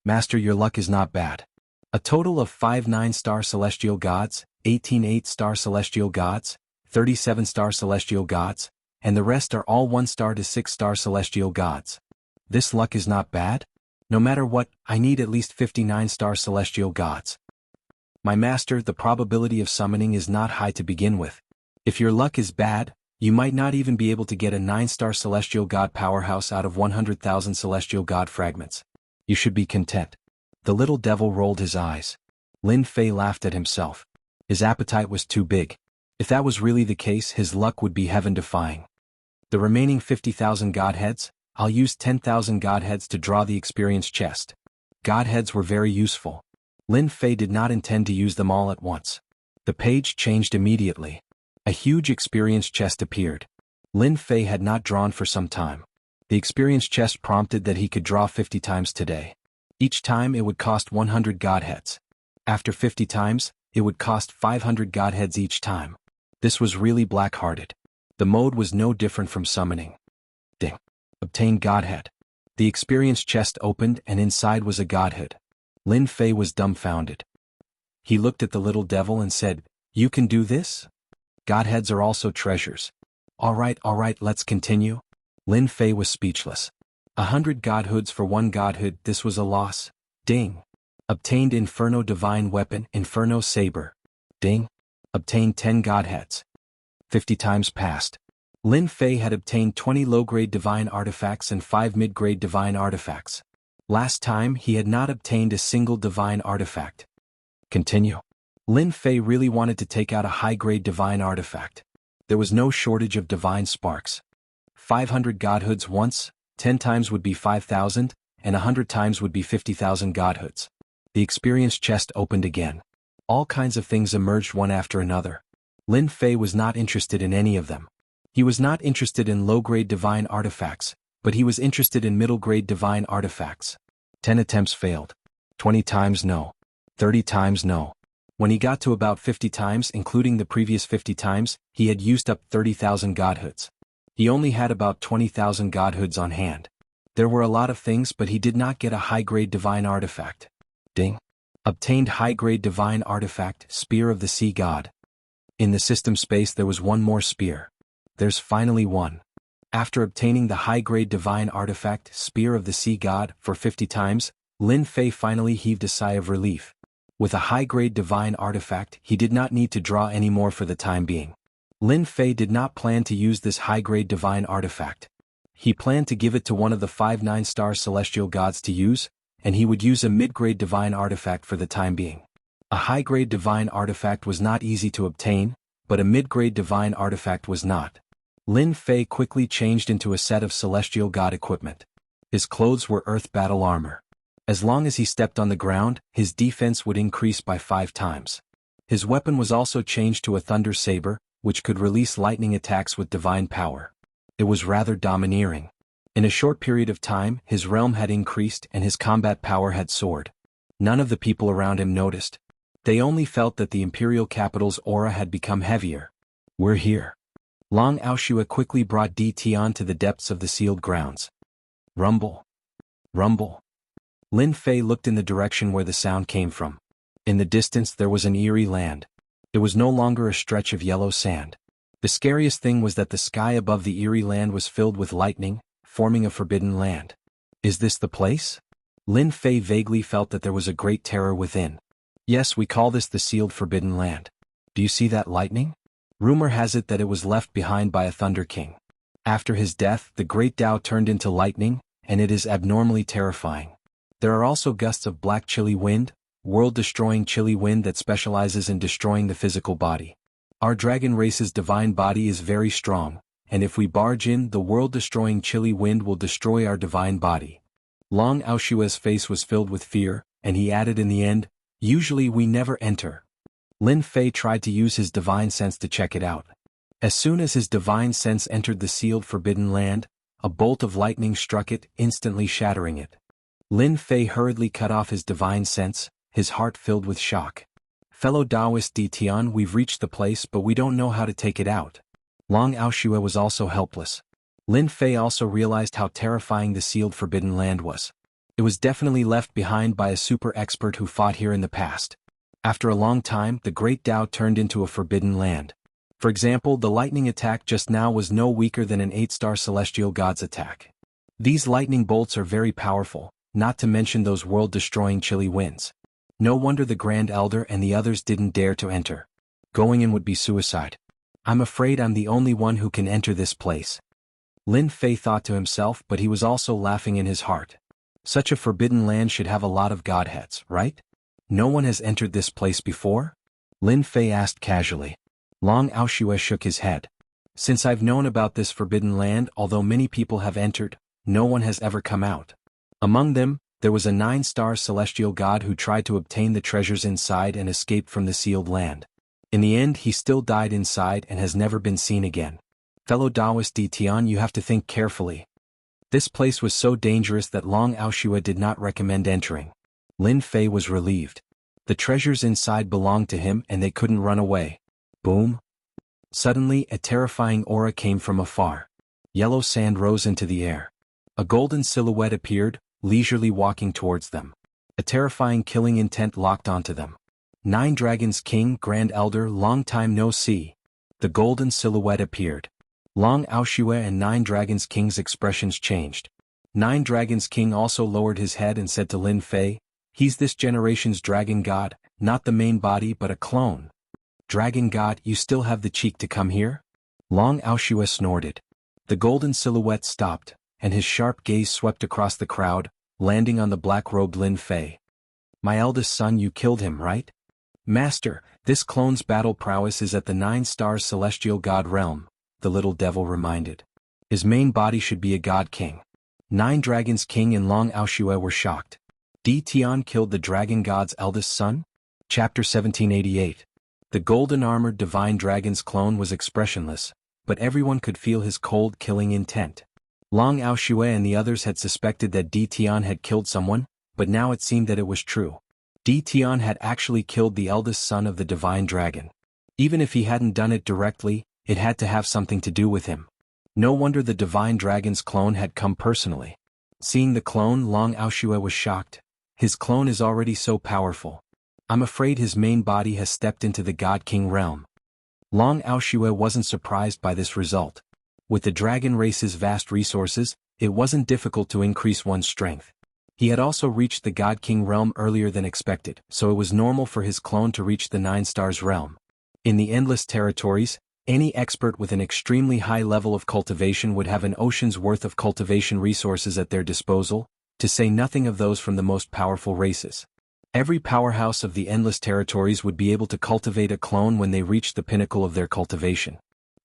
Master, your luck is not bad. A total of 5 9-star Celestial Gods, 18 8-star Celestial Gods, 37-star Celestial Gods, and the rest are all 1-star to 6-star Celestial Gods. This luck is not bad? No matter what, I need at least 59-star Celestial Gods. My master, the probability of summoning is not high to begin with. If your luck is bad, you might not even be able to get a 9-star Celestial God powerhouse out of 100,000 Celestial God fragments. You should be content. The little devil rolled his eyes. Lin Fei laughed at himself. His appetite was too big. If that was really the case, his luck would be heaven-defying. The remaining 50,000 Godheads, I'll use 10,000 Godheads to draw the experience chest. Godheads were very useful. Lin Fei did not intend to use them all at once. The page changed immediately. A huge experience chest appeared. Lin Fei had not drawn for some time. The experience chest prompted that he could draw 50 times today. Each time it would cost 100 Godheads. After 50 times, it would cost 500 Godheads each time. This was really black-hearted. The mode was no different from summoning. Ding. Obtain Godhead. The experience chest opened and inside was a Godhead. Lin Fei was dumbfounded. He looked at the little devil and said, "You can do this? Godheads are also treasures. All right, let's continue." Lin Fei was speechless. 100 Godhoods for 1 Godhood, this was a loss. Ding. Obtained Inferno Divine Weapon, Inferno Saber. Ding. Obtained 10 Godheads. 50 times passed. Lin Fei had obtained 20 low-grade divine artifacts and 5 mid-grade divine artifacts. Last time he had not obtained a single divine artifact. Continue. Lin Fei really wanted to take out a high-grade divine artifact. There was no shortage of divine sparks. 500 Godhoods once, 10 times would be 5,000, and 100 times would be 50,000 Godhoods. The experience chest opened again. All kinds of things emerged one after another. Lin Fei was not interested in any of them. He was not interested in low-grade divine artifacts, but he was interested in middle-grade divine artifacts. 10 attempts failed. 20 times no. 30 times no. When he got to about 50 times, including the previous 50 times, he had used up 30,000 Godhoods. He only had about 20,000 Godhoods on hand. There were a lot of things, but he did not get a high-grade divine artifact. Ding. Obtained high-grade divine artifact, Spear of the Sea God. In the system space there was one more spear. There's finally one. After obtaining the high-grade divine artifact, Spear of the Sea God, for 50 times, Lin Fei finally heaved a sigh of relief. With a high-grade divine artifact, he did not need to draw any more for the time being. Lin Fei did not plan to use this high-grade divine artifact. He planned to give it to one of the 5 9-star celestial gods to use, and he would use a mid-grade divine artifact for the time being. A high-grade divine artifact was not easy to obtain, but a mid-grade divine artifact was not. Lin Fei quickly changed into a set of celestial god equipment. His clothes were earth battle armor. As long as he stepped on the ground, his defense would increase by 5 times. His weapon was also changed to a thunder saber, which could release lightning attacks with divine power. It was rather domineering. In a short period of time, his realm had increased and his combat power had soared. None of the people around him noticed. They only felt that the imperial capital's aura had become heavier. "We're here." Long Aoshua quickly brought Di Tian to the depths of the sealed grounds. Rumble. Rumble. Lin Fei looked in the direction where the sound came from. In the distance there was an eerie land. It was no longer a stretch of yellow sand. The scariest thing was that the sky above the eerie land was filled with lightning, forming a forbidden land. Is this the place? Lin Fei vaguely felt that there was a great terror within. Yes, we call this the sealed forbidden land. Do you see that lightning? Rumor has it that it was left behind by a Thunder King. After his death, the great Tao turned into lightning, and it is abnormally terrifying. There are also gusts of black chilly wind, world-destroying chilly wind that specializes in destroying the physical body. Our dragon race's divine body is very strong, and if we barge in, the world-destroying chilly wind will destroy our divine body. Long Aoshua's face was filled with fear, and he added in the end, "Usually we never enter." Lin Fei tried to use his divine sense to check it out. As soon as his divine sense entered the sealed forbidden land, a bolt of lightning struck it, instantly shattering it. Lin Fei hurriedly cut off his divine sense, his heart filled with shock. "Fellow Taoist Di Tian, we've reached the place but we don't know how to take it out." Long Aoshua was also helpless. Lin Fei also realized how terrifying the sealed forbidden land was. It was definitely left behind by a super expert who fought here in the past. After a long time, the Great Tao turned into a forbidden land. For example, the lightning attack just now was no weaker than an 8-star celestial god's attack. These lightning bolts are very powerful, not to mention those world-destroying chilly winds. No wonder the Grand Elder and the others didn't dare to enter. Going in would be suicide. I'm afraid I'm the only one who can enter this place. Lin Fei thought to himself, but he was also laughing in his heart. Such a forbidden land should have a lot of godheads, right? No one has entered this place before? Lin Fei asked casually. Long Aoshua shook his head. Since I've known about this forbidden land, although many people have entered, no one has ever come out. Among them, there was a 9-star celestial god who tried to obtain the treasures inside and escaped from the sealed land. In the end, he still died inside and has never been seen again. Fellow Taoist Di Tian, you have to think carefully. This place was so dangerous that Long Aoshua did not recommend entering. Lin Fei was relieved. The treasures inside belonged to him and they couldn't run away. Boom. Suddenly, a terrifying aura came from afar. Yellow sand rose into the air. A golden silhouette appeared, leisurely walking towards them. A terrifying killing intent locked onto them. 9 Dragons King, Grand Elder, long time no see. The golden silhouette appeared. Long Aoshua and 9 Dragons King's expressions changed. 9 Dragons King also lowered his head and said to Lin Fei, "He's this generation's dragon god, not the main body but a clone." "Dragon god, you still have the cheek to come here?" Long Aoshua snorted. The golden silhouette stopped, and his sharp gaze swept across the crowd, landing on the black-robed Lin Fei. "My eldest son, you killed him, right?" "Master, this clone's battle prowess is at the 9-star celestial god realm," the little devil reminded. "His main body should be a god king." 9 Dragons King and Long Aoshua were shocked. Di Tian killed the dragon god's eldest son? Chapter 1788. The golden-armored divine dragon's clone was expressionless, but everyone could feel his cold killing intent. Long Aoshua and the others had suspected that Di Tian had killed someone, but now it seemed that it was true. Di Tian had actually killed the eldest son of the divine dragon. Even if he hadn't done it directly, it had to have something to do with him. No wonder the divine dragon's clone had come personally. Seeing the clone, Long Aoshua was shocked. His clone is already so powerful. I'm afraid his main body has stepped into the God King realm. Long Aoshua wasn't surprised by this result. With the dragon race's vast resources, it wasn't difficult to increase one's strength. He had also reached the God King realm earlier than expected, so it was normal for his clone to reach the 9 stars realm. In the Endless Territories, any expert with an extremely high level of cultivation would have an ocean's worth of cultivation resources at their disposal, to say nothing of those from the most powerful races. Every powerhouse of the Endless Territories would be able to cultivate a clone when they reached the pinnacle of their cultivation.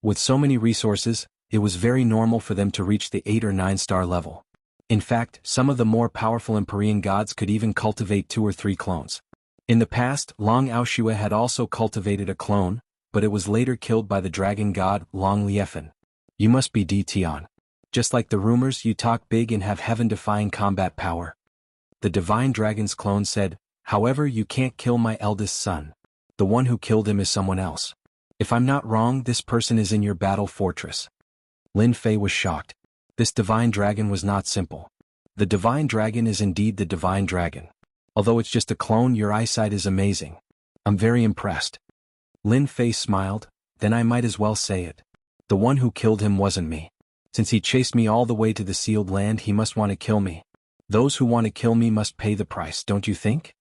With so many resources, it was very normal for them to reach the 8 or 9 star level. In fact, some of the more powerful Empyrean gods could even cultivate 2 or 3 clones. In the past, Long Aoshue had also cultivated a clone, but it was later killed by the dragon god, Long Liefan. You must be Dtion. Just like the rumors, you talk big and have heaven-defying combat power. The divine dragon's clone said, however, you can't kill my eldest son. The one who killed him is someone else. If I'm not wrong, this person is in your battle fortress. Lin Fei was shocked. This divine dragon was not simple. The divine dragon is indeed the divine dragon. Although it's just a clone, your eyesight is amazing. I'm very impressed. Lin Fei smiled, then I might as well say it. The one who killed him wasn't me. Since he chased me all the way to the sealed land, he must want to kill me. Those who want to kill me must pay the price, don't you think?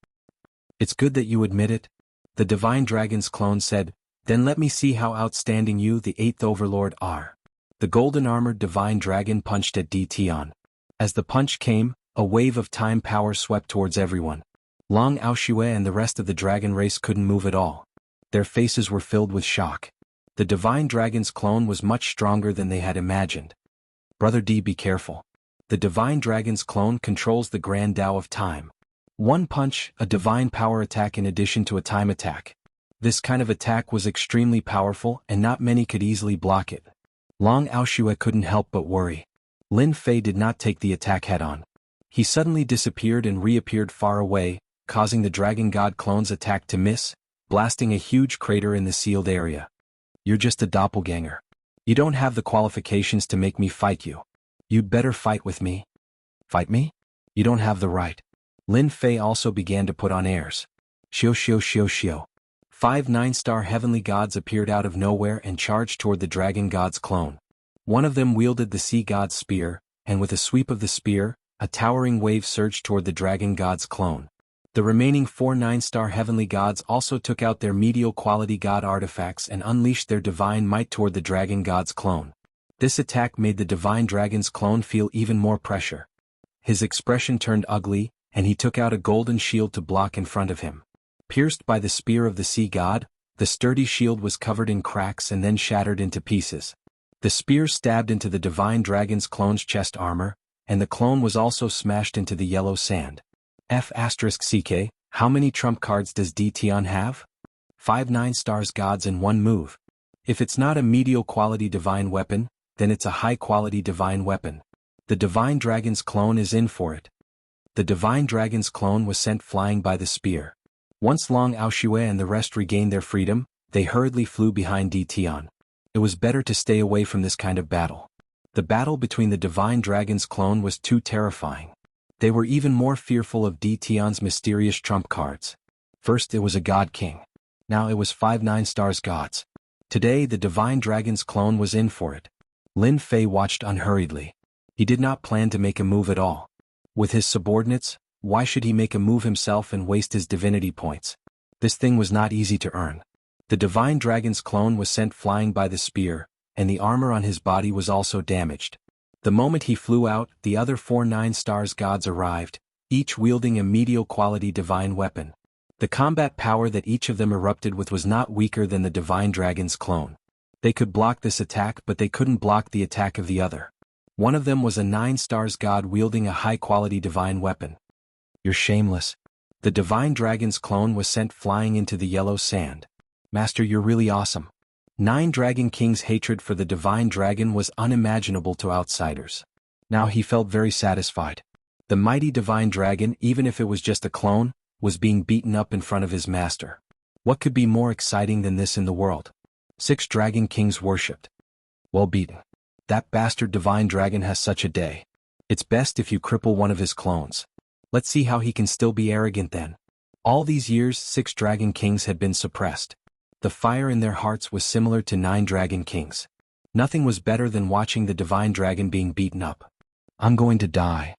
It's good that you admit it. The divine dragon's clone said, then let me see how outstanding you, the 8th overlord, are. The golden-armored divine dragon punched at Dtion. As the punch came, a wave of time power swept towards everyone. Long Aoshue and the rest of the dragon race couldn't move at all. Their faces were filled with shock. The divine dragon's clone was much stronger than they had imagined. Brother D, be careful. The divine dragon's clone controls the grand Tao of time. One punch, a divine power attack in addition to a time attack. This kind of attack was extremely powerful and not many could easily block it. Long Aoshue couldn't help but worry. Lin Fei did not take the attack head-on. He suddenly disappeared and reappeared far away, causing the dragon god clone's attack to miss, blasting a huge crater in the sealed area. You're just a doppelganger. You don't have the qualifications to make me fight you. You'd better fight with me. Fight me? You don't have the right. Lin Fei also began to put on airs. Xiao xiao xiao xiao. 5 9-star heavenly gods appeared out of nowhere and charged toward the dragon god's clone. One of them wielded the sea god's spear, and with a sweep of the spear, a towering wave surged toward the dragon god's clone. The remaining 4 9-star heavenly gods also took out their medial quality god artifacts and unleashed their divine might toward the dragon god's clone. This attack made the divine dragon's clone feel even more pressure. His expression turned ugly, and he took out a golden shield to block in front of him. Pierced by the spear of the sea god, the sturdy shield was covered in cracks and then shattered into pieces. The spear stabbed into the divine dragon's clone's chest armor, and the clone was also smashed into the yellow sand. F***CK, how many trump cards does Dtion have? 5 9-stars gods in one move. If it's not a medial quality divine weapon, then it's a high quality divine weapon. The divine dragon's clone is in for it. The divine dragon's clone was sent flying by the spear. Once Long Aoshue and the rest regained their freedom, they hurriedly flew behind Dtion. It was better to stay away from this kind of battle. The battle between the divine dragon's clone was too terrifying. They were even more fearful of Dtion's mysterious trump cards. First it was a god king. Now it was 5 9-stars gods. Today the divine dragon's clone was in for it. Lin Fei watched unhurriedly. He did not plan to make a move at all. With his subordinates, why should he make a move himself and waste his divinity points? This thing was not easy to earn. The divine dragon's clone was sent flying by the spear, and the armor on his body was also damaged. The moment he flew out, the other 4 9-stars gods arrived, each wielding a medial quality divine weapon. The combat power that each of them erupted with was not weaker than the divine dragon's clone. They could block this attack, but they couldn't block the attack of the other. One of them was a 9-stars god wielding a high-quality divine weapon. You're shameless. The divine dragon's clone was sent flying into the yellow sand. Master, you're really awesome. 9 Dragon King's hatred for the divine dragon was unimaginable to outsiders. Now he felt very satisfied. The mighty divine dragon, even if it was just a clone, was being beaten up in front of his master. What could be more exciting than this in the world? 6 Dragon Kings worshipped. Well beaten. That bastard divine dragon has such a day. It's best if you cripple one of his clones. Let's see how he can still be arrogant then. All these years 6 Dragon Kings had been suppressed. The fire in their hearts was similar to 9 Dragon Kings. Nothing was better than watching the divine dragon being beaten up. I'm going to die.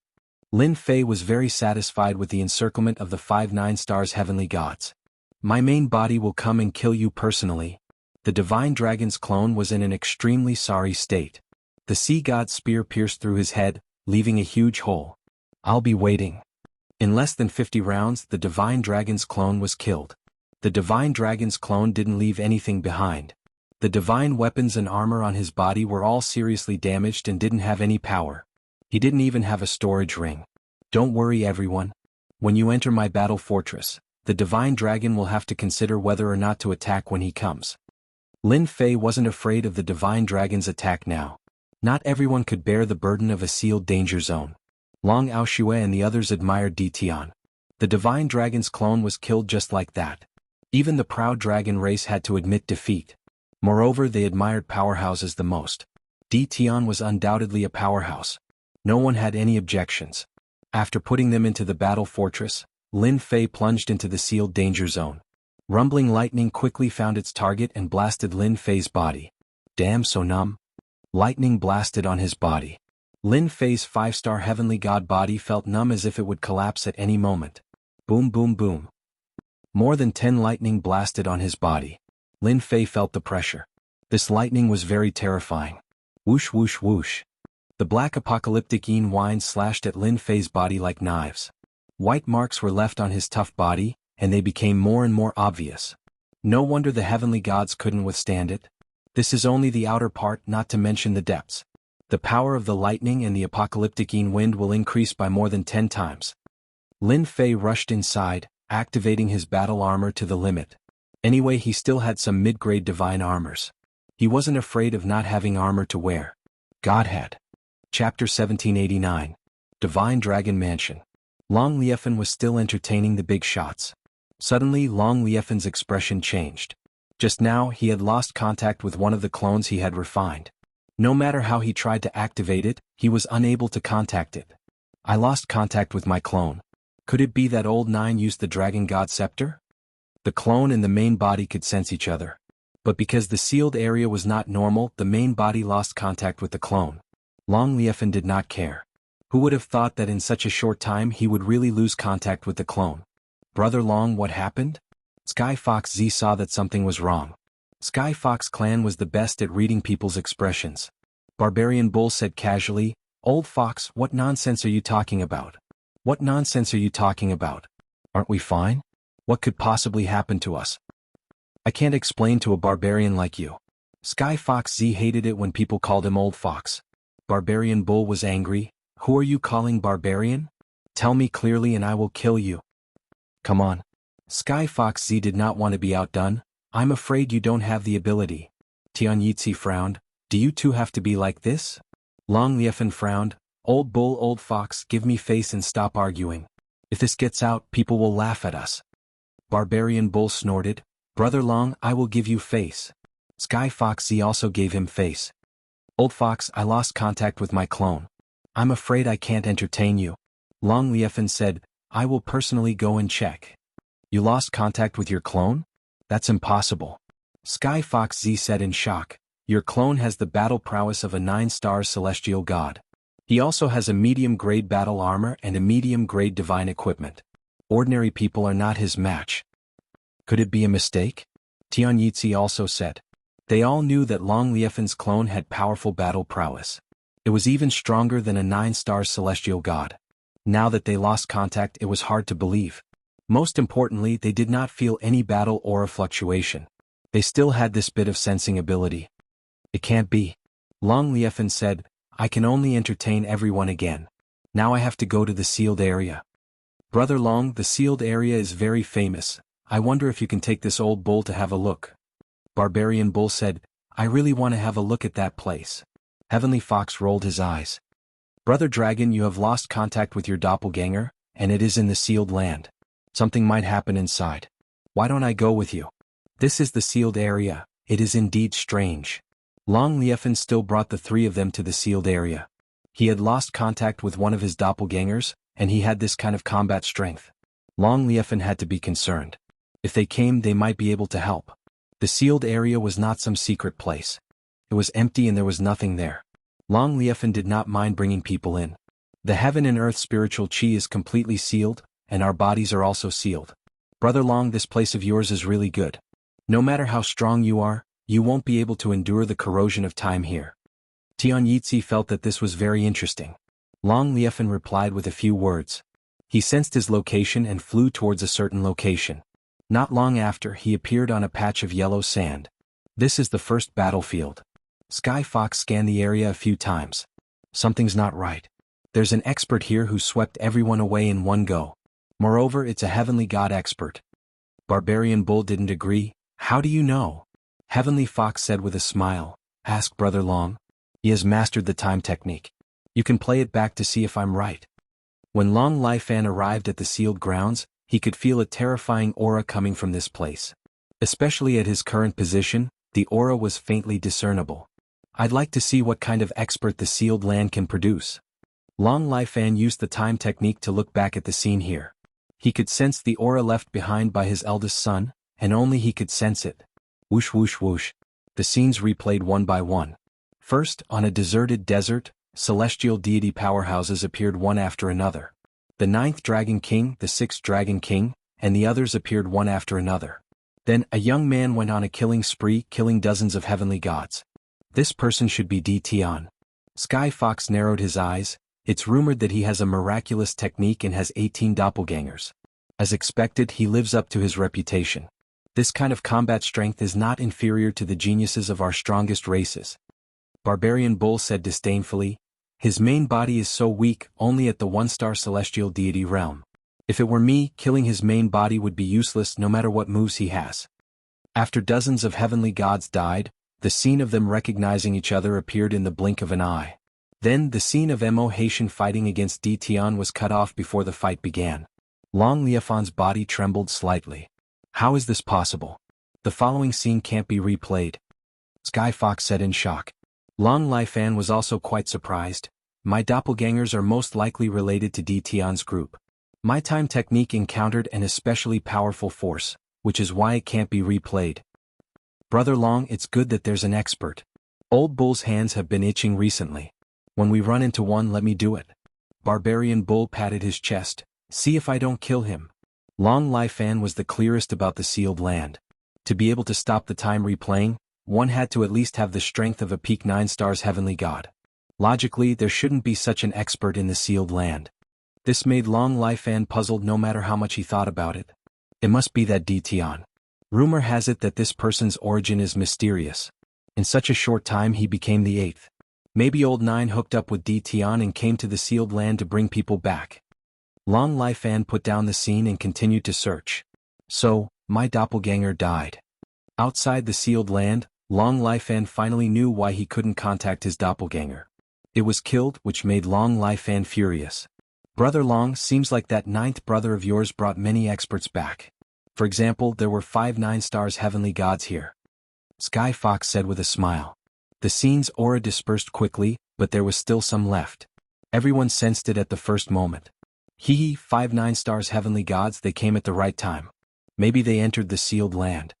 Lin Fei was very satisfied with the encirclement of the 5 9-stars heavenly gods. My main body will come and kill you personally. The divine dragon's clone was in an extremely sorry state. The sea god's spear pierced through his head, leaving a huge hole. I'll be waiting. In less than 50 rounds, the divine dragon's clone was killed. The divine dragon's clone didn't leave anything behind. The divine weapons and armor on his body were all seriously damaged and didn't have any power. He didn't even have a storage ring. Don't worry everyone. When you enter my battle fortress, the divine dragon will have to consider whether or not to attack when he comes. Lin Fei wasn't afraid of the divine dragon's attack now. Not everyone could bear the burden of a sealed danger zone. Long Aoshue and the others admired Tian. The divine dragon's clone was killed just like that. Even the proud dragon race had to admit defeat. Moreover, they admired powerhouses the most. Tian was undoubtedly a powerhouse. No one had any objections. After putting them into the battle fortress, Lin Fei plunged into the sealed danger zone. Rumbling lightning quickly found its target and blasted Lin Fei's body. Damn, so numb. Lightning blasted on his body. Lin Fei's 5-star heavenly god body felt numb as if it would collapse at any moment. Boom boom boom. More than 10 lightning blasted on his body. Lin Fei felt the pressure. This lightning was very terrifying. Whoosh whoosh whoosh. The black apocalyptic yin winds slashed at Lin Fei's body like knives. White marks were left on his tough body, and they became more and more obvious. No wonder the heavenly gods couldn't withstand it. This is only the outer part, not to mention the depths. The power of the lightning and the apocalyptic yin wind will increase by more than 10 times. Lin Fei rushed inside, activating his battle armor to the limit. Anyway, he still had some mid-grade divine armors. He wasn't afraid of not having armor to wear. Godhead. Chapter 1789. Divine Dragon Mansion. Long Liefan was still entertaining the big shots. Suddenly, Long Liefen's expression changed. Just now, he had lost contact with one of the clones he had refined. No matter how he tried to activate it, he was unable to contact it. I lost contact with my clone. Could it be that old 9 used the Dragon God Scepter? The clone and the main body could sense each other. But because the sealed area was not normal, the main body lost contact with the clone. Long Liefen did not care. Who would have thought that in such a short time he would really lose contact with the clone? Brother Long, what happened? Sky Fox Z saw that something was wrong. Sky Fox clan was the best at reading people's expressions. Barbarian Bull said casually, "Old Fox, what nonsense are you talking about? What nonsense are you talking about? Aren't we fine? What could possibly happen to us? I can't explain to a barbarian like you." Sky Fox Z hated it when people called him Old Fox. Barbarian Bull was angry. "Who are you calling barbarian? Tell me clearly and I will kill you." "Come on." Sky Fox Z did not want to be outdone. "I'm afraid you don't have the ability." Tian Yitzi frowned. "Do you two have to be like this?" Long Liefen frowned. "Old Bull, Old Fox, give me face and stop arguing. If this gets out, people will laugh at us." Barbarian Bull snorted. "Brother Long, I will give you face." Sky Fox Z also gave him face. "Old Fox, I lost contact with my clone. I'm afraid I can't entertain you." Long Liefen said, "I will personally go and check." "You lost contact with your clone? That's impossible." Sky Fox Z said in shock. "Your clone has the battle prowess of a 9-star celestial god. He also has a medium-grade battle armor and a medium-grade divine equipment. Ordinary people are not his match." "Could it be a mistake?" Tian Yitzi also said. They all knew that Long Liefen's clone had powerful battle prowess. It was even stronger than a 9-star celestial god. Now that they lost contact, it was hard to believe. Most importantly, they did not feel any battle aura fluctuation. They still had this bit of sensing ability. "It can't be." Long Liefen said, "I can only entertain everyone again. Now I have to go to the sealed area." "Brother Long, the sealed area is very famous. I wonder if you can take this old bull to have a look." Barbarian Bull said, "I really want to have a look at that place." Heavenly Fox rolled his eyes. "Brother Dragon, you have lost contact with your doppelganger, and it is in the sealed land. Something might happen inside. Why don't I go with you? This is the sealed area. It is indeed strange." Long Liefen still brought the 3 of them to the sealed area. He had lost contact with one of his doppelgangers, and he had this kind of combat strength. Long Liefen had to be concerned. If they came, they might be able to help. The sealed area was not some secret place. It was empty and there was nothing there. Long Liefen did not mind bringing people in. The heaven and earth spiritual chi is completely sealed, and our bodies are also sealed. Brother Long, this place of yours is really good. No matter how strong you are, you won't be able to endure the corrosion of time here. Tian Yitzi felt that this was very interesting. Long Liefan replied with a few words. He sensed his location and flew towards a certain location. Not long after, he appeared on a patch of yellow sand. This is the first battlefield. Sky Fox scanned the area a few times. Something's not right. There's an expert here who swept everyone away in one go. Moreover, it's a heavenly god expert. Barbarian Bull didn't agree. How do you know? Heavenly Fox said with a smile. Ask Brother Long. He has mastered the time technique. You can play it back to see if I'm right. When Long Liefan arrived at the sealed grounds, he could feel a terrifying aura coming from this place. Especially at his current position, the aura was faintly discernible. I'd like to see what kind of expert the sealed land can produce. Long Liefan used the time technique to look back at the scene here. He could sense the aura left behind by his eldest son, and only he could sense it. Whoosh whoosh whoosh. The scenes replayed one by one. First, on a deserted desert, celestial deity powerhouses appeared one after another. The 9th Dragon King, the 6th Dragon King, and the others appeared one after another. Then, a young man went on a killing spree, killing dozens of heavenly gods. This person should be Di Tian. Sky Fox narrowed his eyes. It's rumored that he has a miraculous technique and has 18 doppelgangers. As expected, he lives up to his reputation. This kind of combat strength is not inferior to the geniuses of our strongest races. Barbarian Bull said disdainfully. His main body is so weak, only at the 1-star celestial deity realm. If it were me, killing his main body would be useless no matter what moves he has. After dozens of heavenly gods died, the scene of them recognizing each other appeared in the blink of an eye. Then the scene of Mo Haitian fighting against Di Tian was cut off before the fight began. Long Liefan's body trembled slightly. How is this possible? The following scene can't be replayed. Sky Fox said in shock. Long Liefan was also quite surprised. My doppelgangers are most likely related to Di Tian's group. My time technique encountered an especially powerful force, which is why it can't be replayed. Brother Long, it's good that there's an expert. Old Bull's hands have been itching recently. When we run into one, let me do it. Barbarian Bull patted his chest. See if I don't kill him. Long Liefan was the clearest about the sealed land. To be able to stop the time replaying, one had to at least have the strength of a peak 9 stars heavenly god. Logically, there shouldn't be such an expert in the sealed land. This made Long Liefan puzzled no matter how much he thought about it. It must be that Di Tian. Rumor has it that this person's origin is mysterious. In such a short time he became the 8th. Maybe Old 9 hooked up with Di Tian and came to the sealed land to bring people back. Long Liefan put down the scene and continued to search. So, my doppelganger died. Outside the sealed land, Long Liefan finally knew why he couldn't contact his doppelganger. It was killed, which made Long Liefan furious. Brother Long, seems like that 9th brother of yours brought many experts back. For example, there were 5 9 stars heavenly gods here. Sky Fox said with a smile. The scene's aura dispersed quickly, but there was still some left. Everyone sensed it at the first moment. 5 9 stars heavenly gods, they came at the right time. Maybe they entered the sealed land.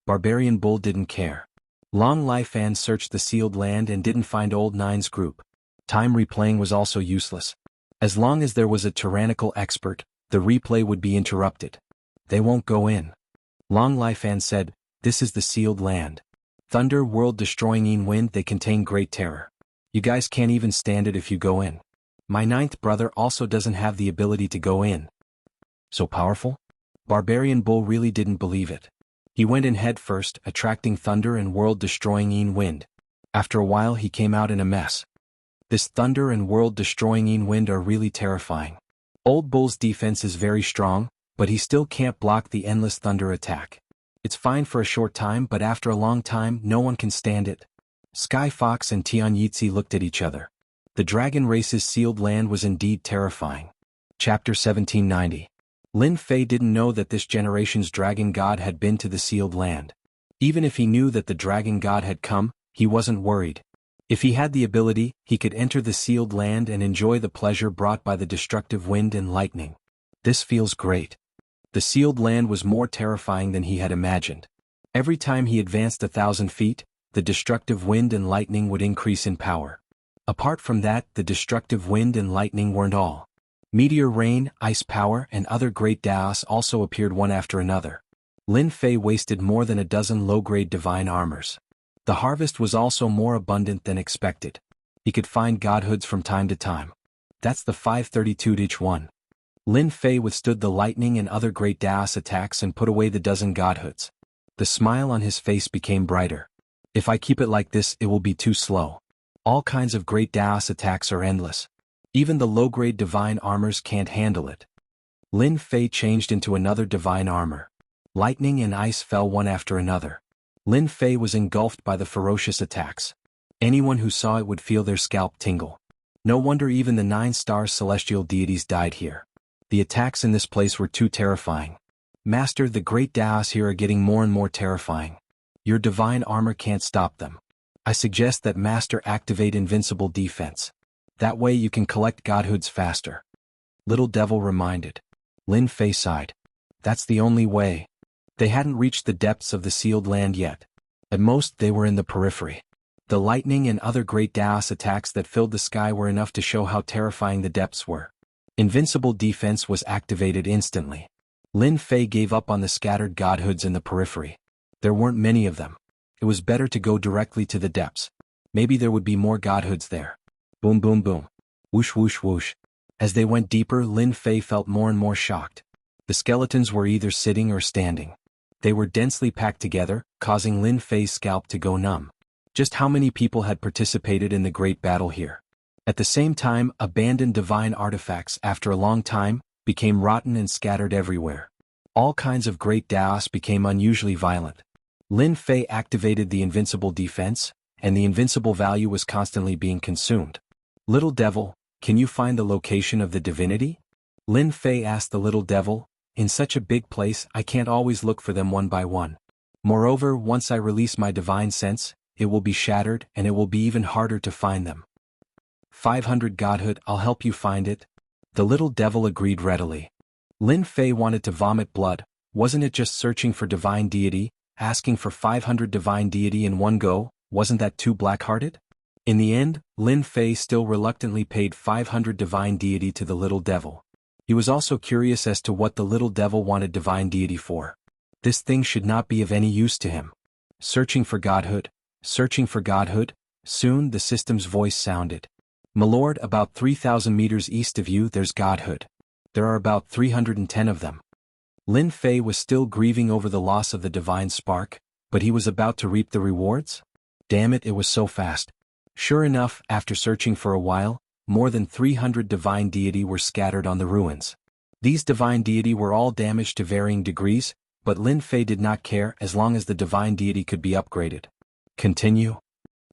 Barbarian Bull didn't care. Long Liefan searched the sealed land and didn't find Old 9's group. Time replaying was also useless. As long as there was a tyrannical expert, the replay would be interrupted. They won't go in. Long Liefan said, this is the sealed land. Thunder, world-destroying wind, they contain great terror. You guys can't even stand it if you go in. My 9th brother also doesn't have the ability to go in. So powerful? Barbarian Bull really didn't believe it. He went in head first, attracting thunder and world-destroying wind. After a while he came out in a mess. This thunder and world-destroying wind are really terrifying. Old Bull's defense is very strong, but he still can't block the endless thunder attack. It's fine for a short time, but after a long time no one can stand it. Sky Fox and Tian Yitzi looked at each other. The dragon race's sealed land was indeed terrifying. Chapter 1790. Lin Fei didn't know that this generation's dragon god had been to the sealed land. Even if he knew that the dragon god had come, he wasn't worried. If he had the ability, he could enter the sealed land and enjoy the pleasure brought by the destructive wind and lightning. This feels great. The sealed land was more terrifying than he had imagined. Every time he advanced 1,000 feet, the destructive wind and lightning would increase in power. Apart from that, the destructive wind and lightning weren't all. Meteor rain, ice power, and other great Daos also appeared one after another. Lin Fei wasted more than a dozen low-grade divine armors. The harvest was also more abundant than expected. He could find godhoods from time to time. That's the 532 each one. Lin Fei withstood the lightning and other great Daos attacks and put away the dozen godhoods. The smile on his face became brighter. If I keep it like this, it will be too slow. All kinds of great Daos attacks are endless. Even the low-grade divine armors can't handle it. Lin Fei changed into another divine armor. Lightning and ice fell one after another. Lin Fei was engulfed by the ferocious attacks. Anyone who saw it would feel their scalp tingle. No wonder even the 9-star celestial deities died here. The attacks in this place were too terrifying. Master, the great Daos here are getting more and more terrifying. Your divine armor can't stop them. I suggest that Master activate invincible defense. That way you can collect godhoods faster. Little Devil reminded. Lin Fei sighed. That's the only way. They hadn't reached the depths of the sealed land yet. At most they were in the periphery. The lightning and other great Daos attacks that filled the sky were enough to show how terrifying the depths were. Invincible defense was activated instantly. Lin Fei gave up on the scattered godhoods in the periphery. There weren't many of them. It was better to go directly to the depths. Maybe there would be more godhoods there. Boom boom boom. Whoosh whoosh whoosh. As they went deeper, Lin Fei felt more and more shocked. The skeletons were either sitting or standing. They were densely packed together, causing Lin Fei's scalp to go numb. Just how many people had participated in the great battle here? At the same time, abandoned divine artifacts, after a long time, became rotten and scattered everywhere. All kinds of great Daos became unusually violent. Lin Fei activated the invincible defense, and the invincible value was constantly being consumed. Little Devil, can you find the location of the divinity? Lin Fei asked the Little Devil. In such a big place, I can't always look for them one by one. Moreover, once I release my divine sense, it will be shattered and it will be even harder to find them. 500 godhood, I'll help you find it. The Little Devil agreed readily. Lin Fei wanted to vomit blood. Wasn't it just searching for divine deity, asking for 500 divine deity in one go? Wasn't that too black-hearted? In the end, Lin Fei still reluctantly paid 500 divine deity to the Little Devil. He was also curious as to what the Little Devil wanted divine deity for. This thing should not be of any use to him. Searching for godhood. Searching for godhood. Soon the system's voice sounded. "Milord, about 3,000 meters east of you there's godhood. There are about 310 of them." Lin Fei was still grieving over the loss of the divine spark, but he was about to reap the rewards? Damn it, it was so fast. Sure enough, after searching for a while, more than 300 divine deity were scattered on the ruins. These divine deity were all damaged to varying degrees, but Lin Fei did not care as long as the divine deity could be upgraded. Continue.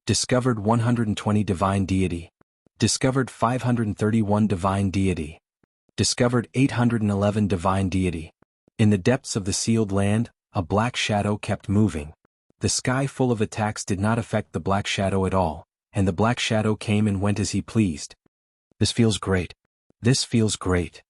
Discovered 120 divine deity. Discovered 531 divine deity. Discovered 811 divine deity. In the depths of the sealed land, a black shadow kept moving. The sky full of attacks did not affect the black shadow at all, and the black shadow came and went as he pleased. This feels great. This feels great.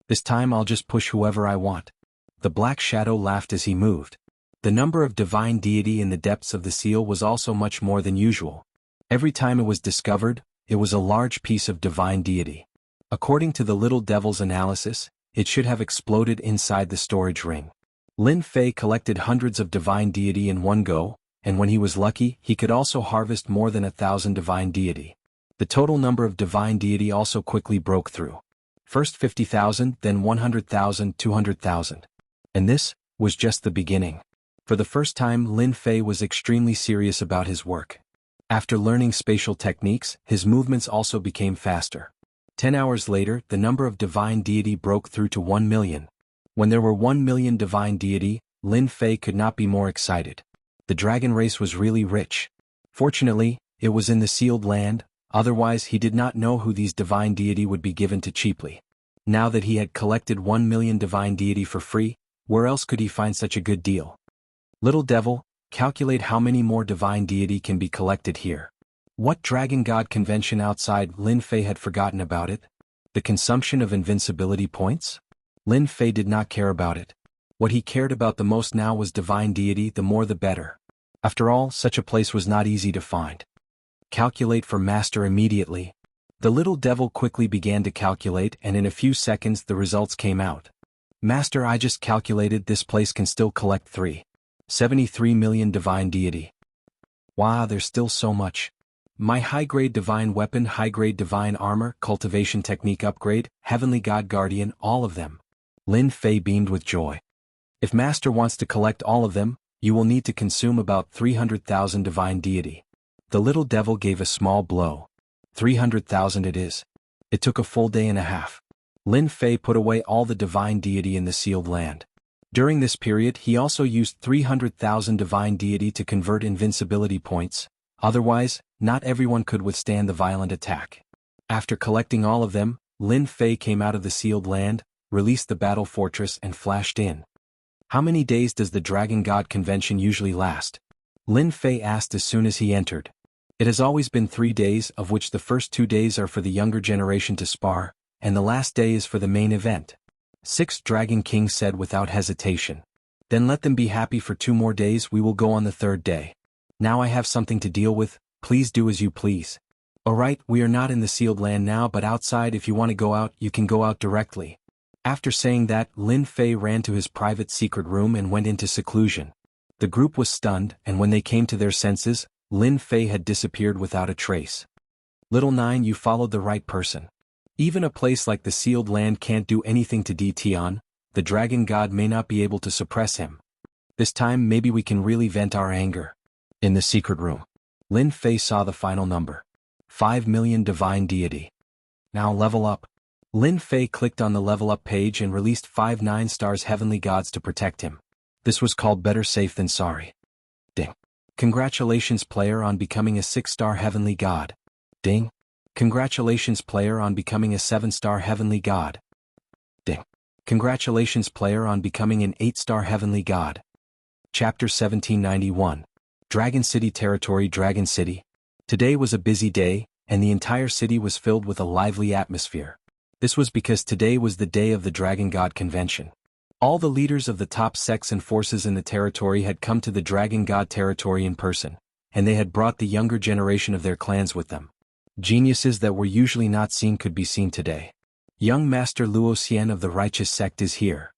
This time I'll just push whoever I want. The black shadow laughed as he moved. The number of divine deity in the depths of the seal was also much more than usual. Every time it was discovered, it was a large piece of divine deity. According to the Little Devil's analysis, it should have exploded inside the storage ring. Lin Fei collected hundreds of divine deity in one go, and when he was lucky, he could also harvest more than 1,000 divine deity. The total number of divine deity also quickly broke through. First 50,000, then 100,000, 200,000. And this was just the beginning. For the first time, Lin Fei was extremely serious about his work. After learning spatial techniques, his movements also became faster. 10 hours later, the number of divine deity broke through to 1 million. When there were 1 million divine deity, Lin Fei could not be more excited. The dragon race was really rich. Fortunately, it was in the sealed land, otherwise he did not know who these divine deity would be given to cheaply. Now that he had collected 1 million divine deity for free, where else could he find such a good deal? Little Devil, calculate how many more divine deity can be collected here. What dragon god convention outside? Lin Fei had forgotten about it. The consumption of invincibility points? Lin Fei did not care about it. What he cared about the most now was divine deity, the more the better. After all, such a place was not easy to find. Calculate for master immediately. The little devil quickly began to calculate, and in a few seconds the results came out. Master, I just calculated this place can still collect 373 million divine deity. Wow, there's still so much. My high-grade divine weapon, high-grade divine armor, cultivation technique upgrade, heavenly god guardian, all of them. Lin Fei beamed with joy. If master wants to collect all of them, you will need to consume about 300,000 divine deity. The little devil gave a small blow. 300,000 it is. It took a full day and a half. Lin Fei put away all the divine deity in the sealed land. During this period he also used 300,000 divine deity to convert invincibility points, otherwise, not everyone could withstand the violent attack. After collecting all of them, Lin Fei came out of the sealed land, released the battle fortress and flashed in. How many days does the Dragon God Convention usually last? Lin Fei asked as soon as he entered. It has always been 3 days, of which the first 2 days are for the younger generation to spar, and the last day is for the main event. 6 Dragon King said without hesitation. Then let them be happy for 2 more days, we will go on the 3rd day. Now I have something to deal with, please do as you please. Alright, we are not in the sealed land now, but outside, if you want to go out, you can go out directly. After saying that, Lin Fei ran to his private secret room and went into seclusion. The group was stunned, and when they came to their senses, Lin Fei had disappeared without a trace. Little Nine, you followed the right person. Even a place like the sealed land can't do anything to Tian. The dragon god may not be able to suppress him. This time maybe we can really vent our anger. In the secret room, Lin Fei saw the final number. 5 million divine deity. Now level up. Lin Fei clicked on the level up page and released 5 9-stars heavenly gods to protect him. This was called better safe than sorry. Ding. Congratulations player on becoming a 6-star heavenly god. Ding. Congratulations player on becoming a 7-star heavenly god. Ding. Congratulations player on becoming an 8-star heavenly god. Chapter 1791. Dragon City Territory. Dragon City. Today was a busy day, and the entire city was filled with a lively atmosphere. This was because today was the day of the Dragon God Convention. All the leaders of the top sects and forces in the territory had come to the Dragon God territory in person, and they had brought the younger generation of their clans with them. Geniuses that were usually not seen could be seen today. Young Master Luo Xian of the Righteous Sect is here.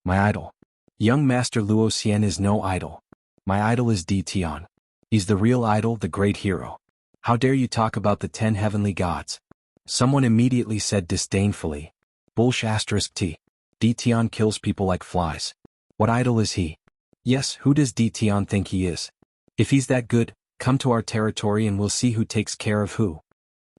My idol. Young Master Luo Xian is no idol. My idol is Tian. He's the real idol, the great hero. How dare you talk about the 10 heavenly gods? Someone immediately said disdainfully. Bullsh *T. Tian kills people like flies. What idol is he? Yes, who does Tian think he is? If he's that good, come to our territory and we'll see who takes care of who.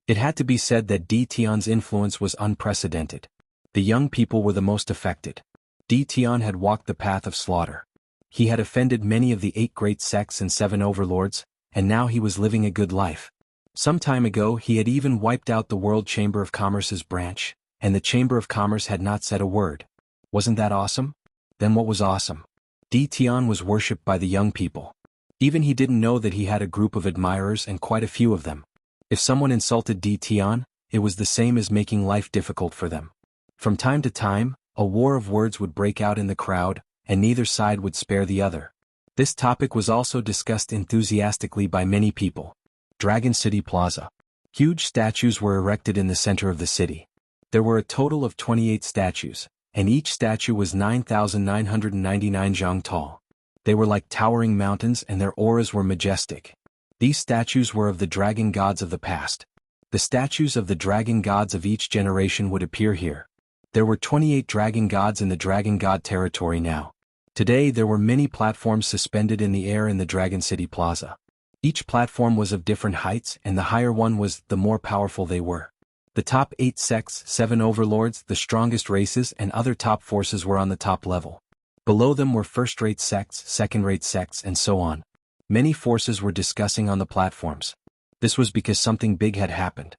It had to be said that Tian's influence was unprecedented. The young people were the most affected. Tian had walked the path of slaughter. He had offended many of the 8 great sects and 7 overlords, and now he was living a good life. Some time ago he had even wiped out the World Chamber of Commerce's branch, and the Chamber of Commerce had not said a word. Wasn't that awesome? Then what was awesome? Tian was worshipped by the young people. Even he didn't know that he had a group of admirers and quite a few of them. If someone insulted Tian, it was the same as making life difficult for them. From time to time, a war of words would break out in the crowd, and neither side would spare the other. This topic was also discussed enthusiastically by many people. Dragon City Plaza. Huge statues were erected in the center of the city. There were a total of 28 statues, and each statue was 9,999 zhang tall. They were like towering mountains and their auras were majestic. These statues were of the dragon gods of the past. The statues of the dragon gods of each generation would appear here. There were 28 dragon gods in the Dragon God territory now. Today there were many platforms suspended in the air in the Dragon City Plaza. Each platform was of different heights, and the higher one was, the more powerful they were. The top 8 sects, 7 overlords, the strongest races and other top forces were on the top level. Below them were first-rate sects, second-rate sects, and so on. Many forces were discussing on the platforms. This was because something big had happened.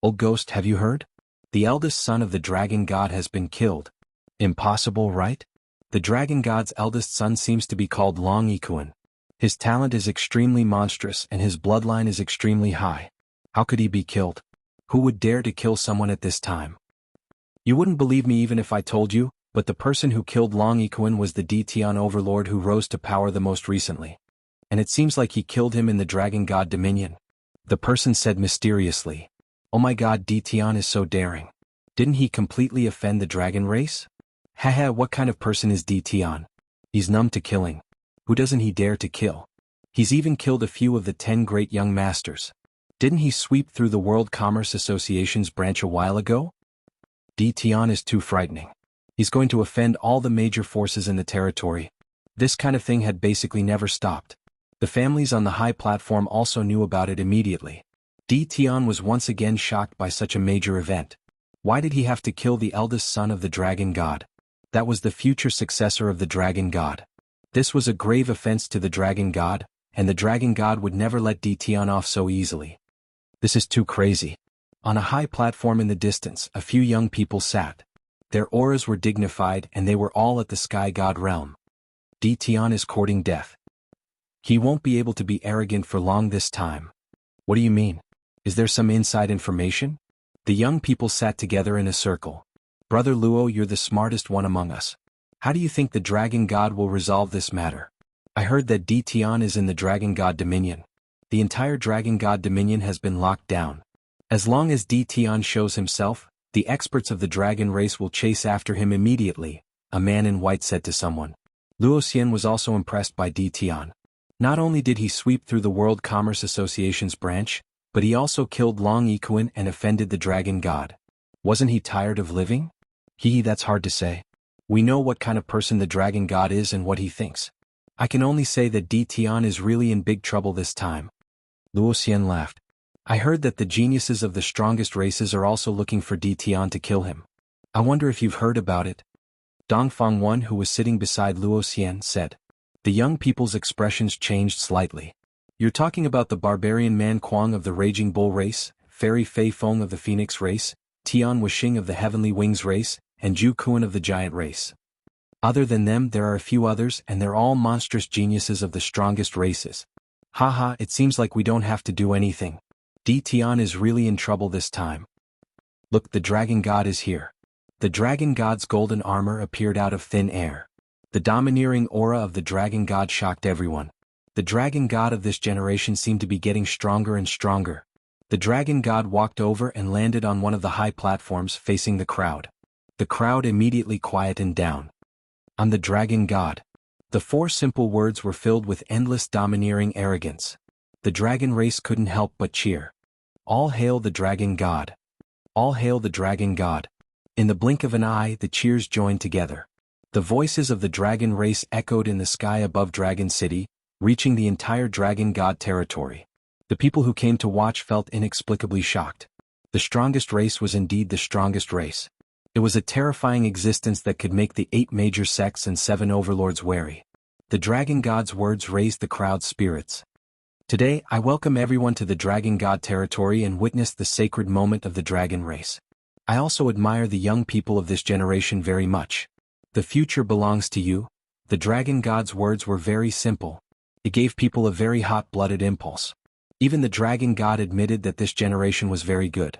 Old Ghost, have you heard? The eldest son of the Dragon God has been killed. Impossible, right? The Dragon God's eldest son seems to be called Long Ikuan. His talent is extremely monstrous and his bloodline is extremely high. How could he be killed? Who would dare to kill someone at this time? You wouldn't believe me even if I told you, but the person who killed Long Ikuan was the Tian overlord who rose to power the most recently. And it seems like he killed him in the Dragon God Dominion. The person said mysteriously. Oh my god, Tian is so daring. Didn't he completely offend the dragon race? Haha, what kind of person is Tian? He's numb to killing. Who doesn't he dare to kill? He's even killed a few of the 10 great young masters. Didn't he sweep through the World Commerce Association's branch a while ago? Tian is too frightening. He's going to offend all the major forces in the territory. This kind of thing had basically never stopped. The families on the high platform also knew about it immediately. Tian was once again shocked by such a major event. Why did he have to kill the eldest son of the dragon god? That was the future successor of the dragon god. This was a grave offense to the dragon god, and the dragon god would never let Tian off so easily. This is too crazy. On a high platform in the distance, a few young people sat. Their auras were dignified and they were all at the sky god realm. Tian is courting death. He won't be able to be arrogant for long this time. What do you mean? Is there some inside information? The young people sat together in a circle. Brother Luo, you're the smartest one among us. How do you think the dragon god will resolve this matter? I heard that Tian is in the dragon god dominion. The entire dragon god dominion has been locked down. As long as Tian shows himself, the experts of the dragon race will chase after him immediately, a man in white said to someone. Luo Xian was also impressed by Tian. Not only did he sweep through the World Commerce Association's branch, but he also killed Long Yikuan and offended the dragon god. Wasn't he tired of living? That's hard to say. We know what kind of person the dragon god is and what he thinks. I can only say that Tian is really in big trouble this time. Luo Xian laughed. I heard that the geniuses of the strongest races are also looking for Tian to kill him. I wonder if you've heard about it. Dongfang Wan, who was sitting beside Luo Xian, said. The young people's expressions changed slightly. You're talking about the barbarian Man Kuang of the Raging Bull race, Fairy Fei Feng of the Phoenix race, Tian Wuxing of the Heavenly Wings race, and Zhu Kuan of the Giant race. Other than them there are a few others and they're all monstrous geniuses of the strongest races. Haha, it seems like we don't have to do anything. Tian is really in trouble this time. Look, the dragon god is here. The dragon god's golden armor appeared out of thin air. The domineering aura of the dragon god shocked everyone. The dragon god of this generation seemed to be getting stronger and stronger. The dragon god walked over and landed on one of the high platforms facing the crowd. The crowd immediately quietened down. I'm the dragon god. The 4 simple words were filled with endless domineering arrogance. The dragon race couldn't help but cheer. All hail the dragon god. All hail the dragon god. In the blink of an eye, the cheers joined together. The voices of the dragon race echoed in the sky above Dragon City, reaching the entire dragon god territory. The people who came to watch felt inexplicably shocked. The strongest race was indeed the strongest race. It was a terrifying existence that could make the 8 major sects and 7 overlords wary. The dragon god's words raised the crowd's spirits. Today, I welcome everyone to the dragon god territory and witness the sacred moment of the dragon race. I also admire the young people of this generation very much. The future belongs to you. The dragon god's words were very simple. It gave people a very hot-blooded impulse. Even the dragon god admitted that this generation was very good.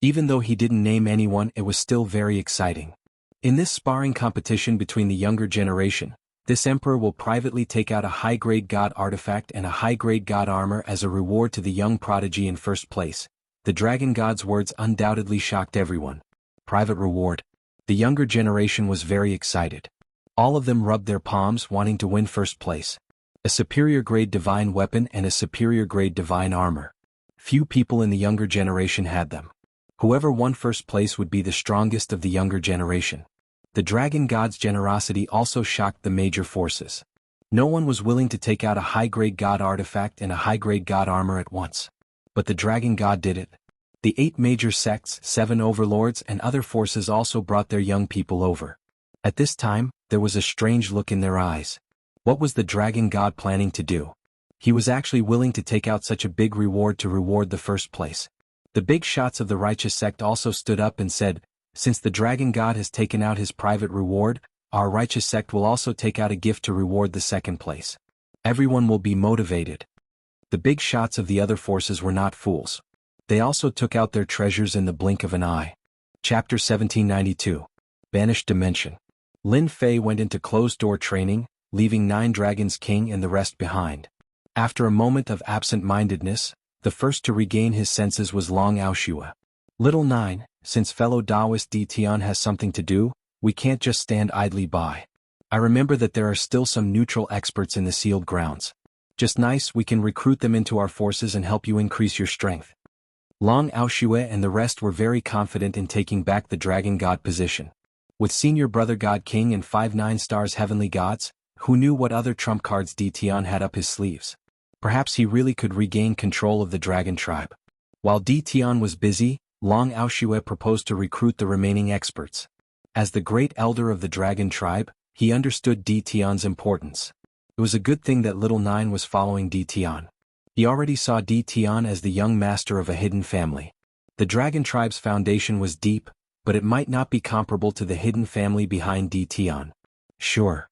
Even though he didn't name anyone, it was still very exciting. In this sparring competition between the younger generation, this emperor will privately take out a high-grade god artifact and a high-grade god armor as a reward to the young prodigy in first place. The dragon god's words undoubtedly shocked everyone. Private reward. The younger generation was very excited. All of them rubbed their palms wanting to win first place. A superior grade divine weapon and a superior grade divine armor. Few people in the younger generation had them. Whoever won first place would be the strongest of the younger generation. The dragon god's generosity also shocked the major forces. No one was willing to take out a high-grade god artifact and a high-grade god armor at once. But the dragon god did it. The 8 major sects, 7 overlords and other forces also brought their young people over. At this time, there was a strange look in their eyes. What was the dragon god planning to do? He was actually willing to take out such a big reward to reward the first place. The big shots of the righteous sect also stood up and said, since the dragon god has taken out his private reward, our righteous sect will also take out a gift to reward the second place. Everyone will be motivated. The big shots of the other forces were not fools. They also took out their treasures in the blink of an eye. Chapter 1792. Banished Dimension. Lin Fei went into closed-door training, leaving 9 Dragons King and the rest behind. After a moment of absent-mindedness, The first to regain his senses was Long Aoshua. Little 9, since fellow Taoist D Tian has something to do, we can't just stand idly by. I remember that there are still some neutral experts in the sealed grounds. Just nice, we can recruit them into our forces and help you increase your strength. Long Aoshue and the rest were very confident in taking back the Dragon God position. With Senior Brother God King and 5 9-stars Heavenly Gods, who knew what other trump cards D Tian had up his sleeves? Perhaps he really could regain control of the Dragon Tribe. While D Tian was busy, Long Aoshue proposed to recruit the remaining experts. As the great elder of the Dragon Tribe, he understood D Tian's importance. It was a good thing that Little 9 was following D Tian. He already saw D Tian as the young master of a hidden family. The Dragon Tribe's foundation was deep, but it might not be comparable to the hidden family behind D Tian. Sure.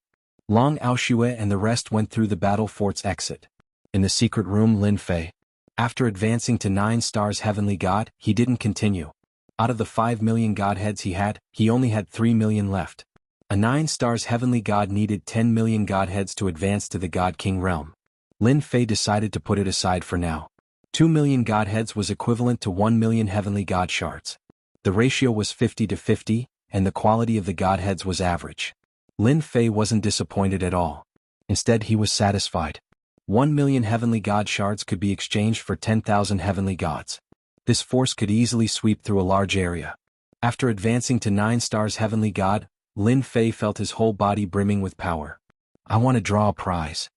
Long Aoshue and the rest went through the battle fort's exit. In the secret room, Lin Fei. After advancing to 9 stars Heavenly God, he didn't continue. Out of the 5 million godheads he only had 3 million left. A 9 stars Heavenly God needed 10 million godheads to advance to the God King realm. Lin Fei decided to put it aside for now. 2 million godheads was equivalent to 1 million Heavenly God shards. The ratio was 50 to 50, and the quality of the godheads was average. Lin Fei wasn't disappointed at all. Instead, he was satisfied. 1 million Heavenly God shards could be exchanged for 10,000 Heavenly Gods. This force could easily sweep through a large area. After advancing to 9 stars Heavenly God, Lin Fei felt his whole body brimming with power. I want to draw a prize.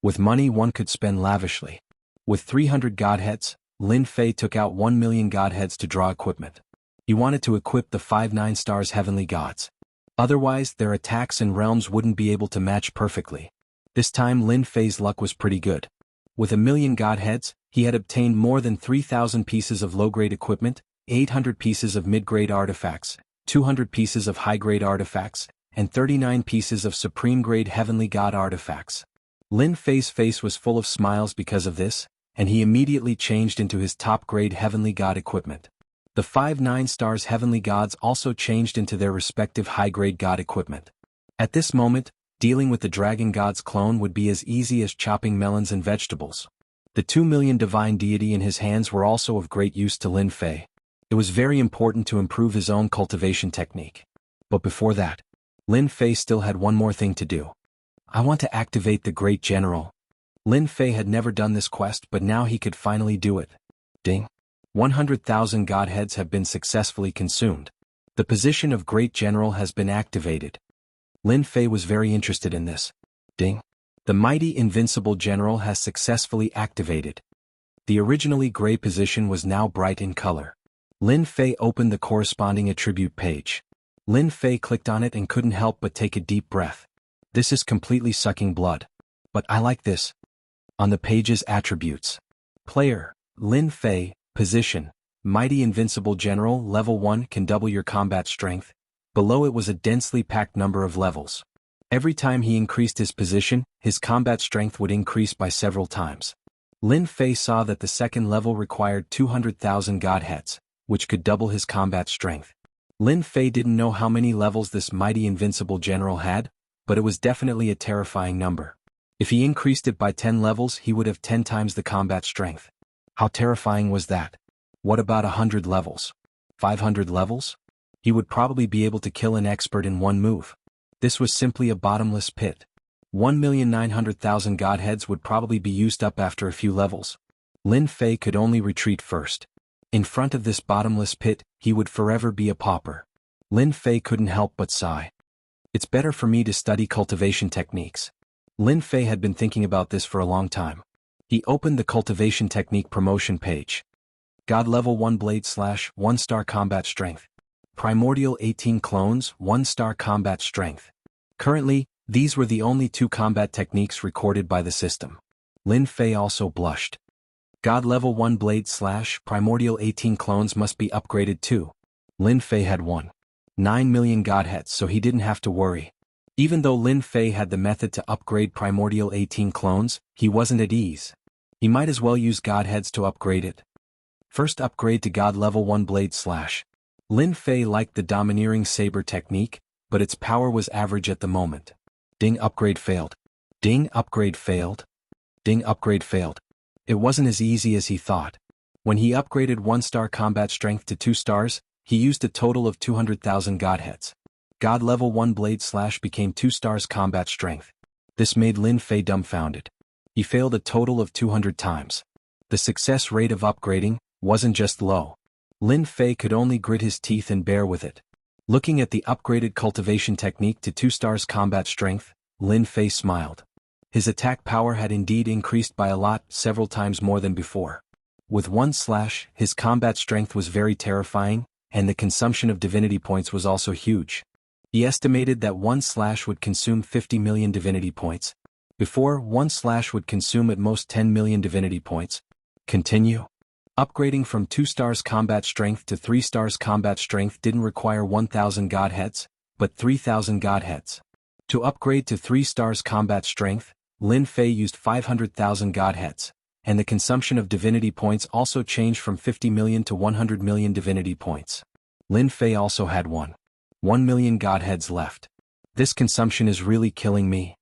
With money one could spend lavishly. With 300 godheads, Lin Fei took out 1 million godheads to draw equipment. He wanted to equip the 5 9 stars Heavenly Gods. Otherwise, their attacks and realms wouldn't be able to match perfectly. This time Lin Fei's luck was pretty good. With 1 million godheads, he had obtained more than 3,000 pieces of low-grade equipment, 800 pieces of mid-grade artifacts, 200 pieces of high-grade artifacts, and 39 pieces of supreme-grade Heavenly God artifacts. Lin Fei's face was full of smiles because of this, and he immediately changed into his top-grade Heavenly God equipment. The 5 9 stars Heavenly Gods also changed into their respective high-grade God equipment. At this moment, dealing with the Dragon God's clone would be as easy as chopping melons and vegetables. The 2 million divine deity in his hands were also of great use to Lin Fei. It was very important to improve his own cultivation technique. But before that, Lin Fei still had one more thing to do. I want to activate the Great General. Lin Fei had never done this quest, but now he could finally do it. Ding. 100,000 godheads have been successfully consumed. The position of Great General has been activated. Lin Fei was very interested in this. Ding. The mighty invincible general has successfully activated. The originally gray position was now bright in color. Lin Fei opened the corresponding attribute page. Lin Fei clicked on it and couldn't help but take a deep breath. This is completely sucking blood. But I like this. On the page's attributes. Player, Lin Fei, position, mighty invincible general, level 1 can double your combat strength. Below it was a densely packed number of levels. Every time he increased his position, his combat strength would increase by several times. Lin Fei saw that the second level required 200,000 godheads, which could double his combat strength. Lin Fei didn't know how many levels this mighty invincible general had, but it was definitely a terrifying number. If he increased it by 10 levels, he would have 10 times the combat strength. How terrifying was that? What about 100 levels? 500 levels? He would probably be able to kill an expert in one move. This was simply a bottomless pit. 1,900,000 godheads would probably be used up after a few levels. Lin Fei could only retreat first. In front of this bottomless pit, he would forever be a pauper. Lin Fei couldn't help but sigh. It's better for me to study cultivation techniques. Lin Fei had been thinking about this for a long time. He opened the cultivation technique promotion page. God level 1 blade / 1-star combat strength. Primordial 18 clones, 1-star combat strength. Currently, these were the only 2 combat techniques recorded by the system. Lin Fei also blushed. God level 1 blade / primordial 18 clones must be upgraded too. Lin Fei had 1.9 million godheads, so he didn't have to worry. Even though Lin Fei had the method to upgrade primordial 18 clones, he wasn't at ease. He might as well use godheads to upgrade it. First upgrade to God level 1 blade / Lin Fei liked the domineering saber technique, but its power was average at the moment. Ding, upgrade failed. Ding, upgrade failed. Ding, upgrade failed. It wasn't as easy as he thought. When he upgraded 1-star combat strength to 2 stars, he used a total of 200,000 godheads. God level 1 blade slash became 2 stars combat strength. This made Lin Fei dumbfounded. He failed a total of 200 times. The success rate of upgrading wasn't just low. Lin Fei could only grit his teeth and bear with it. Looking at the upgraded cultivation technique to 2 stars combat strength, Lin Fei smiled. His attack power had indeed increased by a lot, several times more than before. With 1 slash, his combat strength was very terrifying, and the consumption of divinity points was also huge. He estimated that 1 slash would consume 50 million divinity points. Before, 1 slash would consume at most 10 million divinity points. Continue. Upgrading from 2 stars combat strength to 3 stars combat strength didn't require 1,000 godheads, but 3,000 godheads. To upgrade to 3 stars combat strength, Lin Fei used 500,000 godheads, and the consumption of divinity points also changed from 50 million to 100 million divinity points. Lin Fei also had 1 million godheads left. This consumption is really killing me.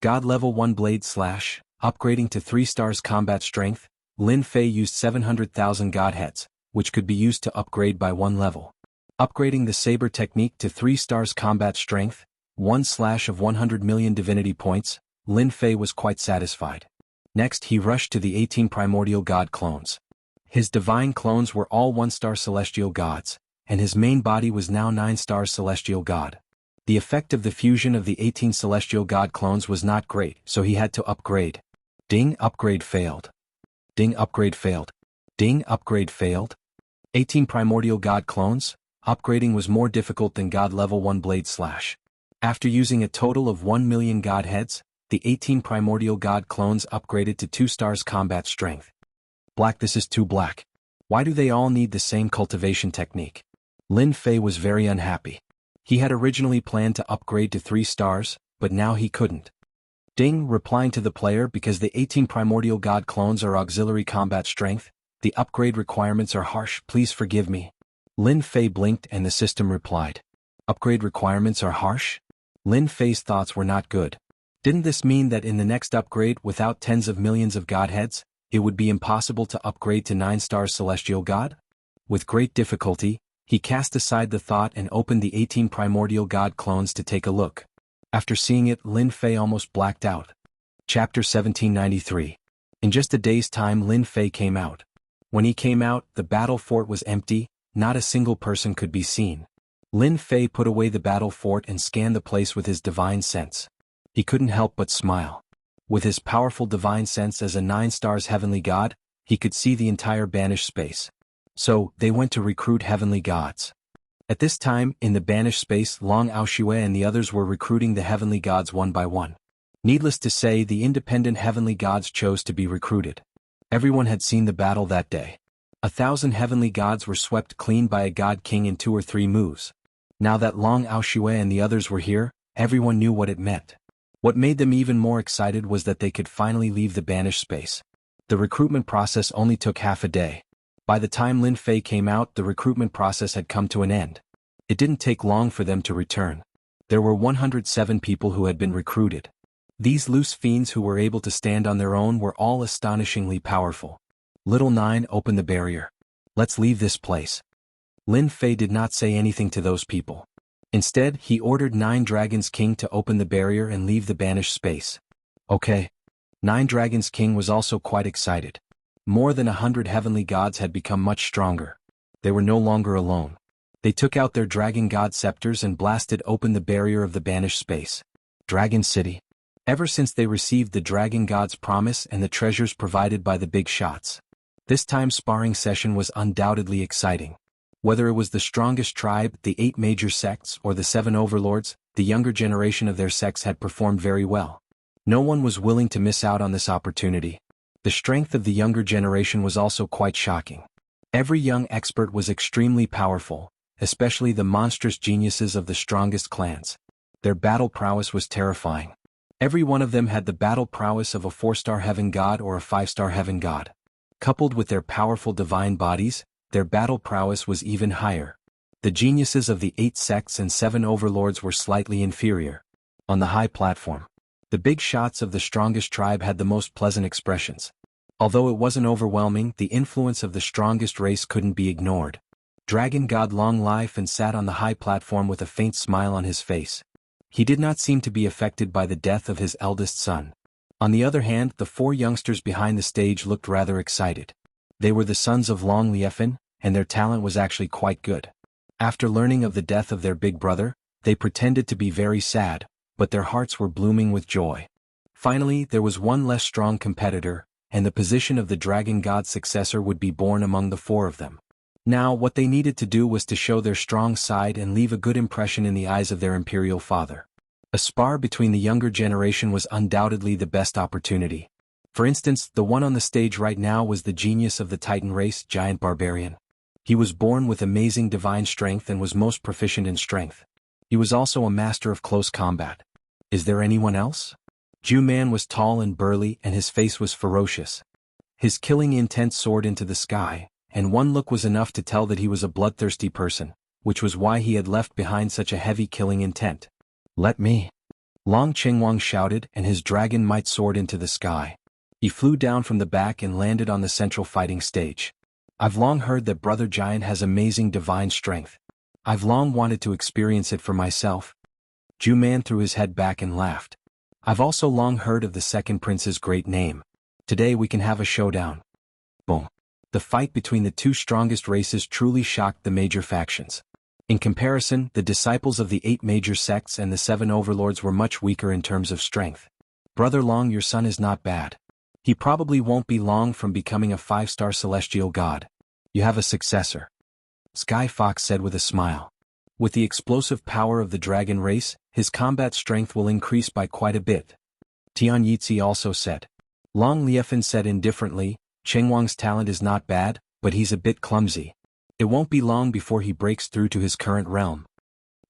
God level 1 blade slash, upgrading to 3 stars combat strength, Lin Fei used 700,000 godheads, which could be used to upgrade by 1 level. Upgrading the saber technique to 3 stars combat strength, 1 slash of 100 million divinity points, Lin Fei was quite satisfied. Next he rushed to the 18 primordial god clones. His divine clones were all 1-star celestial gods, and his main body was now 9-star celestial god. The effect of the fusion of the 18 celestial god clones was not great, so he had to upgrade. Ding, upgrade failed. Ding, upgrade failed. Ding, upgrade failed. 18 primordial god clones, upgrading was more difficult than god level 1 blade slash. After using a total of 1 million godheads, the 18 primordial god clones upgraded to 2 stars combat strength. Black, this is too black. Why do they all need the same cultivation technique? Lin Fei was very unhappy. He had originally planned to upgrade to 3 stars, but now he couldn't. Ding, replying to the player, because the 18 primordial god clones are auxiliary combat strength, the upgrade requirements are harsh, please forgive me. Lin Fei blinked and the system replied. Upgrade requirements are harsh? Lin Fei's thoughts were not good. Didn't this mean that in the next upgrade, without tens of millions of godheads, it would be impossible to upgrade to 9-star celestial god? With great difficulty, he cast aside the thought and opened the 18 primordial god clones to take a look. After seeing it, Lin Fei almost blacked out. Chapter 1793. In just a day's time Lin Fei came out. When he came out, the battle fort was empty, not a single person could be seen. Lin Fei put away the battle fort and scanned the place with his divine sense. He couldn't help but smile. With his powerful divine sense as a 9-stars heavenly god, he could see the entire banished space. So, they went to recruit heavenly gods. At this time, in the banished space, Long Aoshue and the others were recruiting the heavenly gods one by one. Needless to say, the independent heavenly gods chose to be recruited. Everyone had seen the battle that day. 1,000 heavenly gods were swept clean by a god king in 2 or 3 moves. Now that Long Aoshue and the others were here, everyone knew what it meant. What made them even more excited was that they could finally leave the banished space. The recruitment process only took half a day. By the time Lin Fei came out, the recruitment process had come to an end. It didn't take long for them to return. There were 107 people who had been recruited. These loose fiends who were able to stand on their own were all astonishingly powerful. Little Nine, open the barrier. Let's leave this place. Lin Fei did not say anything to those people. Instead, he ordered 9 Dragons King to open the barrier and leave the banished space. Okay. 9 Dragons King was also quite excited. More than 100 heavenly gods had become much stronger. They were no longer alone. They took out their dragon god scepters and blasted open the barrier of the banished space. Dragon City. Ever since they received the dragon god's promise and the treasures provided by the big shots. This time's sparring session was undoubtedly exciting. Whether it was the strongest tribe, the 8 major sects, or the 7 overlords, the younger generation of their sects had performed very well. No one was willing to miss out on this opportunity. The strength of the younger generation was also quite shocking. Every young expert was extremely powerful, especially the monstrous geniuses of the strongest clans. Their battle prowess was terrifying. Every one of them had the battle prowess of a 4-star heaven god or a 5-star heaven god. Coupled with their powerful divine bodies, their battle prowess was even higher. The geniuses of the 8 sects and 7 overlords were slightly inferior. On the high platform, the big shots of the strongest tribe had the most pleasant expressions. Although it wasn't overwhelming, the influence of the strongest race couldn't be ignored. Dragon God long life and sat on the high platform with a faint smile on his face. He did not seem to be affected by the death of his eldest son. On the other hand, the four youngsters behind the stage looked rather excited. They were the sons of Long Liefin, and their talent was actually quite good. After learning of the death of their big brother, they pretended to be very sad, but their hearts were blooming with joy. Finally, there was one less strong competitor, and the position of the Dragon God's successor would be born among the four of them. Now, what they needed to do was to show their strong side and leave a good impression in the eyes of their imperial father. A spar between the younger generation was undoubtedly the best opportunity. For instance, the one on the stage right now was the genius of the Titan race, Giant Barbarian. He was born with amazing divine strength and was most proficient in strength. He was also a master of close combat. Is there anyone else? Ju-Man was tall and burly and his face was ferocious. His killing intent soared into the sky, and one look was enough to tell that he was a bloodthirsty person, which was why he had left behind such a heavy killing intent. Let me. Long Chengwang shouted, and his dragon might soared into the sky. He flew down from the back and landed on the central fighting stage. I've long heard that Brother Giant has amazing divine strength. I've long wanted to experience it for myself. Ju-Man threw his head back and laughed. I've also long heard of the second prince's great name. Today we can have a showdown. Boom. The fight between the two strongest races truly shocked the major factions. In comparison, the disciples of the 8 major sects and the 7 overlords were much weaker in terms of strength. Brother Long, your son is not bad. He probably won't be long from becoming a 5-star celestial god. You have a successor. Sky Fox said with a smile. With the explosive power of the dragon race, his combat strength will increase by quite a bit. Tian Yitzi also said. Long Liefin said indifferently, Chengwang's talent is not bad, but he's a bit clumsy. It won't be long before he breaks through to his current realm.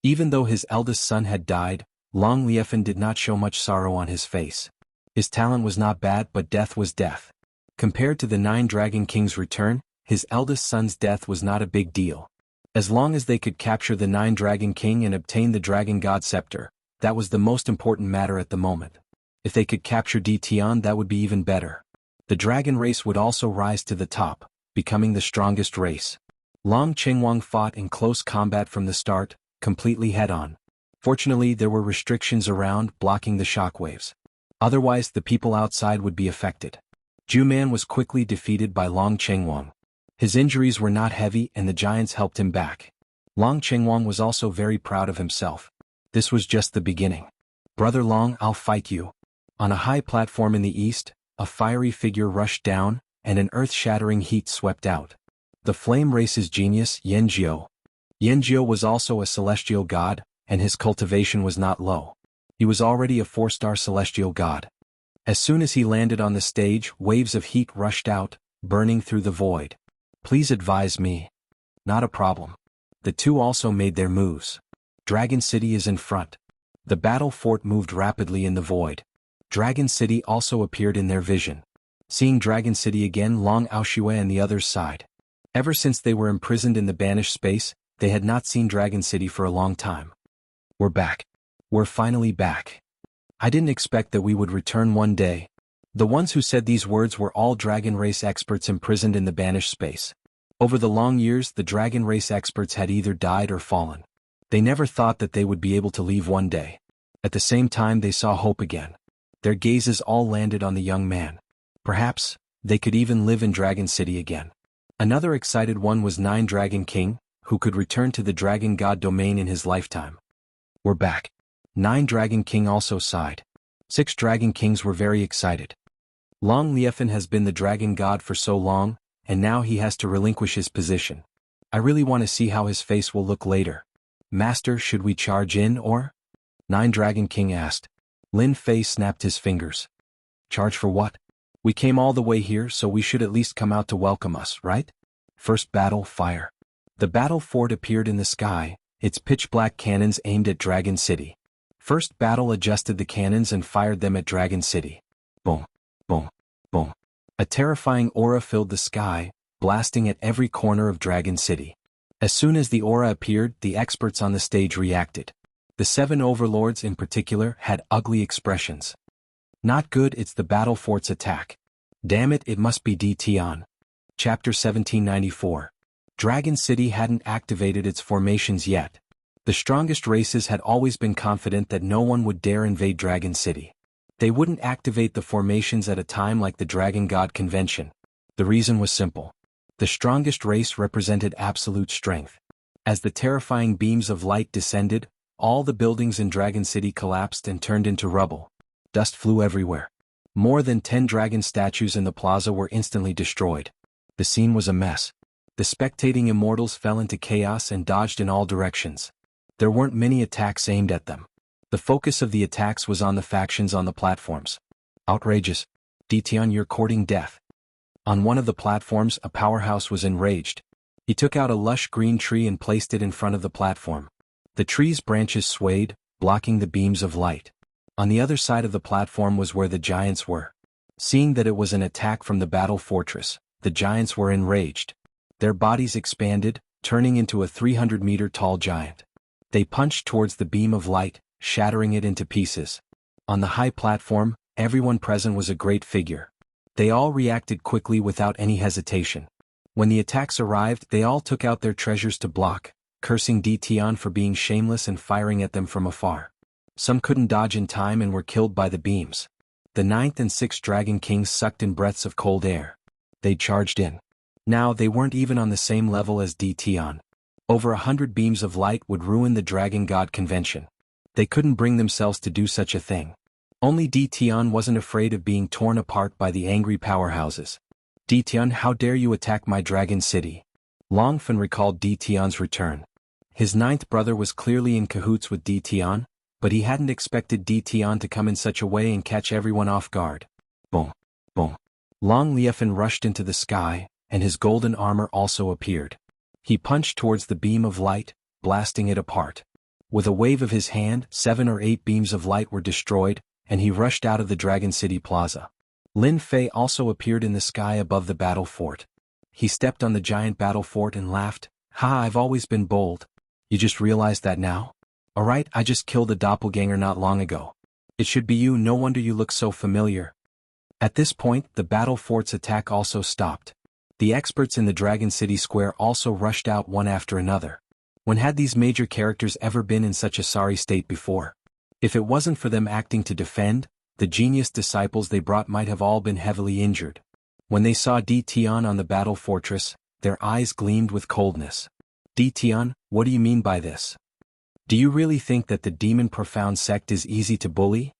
Even though his eldest son had died, Long Liefin did not show much sorrow on his face. His talent was not bad, but death was death. Compared to the 9 Dragon Kings' return, his eldest son's death was not a big deal. As long as they could capture the 9 Dragon King and obtain the Dragon God Scepter, that was the most important matter at the moment. If they could capture Di Tian, that would be even better. The dragon race would also rise to the top, becoming the strongest race. Long Chengwang fought in close combat from the start, completely head-on. Fortunately, there were restrictions around, blocking the shockwaves. Otherwise, the people outside would be affected. Ju-Man was quickly defeated by Long Chengwang. His injuries were not heavy and the giants helped him back. Long Chengwang was also very proud of himself. This was just the beginning. Brother Long, I'll fight you. On a high platform in the east, a fiery figure rushed down, and an earth-shattering heat swept out. The flame race's genius, Yanjiu. Yanjiu was also a celestial god, and his cultivation was not low. He was already a 4-star celestial god. As soon as he landed on the stage, waves of heat rushed out, burning through the void. Please advise me. Not a problem. The two also made their moves. Dragon City is in front. The battle fort moved rapidly in the void. Dragon City also appeared in their vision. Seeing Dragon City again, Long Aoshue and the others sighed. Ever since they were imprisoned in the banished space, they had not seen Dragon City for a long time. We're back. We're finally back. I didn't expect that we would return one day. The ones who said these words were all dragon race experts imprisoned in the banished space. Over the long years, the dragon race experts had either died or fallen. They never thought that they would be able to leave one day. At the same time, they saw hope again. Their gazes all landed on the young man. Perhaps, they could even live in Dragon City again. Another excited one was 9 Dragon King, who could return to the Dragon God domain in his lifetime. We're back. 9 Dragon King also sighed. 6 Dragon Kings were very excited. Long Liefin has been the Dragon God for so long, and now he has to relinquish his position. I really want to see how his face will look later. Master, should we charge in or? 9 Dragon King asked. Lin Fei snapped his fingers. Charge for what? We came all the way here, so we should at least come out to welcome us, right? First battle, fire. The battle fort appeared in the sky, its pitch-black cannons aimed at Dragon City. First battle adjusted the cannons and fired them at Dragon City. Boom, boom, boom. A terrifying aura filled the sky, blasting at every corner of Dragon City. As soon as the aura appeared, the experts on the stage reacted. The 7 overlords in particular had ugly expressions. Not good, it's the battle fort's attack. Damn it, it must be Dtion. Chapter 1794. Dragon City hadn't activated its formations yet. The strongest races had always been confident that no one would dare invade Dragon City. They wouldn't activate the formations at a time like the Dragon God Convention. The reason was simple. The strongest race represented absolute strength. As the terrifying beams of light descended, all the buildings in Dragon City collapsed and turned into rubble. Dust flew everywhere. More than 10 dragon statues in the plaza were instantly destroyed. The scene was a mess. The spectating immortals fell into chaos and dodged in all directions. There weren't many attacks aimed at them. The focus of the attacks was on the factions on the platforms. Outrageous. Dtion, you're courting death. On one of the platforms, a powerhouse was enraged. He took out a lush green tree and placed it in front of the platform. The tree's branches swayed, blocking the beams of light. On the other side of the platform was where the giants were. Seeing that it was an attack from the battle fortress, the giants were enraged. Their bodies expanded, turning into a 300-meter-tall giant. They punched towards the beam of light, shattering it into pieces. On the high platform, everyone present was a great figure. They all reacted quickly without any hesitation. When the attacks arrived, they all took out their treasures to block, cursing Dtion for being shameless and firing at them from afar. Some couldn't dodge in time and were killed by the beams. The 9th and 6th Dragon Kings sucked in breaths of cold air. They charged in. Now they weren't even on the same level as Dtion. Over 100 beams of light would ruin the Dragon God Convention. They couldn't bring themselves to do such a thing. Only Dtion wasn't afraid of being torn apart by the angry powerhouses. Dtion, how dare you attack my Dragon City? Longfen recalled Dtion's return. His 9th brother was clearly in cahoots with Dtion, but he hadn't expected Dtion to come in such a way and catch everyone off guard. Boom, boom. Long Liefern rushed into the sky, and his golden armor also appeared. He punched towards the beam of light, blasting it apart. With a wave of his hand, 7 or 8 beams of light were destroyed, and he rushed out of the Dragon City Plaza. Lin Fei also appeared in the sky above the battle fort. He stepped on the giant battle fort and laughed. Ha, I've always been bold. You just realized that now? Alright, I just killed a doppelganger not long ago. It should be you, no wonder you look so familiar. At this point, the battle fort's attack also stopped. The experts in the Dragon City Square also rushed out one after another. When had these major characters ever been in such a sorry state before? If it wasn't for them acting to defend, the genius disciples they brought might have all been heavily injured. When they saw Dtion on the battle fortress, their eyes gleamed with coldness. Dtion, what do you mean by this? Do you really think that the Demon Profound sect is easy to bully?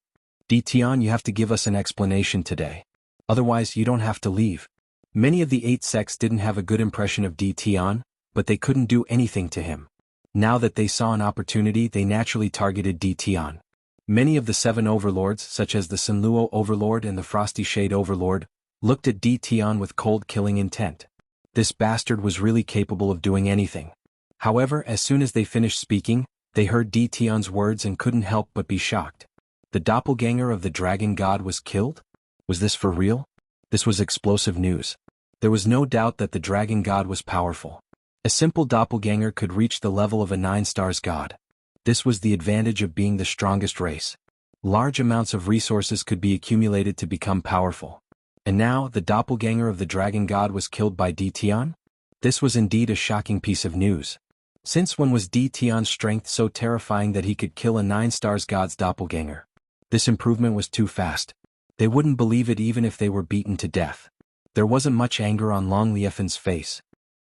Dtion, you have to give us an explanation today. Otherwise you don't have to leave. Many of the 8 sects didn't have a good impression of Dtion, but they couldn't do anything to him. Now that they saw an opportunity, they naturally targeted Dtion. Many of the 7 overlords, such as the Sunluo Overlord and the Frosty Shade Overlord, looked at Dtion with cold killing intent. This bastard was really capable of doing anything. However, as soon as they finished speaking, they heard Dtion's words and couldn't help but be shocked. The doppelganger of the Dragon God was killed? Was this for real? This was explosive news. There was no doubt that the Dragon God was powerful. A simple doppelganger could reach the level of a 9-stars god. This was the advantage of being the strongest race. Large amounts of resources could be accumulated to become powerful. And now, the doppelganger of the Dragon God was killed by Dtion? This was indeed a shocking piece of news. Since when was Dtion's strength so terrifying that he could kill a 9-stars god's doppelganger? This improvement was too fast. They wouldn't believe it even if they were beaten to death. There wasn't much anger on Long Liefen's face.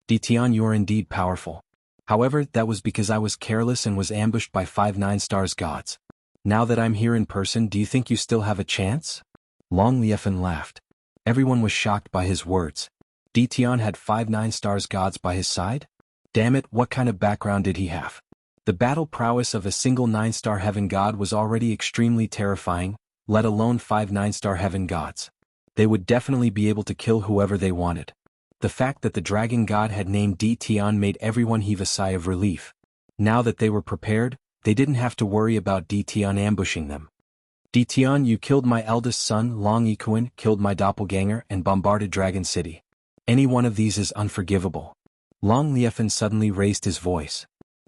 Dtion, you are indeed powerful. However, that was because I was careless and was ambushed by 5 9-stars gods. Now that I'm here in person, do you think you still have a chance? Long Liefen laughed. Everyone was shocked by his words. Dtion had 5 9-stars gods by his side? Damn it, what kind of background did he have? The battle prowess of a single 9-star heaven god was already extremely terrifying, let alone 5 9-star heaven gods. They would definitely be able to kill whoever they wanted. The fact that the dragon god had named Dtion made everyone heave a sigh of relief. Now that they were prepared, they didn't have to worry about Dtion ambushing them. Dtion, you killed my eldest son, Long Ikuin, killed my doppelganger, and bombarded Dragon City. Any one of these is unforgivable. Long Liefen suddenly raised his voice.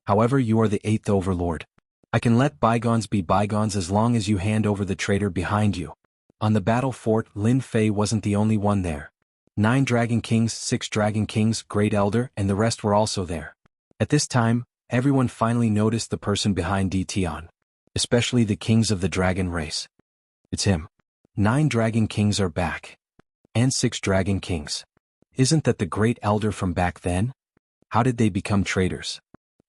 However, you are the 8th overlord. I can let bygones be bygones as long as you hand over the traitor behind you. On the battle fort, Lin Fei wasn't the only one there. 9 Dragon Kings, 6 Dragon Kings, Great Elder, and the rest were also there. At this time, everyone finally noticed the person behind Dition, especially the kings of the dragon race. It's him. 9 Dragon Kings are back. And 6 Dragon Kings. Isn't that the Great Elder from back then? How did they become traitors?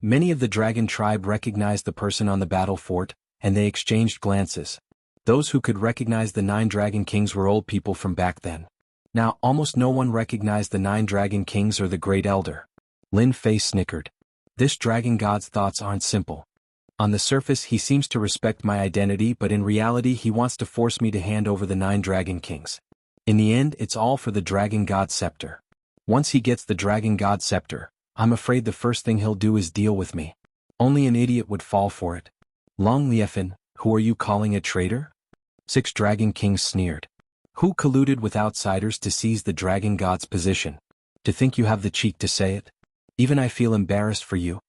Many of the dragon tribe recognized the person on the battle fort, and they exchanged glances. Those who could recognize the 9 Dragon Kings were old people from back then. Now, almost no one recognized the 9 Dragon Kings or the Great Elder. Lin Fei snickered. This dragon god's thoughts aren't simple. On the surface he seems to respect my identity, but in reality he wants to force me to hand over the 9 Dragon Kings. In the end, it's all for the Dragon God Scepter. Once he gets the Dragon God Scepter, I'm afraid the first thing he'll do is deal with me. Only an idiot would fall for it. Long Liefan, who are you calling a traitor? 6 Dragon Kings sneered. Who colluded with outsiders to seize the Dragon God's position? To think you have the cheek to say it? Even I feel embarrassed for you.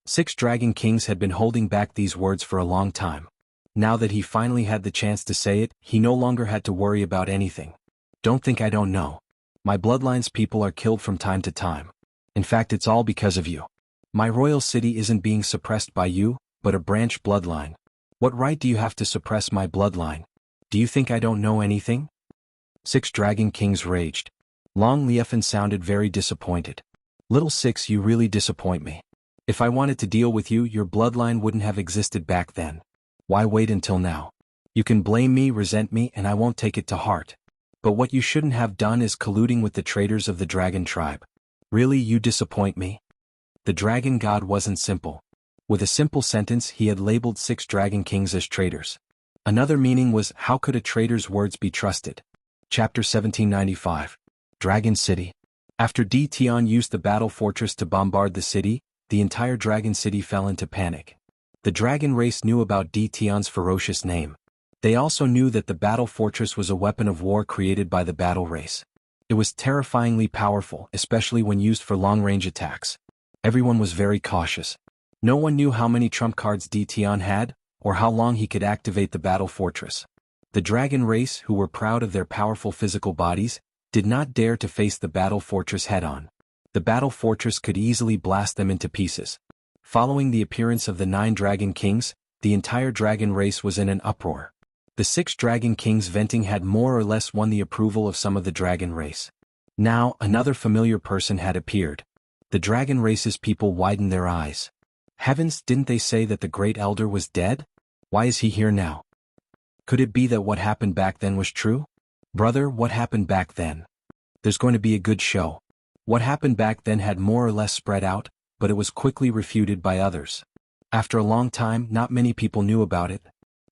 6 Dragon Kings had been holding back these words for a long time. Now that he finally had the chance to say it, he no longer had to worry about anything. Don't think I don't know. My bloodline's people are killed from time to time. In fact, it's all because of you. My royal city isn't being suppressed by you, but a branch bloodline. What right do you have to suppress my bloodline? Do you think I don't know anything? 6 Dragon Kings raged. Long Liefan sounded very disappointed. Little 6, you really disappoint me. If I wanted to deal with you, your bloodline wouldn't have existed back then. Why wait until now? You can blame me, resent me, and I won't take it to heart. But what you shouldn't have done is colluding with the traitors of the dragon tribe. Really, you disappoint me? The dragon god wasn't simple. With a simple sentence he had labeled 6 Dragon Kings as traitors. Another meaning was, how could a traitor's words be trusted? Chapter 1795. Dragon City. After Dition used the battle fortress to bombard the city, the entire dragon city fell into panic. The dragon race knew about Dition's ferocious name. They also knew that the battle fortress was a weapon of war created by the battle race. It was terrifyingly powerful, especially when used for long-range attacks. Everyone was very cautious. No one knew how many trump cards Dition had, or how long he could activate the battle fortress. The dragon race, who were proud of their powerful physical bodies, did not dare to face the battle fortress head-on. The battle fortress could easily blast them into pieces. Following the appearance of the 9 Dragon Kings, the entire dragon race was in an uproar. The 6 Dragon Kings venting had more or less won the approval of some of the dragon race. Now, another familiar person had appeared. The dragon race's people widened their eyes. Heavens, didn't they say that the Great Elder was dead? Why is he here now? Could it be that what happened back then was true? Brother, what happened back then? There's going to be a good show. What happened back then had more or less spread out, but it was quickly refuted by others. After a long time, not many people knew about it.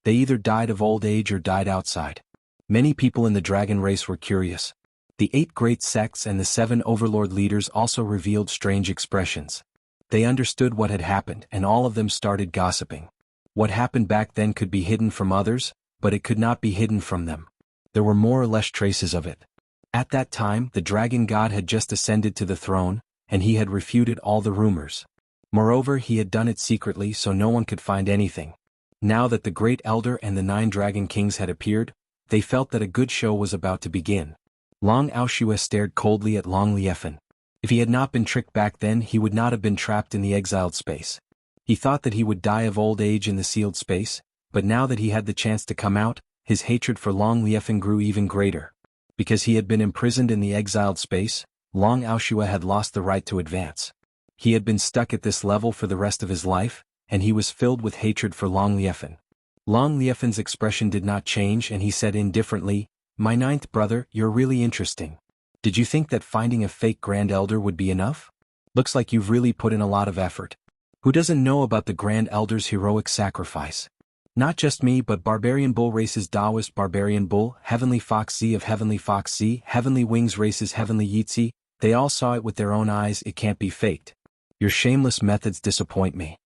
They either died of old age or died outside. Many people in the dragon race were curious. The 8 great sects and the 7 overlord leaders also revealed strange expressions. They understood what had happened, and all of them started gossiping. What happened back then could be hidden from others, but it could not be hidden from them. There were more or less traces of it. At that time, the dragon god had just ascended to the throne, and he had refuted all the rumors. Moreover, he had done it secretly so no one could find anything. Now that the Great Elder and the 9 Dragon Kings had appeared, they felt that a good show was about to begin. Long Aoshua stared coldly at Long Liefan. If he had not been tricked back then, he would not have been trapped in the exiled space. He thought that he would die of old age in the sealed space, but now that he had the chance to come out, his hatred for Long Liefan grew even greater. Because he had been imprisoned in the exiled space, Long Aoshua had lost the right to advance. He had been stuck at this level for the rest of his life, and he was filled with hatred for Long Liefan. Long Liefan's expression did not change, and he said indifferently, "My 9th brother, you're really interesting. Did you think that finding a fake Grand Elder would be enough? Looks like you've really put in a lot of effort. Who doesn't know about the Grand Elder's heroic sacrifice? Not just me, but Barbarian Bull Race's Taoist Barbarian Bull, Heavenly Fox Z of Heavenly Fox Z, Heavenly Wings Race's Heavenly Yeetzy, they all saw it with their own eyes. It can't be faked. Your shameless methods disappoint me."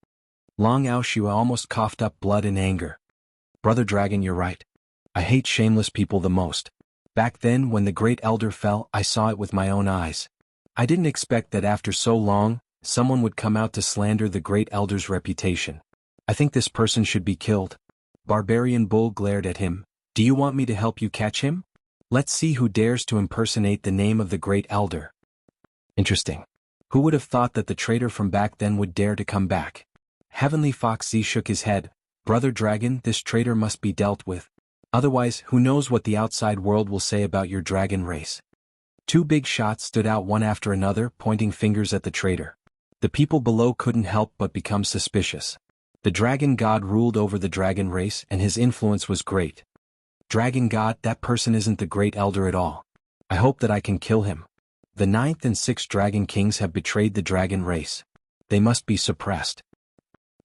Long Aoshua almost coughed up blood in anger. "Brother Dragon, you're right. I hate shameless people the most. Back then, when the Great Elder fell, I saw it with my own eyes. I didn't expect that after so long, someone would come out to slander the Great Elder's reputation. I think this person should be killed." Barbarian Bull glared at him. Do you want me to help you catch him? Let's see who dares to impersonate the name of the great elder. Interesting. Who would have thought that the traitor from back then would dare to come back? Heavenly Fox Z shook his head. Brother Dragon, this traitor must be dealt with. Otherwise, who knows what the outside world will say about your dragon race. Two big shots stood out one after another, pointing fingers at the traitor. The people below couldn't help but become suspicious. The dragon god ruled over the dragon race and his influence was great. Dragon god, that person isn't the great elder at all. I hope that I can kill him. The 9th and 6th dragon kings have betrayed the dragon race. They must be suppressed.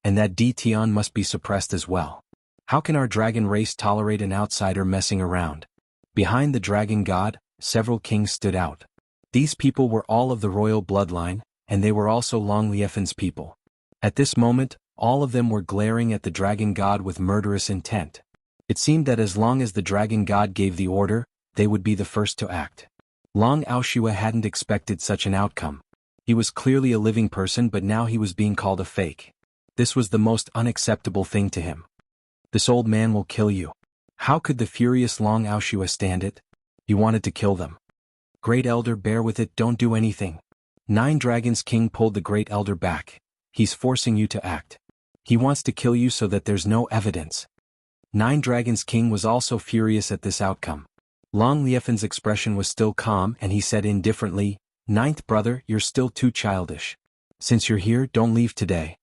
And that Tion must be suppressed as well. How can our dragon race tolerate an outsider messing around? Behind the dragon god, several kings stood out. These people were all of the royal bloodline, and they were also Long Liefen's people. At this moment, all of them were glaring at the dragon god with murderous intent. It seemed that as long as the dragon god gave the order, they would be the first to act. Long Aoshua hadn't expected such an outcome. He was clearly a living person, but now he was being called a fake. This was the most unacceptable thing to him. This old man will kill you. How could the furious Long Aoshua stand it? He wanted to kill them. Great Elder, bear with it, don't do anything. 9 Dragons King pulled the Great Elder back. He's forcing you to act. He wants to kill you so that there's no evidence. 9 Dragons King was also furious at this outcome. Long Liefen's expression was still calm and he said indifferently, 9th brother, you're still too childish. Since you're here, don't leave today.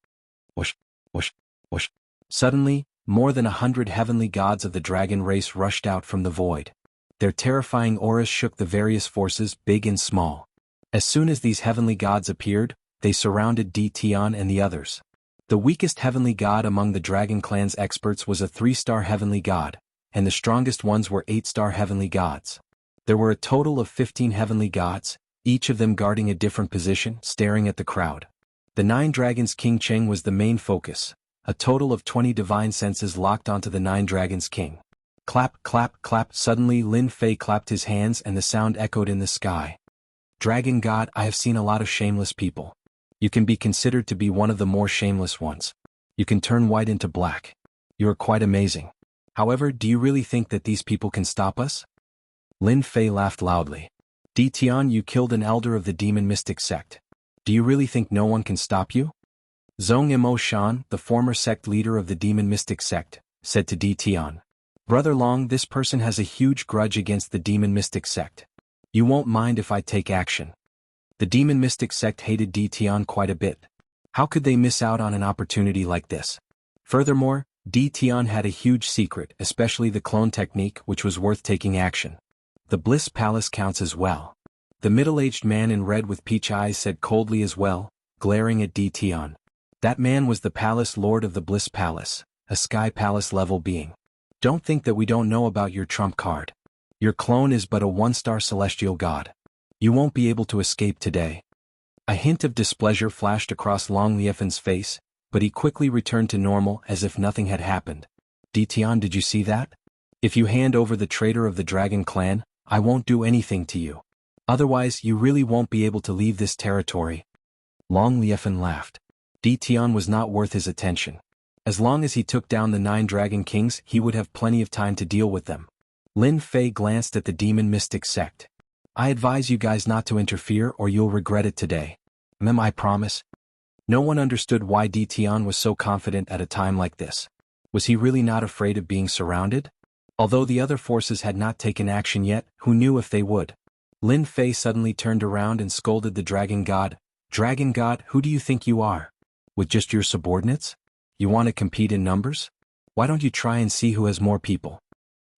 Whoosh, whoosh, whoosh. Suddenly, more than 100 heavenly gods of the dragon race rushed out from the void. Their terrifying auras shook the various forces, big and small. As soon as these heavenly gods appeared, they surrounded Tion and the others. The weakest heavenly god among the Dragon Clan's experts was a 3-star heavenly god, and the strongest ones were 8-star heavenly gods. There were a total of 15 heavenly gods, each of them guarding a different position, staring at the crowd. The 9 Dragons King Cheng was the main focus. A total of 20 divine senses locked onto the 9 Dragons King. Clap, clap, clap. Suddenly Lin Fei clapped his hands and the sound echoed in the sky. Dragon God, I have seen a lot of shameless people. You can be considered to be one of the more shameless ones. You can turn white into black. You are quite amazing. However, do you really think that these people can stop us? Lin Fei laughed loudly. Tion, you killed an elder of the demon mystic sect. Do you really think no one can stop you? Zhong Mo Shan, the former sect leader of the demon mystic sect, said to Tion. Brother Long, this person has a huge grudge against the demon mystic sect. You won't mind if I take action. The demon mystic sect hated Tion quite a bit. How could they miss out on an opportunity like this? Furthermore, Tion had a huge secret, especially the clone technique, which was worth taking action. The Bliss Palace counts as well. The middle-aged man in red with peach eyes said coldly as well, glaring at Tion. That man was the palace lord of the Bliss Palace, a sky palace level being. Don't think that we don't know about your trump card. Your clone is but a 1-star celestial god. You won't be able to escape today. A hint of displeasure flashed across Long Liefen's face, but he quickly returned to normal as if nothing had happened. Tion, did you see that? If you hand over the traitor of the Dragon Clan, I won't do anything to you. Otherwise, you really won't be able to leave this territory. Long Liefen laughed. Tion was not worth his attention. As long as he took down the 9 Dragon Kings, he would have plenty of time to deal with them. Lin Fei glanced at the demon mystic sect. I advise you guys not to interfere or you'll regret it today. I promise. No one understood why Tion was so confident at a time like this. Was he really not afraid of being surrounded? Although the other forces had not taken action yet, who knew if they would? Lin Fei suddenly turned around and scolded the Dragon God. Dragon God, who do you think you are? With just your subordinates? You want to compete in numbers? Why don't you try and see who has more people?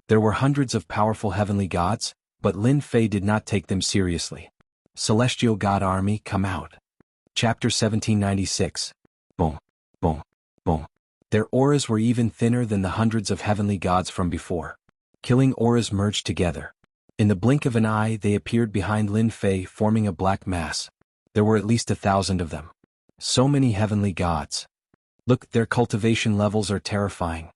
There were hundreds of powerful heavenly gods, but Lin Fei did not take them seriously. Celestial God Army, come out. Chapter 1796. Boom, boom, boom. Their auras were even thinner than the hundreds of heavenly gods from before. Killing auras merged together. In the blink of an eye, they appeared behind Lin Fei, forming a black mass. There were at least 1,000 of them. So many heavenly gods. Look, their cultivation levels are terrifying.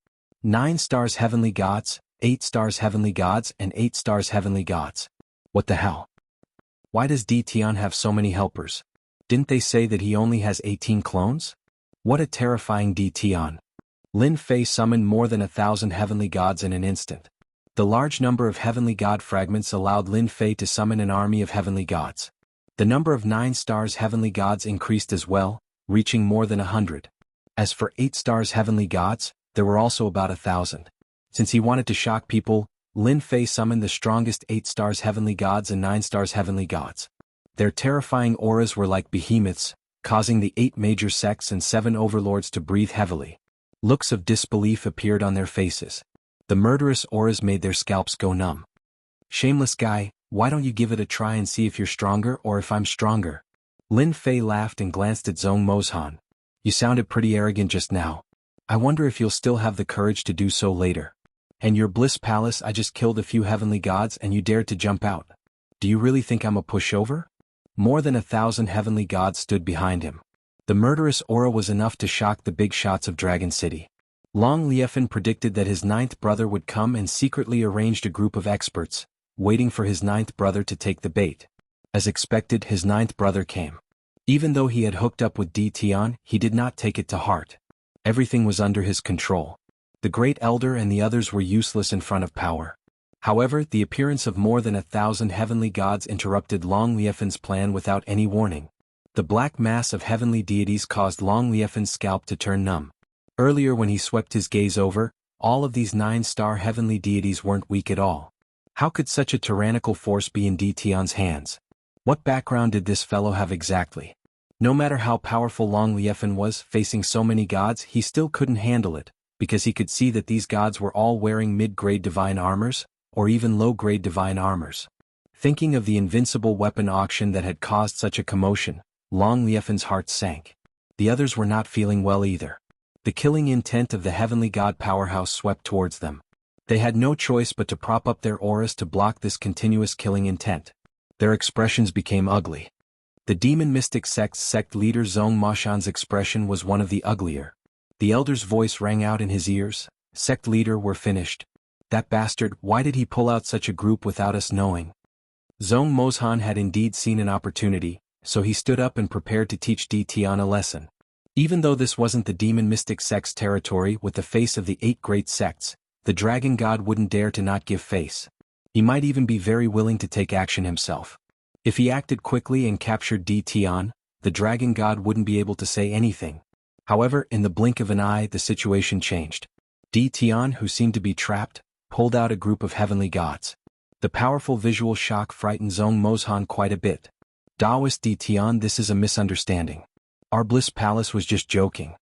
9 stars heavenly gods, 8 stars heavenly gods, and 8 stars heavenly gods. What the hell? Why does Tion have so many helpers? Didn't they say that he only has 18 clones? What a terrifying Tion. Lin Fei summoned more than 1,000 heavenly gods in an instant. The large number of heavenly god fragments allowed Lin Fei to summon an army of heavenly gods. The number of 9 stars heavenly gods increased as well, reaching more than 100. As for 8 stars heavenly gods, there were also about 1,000. Since he wanted to shock people, Lin Fei summoned the strongest 8 stars heavenly gods and 9 stars heavenly gods. Their terrifying auras were like behemoths, causing the 8 major sects and 7 overlords to breathe heavily. Looks of disbelief appeared on their faces. The murderous auras made their scalps go numb. "Shameless guy, why don't you give it a try and see if you're stronger or if I'm stronger?" Lin Fei laughed and glanced at Zhong Mozhan. "You sounded pretty arrogant just now. I wonder if you'll still have the courage to do so later. And your bliss palace, I just killed a few heavenly gods and you dared to jump out. Do you really think I'm a pushover?" More than 1,000 heavenly gods stood behind him. The murderous aura was enough to shock the big shots of Dragon City. Long Liefan predicted that his 9th brother would come and secretly arranged a group of experts, waiting for his 9th brother to take the bait. As expected, his 9th brother came. Even though he had hooked up with Di Tian, he did not take it to heart. Everything was under his control. The Great Elder and the others were useless in front of power. However, the appearance of more than 1,000 heavenly gods interrupted Long Liefan's plan without any warning. The black mass of heavenly deities caused Long Liefan's scalp to turn numb. Earlier when he swept his gaze over, all of these 9-star heavenly deities weren't weak at all. How could such a tyrannical force be in Di Tian's hands? What background did this fellow have exactly? No matter how powerful Long Liefan was, facing so many gods, he still couldn't handle it, because he could see that these gods were all wearing mid-grade divine armors, or even low-grade divine armors. Thinking of the invincible weapon auction that had caused such a commotion, Long Liefan's heart sank. The others were not feeling well either. The killing intent of the heavenly god powerhouse swept towards them. They had no choice but to prop up their auras to block this continuous killing intent. Their expressions became ugly. The demon mystic sect's sect leader Zhong Mozhan's expression was one of the uglier. The elder's voice rang out in his ears. "Sect leader, we're finished. That bastard, why did he pull out such a group without us knowing?" Zhong Mozhan had indeed seen an opportunity, so he stood up and prepared to teach Di Tian a lesson. Even though this wasn't the demon mystic sect's territory with the face of the 8 great sects, the dragon god wouldn't dare to not give face. He might even be very willing to take action himself. If he acted quickly and captured Di Tian, the dragon god wouldn't be able to say anything. However, in the blink of an eye the situation changed. Di Tian, who seemed to be trapped, pulled out a group of heavenly gods. The powerful visual shock frightened Zhong Mozhan quite a bit. "Daoist Di Tian, this is a misunderstanding. Our bliss palace was just joking."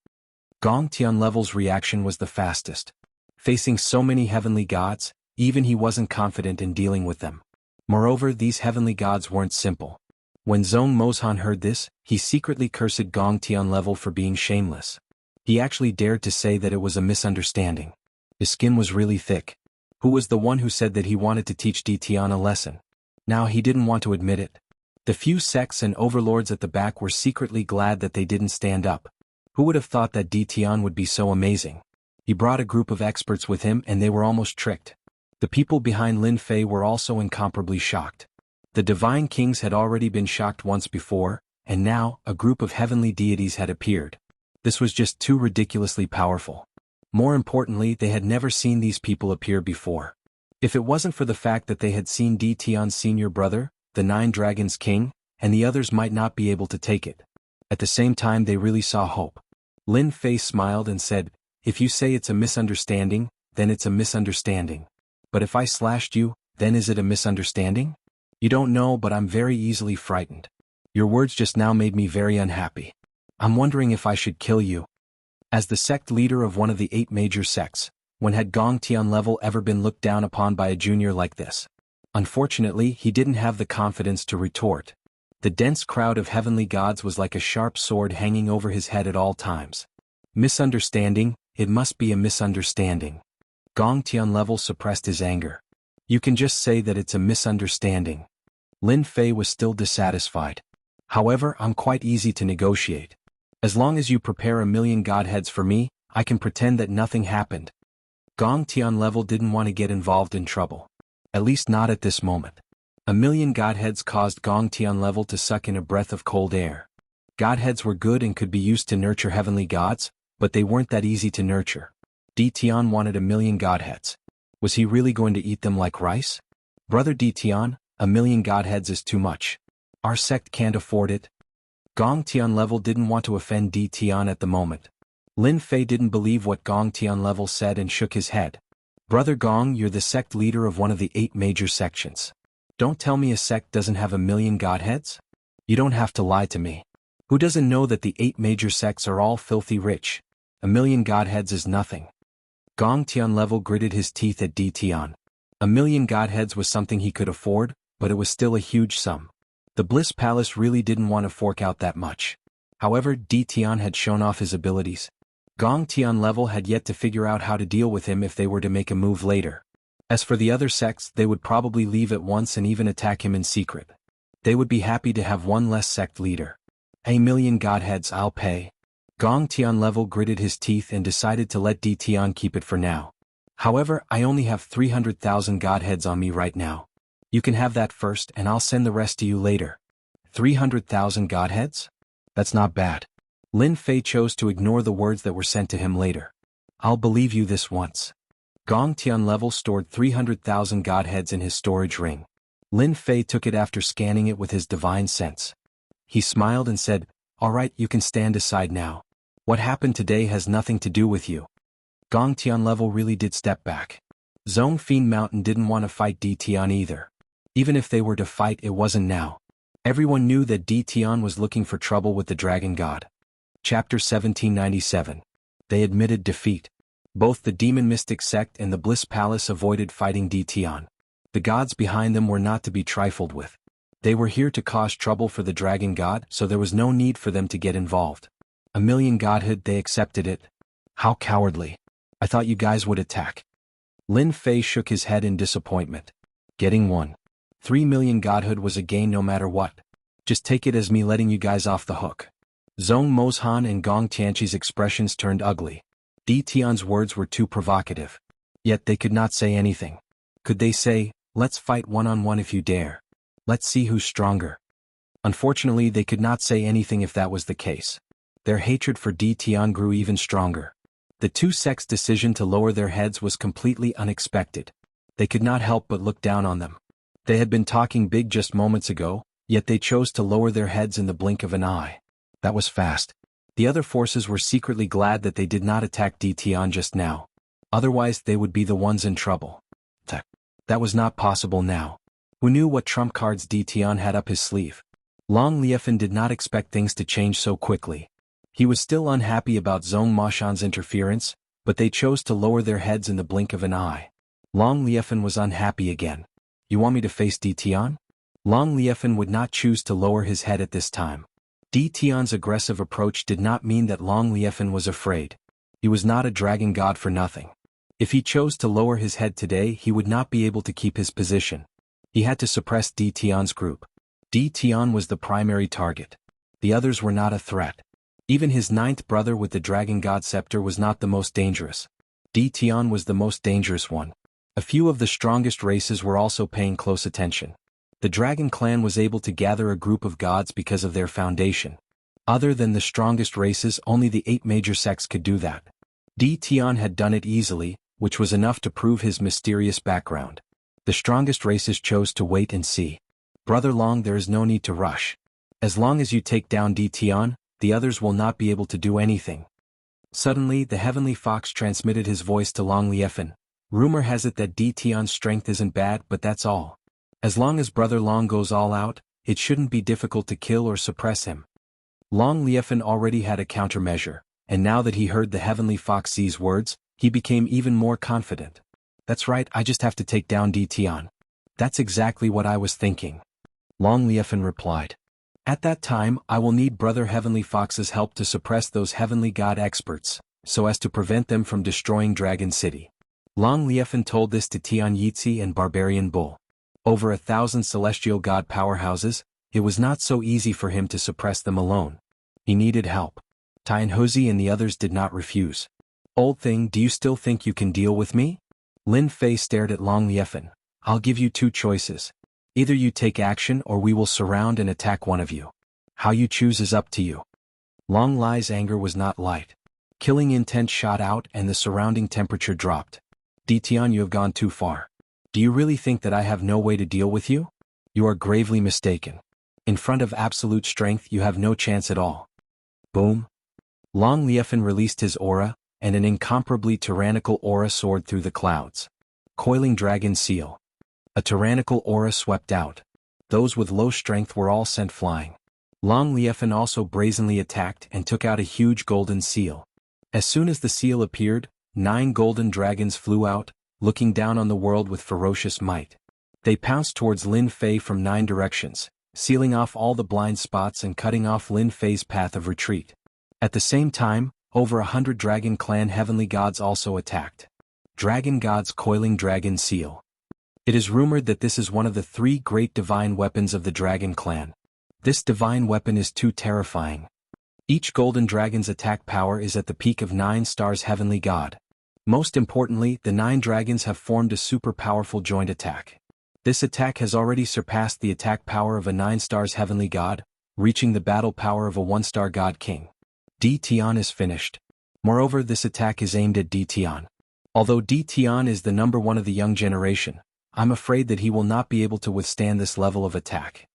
Gong Tian Level's reaction was the fastest. Facing so many heavenly gods, even he wasn't confident in dealing with them. Moreover, these heavenly gods weren't simple. When Zhong Mozhan heard this, he secretly cursed Gong Tian Level for being shameless. He actually dared to say that it was a misunderstanding. His skin was really thick. Who was the one who said that he wanted to teach Di Tian a lesson? Now he didn't want to admit it. The few sects and overlords at the back were secretly glad that they didn't stand up. Who would have thought that Di Tian would be so amazing? He brought a group of experts with him and they were almost tricked. The people behind Lin Fei were also incomparably shocked. The divine kings had already been shocked once before, and now, a group of heavenly deities had appeared. This was just too ridiculously powerful. More importantly, they had never seen these people appear before. If it wasn't for the fact that they had seen Di Tian's senior brother, the 9 Dragons King, and the others might not be able to take it. At the same time they really saw hope. Lin Fei smiled and said, "If you say it's a misunderstanding, then it's a misunderstanding. But if I slashed you, then is it a misunderstanding? You don't know, but I'm very easily frightened. Your words just now made me very unhappy. I'm wondering if I should kill you." As the sect leader of one of the 8 major sects, when had Gong Tian Level ever been looked down upon by a junior like this? Unfortunately, he didn't have the confidence to retort. The dense crowd of heavenly gods was like a sharp sword hanging over his head at all times. Misunderstanding, it must be a misunderstanding. Gong Tian Level suppressed his anger. You can just say that it's a misunderstanding. Lin Fei was still dissatisfied. However, I'm quite easy to negotiate. As long as you prepare 1,000,000 godheads for me, I can pretend that nothing happened. Gong Tian Level didn't want to get involved in trouble. At least not at this moment. 1,000,000 godheads caused Gong Tian Level to suck in a breath of cold air. Godheads were good and could be used to nurture heavenly gods, but they weren't that easy to nurture. Di Tian wanted 1,000,000 godheads. Was he really going to eat them like rice? Brother D. Tian, 1,000,000 godheads is too much. Our sect can't afford it. Gong Tian Level didn't want to offend D. Tian at the moment. Lin Fei didn't believe what Gong Tian Level said and shook his head. Brother Gong, you're the sect leader of one of the 8 major sections. Don't tell me a sect doesn't have 1,000,000 godheads? You don't have to lie to me. Who doesn't know that the 8 major sects are all filthy rich? 1,000,000 godheads is nothing. Gong Tian Level gritted his teeth at D. Tian. 1,000,000 godheads was something he could afford, but it was still a huge sum. The Bliss Palace really didn't want to fork out that much. However, D. Tian had shown off his abilities. Gong Tian Level had yet to figure out how to deal with him if they were to make a move later. As for the other sects, they would probably leave at once and even attack him in secret. They would be happy to have one less sect leader. 1,000,000 godheads, I'll pay. Gong Tian Level gritted his teeth and decided to let D. Tian keep it for now. However, I only have 300,000 godheads on me right now. You can have that first and I'll send the rest to you later. 300,000 godheads? That's not bad. Lin Fei chose to ignore the words that were sent to him later. I'll believe you this once. Gong Tian Level stored 300,000 godheads in his storage ring. Lin Fei took it after scanning it with his divine sense. He smiled and said, "All right, you can stand aside now. What happened today has nothing to do with you." Gong Tian Level really did step back. Zhong Fiend Mountain didn't want to fight D. Tian either. Even if they were to fight, it wasn't now. Everyone knew that D. Tian was looking for trouble with the Dragon God. Chapter 1797. They admitted defeat. Both the Demon Mystic Sect and the Bliss Palace avoided fighting D. Tian. The gods behind them were not to be trifled with. They were here to cause trouble for the Dragon God, so there was no need for them to get involved. 1,000,000 godhood, they accepted it. How cowardly. I thought you guys would attack. Lin Fei shook his head in disappointment. Getting 3,000,000 godhood was a gain no matter what. Just take it as me letting you guys off the hook. Zhong Mozhan and Gong Tianqi's expressions turned ugly. D. Tian's words were too provocative. Yet they could not say anything. Could they say, "Let's fight one-on-one if you dare. Let's see who's stronger"? Unfortunately, they could not say anything if that was the case. Their hatred for D. Tian grew even stronger. The two sects' decision to lower their heads was completely unexpected. They could not help but look down on them. They had been talking big just moments ago, yet they chose to lower their heads in the blink of an eye. That was fast. The other forces were secretly glad that they did not attack D. Tian just now. Otherwise they would be the ones in trouble. That was not possible now. Who knew what trump cards D. Tian had up his sleeve? Long Liefan did not expect things to change so quickly. He was still unhappy about Zhong Moshan's interference, but they chose to lower their heads in the blink of an eye. Long Liefan was unhappy again. You want me to face D. Tian? Long Liefan would not choose to lower his head at this time. D. Tian's aggressive approach did not mean that Long Liefan was afraid. He was not a dragon god for nothing. If he chose to lower his head today, he would not be able to keep his position. He had to suppress D. Tian's group. D. Tian was the primary target. The others were not a threat. Even his 9th brother with the dragon god scepter was not the most dangerous. D. Tian was the most dangerous one. A few of the strongest races were also paying close attention. The Dragon Clan was able to gather a group of gods because of their foundation. Other than the strongest races, only the 8 major sects could do that. D. Tian had done it easily, which was enough to prove his mysterious background. The strongest races chose to wait and see. Brother Long, there is no need to rush. As long as you take down D. Tian, the others will not be able to do anything. Suddenly, the Heavenly Fox transmitted his voice to Long Liefan. Rumor has it that D. Tian's strength isn't bad, but that's all. As long as Brother Long goes all out, it shouldn't be difficult to kill or suppress him. Long Liefan already had a countermeasure, and now that he heard the Heavenly Fox's words, he became even more confident. That's right, I just have to take down D. Tian. That's exactly what I was thinking. Long Liefan replied. At that time, I will need Brother Heavenly Fox's help to suppress those heavenly god experts, so as to prevent them from destroying Dragon City. Long Liefan told this to Tian Yitzi and Barbarian Bull. Over 1,000 celestial god powerhouses, it was not so easy for him to suppress them alone. He needed help. Tian Huzi and the others did not refuse. Old thing, do you still think you can deal with me? Lin Fei stared at Long Liefan. I'll give you 2 choices. Either you take action or we will surround and attack one of you. How you choose is up to you. Long Lai's anger was not light. Killing intent shot out and the surrounding temperature dropped. Tian, you have gone too far. Do you really think that I have no way to deal with you? You are gravely mistaken. In front of absolute strength you have no chance at all. Boom. Long Liefan released his aura, and an incomparably tyrannical aura soared through the clouds. Coiling Dragon Seal. A tyrannical aura swept out. Those with low strength were all sent flying. Long Liefan also brazenly attacked and took out a huge golden seal. As soon as the seal appeared, 9 golden dragons flew out, looking down on the world with ferocious might. They pounced towards Lin Fei from 9 directions, sealing off all the blind spots and cutting off Lin Fei's path of retreat. At the same time, over 100 Dragon Clan heavenly gods also attacked. Dragon God's Coiling Dragon Seal. It is rumored that this is one of the 3 great divine weapons of the Dragon Clan. This divine weapon is too terrifying. Each golden dragon's attack power is at the peak of 9 stars heavenly god. Most importantly, the 9 dragons have formed a super powerful joint attack. This attack has already surpassed the attack power of a 9 stars heavenly god, reaching the battle power of a 1-star god king. Tian is finished. Moreover, this attack is aimed at Tian. Although Tian is the number 1 of the young generation, I'm afraid that he will not be able to withstand this level of attack.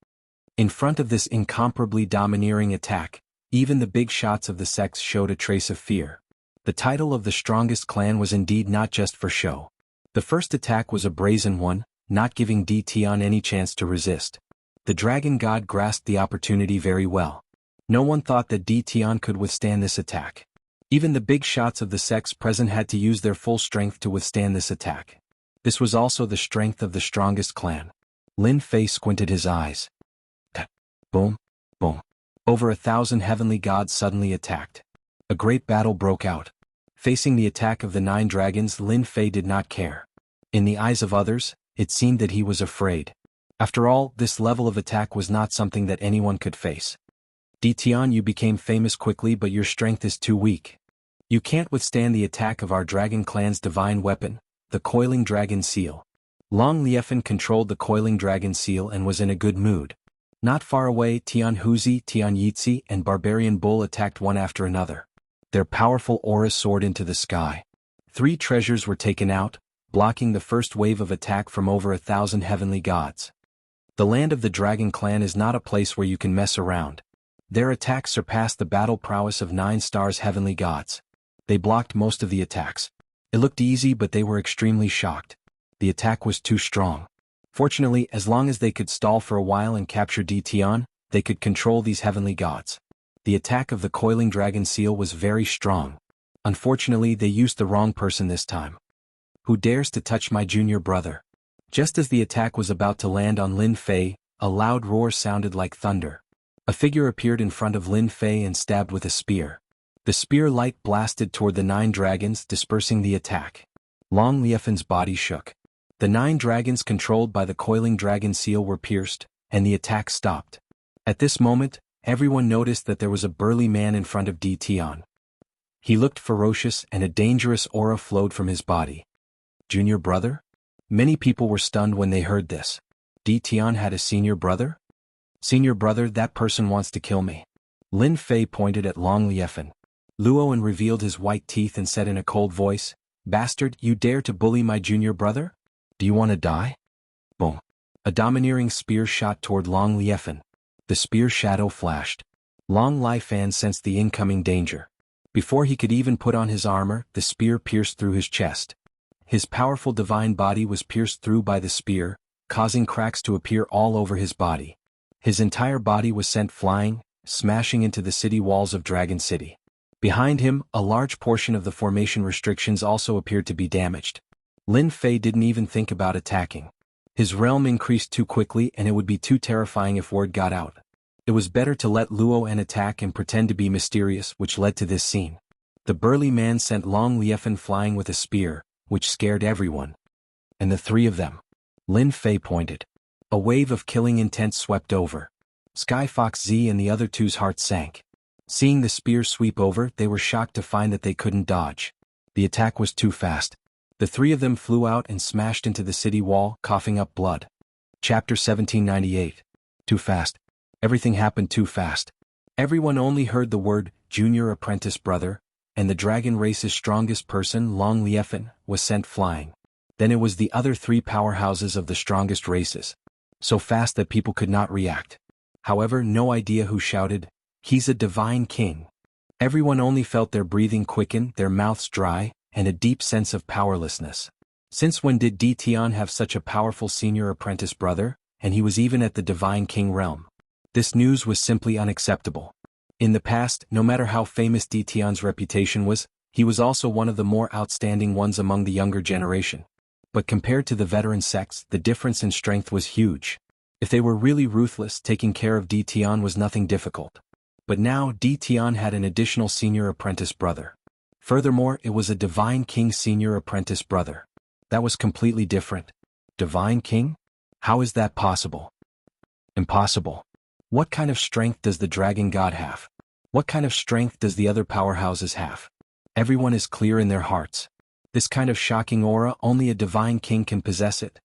In front of this incomparably domineering attack, even the big shots of the sex showed a trace of fear. The title of the strongest clan was indeed not just for show. The first attack was a brazen one, not giving Tian any chance to resist. The dragon god grasped the opportunity very well. No one thought that Tian could withstand this attack. Even the big shots of the sex present had to use their full strength to withstand this attack. This was also the strength of the strongest clan. Lin Fei squinted his eyes. Boom, boom. Over 1,000 heavenly gods suddenly attacked. A great battle broke out. Facing the attack of the 9 dragons, Lin Fei did not care. In the eyes of others, it seemed that he was afraid. After all, this level of attack was not something that anyone could face. Tian, you became famous quickly, but your strength is too weak. You can't withstand the attack of our Dragon Clan's divine weapon, the Coiling Dragon Seal. Long Liefan controlled the Coiling Dragon Seal and was in a good mood. Not far away, Tian Huzi, Tian Yitzi, and Barbarian Bull attacked one after another. Their powerful auras soared into the sky. 3 treasures were taken out, blocking the first wave of attack from over 1,000 heavenly gods. The land of the Dragon Clan is not a place where you can mess around. Their attacks surpassed the battle prowess of 9 stars heavenly gods. They blocked most of the attacks. It looked easy, but they were extremely shocked. The attack was too strong. Fortunately, as long as they could stall for a while and capture Tian, they could control these heavenly gods. The attack of the Coiling Dragon Seal was very strong. Unfortunately, they used the wrong person this time. Who dares to touch my junior brother? Just as the attack was about to land on Lin Fei, a loud roar sounded like thunder. A figure appeared in front of Lin Fei and stabbed with a spear. The spear light blasted toward the 9 dragons, dispersing the attack. Long Liefan's body shook. The 9 dragons controlled by the Coiling Dragon Seal were pierced, and the attack stopped. At this moment, everyone noticed that there was a burly man in front of Tian. He looked ferocious and a dangerous aura flowed from his body. Junior brother? Many people were stunned when they heard this. Tian had a senior brother? Senior brother, that person wants to kill me. Lin Fei pointed at Long Liefan. Luoan revealed his white teeth and said in a cold voice, "Bastard, you dare to bully my junior brother? Do you want to die?" Boom. A domineering spear shot toward Long Liefan. The spear shadow flashed. Long Liefan sensed the incoming danger. Before he could even put on his armor, the spear pierced through his chest. His powerful divine body was pierced through by the spear, causing cracks to appear all over his body. His entire body was sent flying, smashing into the city walls of Dragon City. Behind him, a large portion of the formation restrictions also appeared to be damaged. Lin Fei didn't even think about attacking. His realm increased too quickly and it would be too terrifying if word got out. It was better to let Luoan attack and pretend to be mysterious, which led to this scene. The burly man sent Long Liefan flying with a spear, which scared everyone. And the 3 of them. Lin Fei pointed. A wave of killing intent swept over. Sky Fox Z and the other 2's hearts sank. Seeing the spear sweep over, they were shocked to find that they couldn't dodge. The attack was too fast. The 3 of them flew out and smashed into the city wall, coughing up blood. Chapter 1798. Too fast. Everything happened too fast. Everyone only heard the word, junior apprentice brother, and the dragon race's strongest person, Long Liefan, was sent flying. Then it was the other three powerhouses of the strongest races. So fast that people could not react. However, no idea who shouted, "He's a divine king." Everyone only felt their breathing quicken, their mouths dry, and a deep sense of powerlessness. Since when did Tian have such a powerful senior apprentice brother, and he was even at the divine king realm? This news was simply unacceptable. In the past, no matter how famous Tian's reputation was, he was also one of the more outstanding ones among the younger generation. But compared to the veteran sects, the difference in strength was huge. If they were really ruthless, taking care of Tian was nothing difficult. But now Tian had an additional senior apprentice brother. Furthermore, it was a divine king senior apprentice brother. That was completely different. Divine king? How is that possible? Impossible. What kind of strength does the dragon god have? What kind of strength does the other powerhouses have? Everyone is clear in their hearts. This kind of shocking aura, only a divine king can possess it.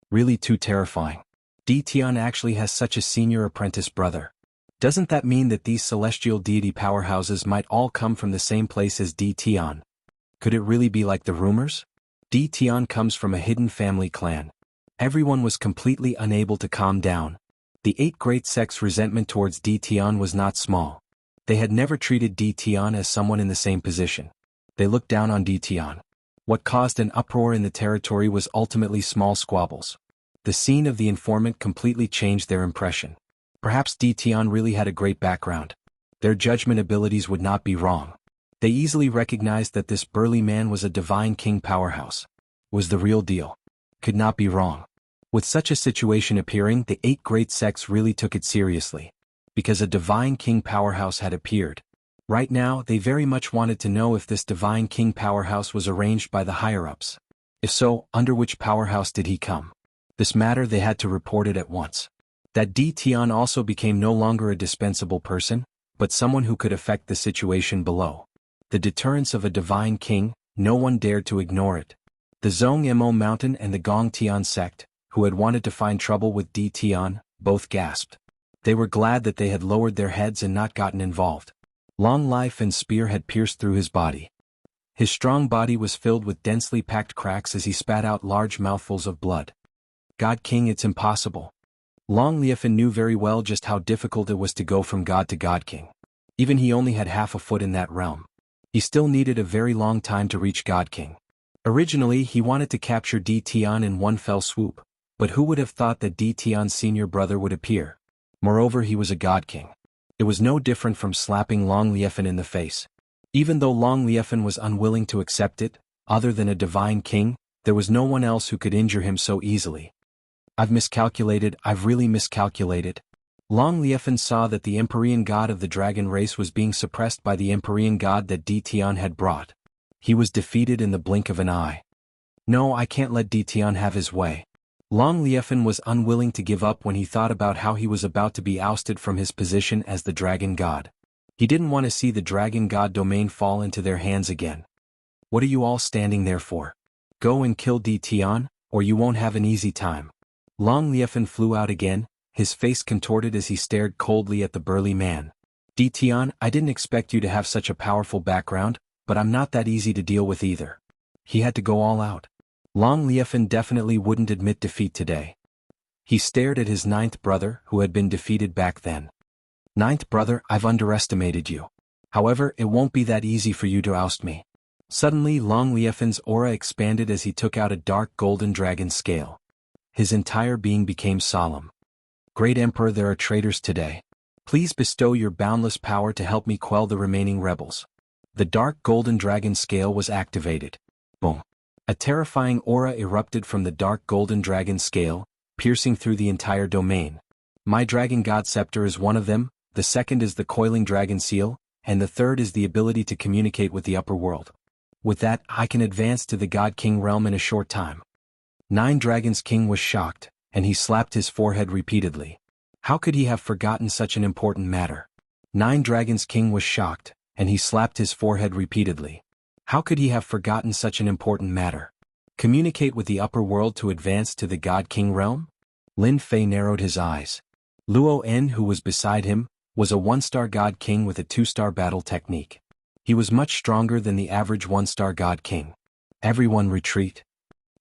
Really too terrifying. Tian actually has such a senior apprentice brother. Doesn't that mean that these celestial deity powerhouses might all come from the same place as Tian? Could it really be like the rumors? Tian comes from a hidden family clan. Everyone was completely unable to calm down. The 8 great sects' resentment towards Tian was not small. They had never treated Tian as someone in the same position. They looked down on Tian. What caused an uproar in the territory was ultimately small squabbles. The scene of the informant completely changed their impression. Perhaps Tian really had a great background. Their judgment abilities would not be wrong. They easily recognized that this burly man was a divine king powerhouse. Was the real deal. Could not be wrong. With such a situation appearing, the 8 great sects really took it seriously. Because a divine king powerhouse had appeared. Right now, they very much wanted to know if this divine king powerhouse was arranged by the higher-ups. If so, under which powerhouse did he come? This matter they had to report it at once. That Tian also became no longer a dispensable person, but someone who could affect the situation below. The deterrence of a divine king, no one dared to ignore it. The Zhongmo Mountain and the Gongtian sect, who had wanted to find trouble with Tian, both gasped. They were glad that they had lowered their heads and not gotten involved. Long life and spear had pierced through his body. His strong body was filled with densely packed cracks as he spat out large mouthfuls of blood. God King, it's impossible. Long Liefan knew very well just how difficult it was to go from God to God King. Even he only had half a foot in that realm. He still needed a very long time to reach God King. Originally, he wanted to capture Tian in one fell swoop, but who would have thought that Tian's senior brother would appear? Moreover, he was a God King. It was no different from slapping Long Liefan in the face. Even though Long Liefan was unwilling to accept it, other than a divine king, there was no one else who could injure him so easily. I've really miscalculated. Long Liefan saw that the Empyrean god of the dragon race was being suppressed by the Empyrean god that Tian had brought. He was defeated in the blink of an eye. No, I can't let Tian have his way. Long Liefan was unwilling to give up when he thought about how he was about to be ousted from his position as the dragon god. He didn't want to see the dragon god domain fall into their hands again. What are you all standing there for? Go and kill Tian, or you won't have an easy time. Long Liefan flew out again, his face contorted as he stared coldly at the burly man. Tian, I didn't expect you to have such a powerful background, but I'm not that easy to deal with either. He had to go all out. Long Liefan definitely wouldn't admit defeat today. He stared at his 9th brother, who had been defeated back then. 9th brother, I've underestimated you. However, it won't be that easy for you to oust me. Suddenly Long Liefan's aura expanded as he took out a dark golden dragon scale. His entire being became solemn. Great Emperor, there are traitors today. Please bestow your boundless power to help me quell the remaining rebels. The dark golden dragon scale was activated. Boom. A terrifying aura erupted from the dark golden dragon scale, piercing through the entire domain. My dragon god scepter is one of them, the second is the coiling dragon seal, and the third is the ability to communicate with the upper world. With that, I can advance to the God King realm in a short time. 9 Dragons King was shocked, and he slapped his forehead repeatedly. How could he have forgotten such an important matter? 9 Dragons King was shocked, and he slapped his forehead repeatedly. How could he have forgotten such an important matter? Communicate with the upper world to advance to the God King realm? Lin Fei narrowed his eyes. Luo En, who was beside him, was a 1-star God King with a 2-star battle technique. He was much stronger than the average 1-star God King. Everyone retreat.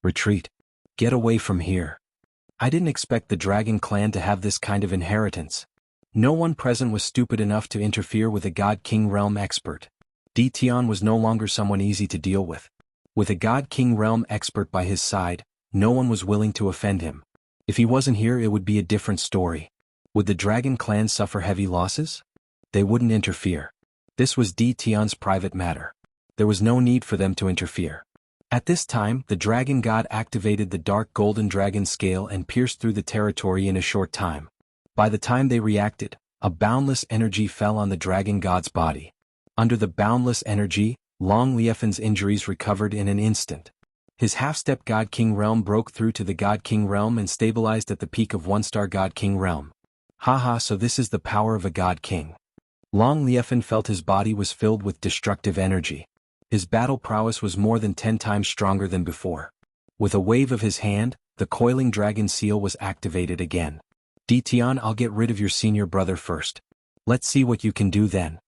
Retreat. Get away from here. I didn't expect the dragon clan to have this kind of inheritance. No one present was stupid enough to interfere with a God King realm expert. Tian was no longer someone easy to deal with. With a God King realm expert by his side, no one was willing to offend him. If he wasn't here, it would be a different story. Would the dragon clan suffer heavy losses? They wouldn't interfere. This was Tian's private matter. There was no need for them to interfere. At this time, the dragon god activated the dark golden dragon scale and pierced through the territory in a short time. By the time they reacted, a boundless energy fell on the dragon god's body. Under the boundless energy, Long Liefen's injuries recovered in an instant. His half-step God King realm broke through to the God King realm and stabilized at the peak of one-star God King realm. Haha, so this is the power of a God King. Long Liefen felt his body was filled with destructive energy. His battle prowess was more than 10 times stronger than before. With a wave of his hand, the coiling dragon seal was activated again. Tian, I'll get rid of your senior brother first. Let's see what you can do then.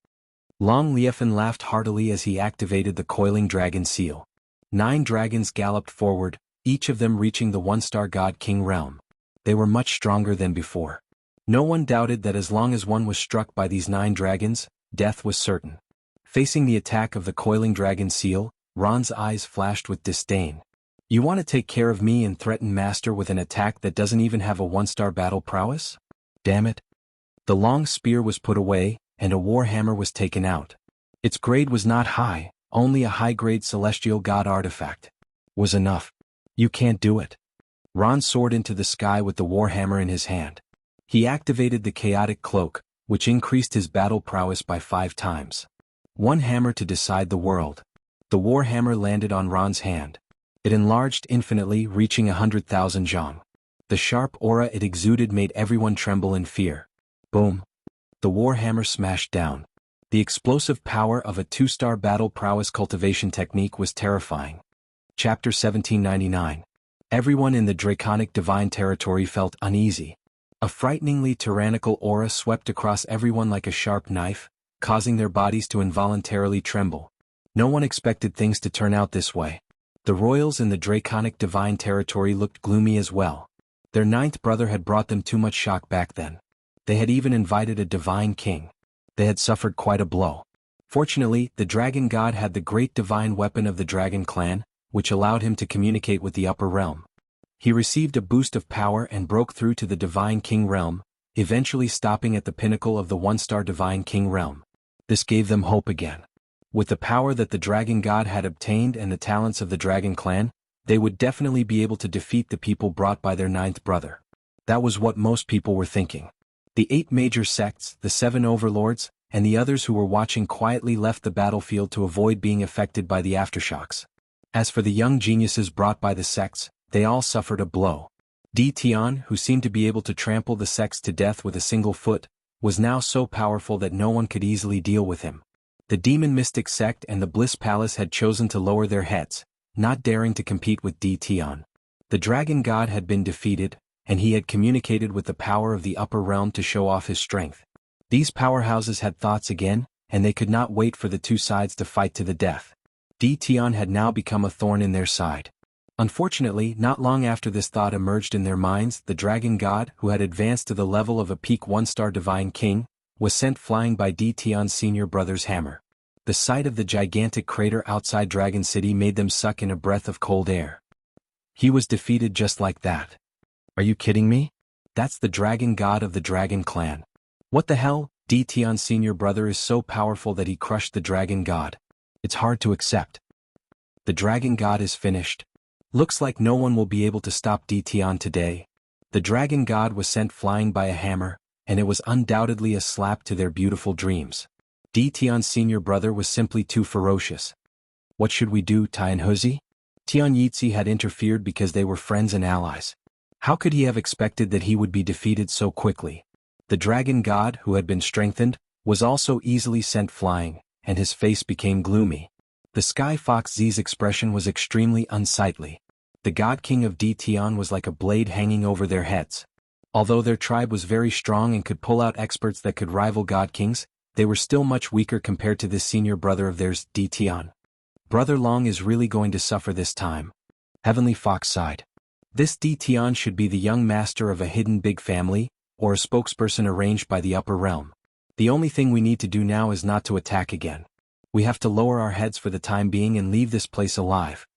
Long Liefen laughed heartily as he activated the coiling dragon seal. 9 dragons galloped forward, each of them reaching the one-star God King realm. They were much stronger than before. No one doubted that as long as one was struck by these 9 dragons, death was certain. Facing the attack of the coiling dragon seal, Ron's eyes flashed with disdain. You want to take care of me and threaten Master with an attack that doesn't even have a one-star battle prowess? Damn it. The long spear was put away, and a war hammer was taken out. Its grade was not high, only a high-grade celestial god artifact. Was enough. You can't do it. Ron soared into the sky with the war hammer in his hand. He activated the chaotic cloak, which increased his battle prowess by 5 times. One hammer to decide the world. The war hammer landed on Ron's hand. It enlarged infinitely, reaching 100,000 zhang. The sharp aura it exuded made everyone tremble in fear. Boom. The war hammer smashed down. The explosive power of a 2-star battle prowess cultivation technique was terrifying. Chapter 1799. Everyone in the draconic divine territory felt uneasy. A frighteningly tyrannical aura swept across everyone like a sharp knife, causing their bodies to involuntarily tremble. No one expected things to turn out this way. The royals in the draconic divine territory looked gloomy as well. Their 9th brother had brought them too much shock back then. They had even invited a divine king. They had suffered quite a blow. Fortunately, the dragon god had the great divine weapon of the dragon clan, which allowed him to communicate with the upper realm. He received a boost of power and broke through to the divine king realm, eventually stopping at the pinnacle of the one-star divine king realm. This gave them hope again. With the power that the dragon god had obtained and the talents of the dragon clan, they would definitely be able to defeat the people brought by their 9th brother. That was what most people were thinking. The 8 major sects, the 7 overlords, and the others who were watching quietly left the battlefield to avoid being affected by the aftershocks. As for the young geniuses brought by the sects, they all suffered a blow. Tian, who seemed to be able to trample the sects to death with a single foot, was now so powerful that no one could easily deal with him. The Demon Mystic sect and the Bliss Palace had chosen to lower their heads, not daring to compete with Tian. The dragon god had been defeated, and he had communicated with the power of the upper realm to show off his strength. These powerhouses had thoughts again, and they could not wait for the 2 sides to fight to the death. Tian had now become a thorn in their side. Unfortunately, not long after this thought emerged in their minds, the dragon god, who had advanced to the level of a peak 1-star divine king, was sent flying by Tian's senior brother's hammer. The sight of the gigantic crater outside Dragon City made them suck in a breath of cold air. He was defeated just like that. Are you kidding me? That's the dragon god of the dragon clan. What the hell? Tian's senior brother is so powerful that he crushed the dragon god. It's hard to accept. The dragon god is finished. Looks like no one will be able to stop Tian today. The dragon god was sent flying by a hammer, and it was undoubtedly a slap to their beautiful dreams. Tian's senior brother was simply too ferocious. What should we do, Tianhuzi? Tian Yitzi had interfered because they were friends and allies. How could he have expected that he would be defeated so quickly? The dragon god, who had been strengthened, was also easily sent flying, and his face became gloomy. The Sky Fox Z's expression was extremely unsightly. The God King of Tian was like a blade hanging over their heads. Although their tribe was very strong and could pull out experts that could rival God Kings, they were still much weaker compared to this senior brother of theirs, Tian. Brother Long is really going to suffer this time. Heavenly Fox sighed. This Tian should be the young master of a hidden big family, or a spokesperson arranged by the upper realm. The only thing we need to do now is not to attack again. We have to lower our heads for the time being and leave this place alive.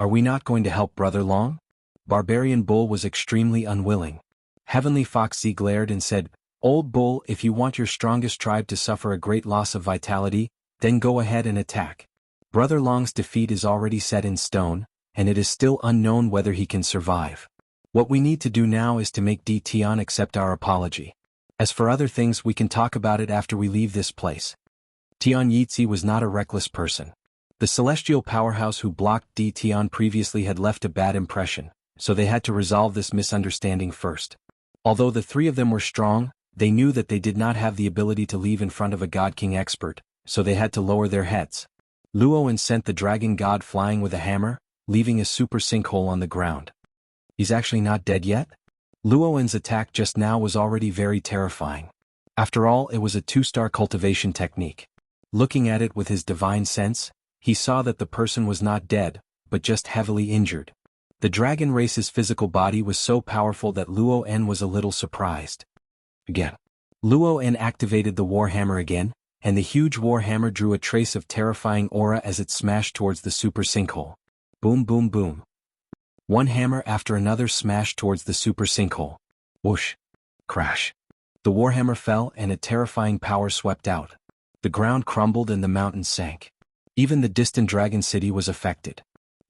Are we not going to help Brother Long? Barbarian Bull was extremely unwilling. Heavenly Fox Z glared and said, Old Bull, if you want your strongest tribe to suffer a great loss of vitality, then go ahead and attack. Brother Long's defeat is already set in stone, and it is still unknown whether he can survive. What we need to do now is to make Tian accept our apology. As for other things, we can talk about it after we leave this place. Tian Yitzi was not a reckless person. The celestial powerhouse who blocked Tian previously had left a bad impression, so they had to resolve this misunderstanding first. Although the three of them were strong, they knew that they did not have the ability to leave in front of a God King expert, so they had to lower their heads. Luoan sent the dragon god flying with a hammer, leaving a super sinkhole on the ground. He's actually not dead yet? Luoan's attack just now was already very terrifying. After all, it was a 2-star cultivation technique. Looking at it with his divine sense, he saw that the person was not dead, but just heavily injured. The dragon race's physical body was so powerful that Luoan was a little surprised. Again. Luoan activated the Warhammer again, and the huge Warhammer drew a trace of terrifying aura as it smashed towards the super sinkhole. Boom boom boom. One hammer after another smashed towards the super sinkhole. Whoosh. Crash. The Warhammer fell and a terrifying power swept out. The ground crumbled and the mountains sank. Even the distant dragon city was affected.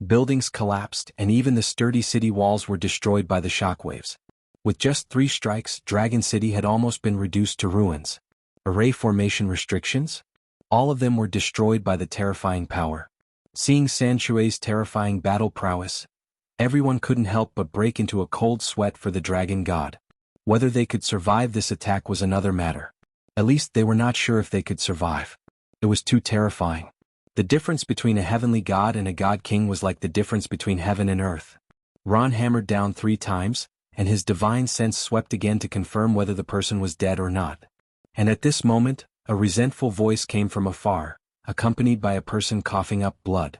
Buildings collapsed and even the sturdy city walls were destroyed by the shockwaves. With just 3 strikes, Dragon City had almost been reduced to ruins. Array formation restrictions? All of them were destroyed by the terrifying power. Seeing San Shui's terrifying battle prowess, everyone couldn't help but break into a cold sweat for the dragon god. Whether they could survive this attack was another matter. At least they were not sure if they could survive. It was too terrifying. The difference between a heavenly god and a god king was like the difference between heaven and earth. Ron hammered down 3 times, and his divine sense swept again to confirm whether the person was dead or not. And at this moment, a resentful voice came from afar, accompanied by a person coughing up blood.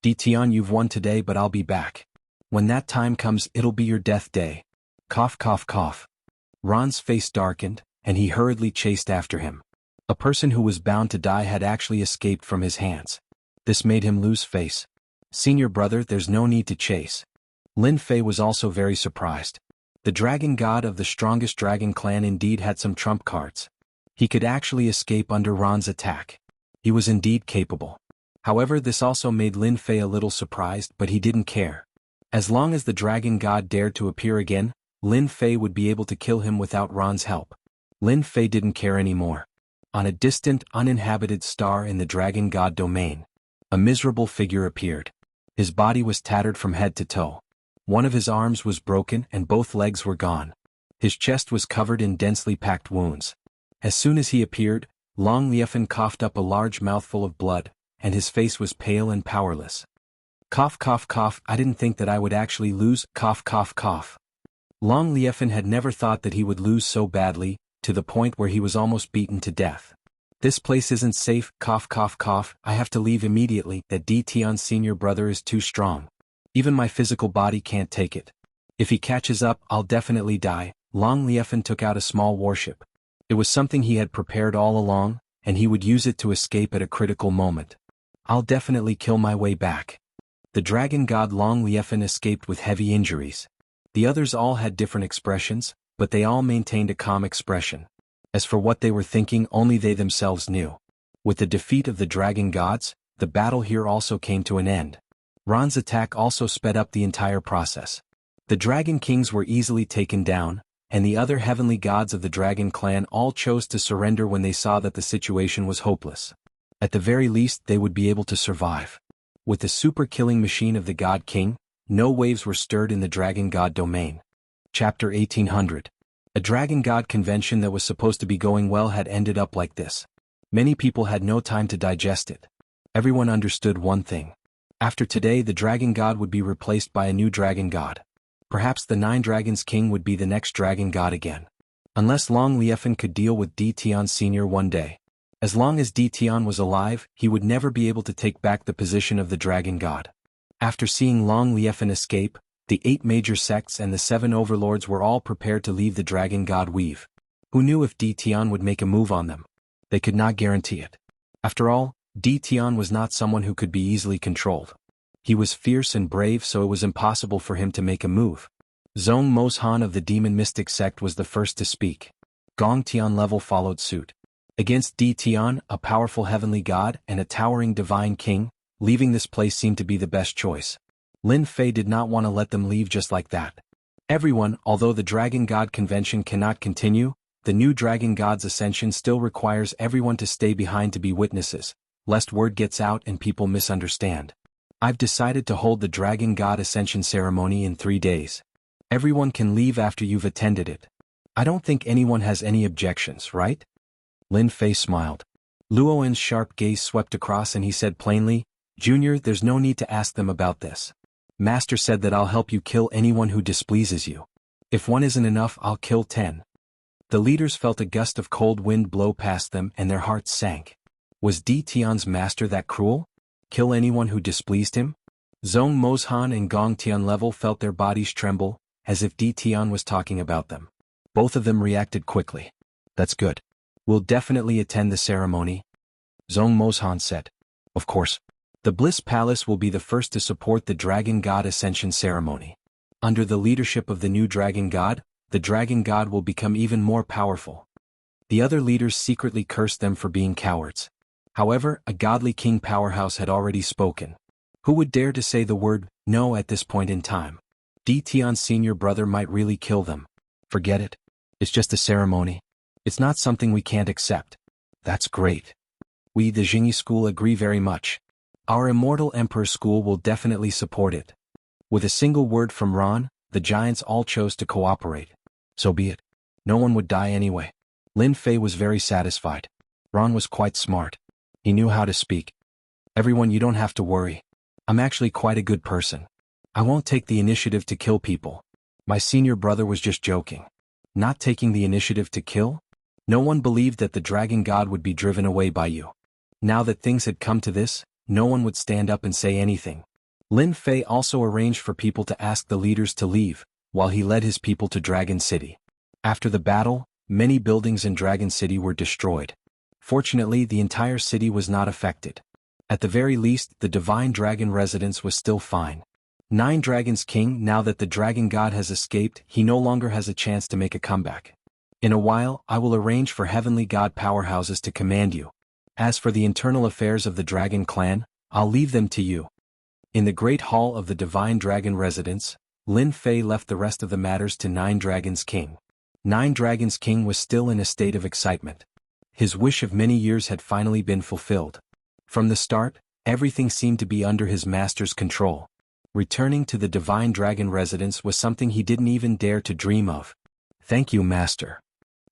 Tian, you've won today, but I'll be back. When that time comes, it'll be your death day. Cough cough cough. Ron's face darkened, and he hurriedly chased after him. A person who was bound to die had actually escaped from his hands. This made him lose face. Senior brother, there's no need to chase. Lin Fei was also very surprised. The dragon god of the strongest dragon clan indeed had some trump cards. He could actually escape under Ron's attack. He was indeed capable. However, this also made Lin Fei a little surprised, but he didn't care. As long as the dragon god dared to appear again, Lin Fei would be able to kill him without Ron's help. Lin Fei didn't care anymore. On a distant, uninhabited star in the dragon god domain, a miserable figure appeared. His body was tattered from head to toe. One of his arms was broken and both legs were gone. His chest was covered in densely packed wounds. As soon as he appeared, Long Liefan coughed up a large mouthful of blood, and his face was pale and powerless. Cough cough cough, I didn't think that I would actually lose, cough cough cough. Long Liefan had never thought that he would lose so badly, to the point where he was almost beaten to death. This place isn't safe, cough cough cough, I have to leave immediately, that Tian's senior brother is too strong. Even my physical body can't take it. If he catches up, I'll definitely die. Long Liefan took out a small warship. It was something he had prepared all along, and he would use it to escape at a critical moment. I'll definitely kill my way back. The dragon god Long Liefan escaped with heavy injuries. The others all had different expressions, but they all maintained a calm expression. As for what they were thinking, only they themselves knew. With the defeat of the dragon gods, the battle here also came to an end. Ron's attack also sped up the entire process. The dragon kings were easily taken down, and the other heavenly gods of the dragon clan all chose to surrender when they saw that the situation was hopeless. At the very least, they would be able to survive. With the super killing machine of the god king, no waves were stirred in the dragon god domain. Chapter 1800. A dragon god convention that was supposed to be going well had ended up like this. Many people had no time to digest it. Everyone understood one thing. After today, the dragon god would be replaced by a new dragon god. Perhaps the 9 Dragons King would be the next dragon god again. Unless Long Liefan could deal with Tian Sr. one day. As long as Tian was alive, he would never be able to take back the position of the dragon god. After seeing Long Liefern escape, the 8 major sects and the 7 overlords were all prepared to leave the Dragon God Weave. Who knew if Di Tian would make a move on them? They could not guarantee it. After all, Di Tian was not someone who could be easily controlled. He was fierce and brave, so it was impossible for him to make a move. Zhong Moshan of the Demon Mystic sect was the first to speak. Gong Tian level followed suit. Against Di Tian, a powerful heavenly god and a towering divine king, leaving this place seemed to be the best choice. Lin Fei did not want to let them leave just like that. Everyone, although the Dragon God Convention cannot continue, the new Dragon God's ascension still requires everyone to stay behind to be witnesses, lest word gets out and people misunderstand. I've decided to hold the Dragon God Ascension ceremony in 3 days. Everyone can leave after you've attended it. I don't think anyone has any objections, right? Lin Fei smiled. Luoen's sharp gaze swept across and he said plainly, Junior, there's no need to ask them about this. Master said that I'll help you kill anyone who displeases you. If one isn't enough, I'll kill 10. The leaders felt a gust of cold wind blow past them and their hearts sank. Was Di Tian's master that cruel? Kill anyone who displeased him? Zhong Moshan and Gong Tian level felt their bodies tremble, as if Di Tian was talking about them. Both of them reacted quickly. That's good. We'll definitely attend the ceremony. Zhong Moshan said. Of course. The Bliss Palace will be the first to support the Dragon God Ascension ceremony. Under the leadership of the new Dragon God, the Dragon God will become even more powerful. The other leaders secretly cursed them for being cowards. However, a godly king powerhouse had already spoken. Who would dare to say the word no at this point in time? Di Tian's senior brother might really kill them. Forget it. It's just a ceremony. It's not something we can't accept. That's great. We, the Jingyi school, agree very much. Our Immortal Emperor school will definitely support it. With a single word from Ron, the giants all chose to cooperate. So be it. No one would die anyway. Lin Fei was very satisfied. Ron was quite smart. He knew how to speak. Everyone, you don't have to worry. I'm actually quite a good person. I won't take the initiative to kill people. My senior brother was just joking. Not taking the initiative to kill? No one believed that the Dragon God would be driven away by you. Now that things had come to this, no one would stand up and say anything. Lin Fei also arranged for people to ask the leaders to leave, while he led his people to Dragon City. After the battle, many buildings in Dragon City were destroyed. Fortunately, the entire city was not affected. At the very least, the Divine Dragon residence was still fine. 9 Dragons King, now that the Dragon God has escaped, he no longer has a chance to make a comeback. In a while, I will arrange for Heavenly God powerhouses to command you. As for the internal affairs of the Dragon Clan, I'll leave them to you. In the Great Hall of the Divine Dragon residence, Lin Fei left the rest of the matters to 9 Dragons King. 9 Dragons King was still in a state of excitement. His wish of many years had finally been fulfilled. From the start, everything seemed to be under his master's control. Returning to the Divine Dragon residence was something he didn't even dare to dream of. Thank you, Master.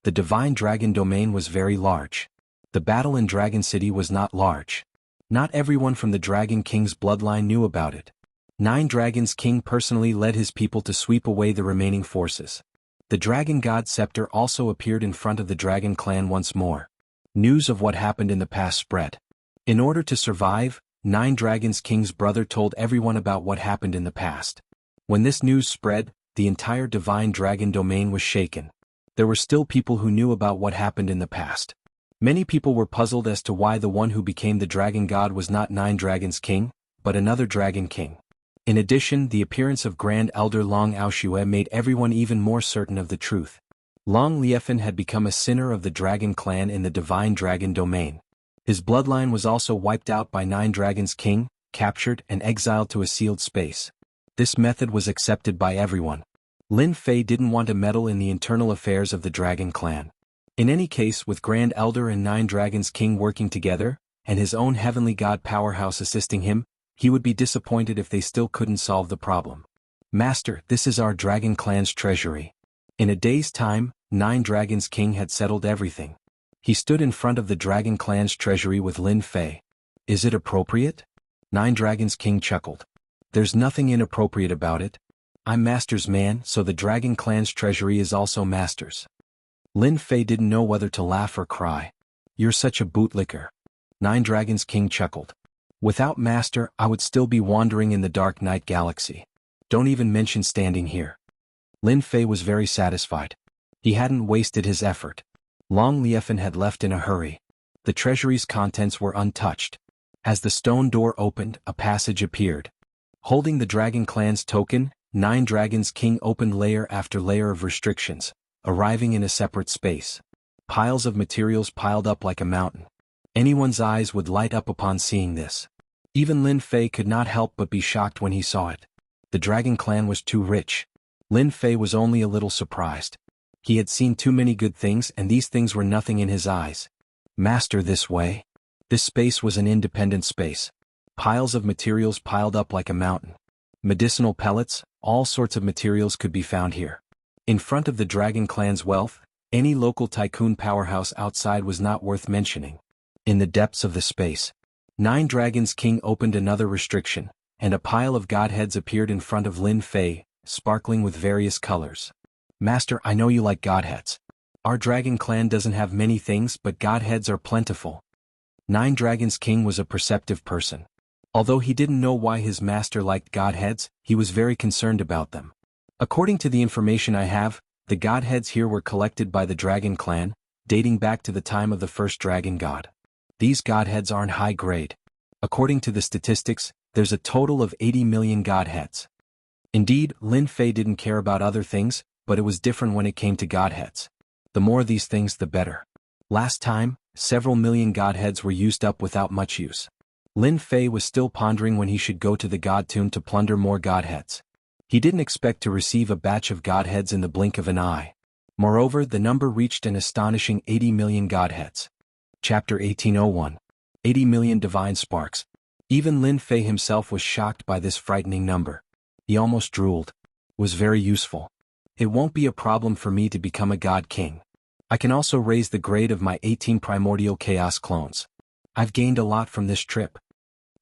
The Divine Dragon domain was very large. The battle in Dragon City was not large. Not everyone from the Dragon King's bloodline knew about it. 9 Dragons King personally led his people to sweep away the remaining forces. The Dragon God Scepter also appeared in front of the Dragon Clan once more. News of what happened in the past spread. In order to survive, 9 Dragons King's brother told everyone about what happened in the past. When this news spread, the entire Divine Dragon domain was shaken. There were still people who knew about what happened in the past. Many people were puzzled as to why the one who became the Dragon God was not 9 Dragons King, but another Dragon King. In addition, the appearance of Grand Elder Long Aoshue made everyone even more certain of the truth. Long Liefern had become a sinner of the Dragon Clan in the Divine Dragon domain. His bloodline was also wiped out by 9 Dragons King, captured and exiled to a sealed space. This method was accepted by everyone. Lin Fei didn't want to meddle in the internal affairs of the Dragon Clan. In any case, with Grand Elder and 9 Dragons King working together, and his own Heavenly God powerhouse assisting him, he would be disappointed if they still couldn't solve the problem. Master, this is our Dragon Clan's treasury. In a day's time, 9 Dragons King had settled everything. He stood in front of the Dragon Clan's treasury with Lin Fei. Is it appropriate? 9 Dragons King chuckled. There's nothing inappropriate about it. I'm Master's man, so the Dragon Clan's treasury is also Master's. Lin Fei didn't know whether to laugh or cry. You're such a bootlicker. 9 Dragons King chuckled. Without Master, I would still be wandering in the dark night galaxy. Don't even mention standing here. Lin Fei was very satisfied. He hadn't wasted his effort. Long Liefan had left in a hurry. The treasury's contents were untouched. As the stone door opened, a passage appeared. Holding the Dragon Clan's token, 9 Dragons King opened layer after layer of restrictions, arriving in a separate space. Piles of materials piled up like a mountain. Anyone's eyes would light up upon seeing this. Even Lin Fei could not help but be shocked when he saw it. The Dragon Clan was too rich. Lin Fei was only a little surprised. He had seen too many good things, and these things were nothing in his eyes. Master, this way? This space was an independent space. Piles of materials piled up like a mountain. Medicinal pellets, all sorts of materials could be found here. In front of the Dragon Clan's wealth, any local tycoon powerhouse outside was not worth mentioning. In the depths of the space, 9 Dragons King opened another restriction, and a pile of godheads appeared in front of Lin Fei, sparkling with various colors. Master, I know you like godheads. Our Dragon Clan doesn't have many things, but godheads are plentiful. 9 Dragons King was a perceptive person. Although he didn't know why his master liked godheads, he was very concerned about them. According to the information I have, the godheads here were collected by the Dragon Clan, dating back to the time of the first dragon god. These godheads aren't high grade. According to the statistics, there's a total of 80 million godheads. Indeed, Lin Fei didn't care about other things, but it was different when it came to godheads. The more these things, the better. Last time, several million godheads were used up without much use. Lin Fei was still pondering when he should go to the god tomb to plunder more godheads. He didn't expect to receive a batch of godheads in the blink of an eye. Moreover, the number reached an astonishing 80 million godheads. Chapter 1801. 80 million divine sparks. Even Lin Fei himself was shocked by this frightening number. He almost drooled. It was very useful. It won't be a problem for me to become a god king. I can also raise the grade of my 18 primordial chaos clones. I've gained a lot from this trip.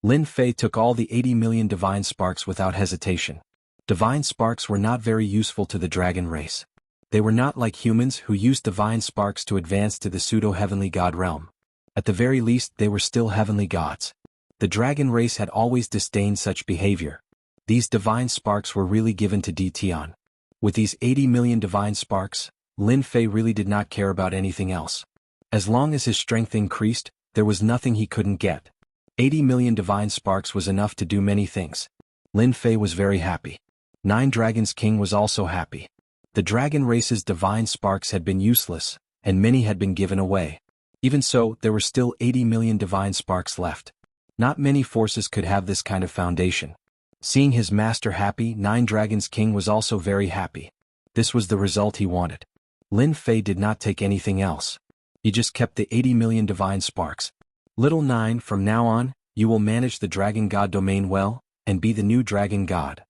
Lin Fei took all the 80 million divine sparks without hesitation. Divine sparks were not very useful to the dragon race. They were not like humans who used divine sparks to advance to the pseudo-heavenly god realm. At the very least, they were still heavenly gods. The dragon race had always disdained such behavior. These divine sparks were really given to Dition. With these 80 million divine sparks, Lin Fei really did not care about anything else. As long as his strength increased, there was nothing he couldn't get. 80 million divine sparks was enough to do many things. Lin Fei was very happy. 9 Dragons King was also happy. The dragon race's divine sparks had been useless, and many had been given away. Even so, there were still 80 million divine sparks left. Not many forces could have this kind of foundation. Seeing his master happy, 9 Dragons King was also very happy. This was the result he wanted. Lin Fei did not take anything else. He just kept the 80 million divine sparks. Little 9, from now on, you will manage the dragon god domain well, and be the new dragon god.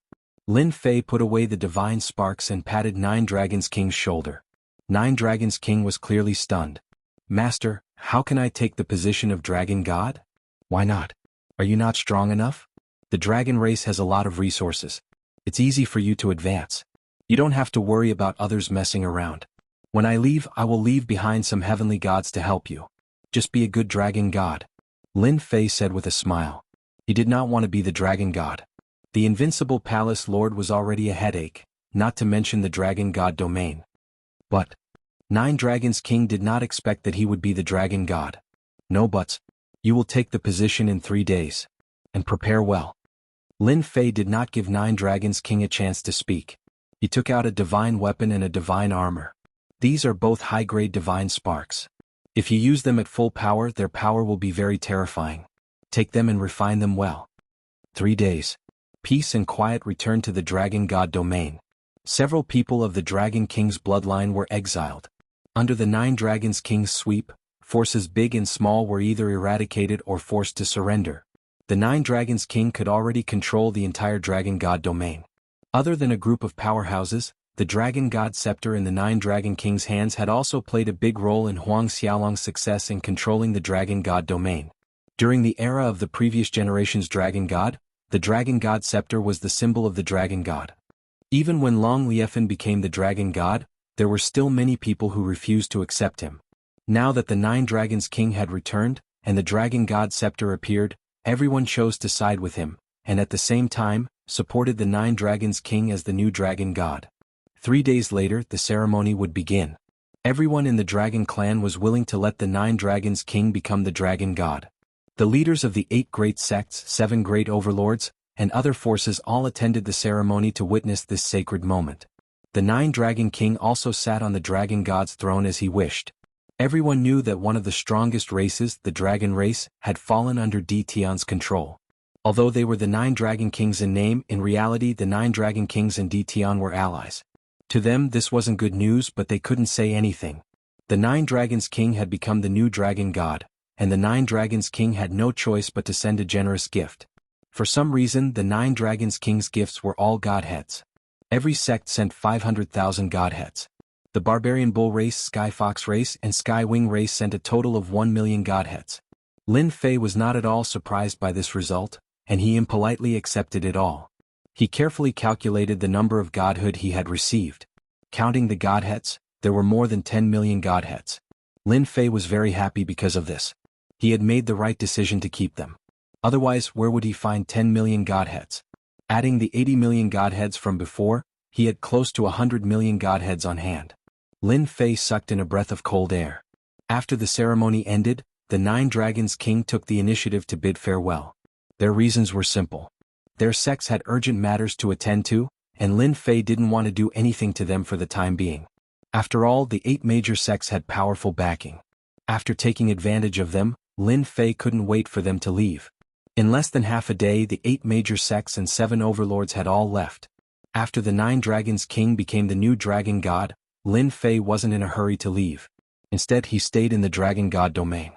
Lin Fei put away the divine sparks and patted 9 Dragons King's shoulder. 9 Dragons King was clearly stunned. Master, how can I take the position of dragon god? Why not? Are you not strong enough? The dragon race has a lot of resources. It's easy for you to advance. You don't have to worry about others messing around. When I leave, I will leave behind some heavenly gods to help you. Just be a good dragon god. Lin Fei said with a smile. He did not want to be the dragon god. The invincible palace lord was already a headache, not to mention the dragon god domain. But 9 Dragons King did not expect that he would be the dragon god. No buts. You will take the position in 3 days. And prepare well. Lin Fei did not give 9 Dragons King a chance to speak. He took out a divine weapon and a divine armor. These are both high-grade divine sparks. If you use them at full power, their power will be very terrifying. Take them and refine them well. 3 days. Peace and quiet returned to the dragon god domain. Several people of the Dragon King's bloodline were exiled. Under the 9 Dragons King's sweep, forces big and small were either eradicated or forced to surrender. The 9 Dragons King could already control the entire dragon god domain. Other than a group of powerhouses, the dragon god scepter in the 9 Dragon King's hands had also played a big role in Huang Xiaolong's success in controlling the dragon god domain. During the era of the previous generation's dragon god, the dragon god scepter was the symbol of the dragon god. Even when Long Liefan became the dragon god, there were still many people who refused to accept him. Now that the 9 Dragons King had returned, and the dragon god scepter appeared, Everyone chose to side with him, and at the same time, supported the Nine Dragons King as the new dragon god. 3 days later, the ceremony would begin. Everyone in the dragon clan was willing to let the Nine Dragons King become the dragon god. The leaders of the 8 great sects, 7 great overlords, and other forces all attended the ceremony to witness this sacred moment. The Nine Dragon King also sat on the dragon god's throne as he wished. Everyone knew that one of the strongest races, the dragon race, had fallen under Dtion's control. Although they were the 9 Dragon Kings in name, in reality the 9 Dragon Kings and Dtion were allies. To them this wasn't good news, but they couldn't say anything. The 9 Dragons King had become the new dragon god, and the 9 Dragons King had no choice but to send a generous gift. For some reason the 9 Dragons King's gifts were all godheads. Every sect sent 500,000 godheads. The Barbarian Bull race, Sky Fox race, and Sky Wing race sent a total of 1 million godheads. Lin Fei was not at all surprised by this result, and he impolitely accepted it all. He carefully calculated the number of godhood he had received. Counting the godheads, there were more than 10 million godheads. Lin Fei was very happy because of this. He had made the right decision to keep them. Otherwise, where would he find 10 million godheads? Adding the 80 million godheads from before, he had close to 100 million godheads on hand. Lin Fei sucked in a breath of cold air. After the ceremony ended, the 9 Dragons King took the initiative to bid farewell. Their reasons were simple. Their sects had urgent matters to attend to, and Lin Fei didn't want to do anything to them for the time being. After all, the 8 major sects had powerful backing. After taking advantage of them, Lin Fei couldn't wait for them to leave. In less than half a day the 8 major sects and 7 overlords had all left. After the 9 Dragons King became the new dragon god, Lin Fei wasn't in a hurry to leave. Instead he stayed in the dragon god domain.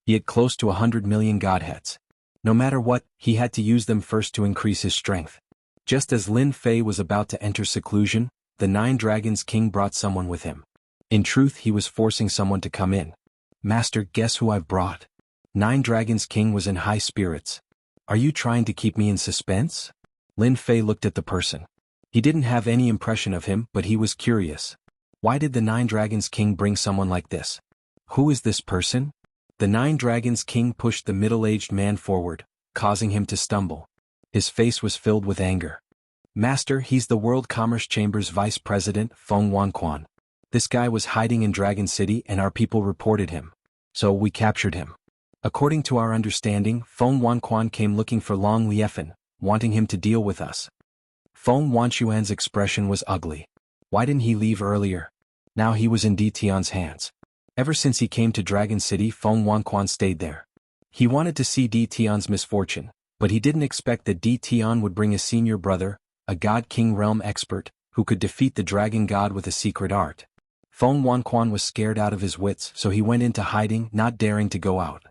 He had close to 100 million godheads. No matter what, he had to use them first to increase his strength. Just as Lin Fei was about to enter seclusion, the 9 Dragons King brought someone with him. In truth he was forcing someone to come in. "Master, guess who I've brought?" 9 Dragons King was in high spirits. "Are you trying to keep me in suspense?" Lin Fei looked at the person. He didn't have any impression of him, but he was curious. Why did the 9 Dragons King bring someone like this? Who is this person? The 9 Dragons King pushed the middle-aged man forward, causing him to stumble. His face was filled with anger. "Master, he's the World Commerce Chamber's vice president, Feng Wanquan. This guy was hiding in Dragon City and our people reported him. So we captured him. According to our understanding, Feng Wanquan came looking for Long Liefen, wanting him to deal with us." Feng Wanquan's expression was ugly. Why didn't he leave earlier? Now he was in Dtion's hands. Ever since he came to Dragon City, Feng Wanquan stayed there. He wanted to see Dtion's misfortune, but he didn't expect that Dtion would bring a senior brother, a God King realm expert, who could defeat the dragon god with a secret art. Feng Wanquan was scared out of his wits, so he went into hiding, not daring to go out.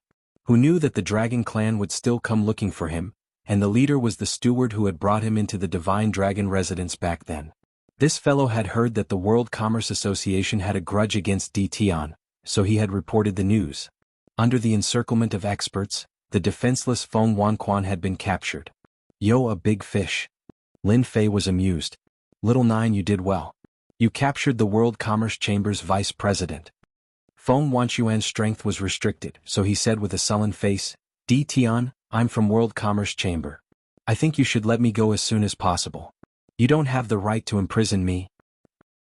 Who knew that the dragon clan would still come looking for him, and the leader was the steward who had brought him into the Divine Dragon residence back then. This fellow had heard that the World Commerce Association had a grudge against Dtion, so he had reported the news. Under the encirclement of experts, the defenseless Feng Wanquan had been captured. "Yo, a big fish." Lin Fei was amused. "Little 9, you did well. You captured the World Commerce Chamber's vice president." Feng Wanquan's strength was restricted, so he said with a sullen face, "Dtion, I'm from World Commerce Chamber. I think you should let me go as soon as possible. You don't have the right to imprison me."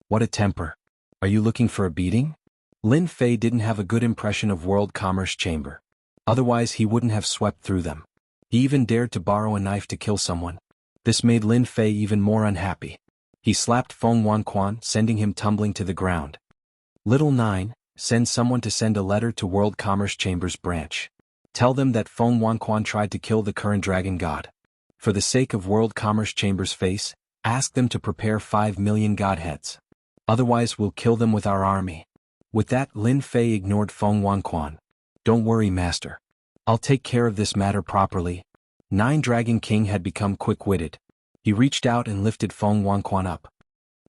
What a temper. Are you looking for a beating? Lin Fei didn't have a good impression of World Commerce Chamber. Otherwise he wouldn't have swept through them. He even dared to borrow a knife to kill someone. This made Lin Fei even more unhappy. He slapped Feng Wanquan, sending him tumbling to the ground. "Little 9, send someone to send a letter to World Commerce Chamber's branch. Tell them that Feng Wanquan tried to kill the current dragon god. For the sake of World Commerce Chamber's face, ask them to prepare 5 million godheads. Otherwise we'll kill them with our army." With that, Lin Fei ignored Feng Wanquan. "Don't worry, master. I'll take care of this matter properly." 9 Dragon King had become quick-witted. He reached out and lifted Feng Wanquan up.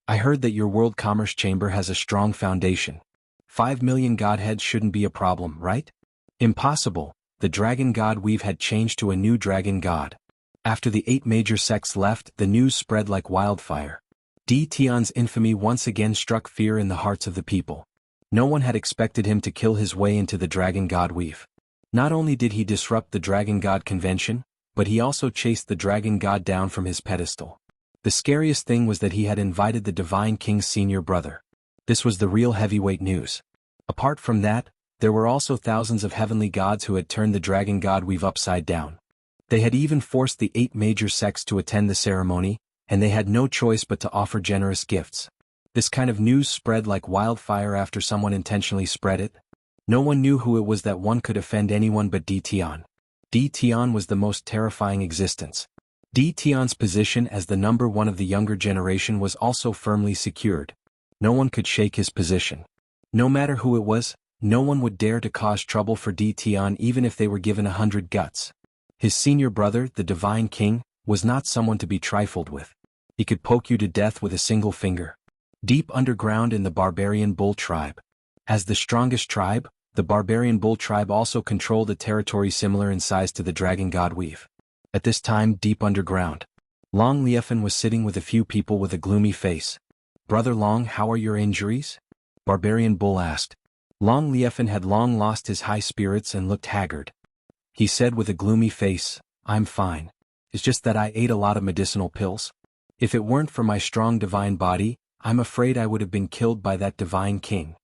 "I heard that your World Commerce Chamber has a strong foundation. 5 million godheads shouldn't be a problem, right?" "Impossible. The dragon god we've had changed to a new dragon god." After the 8 major sects left, the news spread like wildfire. Dtion's infamy once again struck fear in the hearts of the people. No one had expected him to kill his way into the dragon god weave. Not only did he disrupt the Dragon God convention, but he also chased the Dragon God down from his pedestal. The scariest thing was that he had invited the Divine King's senior brother. This was the real heavyweight news. Apart from that, there were also thousands of heavenly gods who had turned the Dragon God weave upside down. They had even forced the 8 major sects to attend the ceremony, and they had no choice but to offer generous gifts. This kind of news spread like wildfire after someone intentionally spread it. No one knew who it was that one could offend anyone but Tian. Tian was the most terrifying existence. Tian's position as the number 1 of the younger generation was also firmly secured. No one could shake his position. No matter who it was, no one would dare to cause trouble for Tian even if they were given 100 guts. His senior brother, the Divine King, was not someone to be trifled with. He could poke you to death with a single finger. Deep underground in the Barbarian Bull tribe. As the strongest tribe, the Barbarian Bull tribe also controlled a territory similar in size to the Dragon God Weave. At this time, deep underground, Long Liefan was sitting with a few people with a gloomy face. "Brother Long, how are your injuries?" Barbarian Bull asked. Long Liefan had long lost his high spirits and looked haggard. He said with a gloomy face, "I'm fine. It's just that I ate a lot of medicinal pills. If it weren't for my strong divine body, I'm afraid I would have been killed by that Divine King."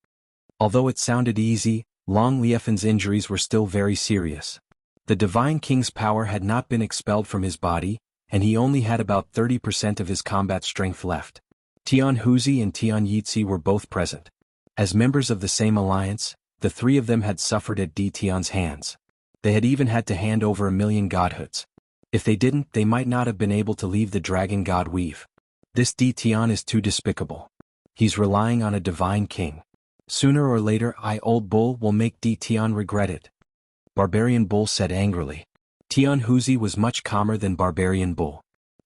Although it sounded easy, Long Liefan's injuries were still very serious. The Divine King's power had not been expelled from his body, and he only had about 30% of his combat strength left. Tian Huzi and Tian Yitzi were both present. As members of the same alliance, the 3 of them had suffered at Tian's hands. They had even had to hand over 1,000,000 godhoods. If they didn't, they might not have been able to leave the Dragon God Weave. This Tian is too despicable. He's relying on a Divine King. Sooner or later, Old Bull will make Tian regret it. Barbarian Bull said angrily. Tian Huzi was much calmer than Barbarian Bull.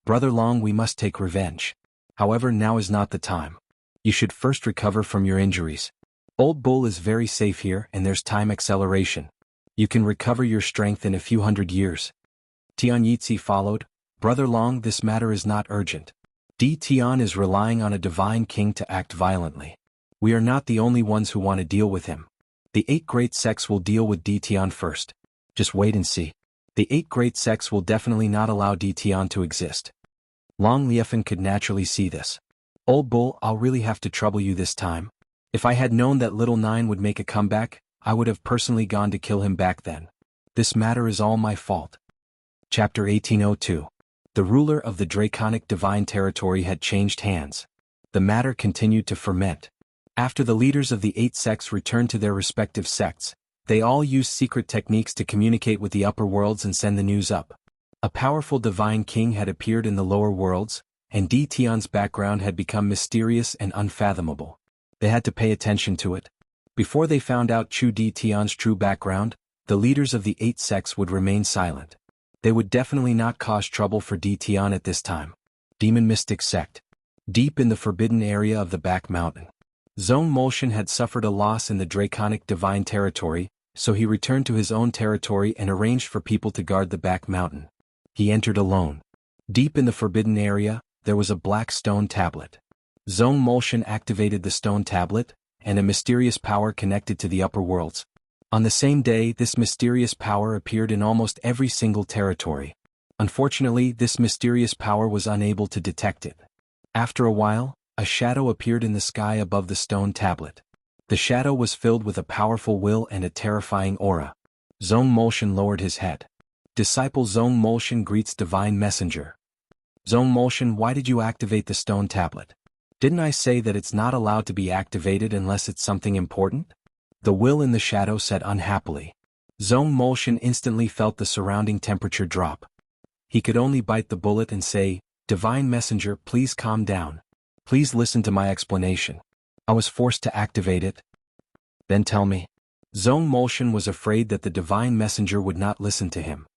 "Brother Long, we must take revenge. However, now is not the time. You should first recover from your injuries. Old Bull is very safe here and there's time acceleration. You can recover your strength in a few hundred years." Tian Yitzi followed. "Brother Long, this matter is not urgent. Tian is relying on a Divine King to act violently. We are not the only ones who want to deal with him. The 8 great sects will deal with Tian first. Just wait and see. The 8 great sects will definitely not allow Tian to exist." Long Liefan could naturally see this. "Old Bull, I'll really have to trouble you this time. If I had known that Little Nine would make a comeback, I would have personally gone to kill him back then. This matter is all my fault." Chapter 1802. The ruler of the Draconic Divine Territory had changed hands. The matter continued to ferment. After the leaders of the 8 sects returned to their respective sects, they all used secret techniques to communicate with the upper worlds and send the news up. A powerful Divine King had appeared in the lower worlds, and Tian's background had become mysterious and unfathomable. They had to pay attention to it. Before they found out Tian's true background, the leaders of the 8 sects would remain silent. They would definitely not cause trouble for Tian at this time. Demon Mystic Sect. Deep in the forbidden area of the Back Mountain, Zhong Molshan had suffered a loss in the Draconic Divine Territory, so he returned to his own territory and arranged for people to guard the Back Mountain. He entered alone. Deep in the forbidden area, there was a black stone tablet. Zhong Molshan activated the stone tablet, and a mysterious power connected to the upper worlds. On the same day, this mysterious power appeared in almost every single territory. Unfortunately, this mysterious power was unable to detect it. After a while, a shadow appeared in the sky above the stone tablet. The shadow was filled with a powerful will and a terrifying aura. Zhong Molshan lowered his head. Disciple Zhong Molshan greets Divine Messenger. "Zhong Molshan, why did you activate the stone tablet? Didn't I say that it's not allowed to be activated unless it's something important?" The will in the shadow said unhappily. Zhong Molshan instantly felt the surrounding temperature drop. He could only bite the bullet and say, "Divine Messenger, please calm down. Please listen to my explanation. I was forced to activate it." "Then tell me." Zhong Molshan was afraid that the Divine Messenger would not listen to him.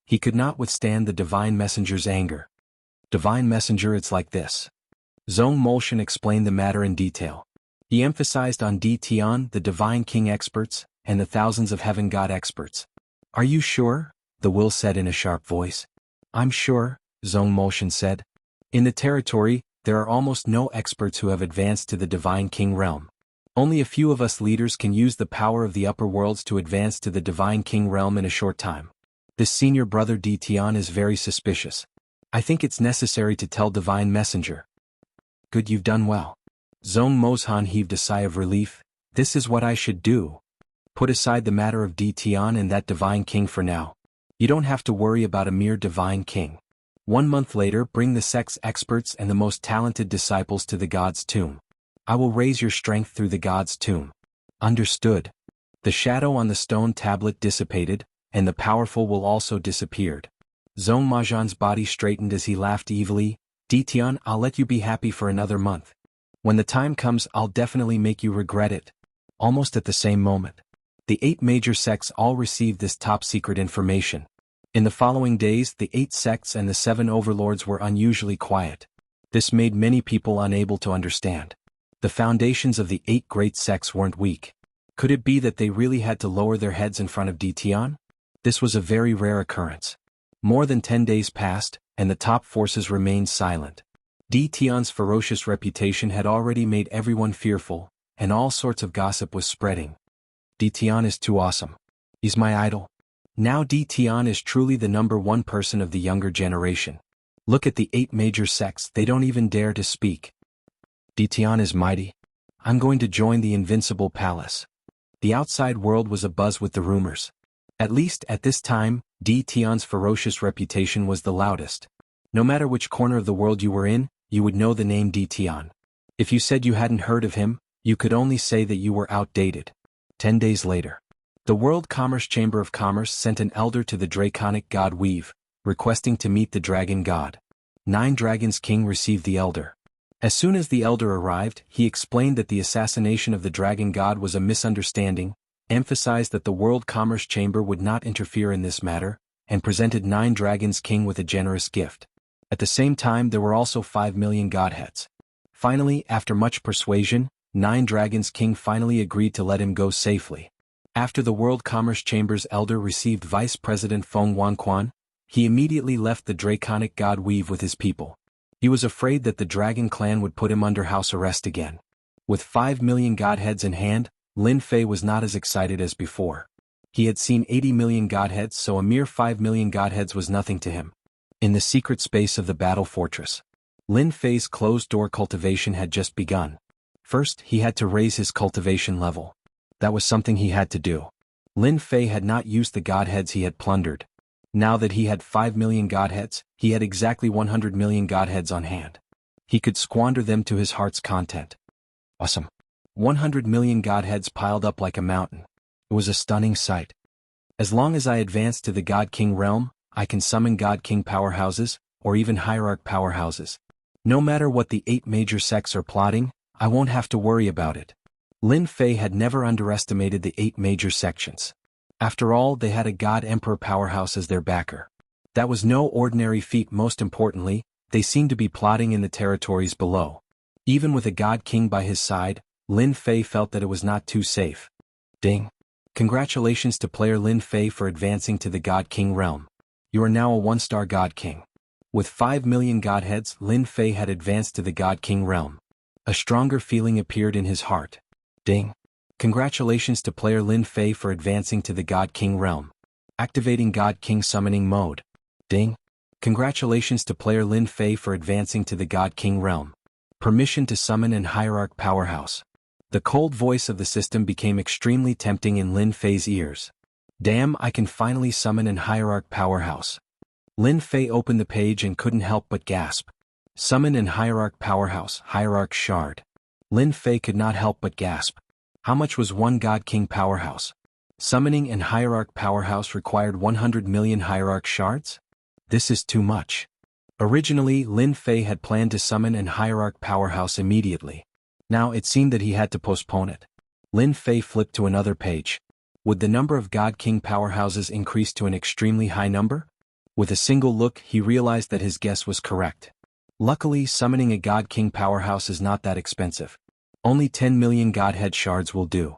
He could not withstand the Divine Messenger's anger. "Divine Messenger, it's like this." Zhong Molshan explained the matter in detail. He emphasized on Tian, the Divine King experts, and the thousands of Heaven God experts. "Are you sure?" the will said in a sharp voice. "I'm sure," Zhong Molshan said. "In the territory, there are almost no experts who have advanced to the Divine King realm. Only a few of us leaders can use the power of the upper worlds to advance to the Divine King realm in a short time. This senior brother D. Tian is very suspicious. I think it's necessary to tell Divine Messenger. Good, you've done well. Zhong Mozhan heaved a sigh of relief. This is what I should do. Put aside the matter of D. Tian and that Divine King for now. You don't have to worry about a mere Divine King. 1 month later, bring the sect's experts and the most talented disciples to the God's tomb. I will raise your strength through the God's tomb. Understood. The shadow on the stone tablet dissipated, and the powerful will also disappeared. Zhong Mozhan's body straightened as he laughed evilly. D. Tian, I'll let you be happy for another month. When the time comes, I'll definitely make you regret it. Almost at the same moment, the 8 major sects all received this top-secret information. In the following days, the 8 sects and the 7 overlords were unusually quiet. This made many people unable to understand. The foundations of the 8 great sects weren't weak. Could it be that they really had to lower their heads in front of D. Tian? This was a very rare occurrence. More than 10 days passed, and the top forces remained silent. D. Tian's ferocious reputation had already made everyone fearful, and all sorts of gossip was spreading. D. Tian is too awesome. He's my idol. Now D. Tian is truly the #1 person of the younger generation. Look at the 8 major sects, they don't even dare to speak. D. Tian is mighty. I'm going to join the Invincible Palace. The outside world was abuzz with the rumors. At least at this time, D. Tian's ferocious reputation was the loudest. No matter which corner of the world you were in, you would know the name D. Tian. If you said you hadn't heard of him, you could only say that you were outdated. 10 days later, the World Commerce Chamber of Commerce sent an elder to the draconic god Weave, requesting to meet the dragon god. 9 Dragons King received the elder. As soon as the elder arrived, he explained that the assassination of the dragon god was a misunderstanding, emphasized that the World Commerce Chamber would not interfere in this matter, and presented 9 Dragons King with a generous gift. At the same time, there were also 5 million godheads. Finally, after much persuasion, 9 Dragons King finally agreed to let him go safely. After the World Commerce Chamber's elder received Vice President Feng Wanquan, he immediately left the draconic god Weave with his people. He was afraid that the Dragon Clan would put him under house arrest again. With 5 million godheads in hand, Lin Fei was not as excited as before. He had seen 80 million godheads, so a mere 5 million godheads was nothing to him. In the secret space of the battle fortress, Lin Fei's closed-door cultivation had just begun. First, he had to raise his cultivation level. That was something he had to do. Lin Fei had not used the godheads he had plundered. Now that he had 5 million godheads, he had exactly 100 million godheads on hand. He could squander them to his heart's content. Awesome. 100 million godheads piled up like a mountain. It was a stunning sight. As long as I advance to the God King realm, I can summon God King powerhouses, or even hierarch powerhouses. No matter what the 8 major sects are plotting, I won't have to worry about it. Lin Fei had never underestimated the 8 major sections. After all, they had a God Emperor powerhouse as their backer. That was no ordinary feat. Most importantly, they seemed to be plotting in the territories below. Even with a God King by his side, Lin Fei felt that it was not too safe. Ding. Congratulations to player Lin Fei for advancing to the God King realm. You are now a 1-star God King. With 5 million godheads, Lin Fei had advanced to the God King realm. A stronger feeling appeared in his heart. Ding. Congratulations to player Lin Fei for advancing to the God King realm. Activating God King summoning mode. Ding. Congratulations to player Lin Fei for advancing to the God King realm. Permission to summon and hierarch powerhouse. The cold voice of the system became extremely tempting in Lin Fei's ears. Damn, I can finally summon and hierarch powerhouse. Lin Fei opened the page and couldn't help but gasp. Summon and hierarch powerhouse, hierarch shard. Lin Fei could not help but gasp. How much was 1 God King powerhouse? Summoning and hierarch powerhouse required 100 million hierarch shards? This is too much. Originally, Lin Fei had planned to summon and hierarch powerhouse immediately. Now it seemed that he had to postpone it. Lin Fei flipped to another page. Would the number of God King powerhouses increase to an extremely high number? With a single look, he realized that his guess was correct. Luckily, summoning a God King powerhouse is not that expensive. Only 10 million Godhead shards will do.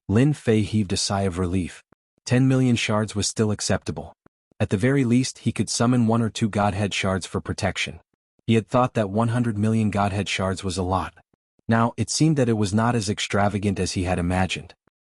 Lin Fei heaved a sigh of relief. 10 million shards was still acceptable. At the very least, he could summon 1 or 2 Godhead shards for protection. He had thought that 100 million Godhead shards was a lot. Now, it seemed that it was not as extravagant as he had imagined.